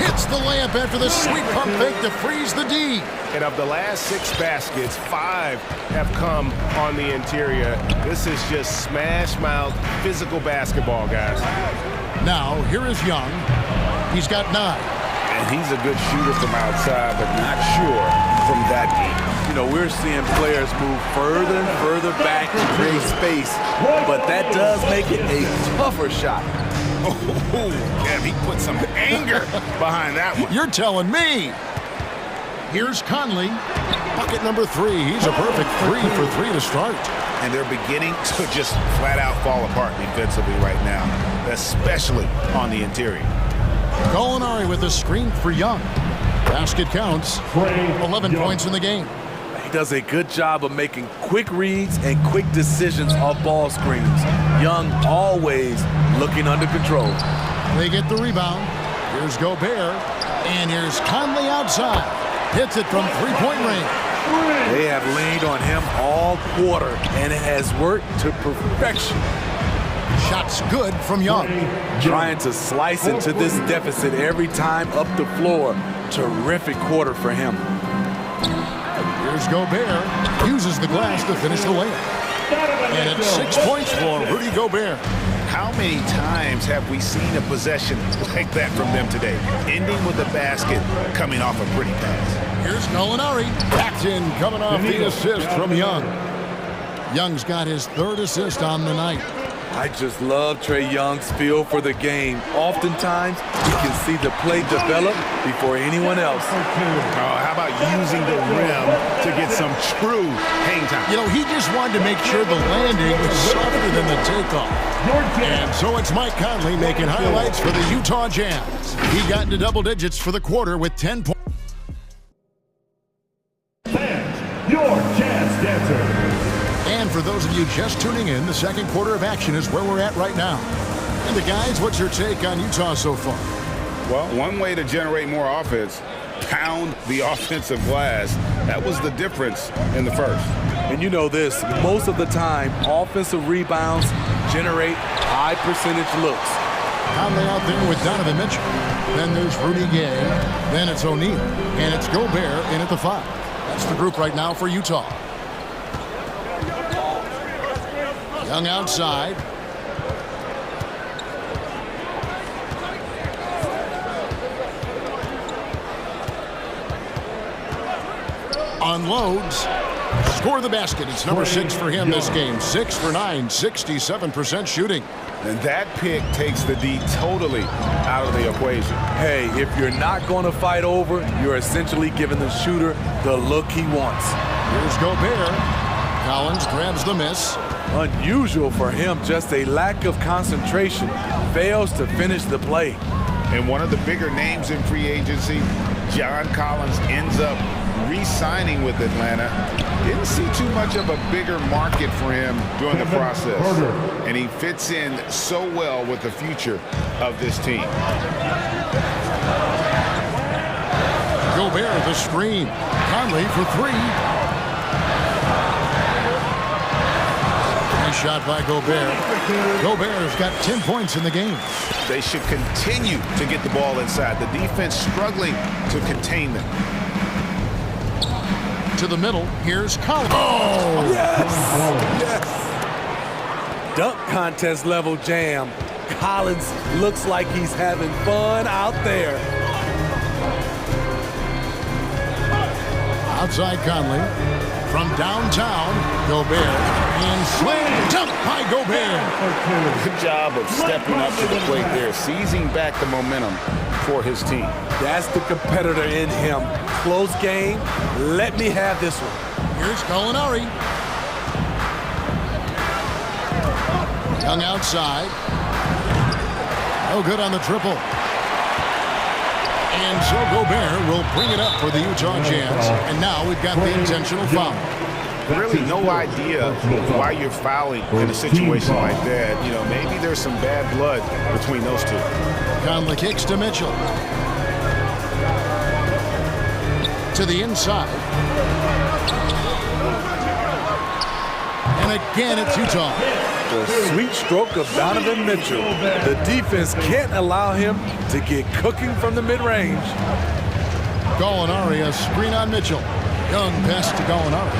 Hits the layup after the sweet pump fake to freeze the D. And of the last 6 baskets, 5 have come on the interior. This is just smash mouth physical basketball, guys. Now, here is Young. He's got 9. And he's a good shooter from outside, but not sure from that deep. You know, we're seeing players move further and further back to create space, but that does make it a tougher shot. Oh, yeah, he put some anger behind that one. You're telling me. Here's Conley. Bucket number 3. He's a perfect 3 for 3 to start. and they're beginning to just flat out fall apart defensively right now, especially on the interior. Gallinari with the screen for Young. Basket counts. 11 points in the game. He does a good job of making quick reads and quick decisions off ball screens. Young always looking under control. They get the rebound. Here's Gobert, and here's Conley outside. Hits it from three-point range. They have leaned on him all quarter, and it has worked to perfection. Shots good from Young. Trying to slice into this deficit every time up the floor. Terrific quarter for him. Here's Gobert. Uses the glass to finish the layup. And it's 6 points for Rudy Gobert. How many times have we seen a possession like that from them today? Ending with a basket, coming off a pretty pass. Here's Gallinari. Backed in, coming off the assist from Young. Young's got his third assist on the night. I just love Trae Young's feel for the game. Oftentimes, you can see the play develop before anyone else. How about using the rim to get some true hang time? You know, he just wanted to make sure the landing was softer than the takeoff. And so it's Mike Conley making highlights for the Utah Jazz. He got into double digits for the quarter with 10 points. Your Jazz Dancer. And for those of you just tuning in, the second quarter of action is where we're at right now. And the guys, what's your take on Utah so far? Well, one way to generate more offense, pound the offensive glass. That was the difference in the first. And you know this, most of the time, offensive rebounds generate high percentage looks. Conley out there with Donovan Mitchell. Then there's Rudy Gay. Then it's O'Neal. And it's Gobert in at the 5. That's the group right now for Utah. Young outside. Unloads. Score the basket. It's number 6 for him this game. 6 for 9, 67% shooting. And that pick takes the D totally out of the equation. Hey, if you're not going to fight over, you're essentially giving the shooter the look he wants. Here's Gobert. Collins grabs the miss. Unusual for him, just a lack of concentration. Fails to finish the play. And one of the bigger names in free agency, John Collins, ends up re-signing with Atlanta. Didn't see too much of a bigger market for him during the process. And he fits in so well with the future of this team. Gobert the screen. Conley for 3. Shot by Gobert. Gobert's got 10 points in the game. They should continue to get the ball inside. The defense struggling to contain them. To the middle, here's Collins. Oh! Yes! Dunk contest level jam. Collins looks like he's having fun out there. Outside Conley. From downtown, Gobert. And slam dunk by Gobert. Good job of stepping up to the plate there, seizing back the momentum for his team. That's the competitor in him. Close game. Let me have this one. Here's Gallinari. Young outside. No good on the triple. And so Gobert will bring it up for the Utah Jazz. And now we've got the intentional foul. Really no idea why you're fouling in a situation like that. You know, maybe there's some bad blood between those two. Conley kicks to Mitchell. To the inside. And again, it's Utah. The sweet stroke of Donovan Mitchell. The defense can't allow him to get cooking from the mid-range. Gallinari, a screen on Mitchell. Young pass to Gallinari.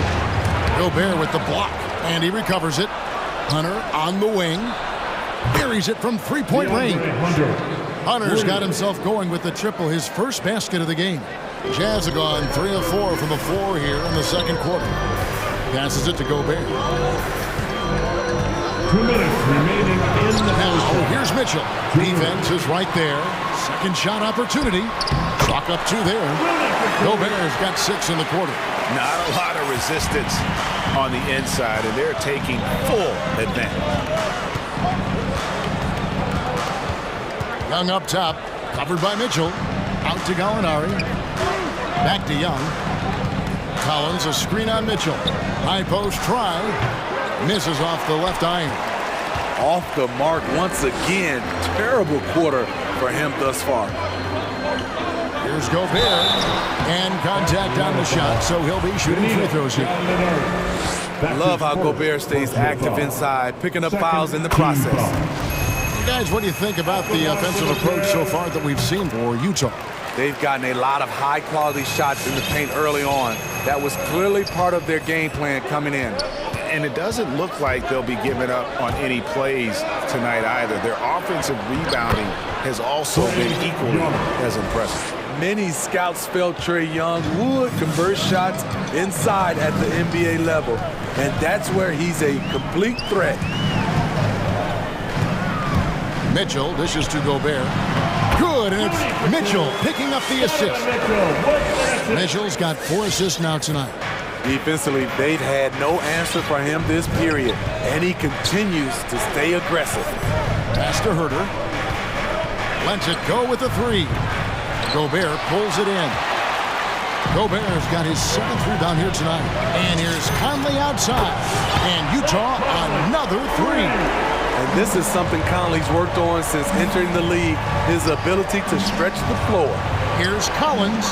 Gobert with the block, and he recovers it. Hunter on the wing. Buries it from three-point range. Hunter's got himself going with the triple, his first basket of the game. Jazz have gone 3 of 4 from the floor here in the second quarter. Passes it to Gobert. 2 minutes remaining in the now, here's Mitchell. Defense is right there. Second shot opportunity. Chalk up 2 there. Gobert's got 6 in the quarter. Not a lot of resistance on the inside, and they're taking full advantage. Young up top, covered by Mitchell. Out to Gallinari. Back to Young. Collins, a screen on Mitchell. High post try. Misses off the left iron. Off the mark once again. Terrible quarter for him thus far. Here's Gobert. And contact on the shot, so he'll be shooting free throws here. Love how Gobert stays active inside, picking up fouls in the process. Guys, what do you think about the offensive approach so far that we've seen for Utah? They've gotten a lot of high-quality shots in the paint early on. That was clearly part of their game plan coming in. And it doesn't look like they'll be giving up on any plays tonight either. Their offensive rebounding has also been equally as impressive. Many scouts felt Trae Young would convert shots inside at the NBA level, and that's where he's a complete threat. Mitchell dishes to Gobert. Good, and it's Mitchell picking up the assist. Mitchell's got 4 assists now tonight. Defensively, they've had no answer for him this period, and he continues to stay aggressive. Pass to Herter. Lets it go with the 3. Gobert pulls it in. Gobert's got his 7th rebound here tonight. And here's Conley outside. And Utah another 3. And this is something Conley's worked on since entering the league, his ability to stretch the floor. Here's Collins.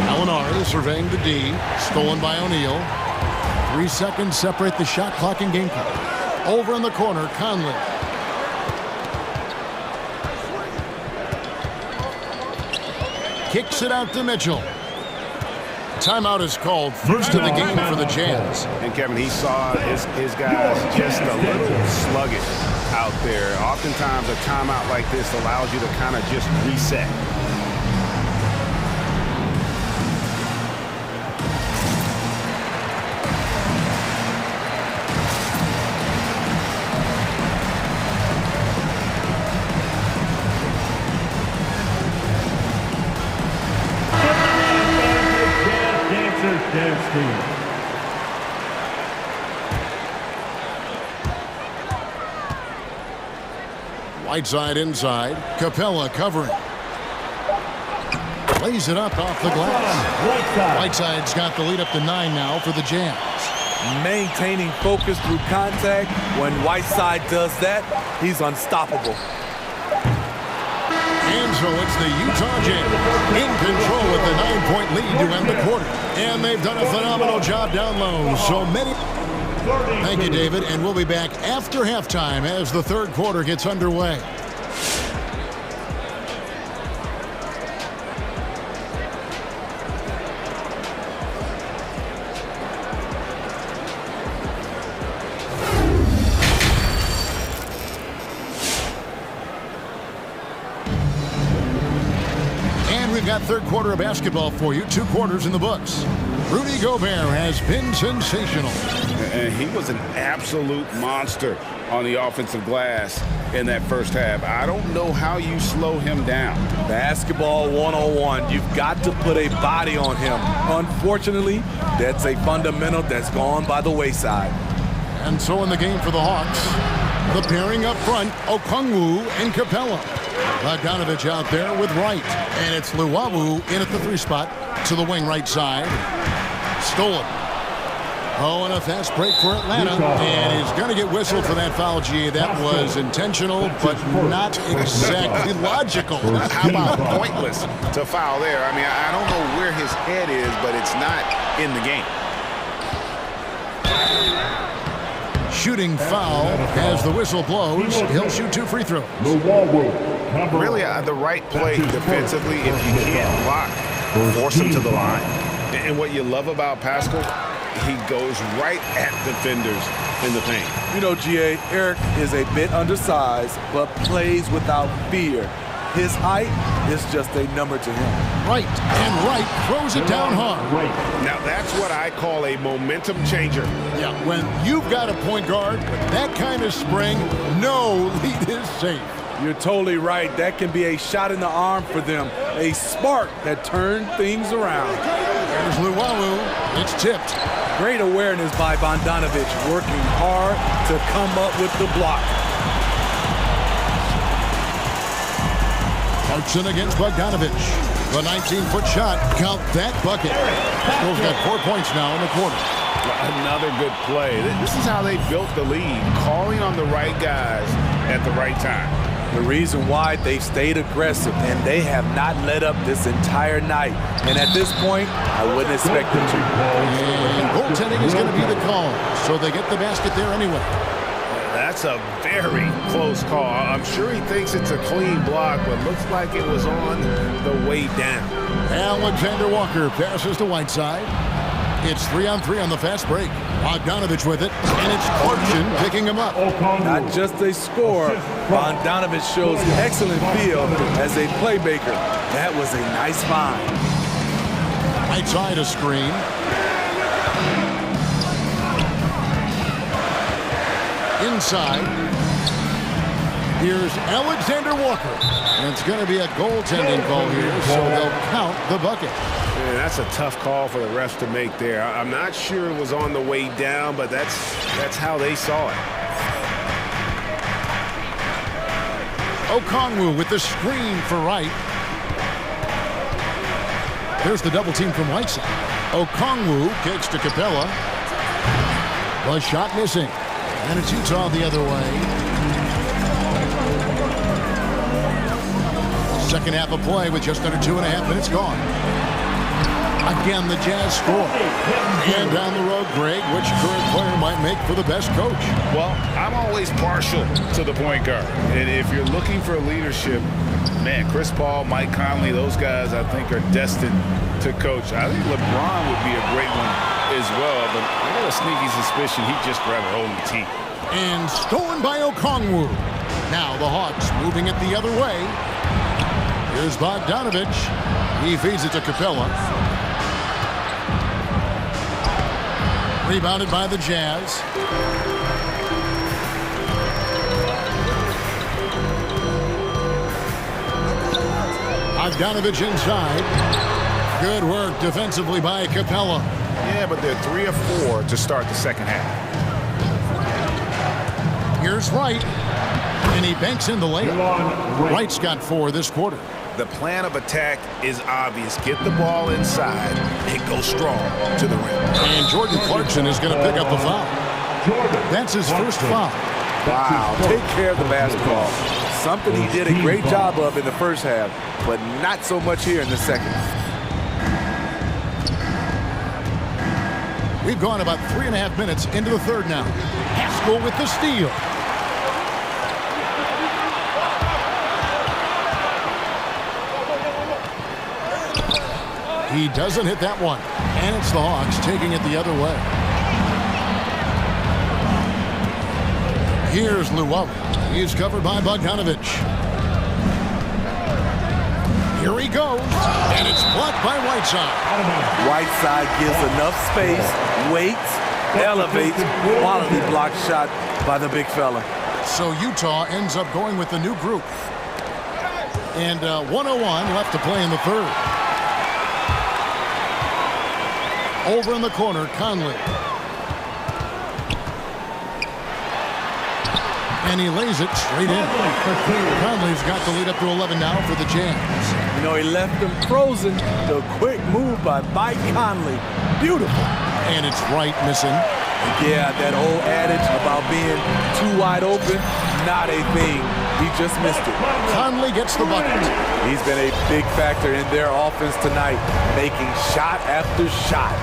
Gallinari surveying the D. Stolen by O'Neal. 3 seconds separate the shot clock and game clock. Over in the corner, Conley. Kicks it out to Mitchell. Timeout is called. First of the game for the Jazz. And Kevin, he saw his guys just a little sluggish out there. Oftentimes a timeout like this allows you to kind of just reset. Whiteside inside. Capella covering. Lays it up off the glass. Whiteside's got the lead up to 9 now for the Jazz. Maintaining focus through contact. When Whiteside does that, he's unstoppable. And so it's the Utah Jazz in control with the 9-point lead to end the quarter. And they've done a phenomenal job down low. So many... Thank you, David, and we'll be back after halftime as the third quarter gets underway. And we've got third quarter of basketball for you. 2 quarters in the books. Rudy Gobert has been sensational. And he was an absolute monster on the offensive glass in that first half. I don't know how you slow him down. Basketball 101. You've got to put a body on him. Unfortunately, that's a fundamental that's gone by the wayside. And so in the game for the Hawks, the pairing up front, Okongwu and Capella. Bogdanovich out there with Wright. And it's Luwawu in at the 3 spot to the wing right side. Stolen. Oh, and a fast break for Atlanta. And he's going to get whistled for that foul, G. That was intentional, but not exactly logical. How about pointless to foul there? I mean, I don't know where his head is, but it's not in the game. Shooting foul as the whistle blows. He'll shoot 2 free throws. Really, the right play defensively. If you can't block, force him to the line. And what you love about Pascal, he goes right at defenders in the paint. You know, G.A., Eric is a bit undersized, but plays without fear. His height is just a number to him. Right, and Wright throws it down hard. Now, that's what I call a momentum changer. Yeah, when you've got a point guard with that kind of spring, no lead is safe. You're totally right. That can be a shot in the arm for them, a spark that turned things around. Here's Luwawu. It's tipped. Great awareness by Bogdanovic, working hard to come up with the block. Clarkson against Bogdanovic. The 19-foot shot. Count that bucket. School's got 4 points now in the quarter. Another good play. This is how they built the lead, calling on the right guys at the right time. The reason why they've stayed aggressive, and they have not let up this entire night. And at this point, I wouldn't expect them to. And goaltending is going to be the call, so they get the basket there anyway. That's a very close call. I'm sure he thinks it's a clean block, but looks like it was on the way down. Alexander Walker passes to Whiteside. It's 3-on-3 on the fast break. Bogdanovic with it, and it's Clarkson picking him up. Not just a scorer, Bogdanovic shows excellent feel as a playmaker. That was a nice find. Whiteside a screen. Inside. Here's Alexander Walker. And it's going to be a goaltending call here, so they'll count the bucket. Man, that's a tough call for the refs to make there. I'm not sure it was on the way down, but that's how they saw it. Okongwu with the screen for Wright. There's the double team from Whiteside. Okongwu kicks to Capella. The shot missing. And it's Utah the other way. Second half of play with just under 2.5 minutes gone. Again, the Jazz score. And down the road, Greg, which current player might make for the best coach? Well, I'm always partial to the point guard. And if you're looking for leadership, man, Chris Paul, Mike Conley, those guys I think are destined to coach. I think LeBron would be a great one as well, but I got a sneaky suspicion he'd just rather own the team. And stolen by Okongwu. Now the Hawks moving it the other way. Here's Bogdanovic. He feeds it to Capella. Rebounded by the Jazz. Bogdanovic inside. Good work defensively by Capella. Yeah, but they're 3 of 4 to start the second half. Here's Wright. And he banks in the layup. Wright's got 4 this quarter. The plan of attack is obvious. Get the ball inside and go strong to the rim. And Jordan Clarkson is going to pick up the foul. That's his first foul. Wow, take care of the basketball. Something he did a great job of in the first half, but not so much here in the second. We've gone about 3.5 minutes into the third now. Haskell with the steal. He doesn't hit that one. And it's the Hawks taking it the other way. Here's Luwawu. He's covered by Bogdanovic. Here he goes. And it's blocked by Whiteside. Whiteside gives enough space, waits, elevates, quality block shot by the big fella. So Utah ends up going with the new group. And 1:01 left to play in the third. Over in the corner, Conley. And he lays it straight in. Conley's got the lead up to 11 now for the Jazz. You know, he left them frozen. The quick move by Mike Conley. Beautiful. And it's Wright missing. Yeah, that old adage about being too wide open, not a thing. He just missed it. Conley gets the bucket. He's been a big factor in their offense tonight, making shot after shot.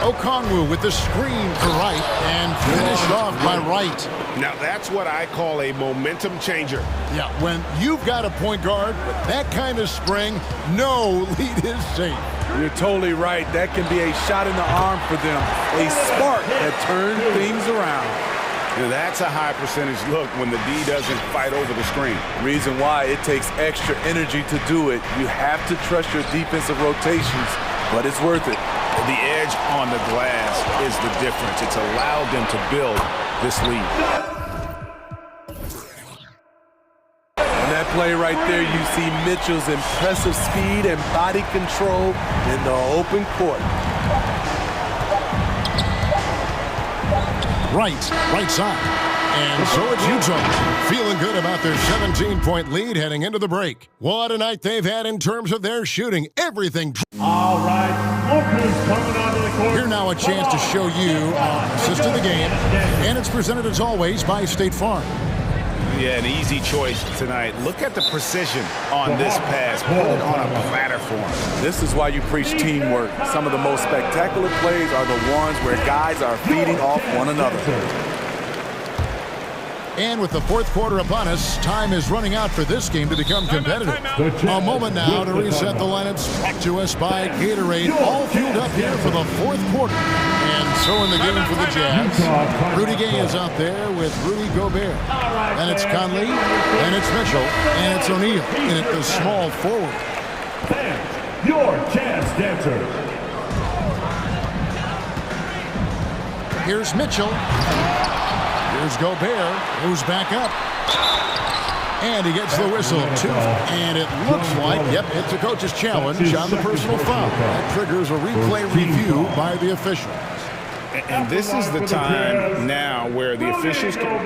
Okongwu with the screen for Wright and finished off by Wright. Now that's what I call a momentum changer. Yeah, when you've got a point guard with that kind of spring, no lead is safe. You're totally right. That can be a shot in the arm for them. A spark that turns things around. Now that's a high percentage look when the D doesn't fight over the screen. Reason why it takes extra energy to do it. You have to trust your defensive rotations, but it's worth it. The edge on the glass is the difference. It's allowed them to build this lead. On that play right there, you see Mitchell's impressive speed and body control in the open court. Right side. And so it's Utah, feeling good about their 17-point lead heading into the break. What a night they've had in terms of their shooting. Everything. All right, look who's coming onto the court. Here now a chance to show you assist of the game. And it's presented as always by State Farm. Yeah, an easy choice tonight. Look at the precision on this pass. Put it on a platter for him. This is why you preach teamwork. Some of the most spectacular plays are the ones where guys are feeding off one another. And with the fourth quarter upon us, time is running out for this game to become competitive. A moment now to reset the lineups. Back to us by Gatorade, all fueled up here for the fourth quarter. And so in the game for the Jazz, Rudy Gay is out there with Rudy Gobert. And it's Conley, and it's Mitchell, and it's O'Neal, and it's the small forward. Fans, your Jazz dancers. Here's Mitchell. Here's Gobert, who's back up. And he gets the whistle, too. And it looks like, yep, it's a coach's challenge on the personal foul. That triggers a replay review by the officials. And this is the time now where the officials can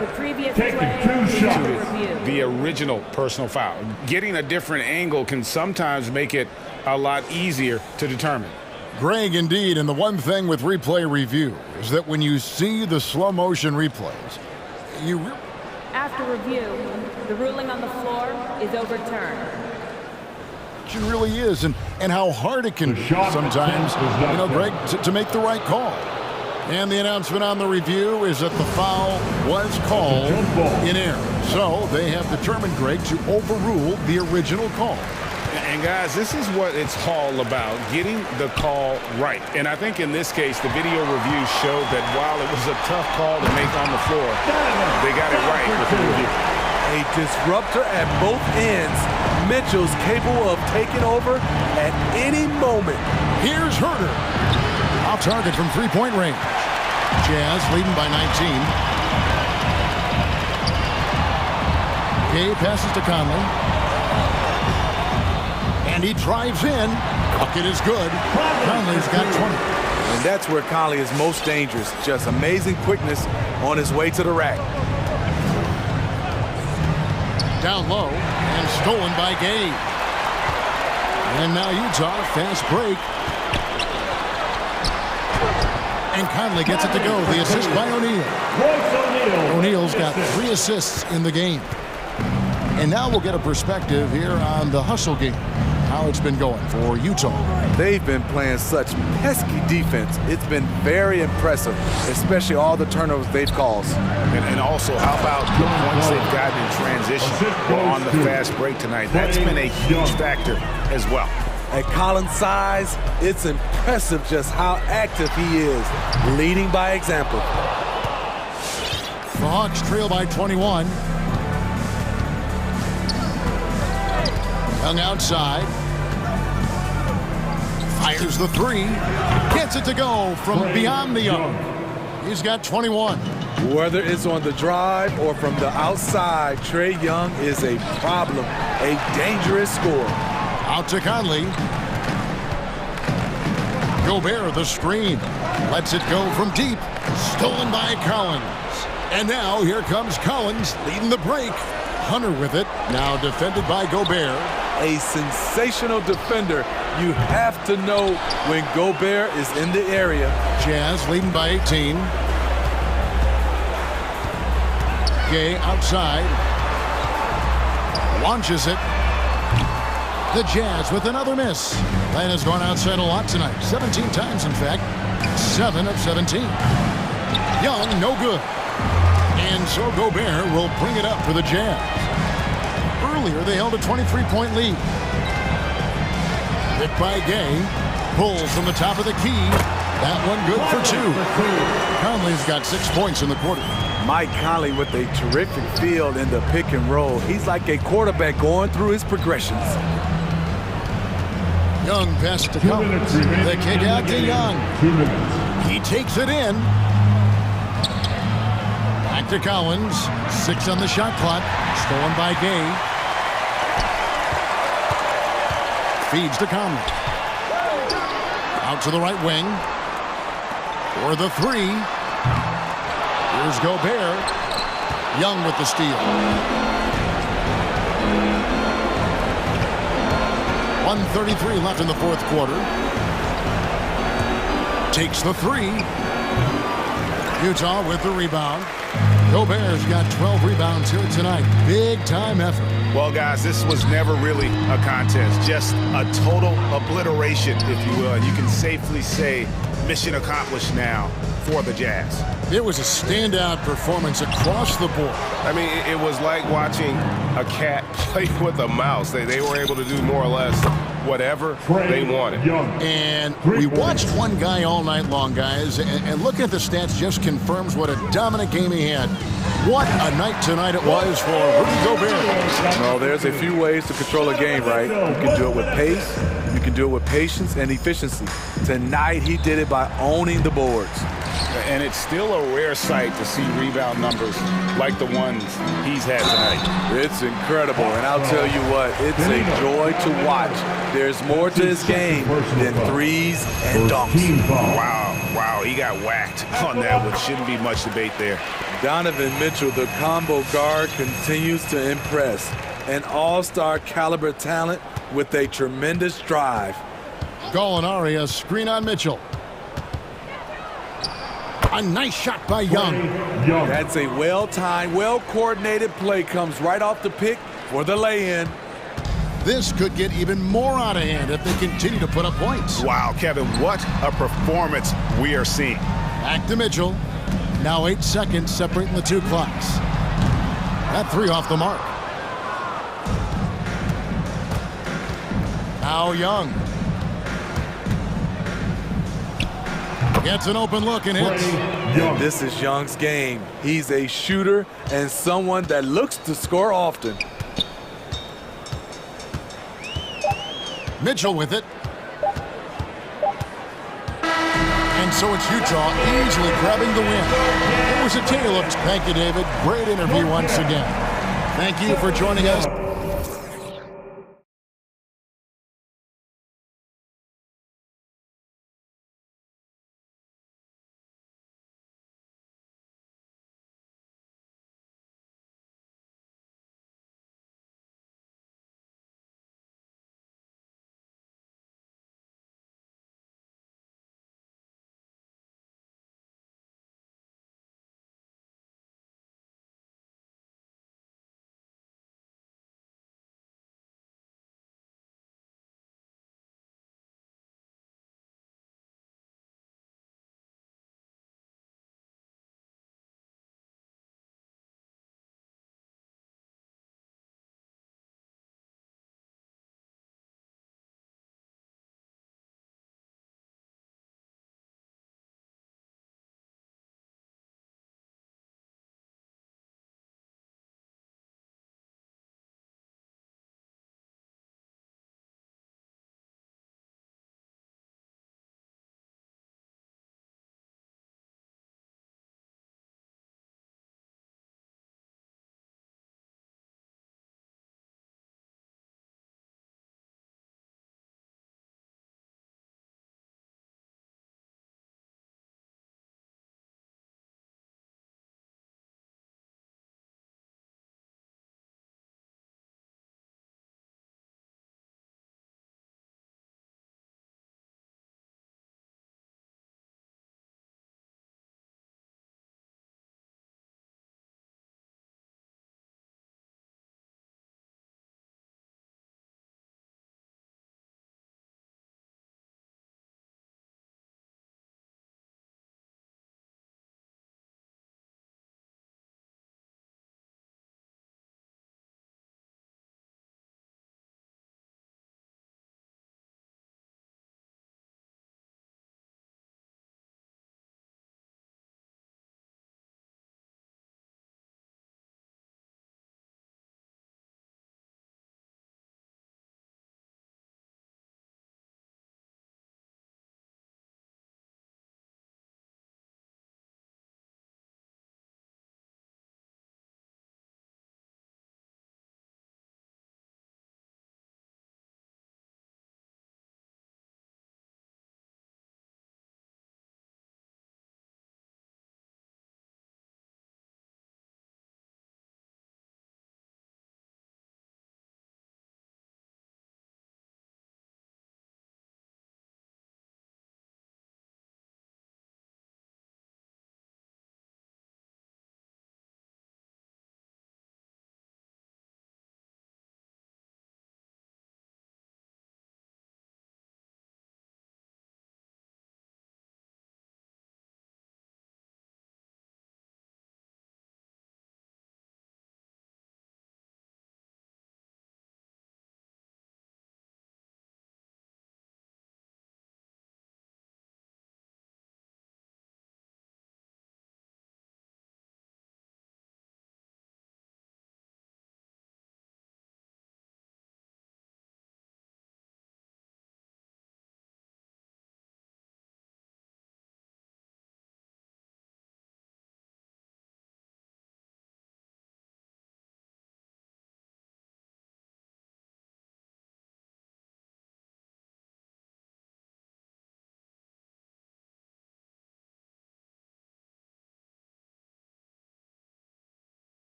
The previous play is under review. the original personal foul. Getting a different angle can sometimes make it a lot easier to determine. Greg, indeed, and the one thing with replay review is that when you see the slow motion replays, After review, the ruling on the floor is overturned. it really is, and how hard it can be sometimes, Greg, to make the right call. And the announcement on the review is that the foul was called in error. So they have determined, Greg, to overrule the original call. And guys, this is what it's all about, getting the call right. And I think in this case, the video review showed that while it was a tough call to make on the floor, they got it right with the review. A disruptor at both ends. Mitchell's capable of taking over at any moment. Here's Herter. Off target from three-point range. Jazz leading by 19. Gay passes to Conley. And he drives in. Bucket is good. Conley's got 20. And that's where Conley is most dangerous. Just amazing quickness on his way to the rack. Down low and stolen by Gay. And now Utah, fast break. And Conley gets it to go. The assist by O'Neal. O'Neal's got 3 assists in the game. And now we'll get a perspective here on the hustle game. How it's been going for Utah. They've been playing such pesky defense. It's been very impressive, especially all the turnovers they've caused. And also, how about the points they've gotten in transition or on the fast break tonight? That's been a huge factor as well. At Collins' size, it's impressive just how active he is, leading by example. The Hawks trail by 21. Young outside. Fires the three. Gets it to go from beyond the arc. He's got 21. Whether it's on the drive or from the outside, Trae Young is a problem, a dangerous scorer. Out to Conley. Gobert, the screen. Lets it go from deep. Stolen by Collins. And now here comes Collins leading the break. Hunter with it. Now defended by Gobert. A sensational defender. You have to know when Gobert is in the area. Jazz leading by 18. Gay outside. Launches it. The Jazz with another miss. Atlanta's gone outside a lot tonight. 17 times, in fact. 7 of 17. Young, no good. And so Gobert will bring it up for the Jazz. Earlier, they held a 23-point lead. Hit by Gay. Pulls from the top of the key. That one good for 2. Conley's got 6 points in the quarter. Mike Conley with a terrific field in the pick and roll. He's like a quarterback going through his progressions. Young pass to Collins. The kick out to Young. He takes it in. Back to Collins. 6 on the shot clock. Stolen by Gay. Feeds to Conley. Out to the right wing. For the three. Here's Gobert. Young with the steal. 1:33 left in the fourth quarter. Takes the three. Utah with the rebound. Gobert's got 12 rebounds here tonight. Big time effort. Well, guys, this was never really a contest. Just a total obliteration, if you will. And you can safely say mission accomplished now for the Jazz. It was a standout performance across the board. I mean, it was like watching a cat play with a mouse. They were able to do more or less whatever they wanted. And we watched one guy all night long, guys, and looking at the stats just confirms what a dominant game he had. What a night tonight it was for Rudy Gobert. No, there's a few ways to control a game, right? You can do it with pace, you can do it with patience and efficiency. Tonight, he did it by owning the boards. And it's still a rare sight to see rebound numbers like the ones he's had tonight. It's incredible, and I'll tell you what, it's a joy to watch. There's more to his game than threes and dunks. Wow, he got whacked on that one. Shouldn't be much debate there. Donovan Mitchell, the combo guard, continues to impress. An all-star caliber talent with a tremendous drive. Gallinari, a screen on Mitchell. A nice shot by Young. That's a well-timed, well-coordinated play. Comes right off the pick for the lay-in. This could get even more out of hand if they continue to put up points. Wow, Kevin, what a performance we are seeing. Back to Mitchell. Now 8 seconds separating the two clocks. That three off the mark. Now Young. Gets an open look and hits. And this is Young's game. He's a shooter and someone that looks to score often. Mitchell with it. And so it's Utah easily grabbing the win. It was a tale of... Thank you, David. Great interview once again. Thank you for joining us.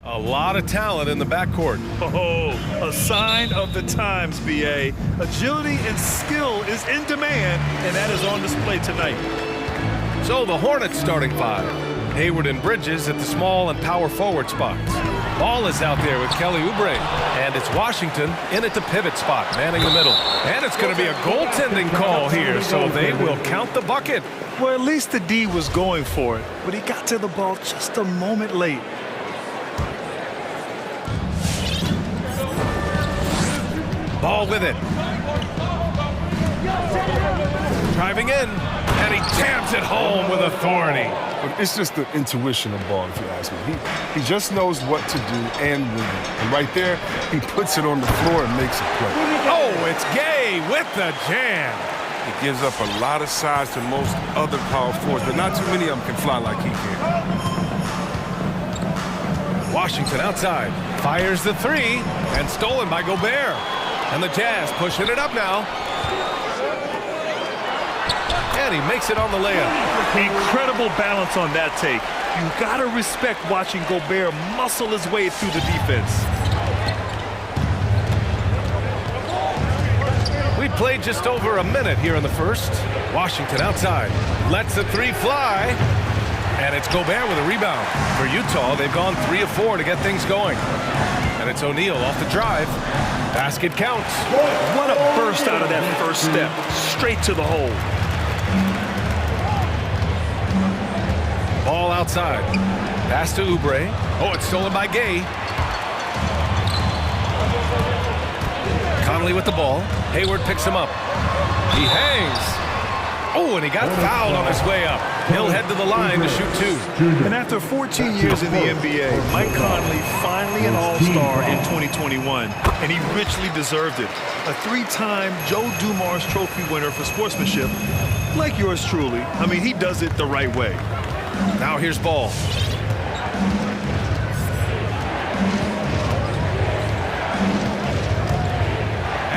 A lot of talent in the backcourt. Oh, a sign of the times, B.A. Agility and skill is in demand, and that is on display tonight. So the Hornets starting five. Hayward and Bridges at the small and power forward spots. Ball is out there with Kelly Oubre. And it's Washington in at the pivot spot, manning the middle. And it's going to be a goaltending call here, so they will count the bucket. Well, at least the D was going for it, but he got to the ball just a moment late. Ball with it. Driving in, and he jams it home with authority. It's just the intuition of ball, if you ask me. He just knows what to do and when. And right there, he puts it on the floor and makes a play. Oh, it's Gay with the jam. He gives up a lot of size to most other power forwards, but not too many of them can fly like he can. Washington outside, fires the three, and stolen by Gobert. And the Jazz pushing it up now. And he makes it on the layup. Incredible balance on that take. You gotta respect watching Gobert muscle his way through the defense. We played just over a minute here in the first. Washington outside, lets the three fly. And it's Gobert with a rebound. For Utah, they've gone 3 of 4 to get things going. And it's O'Neal off the drive. Basket counts. What a burst out of that first step. Straight to the hole. Ball outside. Pass to Oubre. Oh, it's stolen by Gay. Conley with the ball. Hayward picks him up. He hangs. Oh, and he got fouled on his way up. He'll head to the line to shoot 2. And after 14 years in the NBA, Mike Conley finally an All-Star in 2021, and he richly deserved it. A 3-time Joe Dumars Trophy winner for sportsmanship, like yours truly. I mean, he does it the right way. Now here's Ball.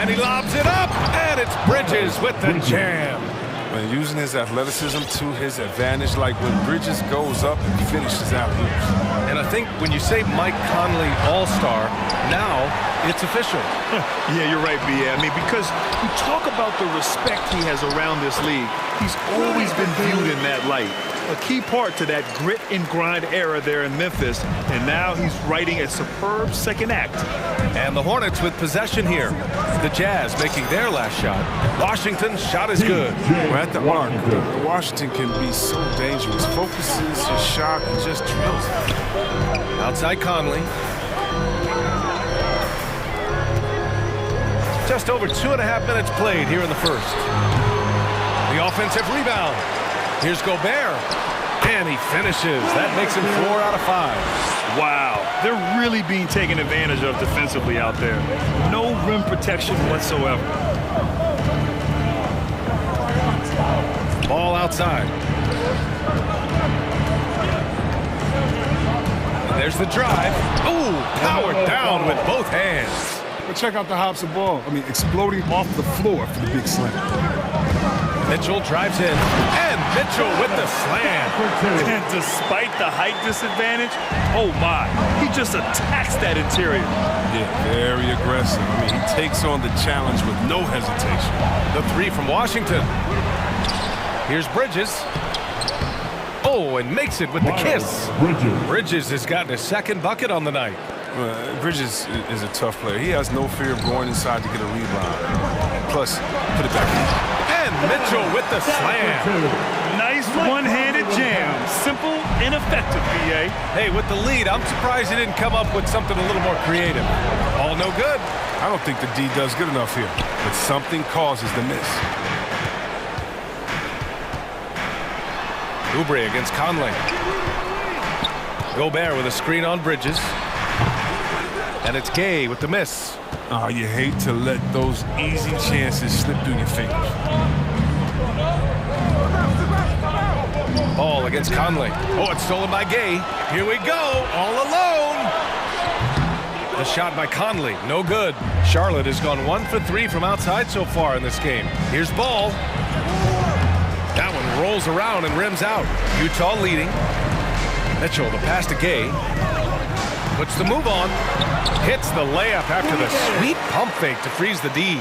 And he lobs it up, and it's Bridges with the jam. And using his athleticism to his advantage, like when Bridges goes up and finishes alley-oops. And I think when you say Mike Conley All-Star, now it's official. Yeah, you're right, B.A. I mean, because you talk about the respect he has around this league. He's always been viewed in that light. A key part to that grit and grind era there in Memphis, and now he's writing a superb second act. And the Hornets with possession here. The Jazz making their last shot. Washington's shot is good. We're at the arc. Washington can be so dangerous. Focuses his shot and just drills it. Outside Conley. Just over 2.5 minutes played here in the first. The offensive rebound. Here's Gobert, and he finishes. That makes him 4 out of 5. Wow, they're really being taken advantage of defensively out there. No rim protection whatsoever. Ball outside. And there's the drive. Ooh, powered down with both hands. But check out the hops of ball. I mean, exploding off the floor for the big slam. Mitchell drives in, and Mitchell with the slam. And despite the height disadvantage, oh my, he just attacks that interior. Yeah, very aggressive. I mean, he takes on the challenge with no hesitation. The three from Washington. Here's Bridges. Oh, and makes it with the kiss. Bridges has gotten his second bucket on the night. Bridges is a tough player. He has no fear of going inside to get a rebound. Plus, put it back in. And Mitchell with the slam. Nice one-handed jam. Simple and effective, B.A. Hey, with the lead, I'm surprised he didn't come up with something a little more creative. All no good. I don't think the D does good enough here, but something causes the miss. Oubre against Conley. Gobert with a screen on Bridges. And it's Gay with the miss. Oh, you hate to let those easy chances slip through your fingers. Ball against Conley. Oh, it's stolen by Gay. Here we go, all alone. The shot by Conley, no good. Charlotte has gone 1 for 3 from outside so far in this game. Here's Ball. That one rolls around and rims out. Utah leading. Mitchell, the pass to Gay. Puts the move on. Hits the layup after the sweet pump fake to freeze the D.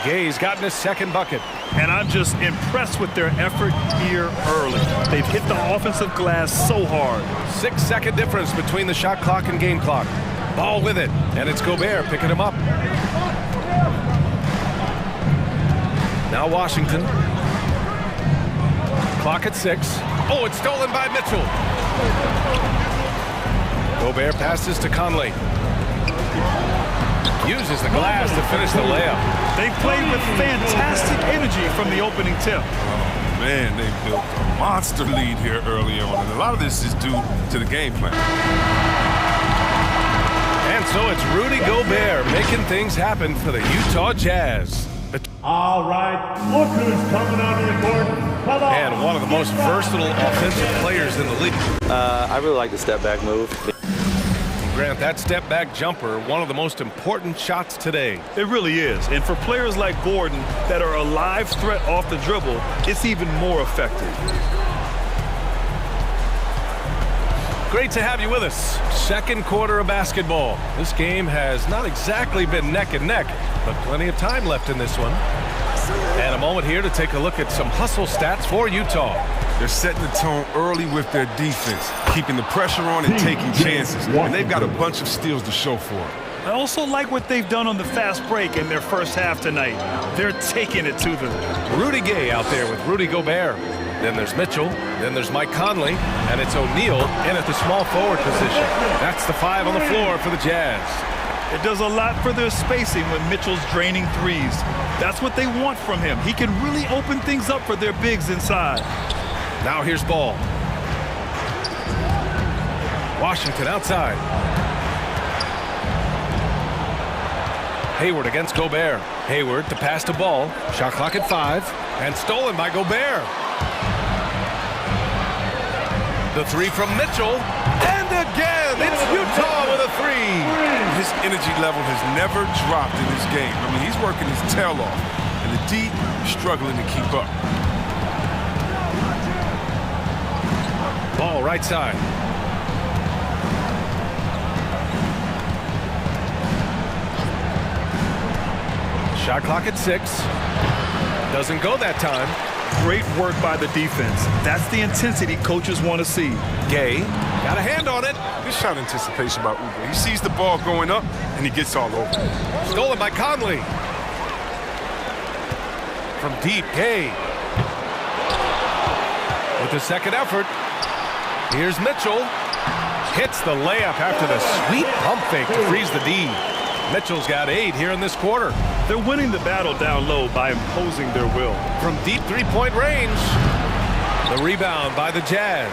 Gay's gotten his second bucket. And I'm just impressed with their effort here early. They've hit the offensive glass so hard. 6-second difference between the shot clock and game clock. Ball with it, and it's Gobert picking him up. Now Washington. Clock at 6. Oh, it's stolen by Mitchell. Gobert passes to Conley. Uses the glass to finish the layup. They played with fantastic energy from the opening tip. Oh, man, they built a monster lead here early on, and a lot of this is due to the game plan. And so it's Rudy Gobert making things happen for the Utah Jazz. All right, look who's coming out of the court. Come on. And one of the most versatile offensive players in the league. I really like the step-back move. Grant, that step-back jumper, one of the most important shots today. It really is. And for players like Gordon that are a live threat off the dribble, it's even more effective. Great to have you with us. Second quarter of basketball. This game has not exactly been neck and neck, but plenty of time left in this one. And a moment here to take a look at some hustle stats for Utah. They're setting the tone early with their defense, keeping the pressure on and taking chances. And they've got a bunch of steals to show for it. I also like what they've done on the fast break in their first half tonight. They're taking it to them. Rudy Gay out there with Rudy Gobert. Then there's Mitchell. Then there's Mike Conley. And it's O'Neal in at the small forward position. That's the 5 on the floor for the Jazz. It does a lot for their spacing when Mitchell's draining threes. That's what they want from him. He can really open things up for their bigs inside. Now here's Ball. Washington outside. Hayward against Gobert. Hayward to pass to Ball. Shot clock at 5. And stolen by Gobert. The 3 from Mitchell. And again, it's Utah with a 3. His energy level has never dropped in this game. I mean, he's working his tail off. And the D is struggling to keep up. Ball right side. Shot clock at 6. Doesn't go that time. Great work by the defense. That's the intensity coaches want to see. Gay got a hand on it. Good shot anticipation by Uber. He sees the ball going up, and he gets all over it. Stolen by Conley. From deep, Gay. With the second effort. Here's Mitchell. Hits the layup after the sweet pump fake to freeze the D. Mitchell's got 8 here in this quarter. They're winning the battle down low by imposing their will. From deep three-point range. The rebound by the Jazz.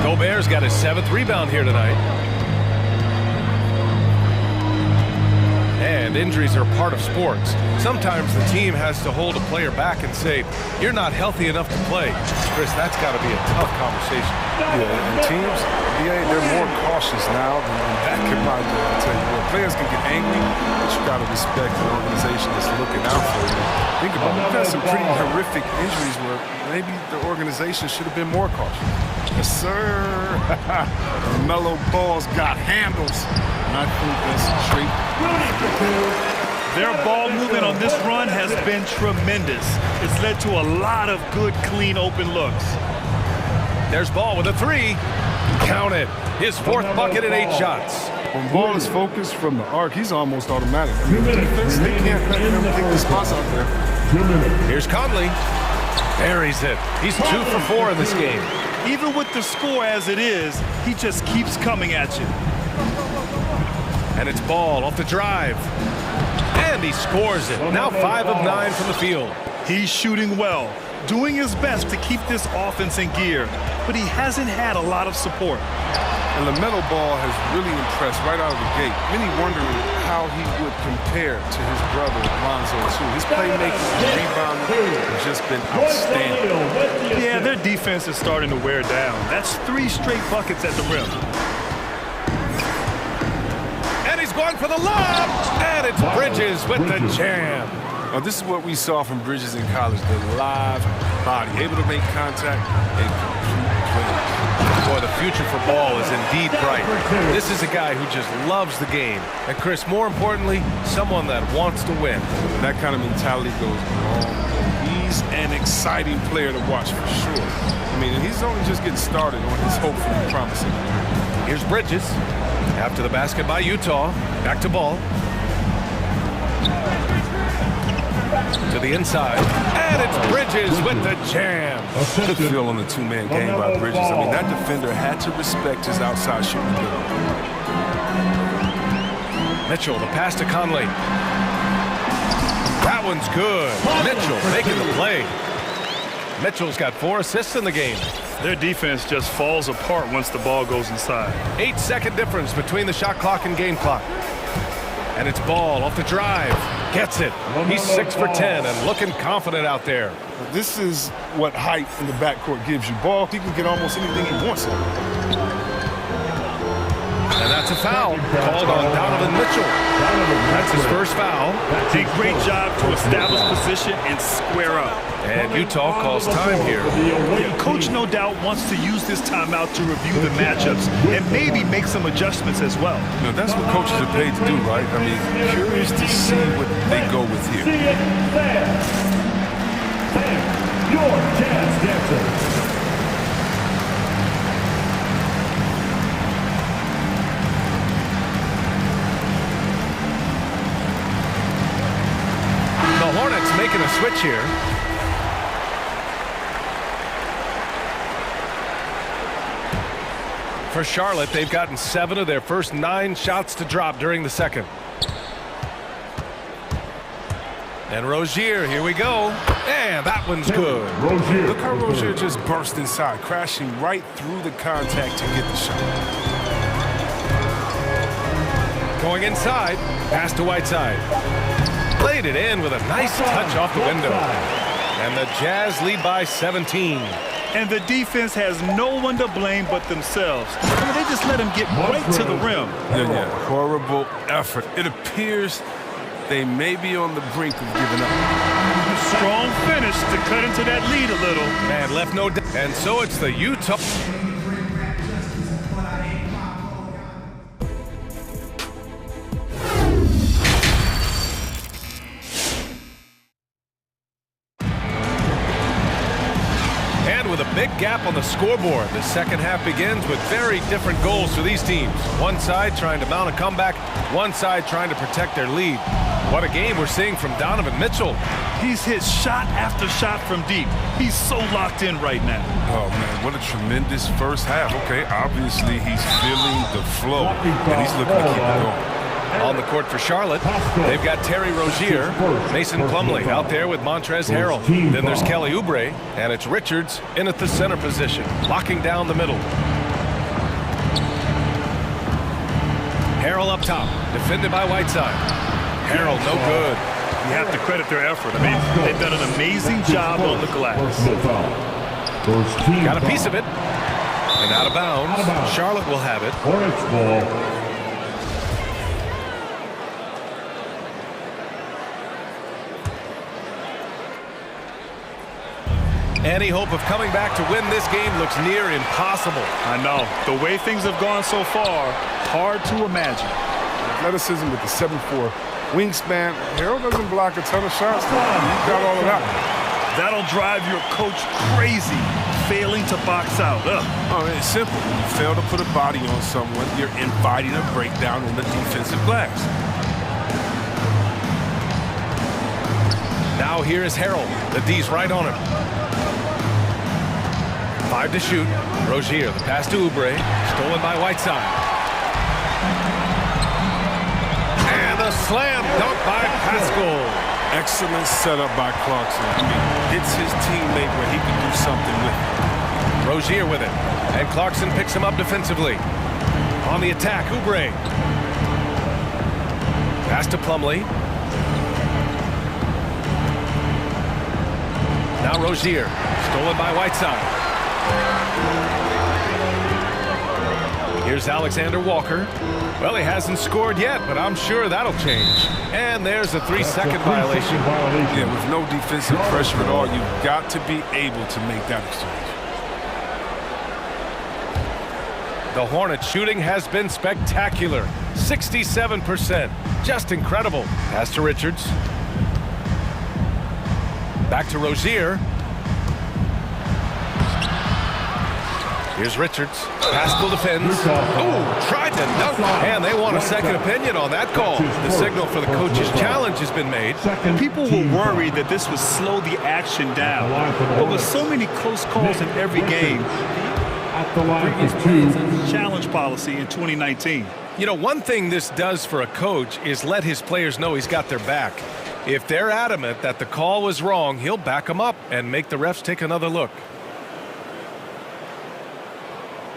Gobert's got his 7th rebound here tonight. And injuries are part of sports. Sometimes the team has to hold a player back and say, you're not healthy enough to play. Chris, that's got to be a tough conversation. Yeah, and teams, they're more cautious now than back in my day. I tell you what, players can get angry, but you got to respect the organization that's looking out for you. Think about it. We've had some pretty horrific injuries where maybe the organization should have been more cautious. Yes, sir. Mellow Ball's got handles. And I think that's straight. Their ball movement on this run has been tremendous. It's led to a lot of good, clean, open looks. There's Ball with a 3. Count it. His 4th bucket in 8 shots. When Ball is focused from the arc, he's almost automatic. I mean, the defense, they can't let him take the spots out there. Here's Conley. Buries it. He's 2 for 4 in this game. Even with the score as it is, he just keeps coming at you. And it's Ball off the drive. And he scores it. Now 5 of 9 from the field. He's shooting well, doing his best to keep this offense in gear, but he hasn't had a lot of support. And LaMelo Ball has really impressed right out of the gate. Many wondering how he would compare to his brother, Lonzo, too. His playmaking and rebounding has just been outstanding. Yeah, their defense is starting to wear down. That's 3 straight buckets at the rim. And he's going for the lob. And it's Bridges with the jam. Now, this is what we saw from Bridges in college, the live body, able to make contact and complete plays. Boy, the future for ball is indeed bright. This is a guy who just loves the game. And Chris, more importantly, someone that wants to win. That kind of mentality goes long. He's an exciting player to watch for sure. I mean, he's only just getting started on his hopefully promising. Here's Bridges. After the basket by Utah. Back to ball. To the inside. And it's Bridges with the jam. Good feel on the two-man game by Bridges. I mean, that defender had to respect his outside shooting ability. Mitchell, the pass to Conley. That one's good. Mitchell making the play. Mitchell's got 4 assists in the game. Their defense just falls apart once the ball goes inside. 8-second difference between the shot clock and game clock. And it's Ball off the drive. Gets it. He's 6 for 10 and looking confident out there. This is what height in the backcourt gives you. Ball, he can get almost anything he wants. And that's a foul called on Donovan Mitchell. That's his first foul. A great job to establish position and square up. And Utah calls time here. Yeah, Coach no doubt wants to use this timeout to review the matchups and maybe make some adjustments as well. You know, that's what coaches are paid to do, right? I mean, curious to see what they go with here. Sam, your jazz dancer. The Hornets making a switch here. For Charlotte, they've gotten 7 of their first 9 shots to drop during the second. And Rozier, here we go. And that one's good. Look how Rozier just burst inside, crashing right through the contact to get the shot. Going inside, pass to Whiteside. Played it in with a nice touch off the window. And the Jazz lead by 17. And the defense has no one to blame but themselves. I mean, they just let him get right to the rim. Yeah. Horrible effort. It appears they may be on the brink of giving up. Strong finish to cut into that lead a little. Man, left no doubt. And so it's the Utah. Big gap on the scoreboard. The second half begins with very different goals for these teams. One side trying to mount a comeback, one side trying to protect their lead. What a game we're seeing from Donovan Mitchell. He's hit shot after shot from deep. He's so locked in right now. Oh, man, what a tremendous first half. Okay, obviously he's feeling the flow, and he's looking to keep it going. On the court for Charlotte, they've got Terry Rozier, Mason Plumlee out there with Montrezl Harrell. Then there's Kelly Oubre, and it's Richards in at the center position, locking down the middle. Harrell up top, defended by Whiteside. Harrell, no good. You have to credit their effort. I mean, they've done an amazing job on the glass. Got a piece of it. And out of bounds. Charlotte will have it. Hornets ball. Any hope of coming back to win this game looks near impossible. I know. The way things have gone so far, hard to imagine. Athleticism with the 7'4" wingspan. Harrell doesn't block a ton of shots. You've got all of that. That'll drive your coach crazy, failing to box out. Oh, it's simple. You fail to put a body on someone, you're inviting a breakdown on the defensive glass. Now here is Harrell. The D's right on him. 5 to shoot. Rozier, the pass to Oubre. Stolen by Whiteside. And a slam dunk by Pascal. Excellent setup by Clarkson. I mean, it's his teammate where he can do something with it. Rozier with it. And Clarkson picks him up defensively. On the attack, Oubre. Pass to Plumlee. Now Rozier. Stolen by Whiteside. Here's Alexander Walker. Well, he hasn't scored yet, but I'm sure that'll change. And there's a 3-second violation. Yeah, with no defensive pressure at all, you've got to be able to make that exchange. The Hornets' shooting has been spectacular. 67%. Just incredible. Pass to Richards. Back to Rozier. Here's Richards. Pascal defends. Oh, tried to dunk. And they want a second opinion on that call. The signal for the coach's challenge has been made. People were worried that this would slow the action down. But with so many close calls in every game, challenge policy in 2019. You know, one thing this does for a coach is let his players know he's got their back. If they're adamant that the call was wrong, he'll back them up and make the refs take another look.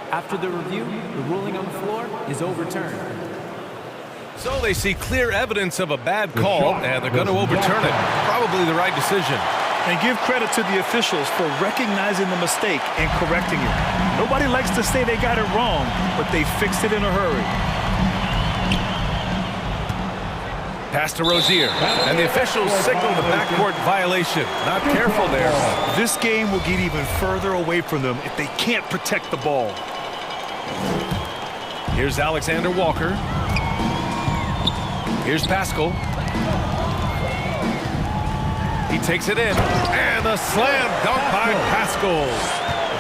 After the review, the ruling on the floor is overturned. So they see clear evidence of a bad call, and they're going to overturn it. Probably the right decision. And give credit to the officials for recognizing the mistake and correcting it. Nobody likes to say they got it wrong, but they fixed it in a hurry. Pass to Rozier, and the officials signal the backcourt violation. Not careful there. This game will get even further away from them if they can't protect the ball. Here's Alexander Walker. Here's Pascal. He takes it in, and a slam dunk by Pascal.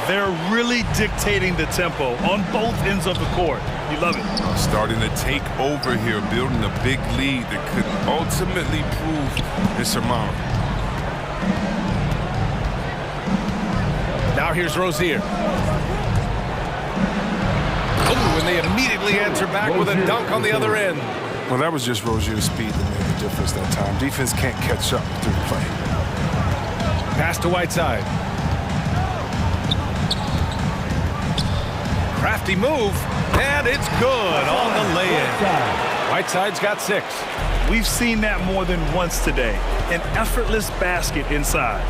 They're really dictating the tempo on both ends of the court. You love it. Starting to take over here, building a big lead that could ultimately prove insurmountable. Now here's Rozier. Oh, and they immediately answer back with a dunk on the other end. Well, that was just Rozier's speed that made the difference that time. Defense can't catch up through the play. Pass to Whiteside. Crafty move, and it's good on the lay-in. Whiteside's got 6. We've seen that more than once today. An effortless basket inside.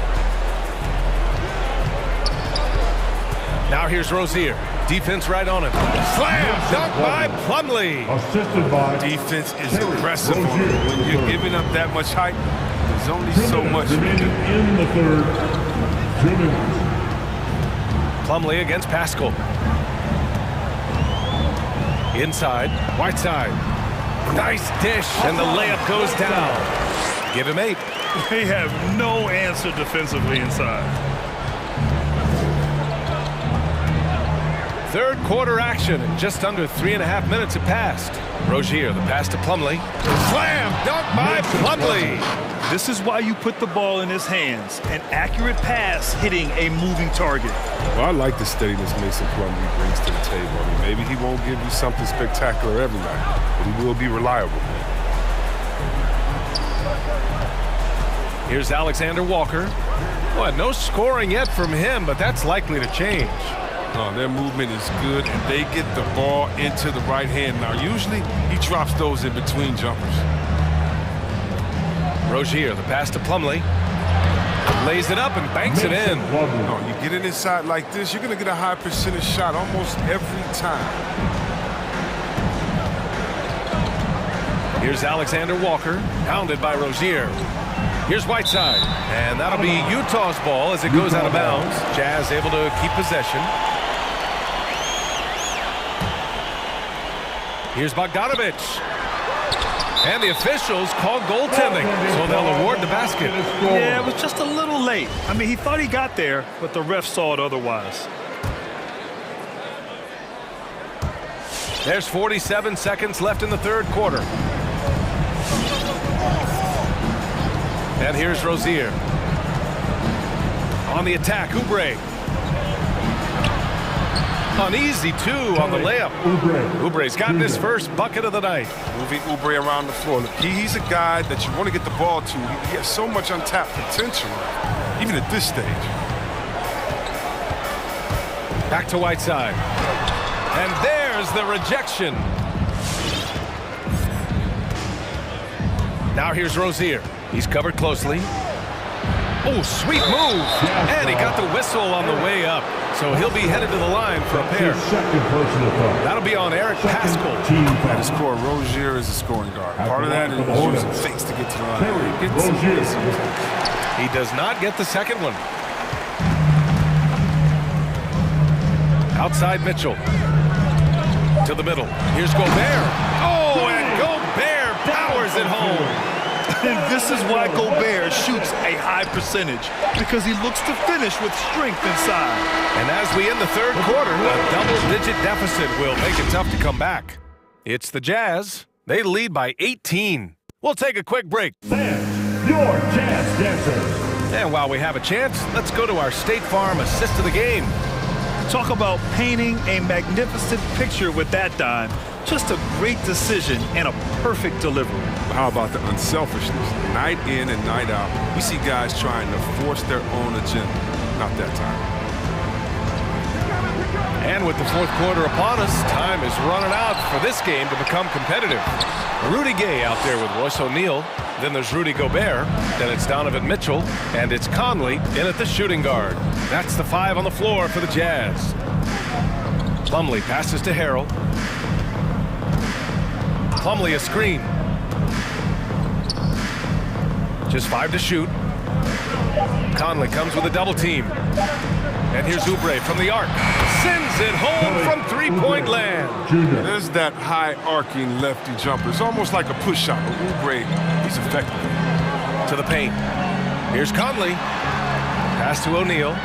Now here's Rozier. Defense right on him. Slam dunk by Plumlee. Assisted by defense is aggressive on him. When you're giving up that much height, there's only so much. In the third, 2 minutes. Plumlee against Pascal. Inside, Whiteside. Nice dish, and the layup goes down. Give him 8. They have no answer defensively inside. Third quarter action, and just under 3.5 minutes have passed. Rozier, the pass to Plumlee. Slam dunk by Plumlee. This is why you put the ball in his hands. An accurate pass hitting a moving target. Well, I like the steadiness Mason Plumlee brings to the table. I mean, maybe he won't give you something spectacular every night, but he will be reliable. Here's Alexander Walker. Well, no scoring yet from him, but that's likely to change. No, their movement is good, and they get the ball into the right hand. Now, usually, he drops those in between jumpers. Rozier, the pass to Plumlee. Lays it up and banks it in. No, you get it inside like this, you're going to get a high percentage shot almost every time. Here's Alexander Walker, pounded by Rozier. Here's Whiteside, and that'll be Utah's ball as it goes out of bounds. Jazz able to keep possession. Here's Bogdanovich. And the officials call goaltending, so they'll award the basket. Yeah, it was just a little late. I mean, he thought he got there, but the ref saw it otherwise. There's 47 seconds left in the third quarter. And here's Rozier. On the attack, Oubre. An easy 2 on the layup. Oubre's gotten his first bucket of the night. Moving Oubre around the floor. Look, he's a guy that you want to get the ball to. He has so much untapped potential, even at this stage. Back to Whiteside. And there's the rejection. Now here's Rozier. He's covered closely. Oh, sweet move. And he got the whistle on the way up. So he'll be headed to the line for a pair. That'll be on Eric Pascal. The score, Rozier is a scoring guard. Part of that is using fakes to get to the line. He does not get the second one. Outside Mitchell. To the middle. Here's Gobert. Oh, and Gobert powers it home. And this is why Gobert shoots a high percentage, because he looks to finish with strength inside. And as we end the third quarter, a double-digit deficit will make it tough to come back. It's the Jazz. They lead by 18. We'll take a quick break. Fans, your Jazz dancers. And while we have a chance, let's go to our State Farm assist of the game. Talk about painting a magnificent picture with that dime. Just a great decision and a perfect delivery. How about the unselfishness? Night in and night out, we see guys trying to force their own agenda. Not that time. And with the fourth quarter upon us, time is running out for this game to become competitive. Rudy Gay out there with Royce O'Neal. Then there's Rudy Gobert. Then it's Donovan Mitchell. And it's Conley in at the shooting guard. That's the 5 on the floor for the Jazz. Plumlee passes to Harrell. Plumlee a screen. Just 5 to shoot. Conley comes with a double team. And here's Oubre from the arc. Sends it home from three-point land. There's that high arcing lefty jumper. It's almost like a push shot, but Oubre, he's effective. To the paint. Here's Conley. Pass to O'Neal.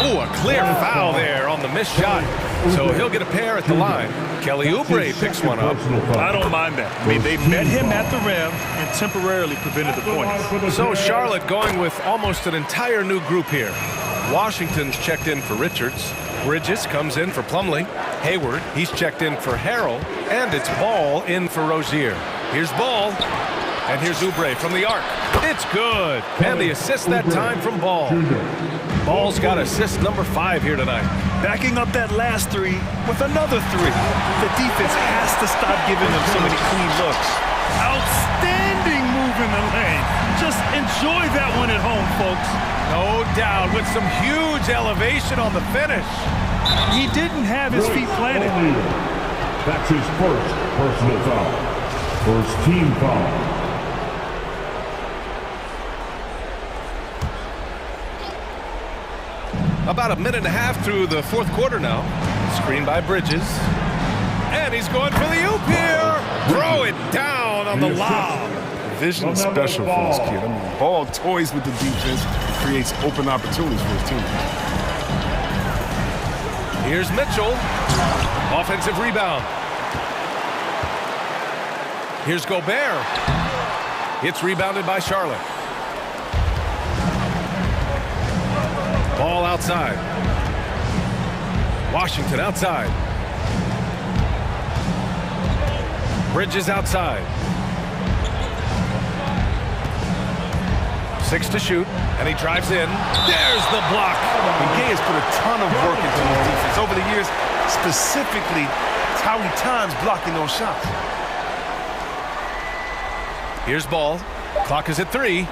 Oh, a clear foul there on the missed shot. So he'll get a pair at the line. Kelly Oubre picks one up. I don't mind that. I mean, they met him at the rim and temporarily prevented the points. So Charlotte going with almost an entire new group here. Washington's checked in for Richards. Bridges comes in for Plumlee. Hayward, he's checked in for Harrell. And it's Ball in for Rozier. Here's Ball. And here's Oubre from the arc. It's good. And the assist that time from Ball. Ball's got assist number 5 here tonight. Backing up that last 3 with another 3. The defense has to stop giving them so many clean looks. Outstanding move in the lane. Just enjoy that one at home, folks. No doubt, with some huge elevation on the finish. He didn't have his feet planted. That's his first personal foul. First team foul. About a minute and a half through the fourth quarter now. Screen by Bridges. And he's going for the oop here. Throw it down on the lob. Vision is special for this kid. I mean, Ball toys with the defense, creates open opportunities for his team. Here's Mitchell. Offensive rebound. Here's Gobert. It's rebounded by Charlotte. Ball outside. Washington outside. Bridges outside. 6 to shoot, and he drives in. There's the block. Gay has put a ton of work into his defense over the years. Specifically, it's how he times blocking those shots. Here's Ball. Clock is at 3.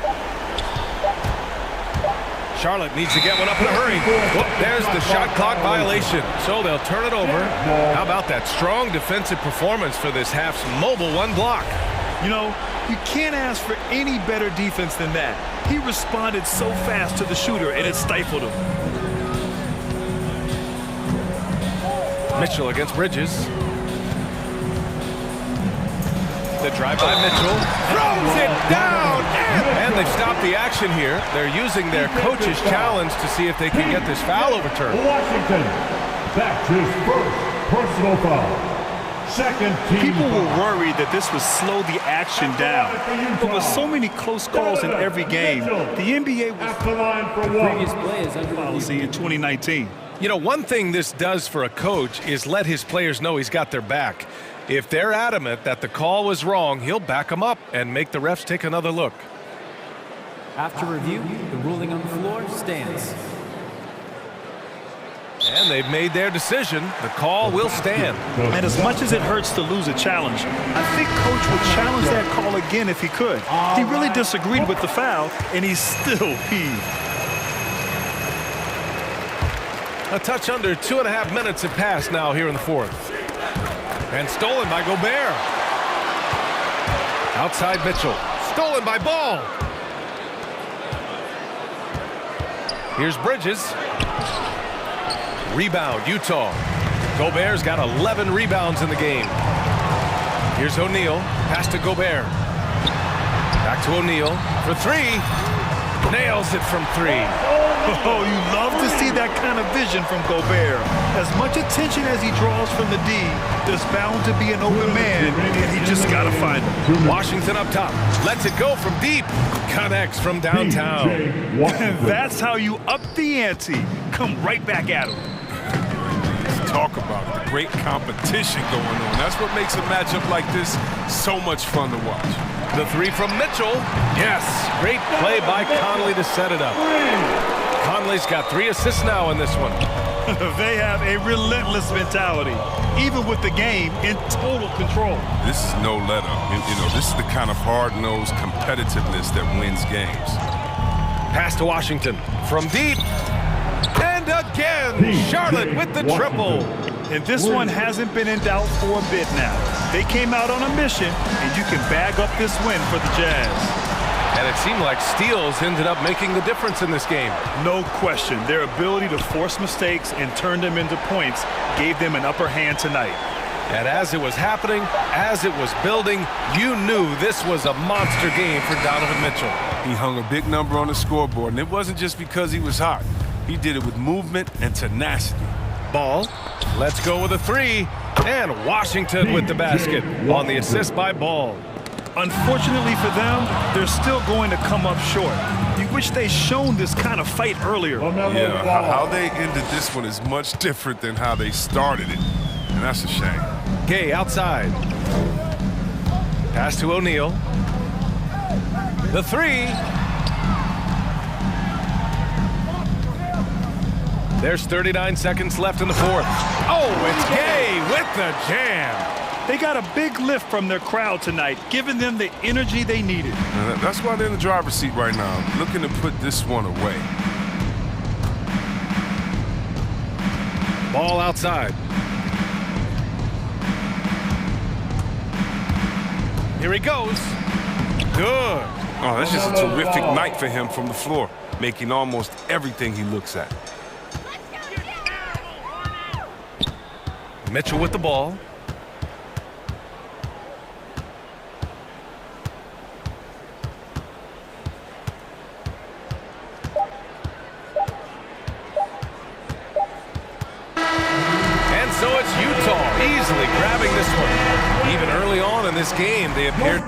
Charlotte needs to get one up in a hurry. Whoop, there's the shot clock violation. So they'll turn it over. How about that strong defensive performance for this half's mobile 1 block? You know, you can't ask for any better defense than that. He responded so fast to the shooter, and it stifled him. Mitchell against Bridges. The drive by Mitchell. Throws it down! And they've stopped the action here. They're using their coach's challenge to see if they can get this foul overturned. Washington, that's his first personal foul. Second team. People were worried that this would slow the action down. But with so many close calls in every game, the NBA was previous play is under policy in 2019. You know, one thing this does for a coach is let his players know he's got their back. If they're adamant that the call was wrong, he'll back them up and make the refs take another look. After review, the ruling on the floor stands. And they've made their decision. The call will stand. And as much as it hurts to lose a challenge, I think Coach would challenge that call again if he could. He really disagreed with the foul, and he's still peeved. A touch under 2.5 minutes have passed now here in the fourth. And stolen by Gobert. Outside Mitchell. Stolen by Ball. Here's Bridges. Rebound, Utah. Gobert's got 11 rebounds in the game. Here's O'Neal. Pass to Gobert. Back to O'Neal for three. Nails it from three. Oh, you love to see that kind of vision from Gobert. As much attention as he draws from the D, there's bound to be an open man, and he just got to find him. Washington up top. Lets it go from deep. Connects from downtown. And that's how you up the ante. Come right back at him. Talk about it. The great competition going on. That's what makes a matchup like this so much fun to watch. The three from Mitchell. Yes, great play by Conley to set it up. Conley's got 3 assists now in this one. They have a relentless mentality, even with the game in total control. This is no let up. You know, this is the kind of hard-nosed competitiveness that wins games. Pass to Washington from deep. And again, Charlotte with the triple. And this one hasn't been in doubt for a bit now. They came out on a mission, and you can bag up this win for the Jazz. And it seemed like steals ended up making the difference in this game. No question. Their ability to force mistakes and turn them into points gave them an upper hand tonight. And as it was happening, as it was building, you knew this was a monster game for Donovan Mitchell. He hung a big number on the scoreboard, and it wasn't just because he was hot. He did it with movement and tenacity. Ball. Let's go with a three. And Washington with the basket on the assist by Ball. Unfortunately for them, they're still going to come up short. You wish they'd shown this kind of fight earlier. Yeah, how they ended this one is much different than how they started it. And that's a shame. Gay outside. Pass to O'Neal. The three. There's 39 seconds left in the fourth. Oh, it's Gay with the jam. They got a big lift from their crowd tonight, giving them the energy they needed. That's why they're in the driver's seat right now, looking to put this one away. Ball outside. Here he goes. Good. Oh, that's just a terrific night for him from the floor, making almost everything he looks at. Mitchell with the ball. So it's Utah easily grabbing this one. Even early on in this game, they appeared